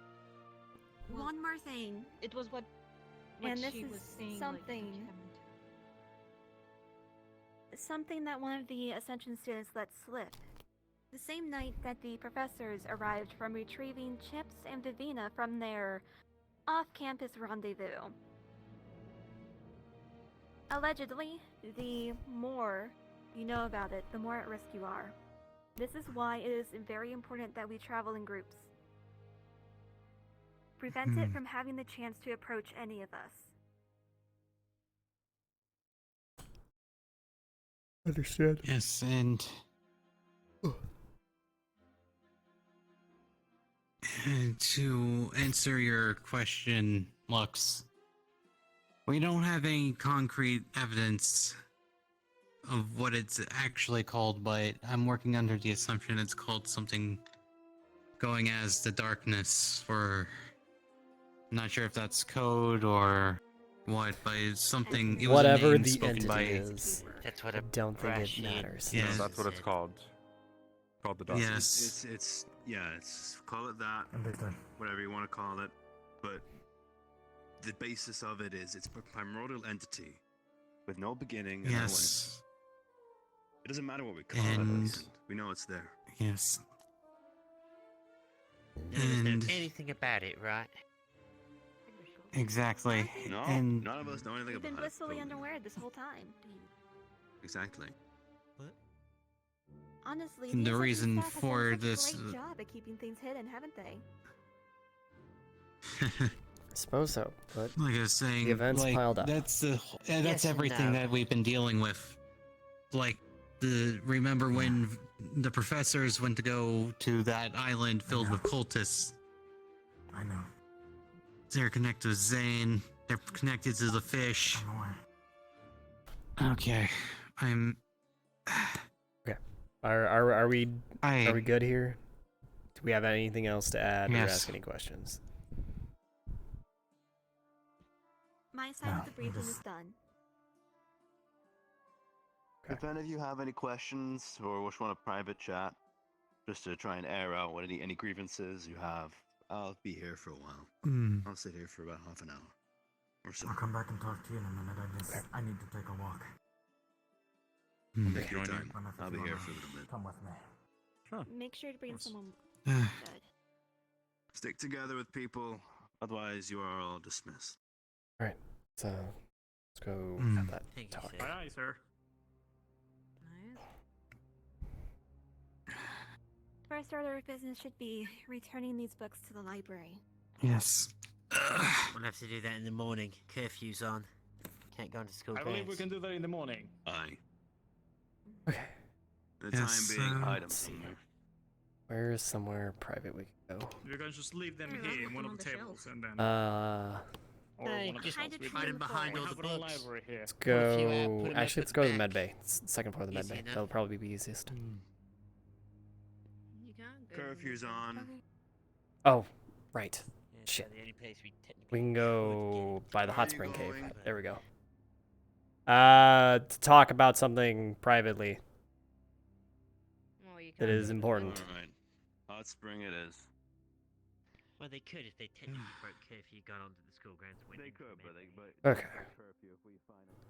one more thing. It was what And this she is was saying. Something that one of the Ascension students let slip. The same night that the professors arrived from retrieving Chips and Vivina from their off-campus rendezvous. Allegedly, the more you know about it, the more at risk you are. This is why it is very important that we travel in groups. Prevent it from having the chance to approach any of us. Understood. Yes, and to answer your question, Lux, we don't have any concrete evidence of what it's actually called, but I'm working under the assumption it's called something going as the darkness, or I'm not sure if that's code or what, but it's something. It was Whatever a name the spoken entity by, is, That's what I a don't think it Brashian matters. Yeah. No, that's what it's called. Called the darkness. Yes. It's call it that, whatever you want to call it, but the basis of it is it's a primordial entity with no beginning and no end. Yes. It doesn't matter what we call And- it. We know it's there. Yes. No one knows And- anything about it, right? Exactly. No, And none of us know anything We've been about blissfully it. unaware this whole time. Exactly. Honestly, And the Ascension reason staff has for done such this, a great job at keeping things hidden, haven't they? I suppose so, but like I was saying, the events like, piled up. that's that's Yes and everything no. that we've been dealing with. Like, remember when the professors went to go to that island filled with cultists? I know. They're connected to Zane. They're connected to the fish. Okay, I'm. Okay. Are we good here? Do we have anything else to add or Yes. ask any questions? My side of the briefing is done. If any of you have any questions or just want a private chat, just to try and air out any grievances you have, I'll be here for a while. I'll sit here for about half an hour or so. I'll come back and talk to you in a minute. I need to take a walk. Take your time. I'll be here for a little bit. Come with me. Sure. Make sure to bring someone Uh, good. Stick together with people, otherwise you are all dismissed. All right. So let's go Hmm. have that Thank you, talk. sir. Aye, sir. First order of business should be returning these books to the library. Yes. We'll have to do that in the morning. Curfew's on. Can't go into school. I believe we grounds. can do that in the morning. Aye. Okay. For the Yes, time being, hide them let's see. somewhere. Where is somewhere private we can go? You can just leave them here in one of the tables and then. Or Hey, one of the just shelves. We hide them behind we all have the our own books. library here. Let's Or if you have, go. put 'em up Actually, at let's the go to the back. med bay. It's the second floor of the med Easy bay. enough. That'll probably be easiest. You can't go. Curfew's on. Oh, right. Yeah, it's Shit. the only place we technically We can should go get by the Where hot are you spring cave. going? There we go. To talk about something privately. Well, you that is important. Alright. Hot spring it is. Well, they could if they technically broke curfew, gone onto the school grounds. They could, but they Okay. curfew if we find them.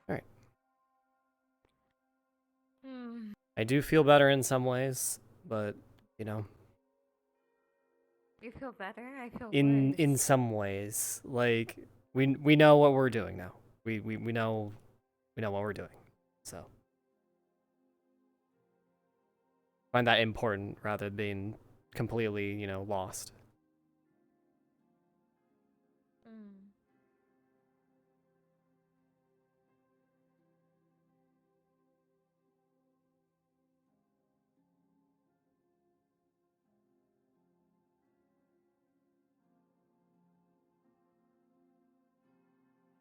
Alright. Hmm. I do feel better in some ways, but, you know, You feel better? I feel in worse. some ways, like we know what we're doing now. We know what we're doing. So find that important rather than being completely, you know, lost. Mm.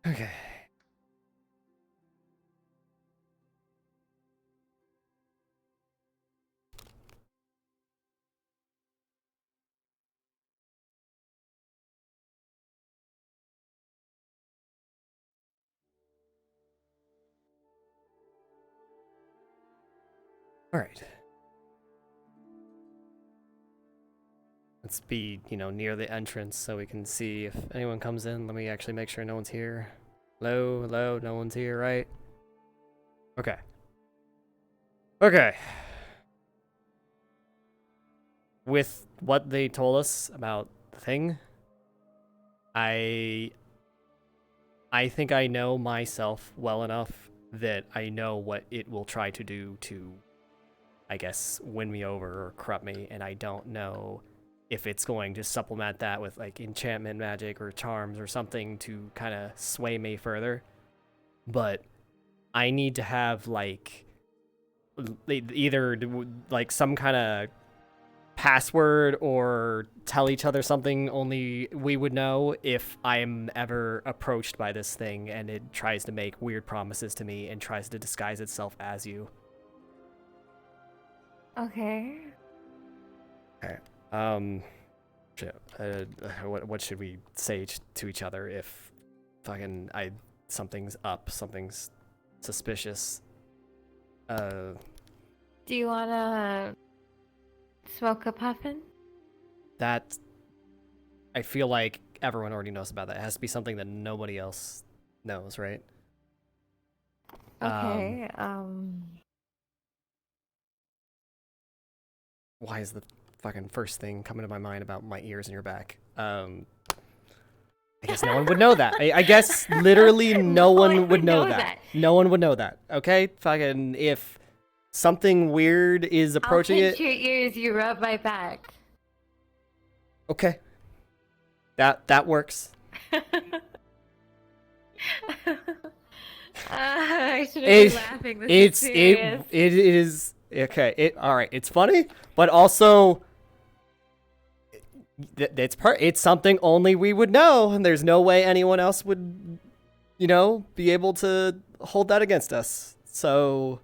Okay. All right. Let's be, you know, near the entrance so we can see if anyone comes in. Let me actually make sure no one's here. Hello, hello, no one's here, right? Okay. Okay. With what they told us about the thing, I think I know myself well enough that I know what it will try to do to, I guess, win me over or corrupt me, and I don't know if it's going to supplement that with like enchantment magic or charms or something to kind of sway me further. But I need to have like either like some kind of password or tell each other something only we would know if I'm ever approached by this thing and it tries to make weird promises to me and tries to disguise itself as you. Okay. Okay. Shit. What should we say to each other if fucking something's up, something's suspicious? Do you wanna smoke a puffin? That I feel like everyone already knows about that. It has to be something that nobody else knows, right? Okay. Why is the fucking first thing coming to my mind about my ears and your back? I guess no one would know that. I guess literally no one would know that. No one would know that. Okay? Fucking if something weird is approaching I'll it. pinch your ears, you rub my back. Okay. That works. I shouldn't be laughing. This is serious. It is okay. All right. It's funny, but also it's something only we would know, and there's no way anyone else would, you know, be able to hold that against us. So,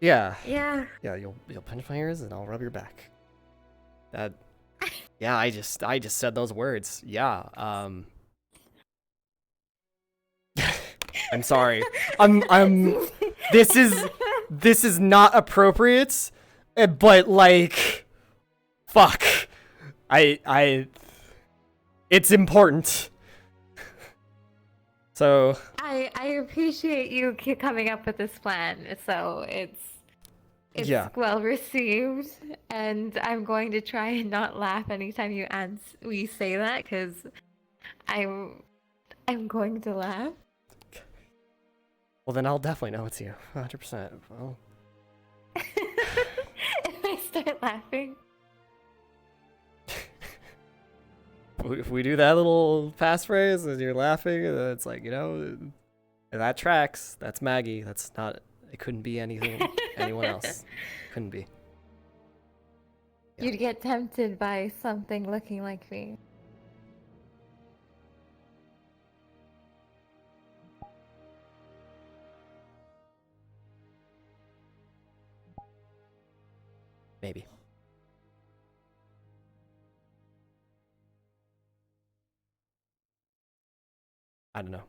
yeah. Yeah. Yeah. You'll pinch my ears, and I'll rub your back. That. Yeah. I just said those words. Yeah. I'm sorry. This is not appropriate, but like, fuck. It's important. So. I appreciate you coming up with this plan. So it's yeah. well received, and I'm going to try and not laugh anytime we say that, because I'm going to laugh. Well, then I'll definitely know it's you, 100%. Well, if I start laughing. If we do that little passphrase and you're laughing, it's like, you know, that tracks. That's Maggie. That's not. It couldn't be anyone else. Couldn't be. Yeah. You'd get tempted by something looking like me. Maybe. I don't know.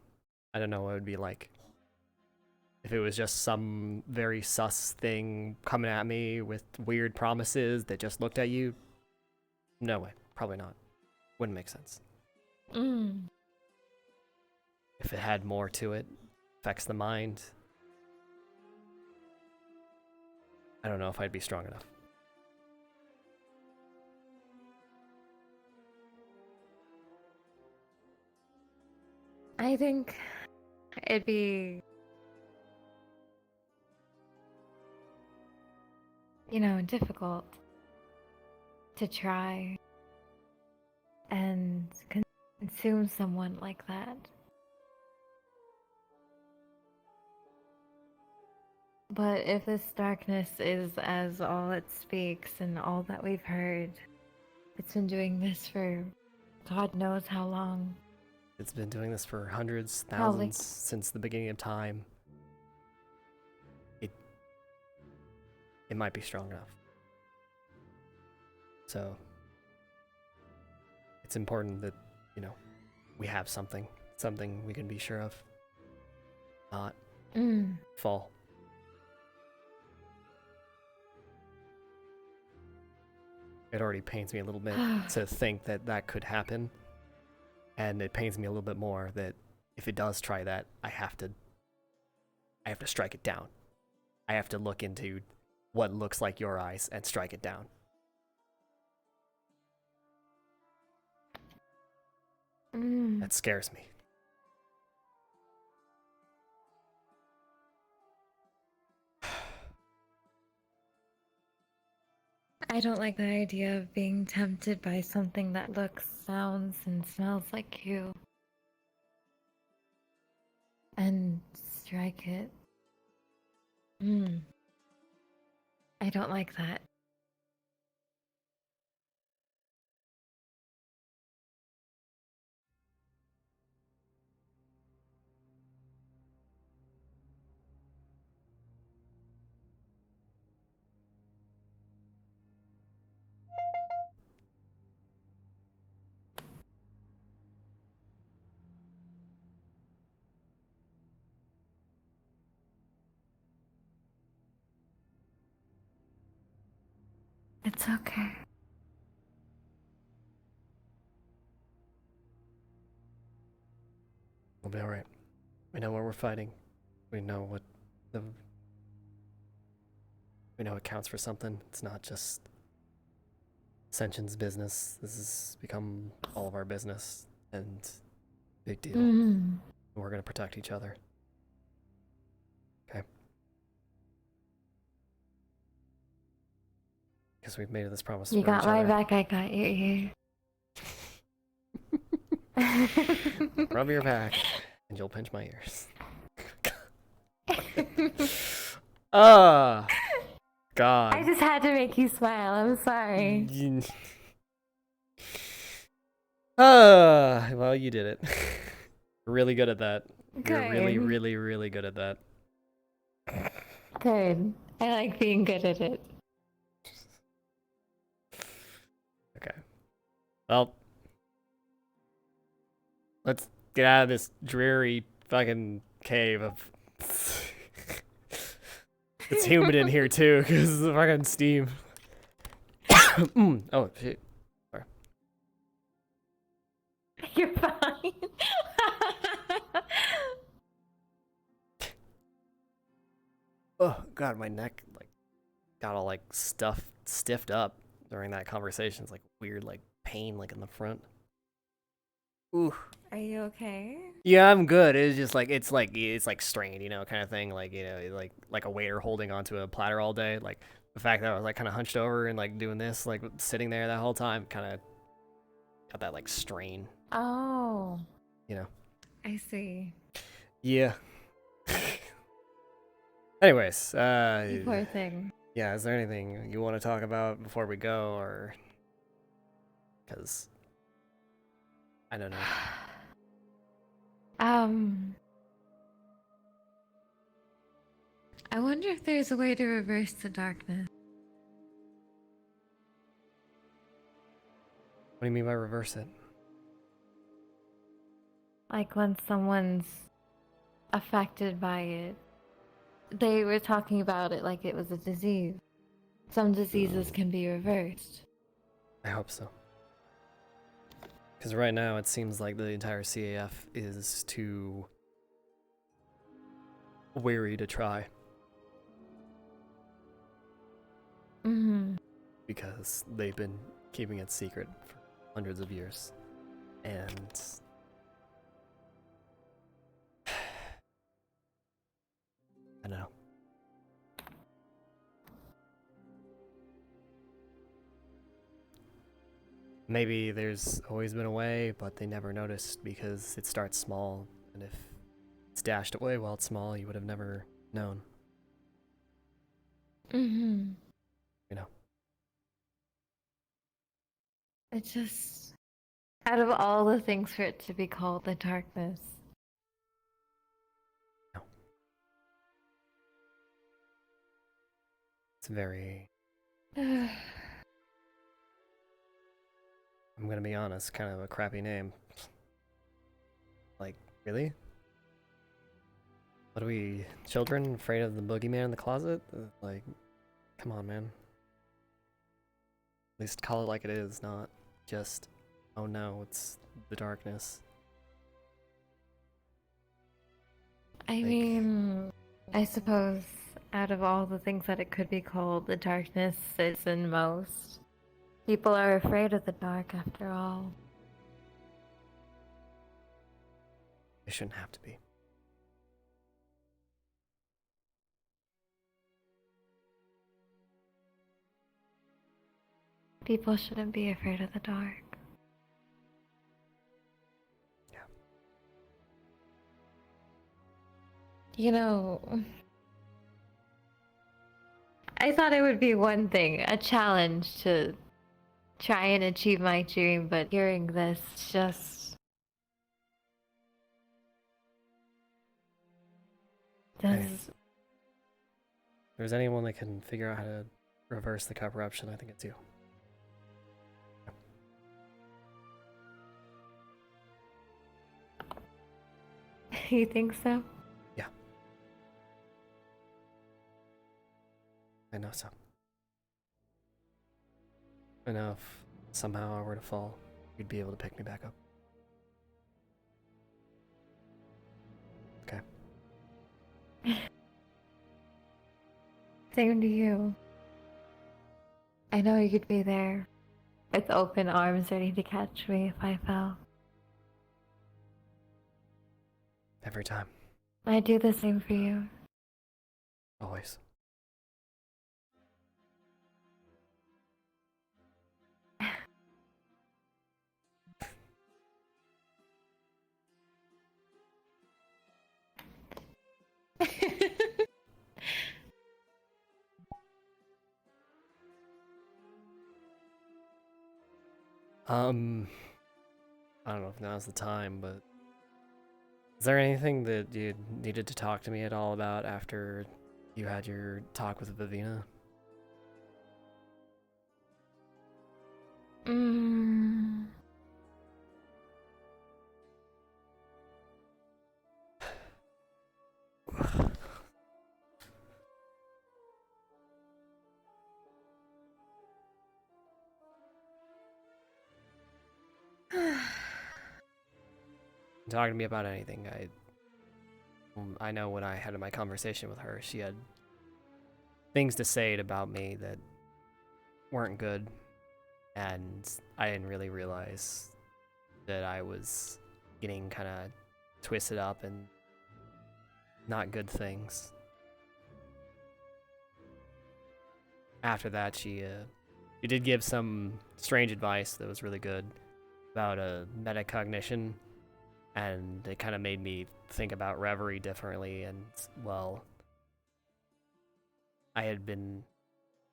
I don't know what it would be like. If it was just some very sus thing coming at me with weird promises that just looked at you, no way. Probably not. Wouldn't make sense. Mm. If it had more to it, affects the mind, I don't know if I'd be strong enough. I think it'd be, difficult to try and consume someone like that. But if this darkness is as all it speaks and all that we've heard, it's been doing this for God knows how long. It's been doing this for hundreds, Probably. thousands, since the beginning of time. It might be strong enough. So, it's important that, we have something we can be sure of. Not fall. It already pains me a little bit to think that that could happen. And it pains me a little bit more that if it does try that, I have to strike it down. I have to look into what looks like your eyes and strike it down. That scares me. I don't like the idea of being tempted by something that looks, sounds, and smells like you. And strike it. I don't like that. It's okay. We'll be alright. We know what we're fighting. We know what we know it counts for something. It's not just Ascension's business. This has become all of our business, and big deal. We're gonna protect each other. Okay? Because we've made this promise You for got each my other. back, I got you. Rub your back, and you'll pinch my ears. God. I just had to make you smile. I'm sorry. Well, you did it. Really good at that. You're really, Good. really, really good at that. Good. I like being good at it. Okay. Well, let's get out of this dreary fucking cave of... It's humid in here too, because of the fucking steam. Oh, shit. Sorry. You're fine. Oh, God, my neck, got all, stiffed up during that conversation. It's, weird, pain, in the front. Ooh. Are you okay? Yeah, I'm good. It's just it's strained, kind of thing. Like a waiter holding onto a platter all day. Like the fact that I was kind of hunched over and doing this, sitting there that whole time, kind of got that strain. Oh. You know. I see. Yeah. Anyways, You poor thing. Yeah, is there anything you want to talk about before we go, or? Because I don't know. I wonder if there's a way to reverse the darkness. What do you mean by reverse it? like when someone's affected by it. They were talking about it like it was a disease. Some diseases can be reversed. I hope so. Because right now it seems like the entire CAF is too wary to try. Mm-hmm. Because they've been keeping it secret for hundreds of years. And I don't know. Maybe there's always been a way, but they never noticed because it starts small, and if it's dashed away while it's small, you would have never known. Mm-hmm. You know. It's just, out of all the things for it to be called the darkness. No. It's very... I'm gonna be honest, kind of a crappy name. Like, really? What are we, children afraid of the boogeyman in the closet? Like, come on, man. At least call it like it is, not just, oh no, it's the darkness. I mean, I suppose out of all the things that it could be called, the darkness is in most. People are afraid of the dark after all. It shouldn't have to be. People shouldn't be afraid of the dark. Yeah. You know, I thought it would be one thing, a challenge to try and achieve my dream, but hearing this just does. Hey, if there's anyone that can figure out how to reverse the corruption, I think it's you. You think so? Yeah. I know so. I know if somehow I were to fall, you'd be able to pick me back up. Okay. Same to you. I know you'd be there with open arms ready to catch me if I fell. Every time. I'd do the same for you. Always. I don't know if now's the time, but is there anything that you needed to talk to me at all about after you had your talk with Vivina? Talking to me about anything. I know when I had my conversation with her, she had things to say about me that weren't good, and I didn't really realize that I was getting kind of twisted up and not good things. After that, she did give some strange advice that was really good about metacognition, and it kind of made me think about reverie differently. And well, I had been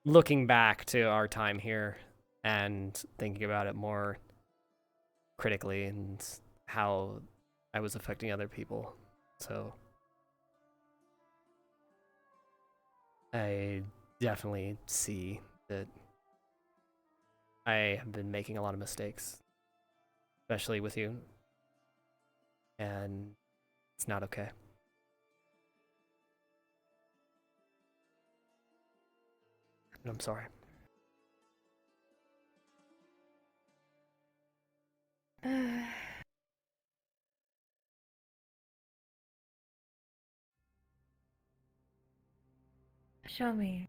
looking back to our time here and thinking about it more critically and how I was affecting other people. So I definitely see that I have been making a lot of mistakes, especially with you. and it's not okay. And I'm sorry. Show me.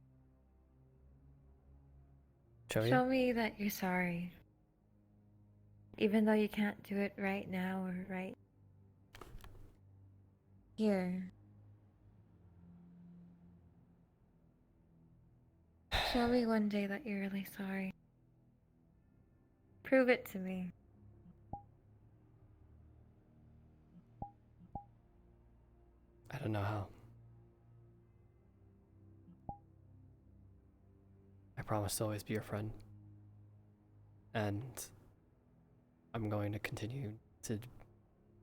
Show you? Show me that you're sorry. Even though you can't do it right now or right here. Show me one day that you're really sorry. Prove it to me. I don't know how. I promise to always be your friend. And I'm going to continue to at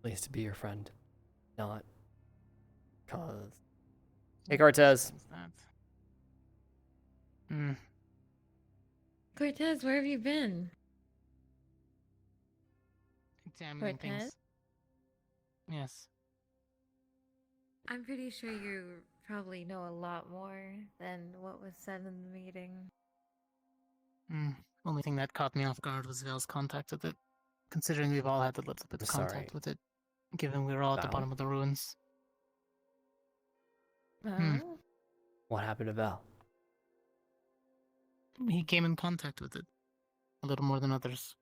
least to be your friend. Not cause... Hey, Cortez. Cortez, where have you been? Examining Cortez? things. Yes. I'm pretty sure you probably know a lot more than what was said in the meeting. Only thing that caught me off guard was Val's contact with it. Considering we've all had a little bit of contact with it, given we were all at the Val? bottom of the ruins. What happened to Val? He came in contact with it. A little more than others.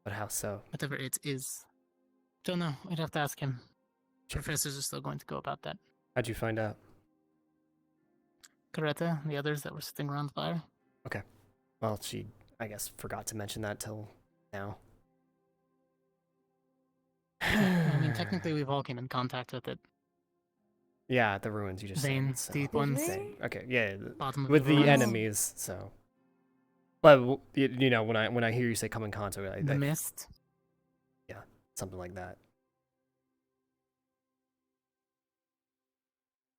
But how so? Whatever it is. Don't know. We'd have to ask him. Professors are still going to go about that. How'd you find out? Coretta and the others that were sitting around the fire. Okay. Well, she, I guess, forgot to mention that till now. I mean, technically we've all came in contact with it. Yeah, at the ruins you just Vein, said. So. deep ones. Okay, yeah. Bottom of with the the ruins. enemies, so. But you know, when I hear you say come in contact, The mist. Yeah, something like that.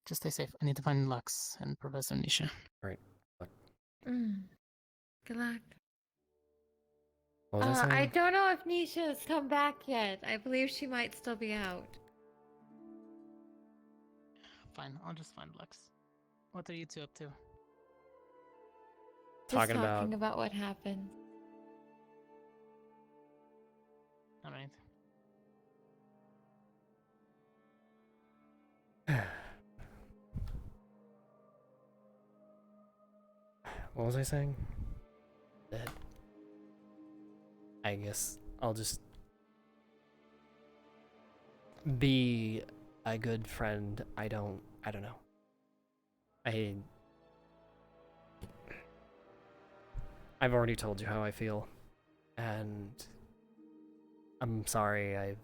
Just stay safe. I need to find Lux and Professor Nisha. Right. Good luck. What was I saying? I don't know if Nisha has come back yet. I believe she might still be out. Fine, I'll just find Lux. What are you two up to? Just talking about what happened. Alright. What was I saying? That I guess I'll just be a good friend. I don't know. I've already told you how I feel, and I'm sorry I've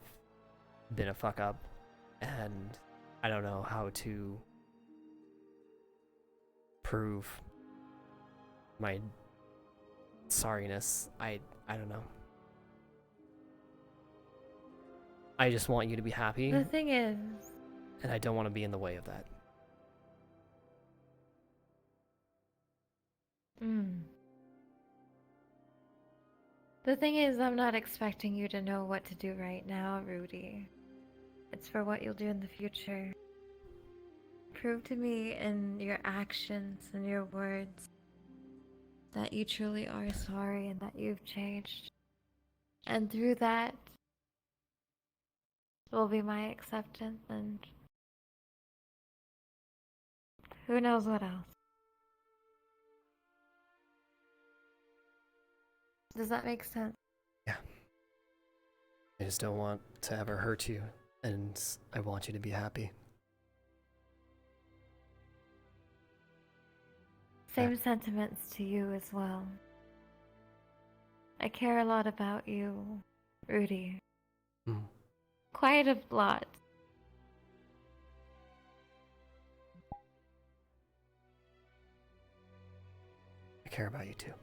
been a fuck up, and I don't know how to prove my sorriness. I don't know. I just want you to be happy. The thing is... And I don't want to be in the way of that. The thing is, I'm not expecting you to know what to do right now, Rudey. It's for what you'll do in the future. Prove to me in your actions and your words that you truly are sorry and that you've changed. And through that will be my acceptance and who knows what else. Does that make sense? Yeah. I just don't want to ever hurt you, and I want you to be happy. Same sentiments to you as well. I care a lot about you, Rudey. Quite a lot. I care about you too.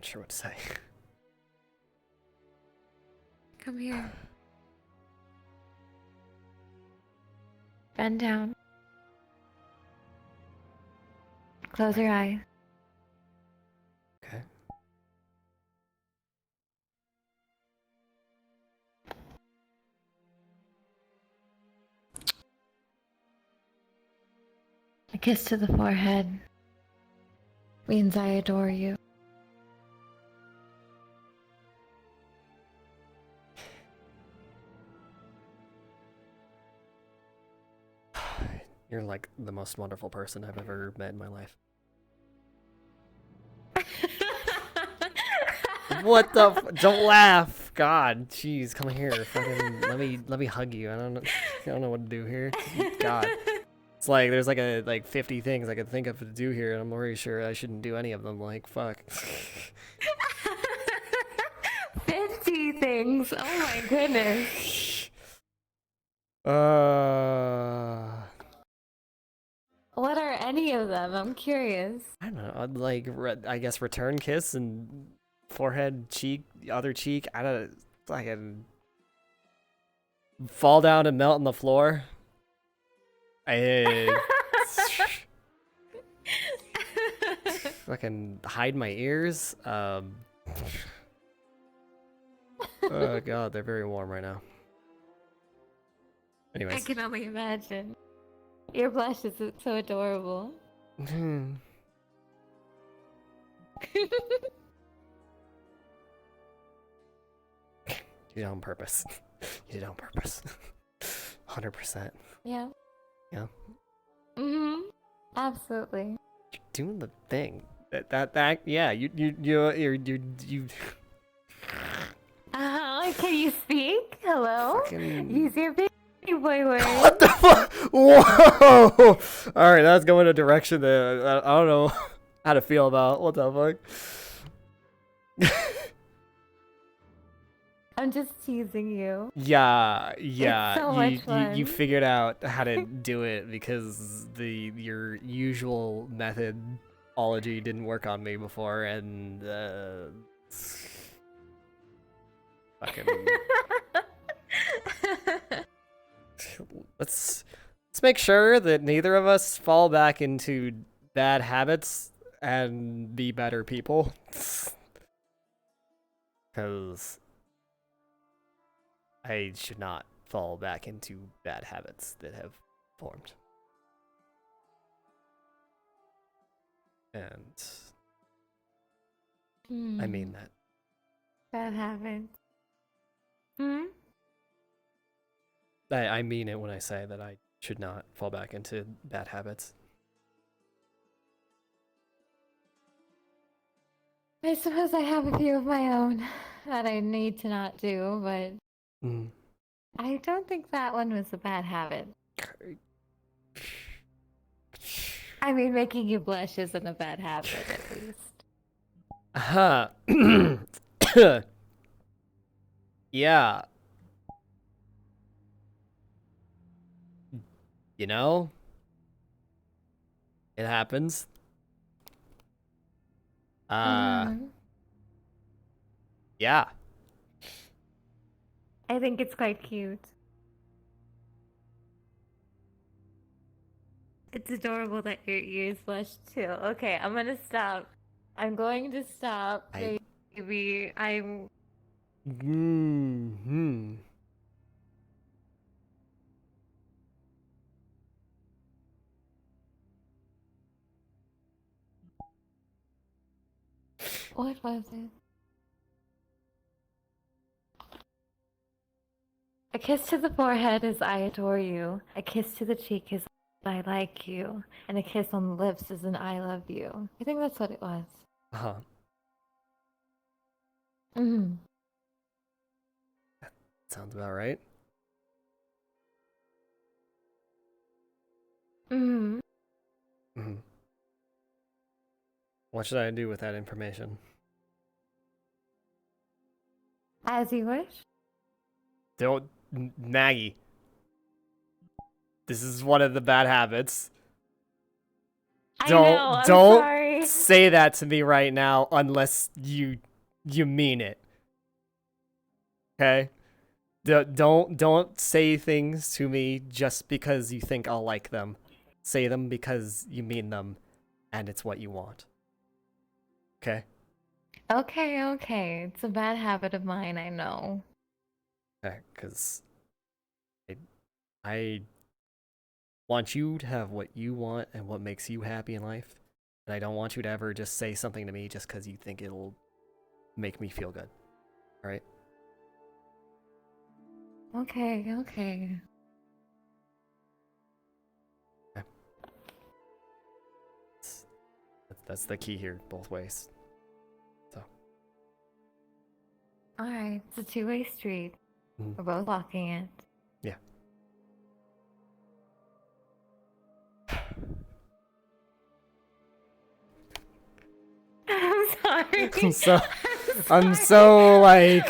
not sure what to say. Come here. Bend down. Close your eyes. Okay. A kiss to the forehead means I adore you. You're like the most wonderful person I've ever met in my life. What the? Don't laugh! God, jeez, come here. Fucking, let me hug you. I don't know what to do here. God, it's like there's like 50 things I could think of to do here, and I'm already sure I shouldn't do any of them. Like fuck. 50 things. Oh my goodness. What are any of them? I'm curious. I don't know. I'd like I guess return kiss and forehead, cheek, other cheek. I don't. Fucking fall down and melt on the floor. Fucking hide my ears. Oh god, they're very warm right now. Anyways. I can only imagine. Your blush is so adorable. You did it on purpose. You did it on purpose. 100%. Yeah. Yeah. Absolutely. You're doing the thing. That yeah, you Can you speak? Hello? Fucking... Use your baby boy words. What the fuck? Whoa! Alright, that's going a direction that I don't know how to feel about. What the fuck? I'm just teasing you. Yeah. It's so much fun. You figured out how to do it because your usual methodology didn't work on me before, and fucking let's make sure that neither of us fall back into bad habits and be better people, because I should not fall back into bad habits that have formed. And I mean that. Bad habits. I mean it when I say that I should not fall back into bad habits. I suppose I have a few of my own that I need to not do, but I don't think that one was a bad habit. I mean, making you blush isn't a bad habit, at least. Yeah. You know? It happens. Yeah. I think it's quite cute. It's adorable that your ears blush too. Okay, I'm gonna stop. I'm going to stop, baby. I'm... What was it? A kiss to the forehead is I adore you. A kiss to the cheek is I like you. And a kiss on the lips is an I love you. I think that's what it was. Uh-huh. Sounds about right. What should I do with that information? As you wish. Don't, Maggie. This is one of the bad habits. I know, I'm sorry. say that to me right now unless you mean it. Okay? Don't say things to me just because you think I'll like them. Say them because you mean them, and it's what you want. Okay? Okay. It's a bad habit of mine, I know. Okay, because I want you to have what you want and what makes you happy in life. And I don't want you to ever just say something to me just because you think it'll make me feel good. Alright? Okay. That's the key here, both ways. So. Alright, it's a two-way street. Mhm. We're both walking it. Yeah. I'm sorry. I'm so like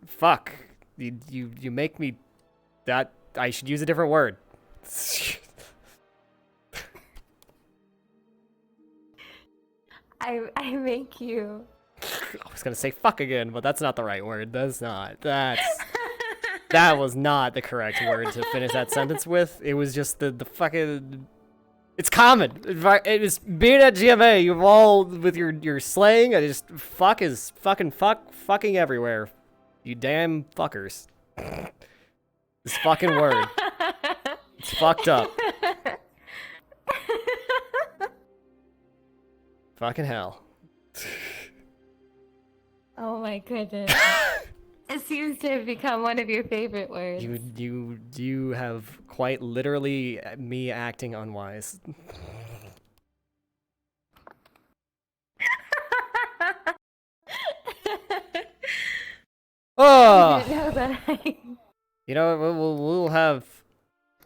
fuck. You make me that I should use a different word. I make you. I was gonna say fuck again, but that's not the right word. That was not the correct word to finish that sentence with. It was just the fucking. It's common. It was being at GMA. You've all with your slang. I just fuck is fucking everywhere. You damn fuckers. This fucking word. It's fucked up. Fucking hell. Oh my goodness. It seems to have become one of your favorite words. You have quite literally me acting unwise. Oh. You know, we'll have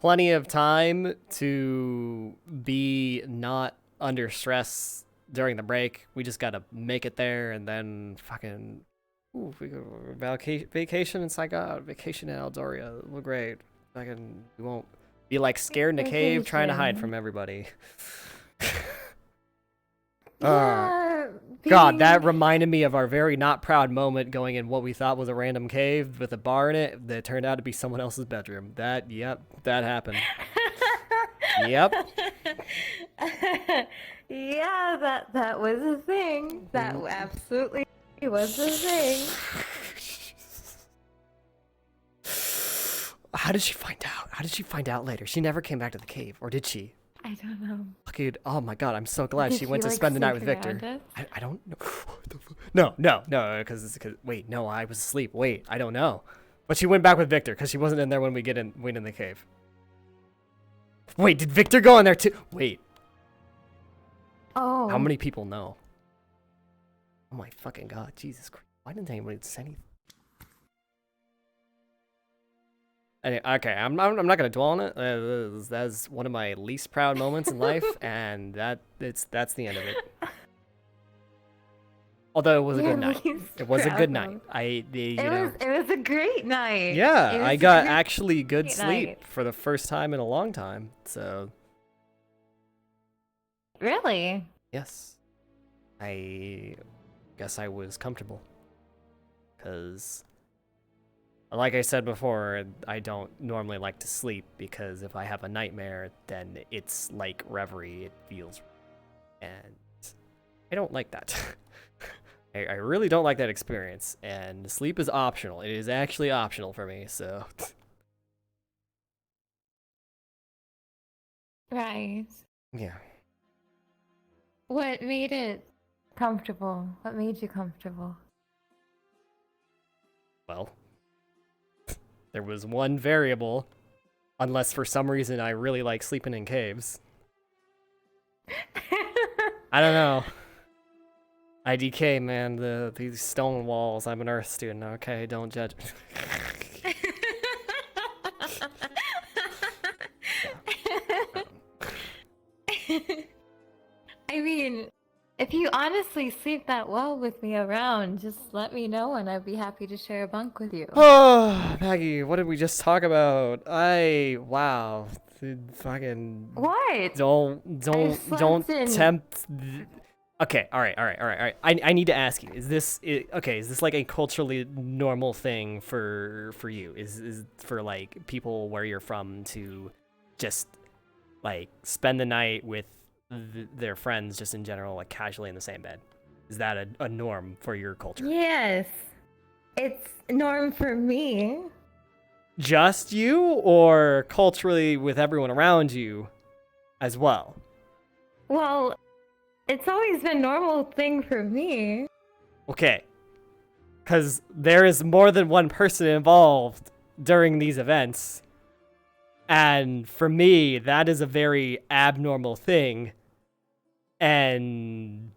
plenty of time to be not under stress during the break. We just gotta make it there and then fucking. Ooh, we go vacation in Saigon, vacation in Eldoria. Look great. We won't be like scared in a cave trying to hide from everybody. God, that reminded me of our very not proud moment going in what we thought was a random cave with a bar in it that turned out to be someone else's bedroom. That happened. Yep. Yeah, that was a thing. That absolutely was a thing. How did she find out? How did she find out later? She never came back to the cave, or did she? I don't know. Dude, oh my god, I'm so glad Did she went to like, spend the night with sneak Victor. around us? I don't know. No, because wait, no, I was asleep. Wait, I don't know. But she went back with Victor because she wasn't in there when we went in the cave. Wait, did Victor go in there too? Wait. Oh. How many people know? Oh my fucking god, Jesus Christ. Why didn't anybody say anything? Okay, I'm not gonna dwell on it. That's one of my least proud moments in life, and that's the end of it. Although it was a good night. It was a good night. It was a great night. Yeah, I got actually good sleep for the first time in a long time. So. Really? Yes. I guess I was comfortable. Because, like I said before, I don't normally like to sleep because if I have a nightmare, then it's like reverie. It feels. And I don't like that. I really don't like that experience. And sleep is optional. It is actually optional for me, so. Right. Yeah. What made it comfortable? What made you comfortable? Well, there was one variable, unless for some reason I really like sleeping in caves. I don't know. IDK, man, these stone walls. I'm an Earth student, okay? Don't judge. I mean, If you honestly sleep that well with me around, just let me know and I'd be happy to share a bunk with you. Oh, Maggie, what did we just talk about? Wow. Fucking. What? Don't in- tempt. Okay, all right. I need to ask you: Is this okay? Is this like a culturally normal thing for you? Is for like people where you're from to just like spend the night with their friends, just in general, like casually in the same bed? Is that a norm for your culture? Yes. It's norm for me. Just you, or culturally with everyone around you as well? Well, it's always been a normal thing for me. Okay. Because there is more than one person involved during these events. And for me, that is a very abnormal thing. And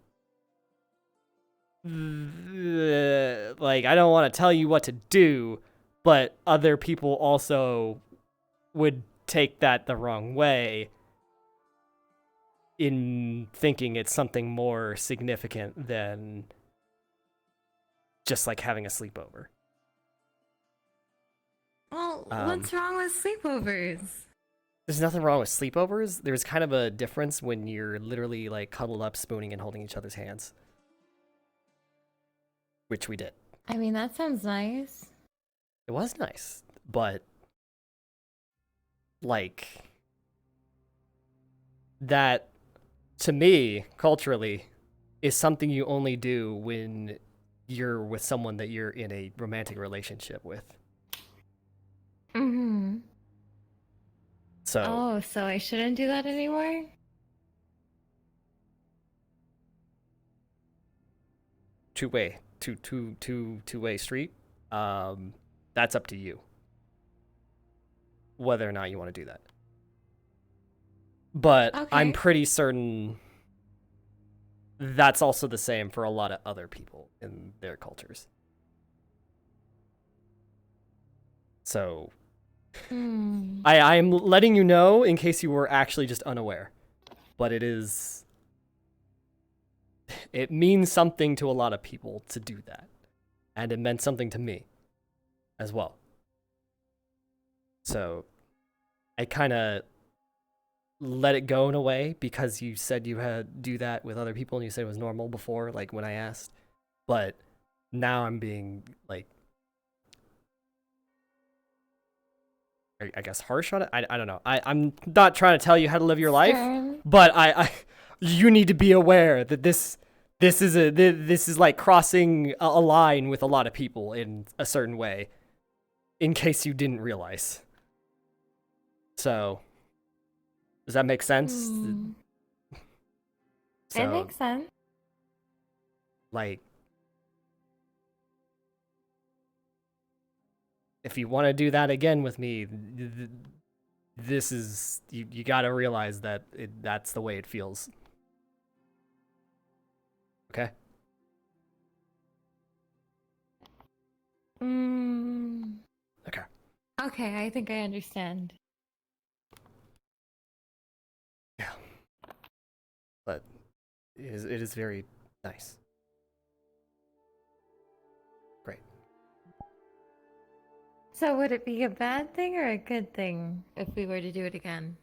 like, I don't want to tell you what to do, but other people also would take that the wrong way in thinking it's something more significant than just like having a sleepover. Well, what's wrong with sleepovers? There's nothing wrong with sleepovers. There's kind of a difference when you're literally like cuddled up, spooning and holding each other's hands. Which we did. I mean, that sounds nice. It was nice, but like that to me, culturally, is something you only do when you're with someone that you're in a romantic relationship with. Mm-hmm. So. Oh, so I shouldn't do that anymore? Two-way street. That's up to you. Whether or not you want to do that. But okay. I'm pretty certain that's also the same for a lot of other people in their cultures. So I'm letting you know in case you were actually just unaware. But it means something to a lot of people to do that. And it meant something to me as well. So I kind of let it go in a way because you said you had do that with other people and you said it was normal before, like when I asked. But now I'm being like, I guess harsh on it. I don't know. I'm not trying to tell you how to live your life, but you need to be aware that this is like crossing a line with a lot of people in a certain way, in case you didn't realize. So, does that make sense? It makes sense. Like, if you want to do that again with me, this is you got to realize that that's the way it feels. Okay. Okay. Okay, I think I understand. Yeah. But it is very nice. Great. So would it be a bad thing or a good thing if we were to do it again?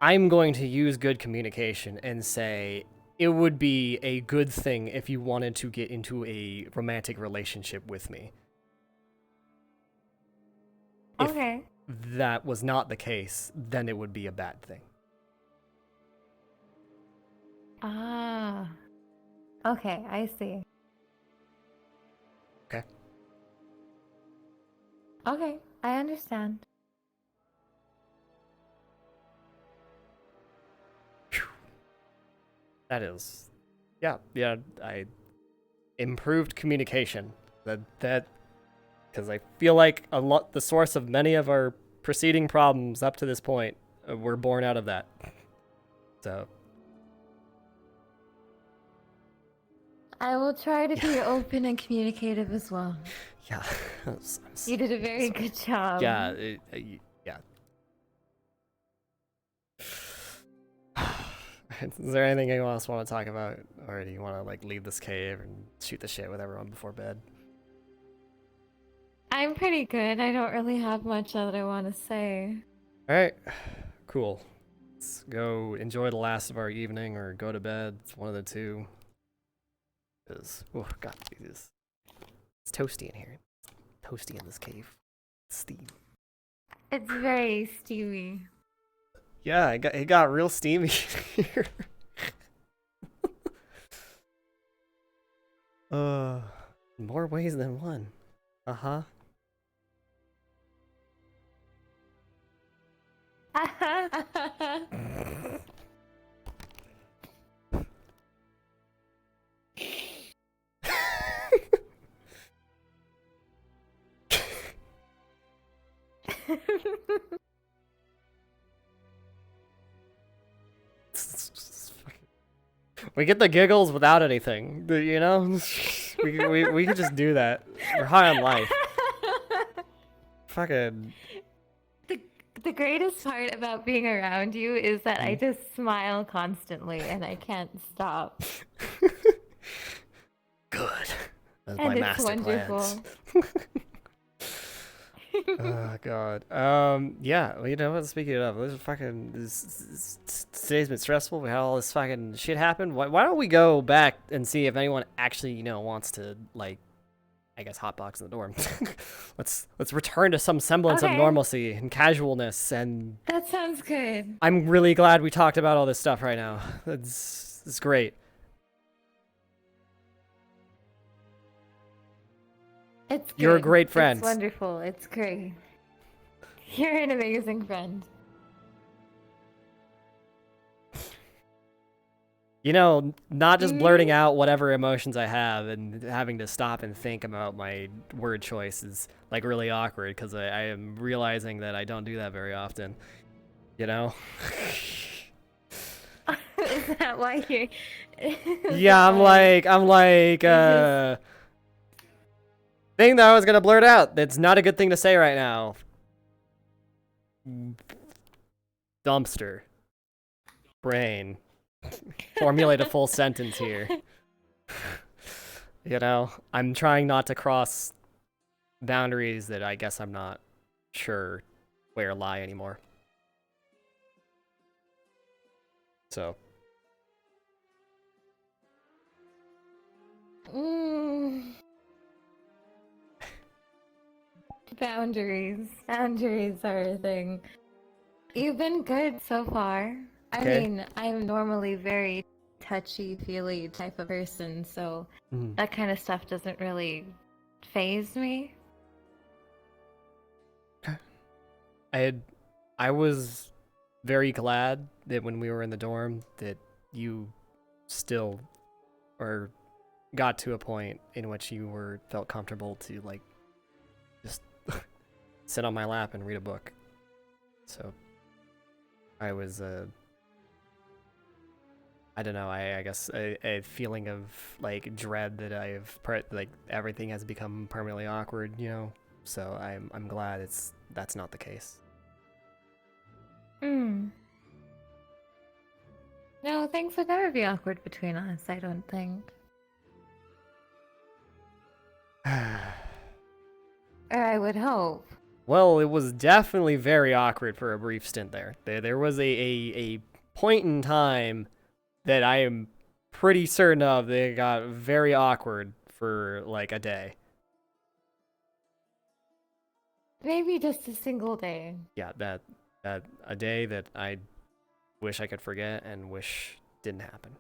I'm going to use good communication and say it would be a good thing if you wanted to get into a romantic relationship with me. Okay. If that was not the case, then it would be a bad thing. Ah. Okay, I see. Okay. Okay, I understand. That is, yeah, I improved communication. That, because I feel like the source of many of our preceding problems up to this point were born out of that. So. I will try to be open and communicative as well. Yeah. You did a very good job. Yeah, yeah. Is there anything anyone else want to talk about, or do you want to like leave this cave and shoot the shit with everyone before bed? I'm pretty good. I don't really have much that I want to say. All right, cool. Let's go enjoy the last of our evening, or go to bed. It's one of the two. Cause oh god, it's toasty in here. Toasty in this cave. Steam. It's very steamy. Yeah, it got real steamy here. More ways than one. Uh-huh. We get the giggles without anything, you know? we could just do that. We're high on life. Fucking... The greatest part about being around you is that I just smile constantly and I can't stop. Good. That's and my it's master wonderful. plans. Oh god. Yeah, well, you know what, speaking of, today's been stressful. We had all this fucking shit happen. Why don't we go back and see if anyone actually, you know, wants to, like, I guess hotbox in the dorm. let's return to some semblance of normalcy and casualness, and that sounds good. I'm really glad we talked about all this stuff right now. It's great. It's good. You're a great friend. It's wonderful. It's great. You're an amazing friend. You know, not just blurting out whatever emotions I have and having to stop and think about my word choice is like really awkward, because I am realizing that I don't do that very often. You know? Is that why you're... Yeah, I'm like, thing that I was gonna blurt out. That's not a good thing to say right now. Dumpster. Brain. Formulate a full sentence here. You know, I'm trying not to cross boundaries that I guess I'm not sure where lie anymore. So. Boundaries. Boundaries are a thing. You've been good so far. I mean, I'm normally very touchy-feely type of person, so that kind of stuff doesn't really faze me. I was very glad that when we were in the dorm that you still or got to a point in which you felt comfortable to like just sit on my lap and read a book. So I was I don't know, I guess a feeling of like dread that like everything has become permanently awkward, you know. So I'm glad that's not the case. No, things would never be awkward between us, I don't think. Or I would hope. Well, it was definitely very awkward for a brief stint there. There was a point in time that I am pretty certain of that it got very awkward for like a day. Maybe just a single day. Yeah, that a day that I wish I could forget and wish didn't happen.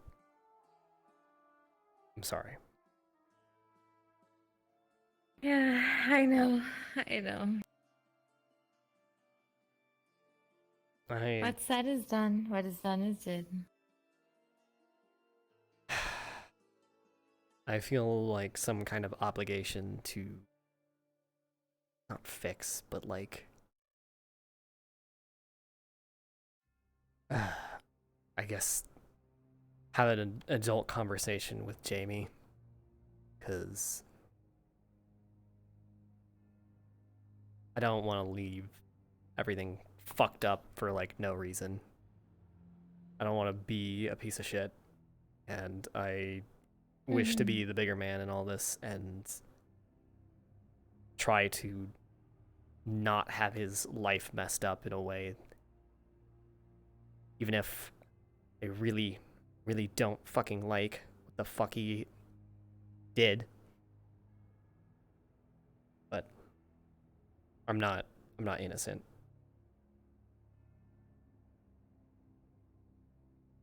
I'm sorry. Yeah, I know. I know. What's said is done. What is done is did. I feel like some kind of obligation to not fix, but like I guess have an adult conversation with Jamie, because I don't want to leave everything fucked up for like no reason. I don't want to be a piece of shit, and I wish to be the bigger man in all this and try to not have his life messed up in a way, even if I really, really don't fucking like what the fuck he did. But I'm not innocent.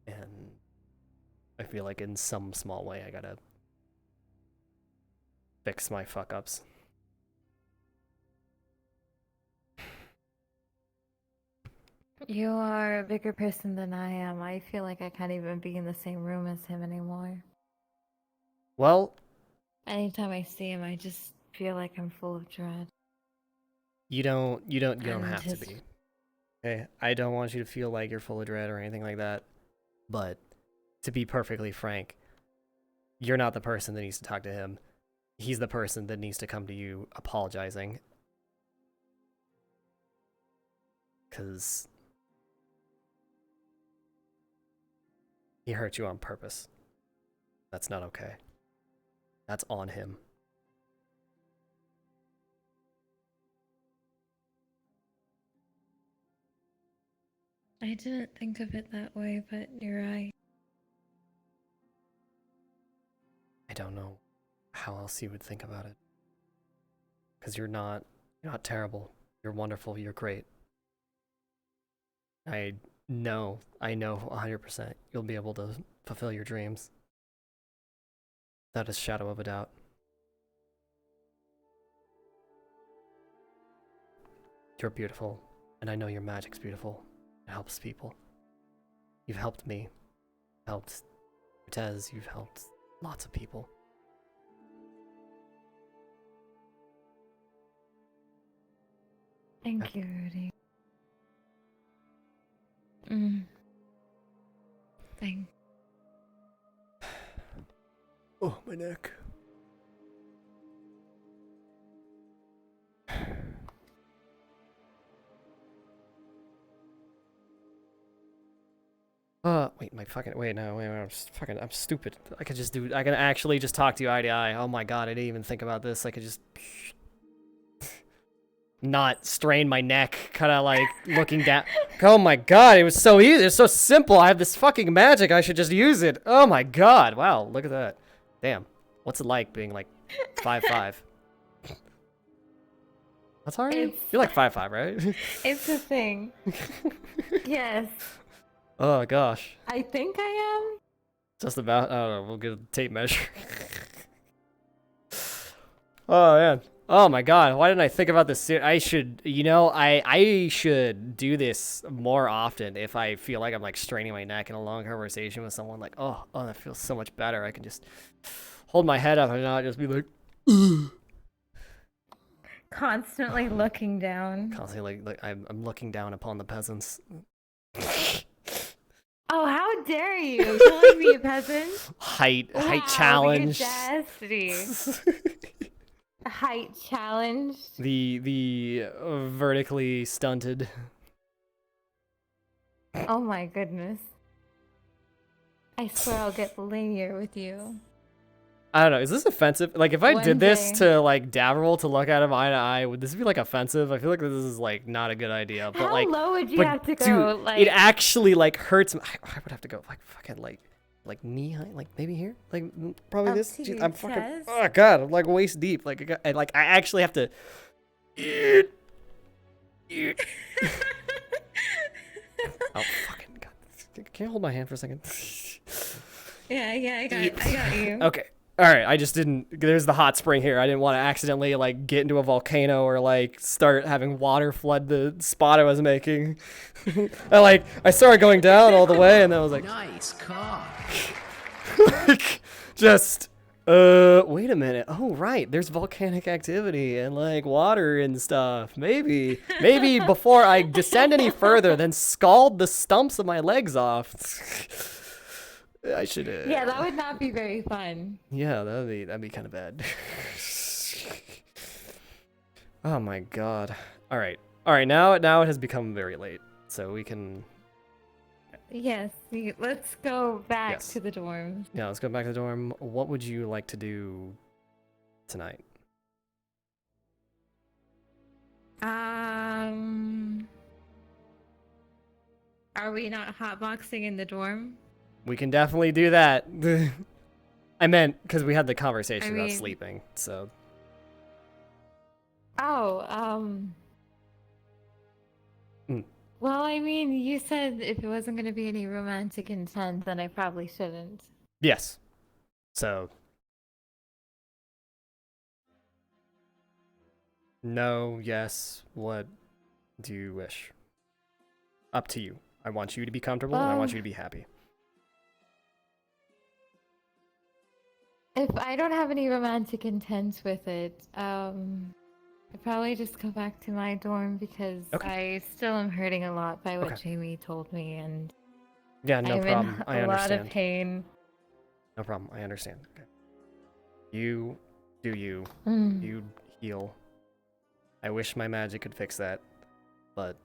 And I feel like in some small way I gotta fix my fuck ups. You are a bigger person than I am. I feel like I can't even be in the same room as him anymore. Well, anytime I see him, I just feel like I'm full of dread. You don't And have to be. Okay, I don't want you to feel like you're full of dread or anything like that. But to be perfectly frank, you're not the person that needs to talk to him. He's the person that needs to come to you apologizing. 'Cause he hurt you on purpose. That's not okay. That's on him. I didn't think of it that way, but you're right. I don't know how else you would think about it. 'Cause you're not terrible. You're wonderful. You're great. I know 100% you'll be able to fulfill your dreams. Without a shadow of a doubt. You're beautiful, and I know your magic's beautiful. It helps people. You've helped me. Helped Tez, you've helped lots of people. Thank you, Rudey. Thanks. Oh, my neck. I'm stupid. I can actually just talk to you eye to eye. Oh my god, I didn't even think about this. I could just not strain my neck, kind of like looking down. Oh my god, it was so easy. It's so simple. I have this fucking magic. I should just use it. Oh my god. Wow, look at that. Damn. What's it like being like 5'5"? That's all right. You're like 5'5", right? It's a thing. Yes. Oh gosh. I think I am. Just about. I don't know. We'll get a tape measure. Oh man. Oh my god. Why didn't I think about this? I should. I should do this more often if I feel like I'm like straining my neck in a long conversation with someone. Like, oh, that feels so much better. I can just hold my head up and not just be like. Constantly looking down. Constantly, like I'm looking down upon the peasants. Oh, how dare you! Calling me a peasant? Height challenge. Audacity. Height challenge. The vertically stunted. Oh my goodness. I swear I'll get linear with you. I don't know. Is this offensive? Like, if I One did this day. to like Davril to look at him eye to eye, would this be like offensive? I feel like this is like not a good idea. But How like, low would you have to dude, go? Like, it actually like hurts. I would have to go like fucking like knee high, like maybe here, like probably Up this. to Jeez, your I'm fucking. chest? Oh god, I'm like waist deep. Like I actually have to. Oh fucking god! Can you hold my hand for a second? yeah, I got you. Okay. All right. I just didn't. There's the hot spring here. I didn't want to accidentally like get into a volcano or like start having water flood the spot I was making. I started going down all the way, and then I was like, Nice car. like, just wait a minute. Oh right, there's volcanic activity and like water and stuff. Maybe before I descend any further, then scald the stumps of my legs off. I should. Yeah, that would not be very fun. Yeah, that'd be kind of bad. Oh my god. All right. Now it has become very late, so we can Yes, let's go back Yes. to the dorm. Yeah, let's go back to the dorm. What would you like to do tonight? Are we not hotboxing in the dorm? We can definitely do that. I meant because we had the conversation about mean- sleeping, so. Oh, Mm. Well, I mean, you said if it wasn't going to be any romantic intent, then I probably shouldn't. Yes. So. No, yes, what do you wish? Up to you. I want you to be comfortable and I want you to be happy. If I don't have any romantic intent with it, I'd probably just go back to my dorm because I still am hurting a lot by what Jamie told me, and Yeah, no I'm problem. in I a lot understand. of pain. No problem. I understand. Okay. You do you. Mm. You heal. I wish my magic could fix that, but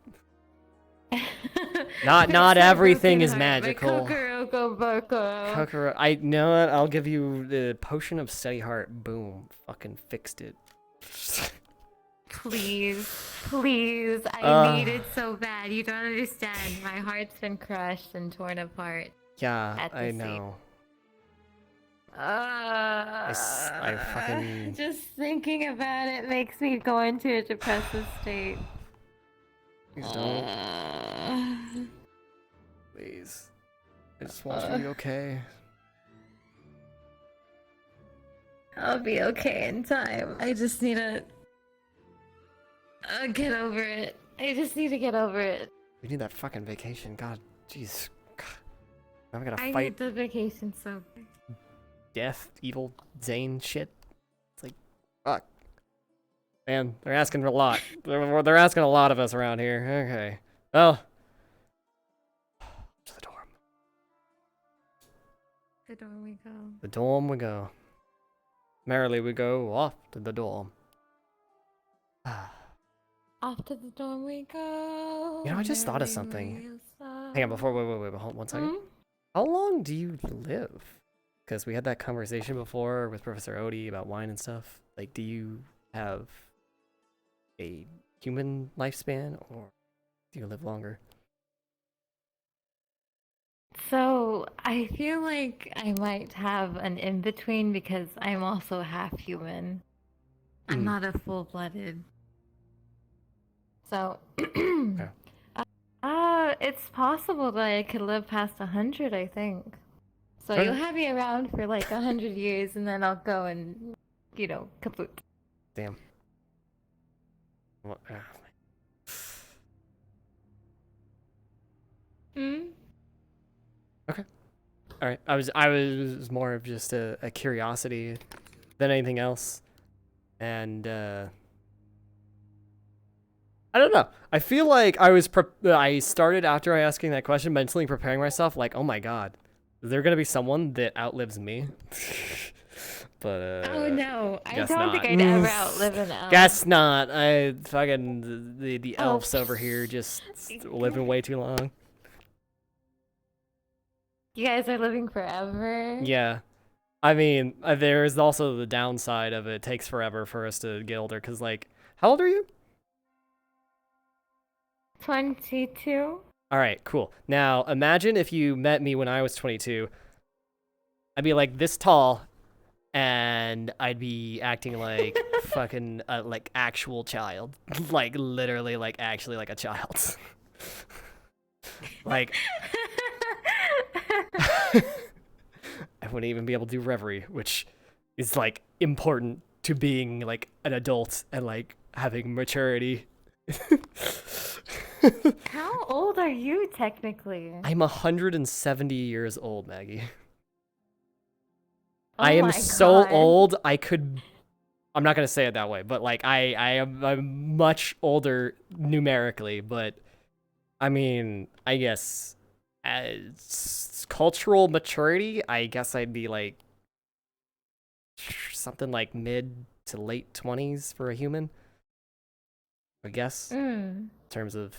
not everything is magical. Kokoro, I know what? I'll give you the potion of steady heart. Boom. Fucking fixed it. Please, please, I need it so bad. You don't understand. My heart's been crushed and torn apart. Yeah, at the I seams. know. I fucking... Just thinking about it makes me go into a depressive state. Please don't. Please. I just want you to be okay. I'll be okay in time. I just need to get over it. I just need to get over it. We need that fucking vacation. God, jeez. Now we gotta I fight need the vacation so bad. death, evil, Zane shit. It's like, fuck. Man, they're asking for a lot. They're asking a lot of us around here. Okay. Well. To the dorm. The dorm we go. The dorm we go. Merrily we go off to the dorm. Off to the dorm we go. You know, I just thought of something. Hang on, wait, hold 1 second. How long do you live? Because we had that conversation before with Professor Odie about wine and stuff. Like, do you have a human lifespan, or do you live longer? So, I feel like I might have an in-between because I'm also half human. I'm not a full-blooded. So, it's possible that I could live past 100, I think. So you'll have me around for like 100 years, and then I'll go and, you know, kaput. Damn. What? Okay. All right. I was more of just a curiosity than anything else, and I don't know. I feel like I started after I asking that question mentally preparing myself, like, oh my god, is there gonna be someone that outlives me? But oh no, I don't not. think I'd ever outlive an elf. Guess not. I fucking the elves over here just living way too long. You guys are living forever? Yeah. I mean, there's also the downside of it takes forever for us to get older, because, like, how old are you? 22. Alright, cool. Now, imagine if you met me when I was 22. I'd be, like, this tall, and I'd be acting like fucking, like, actual child. Like, literally, like, actually like a child. Like... I wouldn't even be able to do reverie, which is, like, important to being, like, an adult and, like, having maturity. How old are you, technically? I'm 170 years old, Maggie. Oh I am my so God. old, I'm not going to say it that way, but, like, I'm much older numerically, but, I mean, I guess... as cultural maturity, I guess I'd be like something like mid to late 20s for a human. I guess in terms of,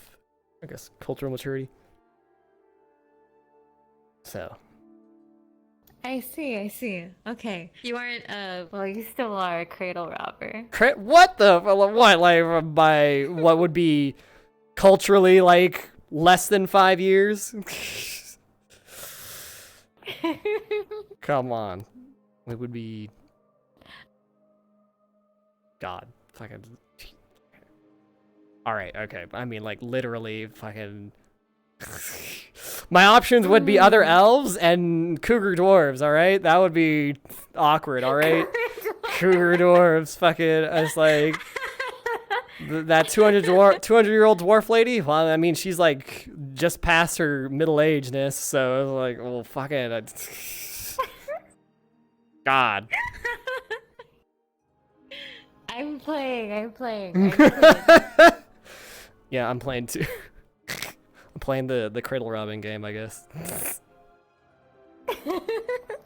I guess, cultural maturity. So. I see. Okay. You aren't well, you still are a cradle robber. What the? What? Like, by what would be culturally, like, less than 5 years? Come on. It would be... God. Fucking... Alright, okay. I mean, like, literally, fucking... My options would be other elves and cougar dwarves, alright? That would be awkward, alright? Cougar dwarves, fucking... It's like... That 200-year-old dwarf lady? Well, I mean, she's, like, just past her middle-agedness, so it's like, well, fuck it. God. I'm playing. Yeah, I'm playing too. I'm playing the cradle robbing game, I guess.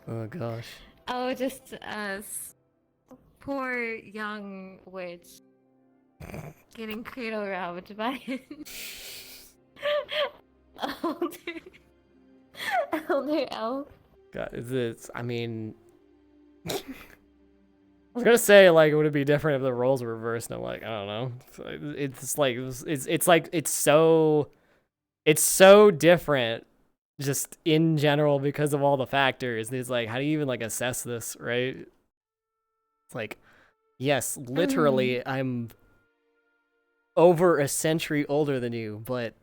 Oh gosh. Oh, just poor young witch getting cradle robbed by an older elf. God, I mean, I was gonna say, like, would it be different if the roles were reversed? And I'm like, I don't know. It's so different, just in general, because of all the factors. It's like, how do you even, like, assess this, right? It's like, yes, literally, I'm over a century older than you, but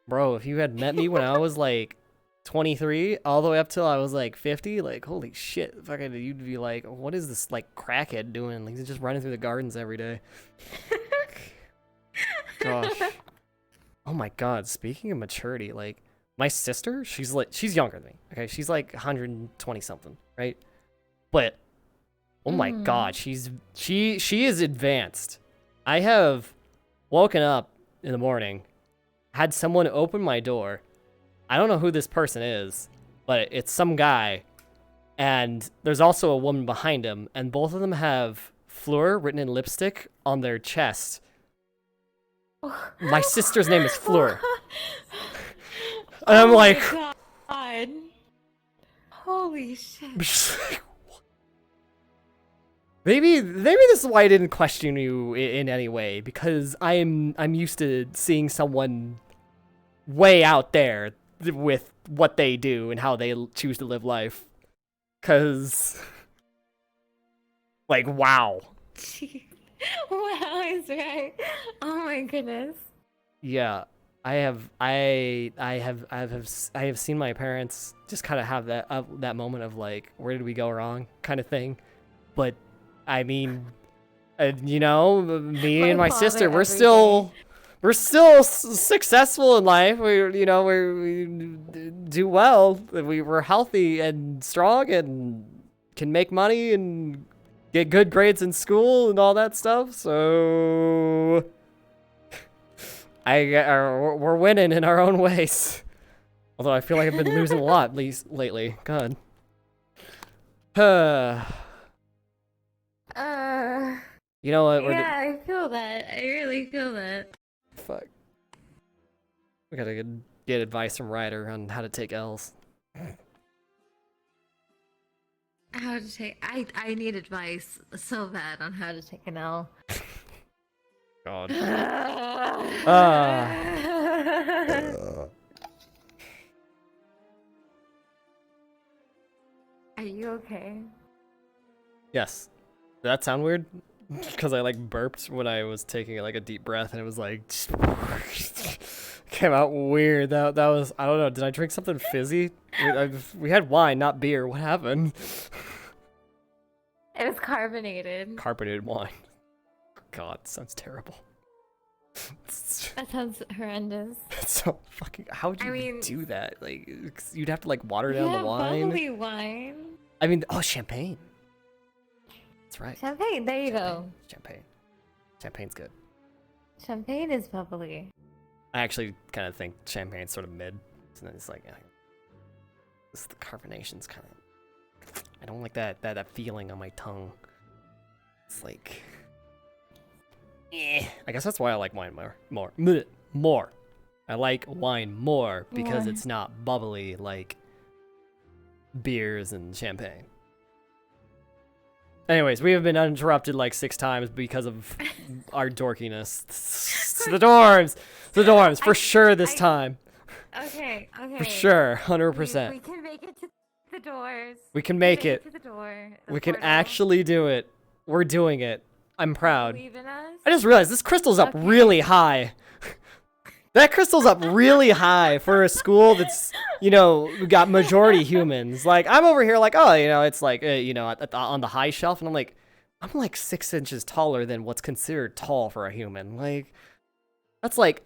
bro, if you had met me when I was like 23 all the way up till I was like 50, like, holy shit, fucking, you'd be like, what is this, like, crackhead doing? Like, he's just running through the gardens every day. Gosh. Oh my god, speaking of maturity, like, my sister, she's younger than me, okay? She's like 120 something, right? But oh my god, she is advanced. I have woken up in the morning, had someone open my door. I don't know who this person is, but it's some guy, and there's also a woman behind him, and both of them have Fleur written in lipstick on their chest. My sister's name is Fleur. And I'm like, God. Holy shit. Maybe this is why I didn't question you in any way, because I'm used to seeing someone way out there with what they do and how they choose to live life. 'Cause, like, wow. Wow is right. Oh my goodness. Yeah, I have seen my parents just kind of have that moment of, like, where did we go wrong kind of thing. But I mean, you know, me and my sister, we're still successful in life. We do well. We're healthy and strong and can make money and get good grades in school and all that stuff. So we're winning in our own ways. Although I feel like I've been losing a lot lately. God. You know what? Yeah, I feel that. I really feel that. Fuck. We gotta get advice from Ryder on how to take L's. How to take... I need advice so bad on how to take an L. God. Are you okay? Yes. Did that sound weird? Because I, like, burped when I was taking, like, a deep breath, and it was like came out weird. That was, I don't know. Did I drink something fizzy? We had wine, not beer. What happened? It was carbonated. Carbonated wine. God, sounds terrible. That sounds horrendous. It's so fucking. How would you do that? Like, you'd have to, like, water down the wine. Bubbly wine. I mean, champagne. That's right. Champagne. There you go. Champagne's good. Champagne is bubbly. I actually kind of think champagne's sort of mid. So then it's like, the carbonation's kind of. I don't like that feeling on my tongue. It's like. I guess that's why I like wine more. I like wine more because it's not bubbly like beers and champagne. Anyways, we have been uninterrupted like 6 times because of our dorkiness. The dorms! The dorms, for sure this time. Okay. For sure, 100%. We can make it to the doors. We can make it. To the door. We can actually do it. We're doing it. I'm proud. Believe in us? I just realized this crystal's up really high. That crystal's up really high for a school that's, you know, got majority humans. Like, I'm over here like, oh, you know, it's like, you know, on the high shelf. And I'm like 6 inches taller than what's considered tall for a human. Like, that's like...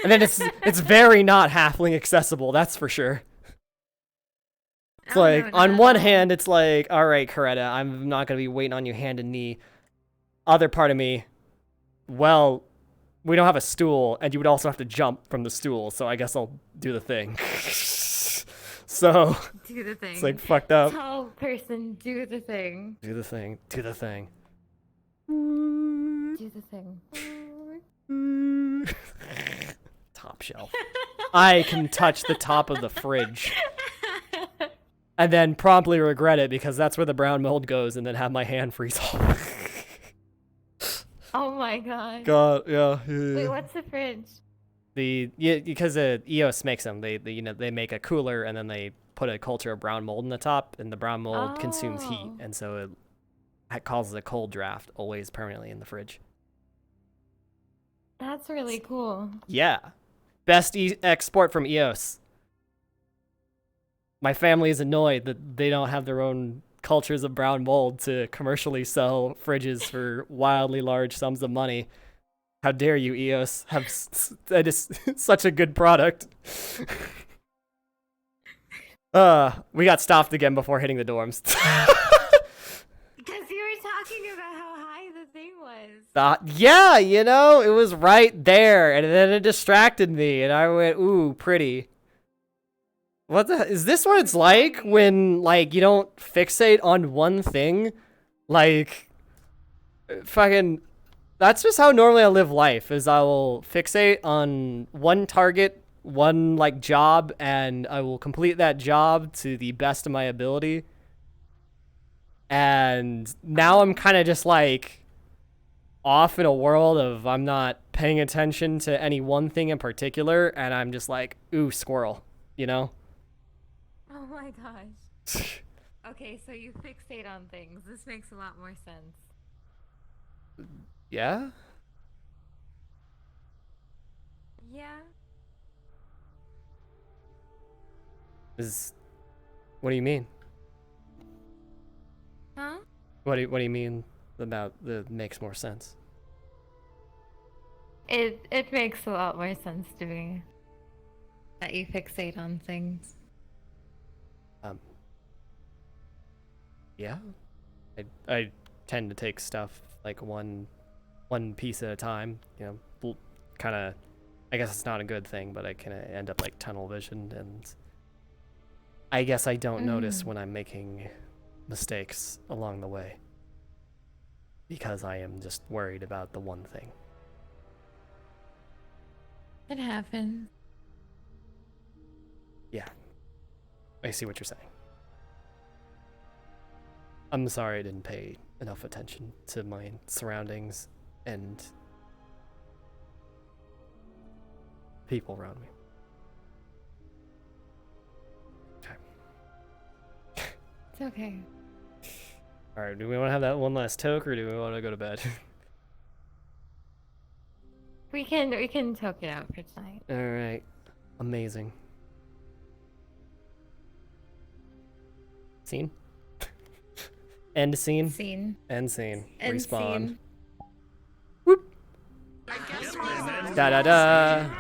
And then it's very not halfling accessible, that's for sure. It's like, on one hand, it's like, all right, Coretta, I'm not going to be waiting on you hand and knee. Other part of me, well, we don't have a stool, and you would also have to jump from the stool, so I guess I'll do the thing. So, do the thing. It's like fucked up. Tall person, do the thing. Do the thing. Do the thing. Do the thing. Top shelf. I can touch the top of the fridge. And then promptly regret it because that's where the brown mold goes and then have my hand freeze off. Oh my god. God, yeah. Wait, what's the fridge? Because EOS makes them. They make a cooler and then they put a culture of brown mold in the top and the brown mold consumes heat and so it causes a cold draft always permanently in the fridge. That's really cool. Yeah. Best export from EOS. My family is annoyed that they don't have their own cultures of brown mold to commercially sell fridges for wildly large sums of money. How dare you, EOS, have that is such a good product. We got stopped again before hitting the dorms. Because you were talking about how high the thing was. Yeah, you know, it was right there, and then it distracted me, and I went, ooh, pretty. What the is this what it's like when, like, you don't fixate on one thing? Like, fucking, that's just how normally I live life, is I will fixate on one target, one, like, job, and I will complete that job to the best of my ability. And now I'm kind of just, like, off in a world of I'm not paying attention to any one thing in particular, and I'm just like, ooh, squirrel, you know? Oh my gosh. Okay, so you fixate on things. This makes a lot more sense. Yeah? Yeah. What do you mean? Huh? What do you mean about the makes more sense? It makes a lot more sense to me that you fixate on things. Yeah. I tend to take stuff like one piece at a time, you know, kind of, I guess it's not a good thing, but I kind of end up like tunnel vision, and I guess I don't notice when I'm making mistakes along the way because I am just worried about the one thing. It happens. Yeah. I see what you're saying. I'm sorry I didn't pay enough attention to my surroundings and people around me. Okay. It's okay. Alright, do we want to have that one last toke, or do we want to go to bed? We can toke it out for tonight. Alright. Amazing. Scene? End scene? Scene. End scene. End Respawn. scene. Whoop! Da da da!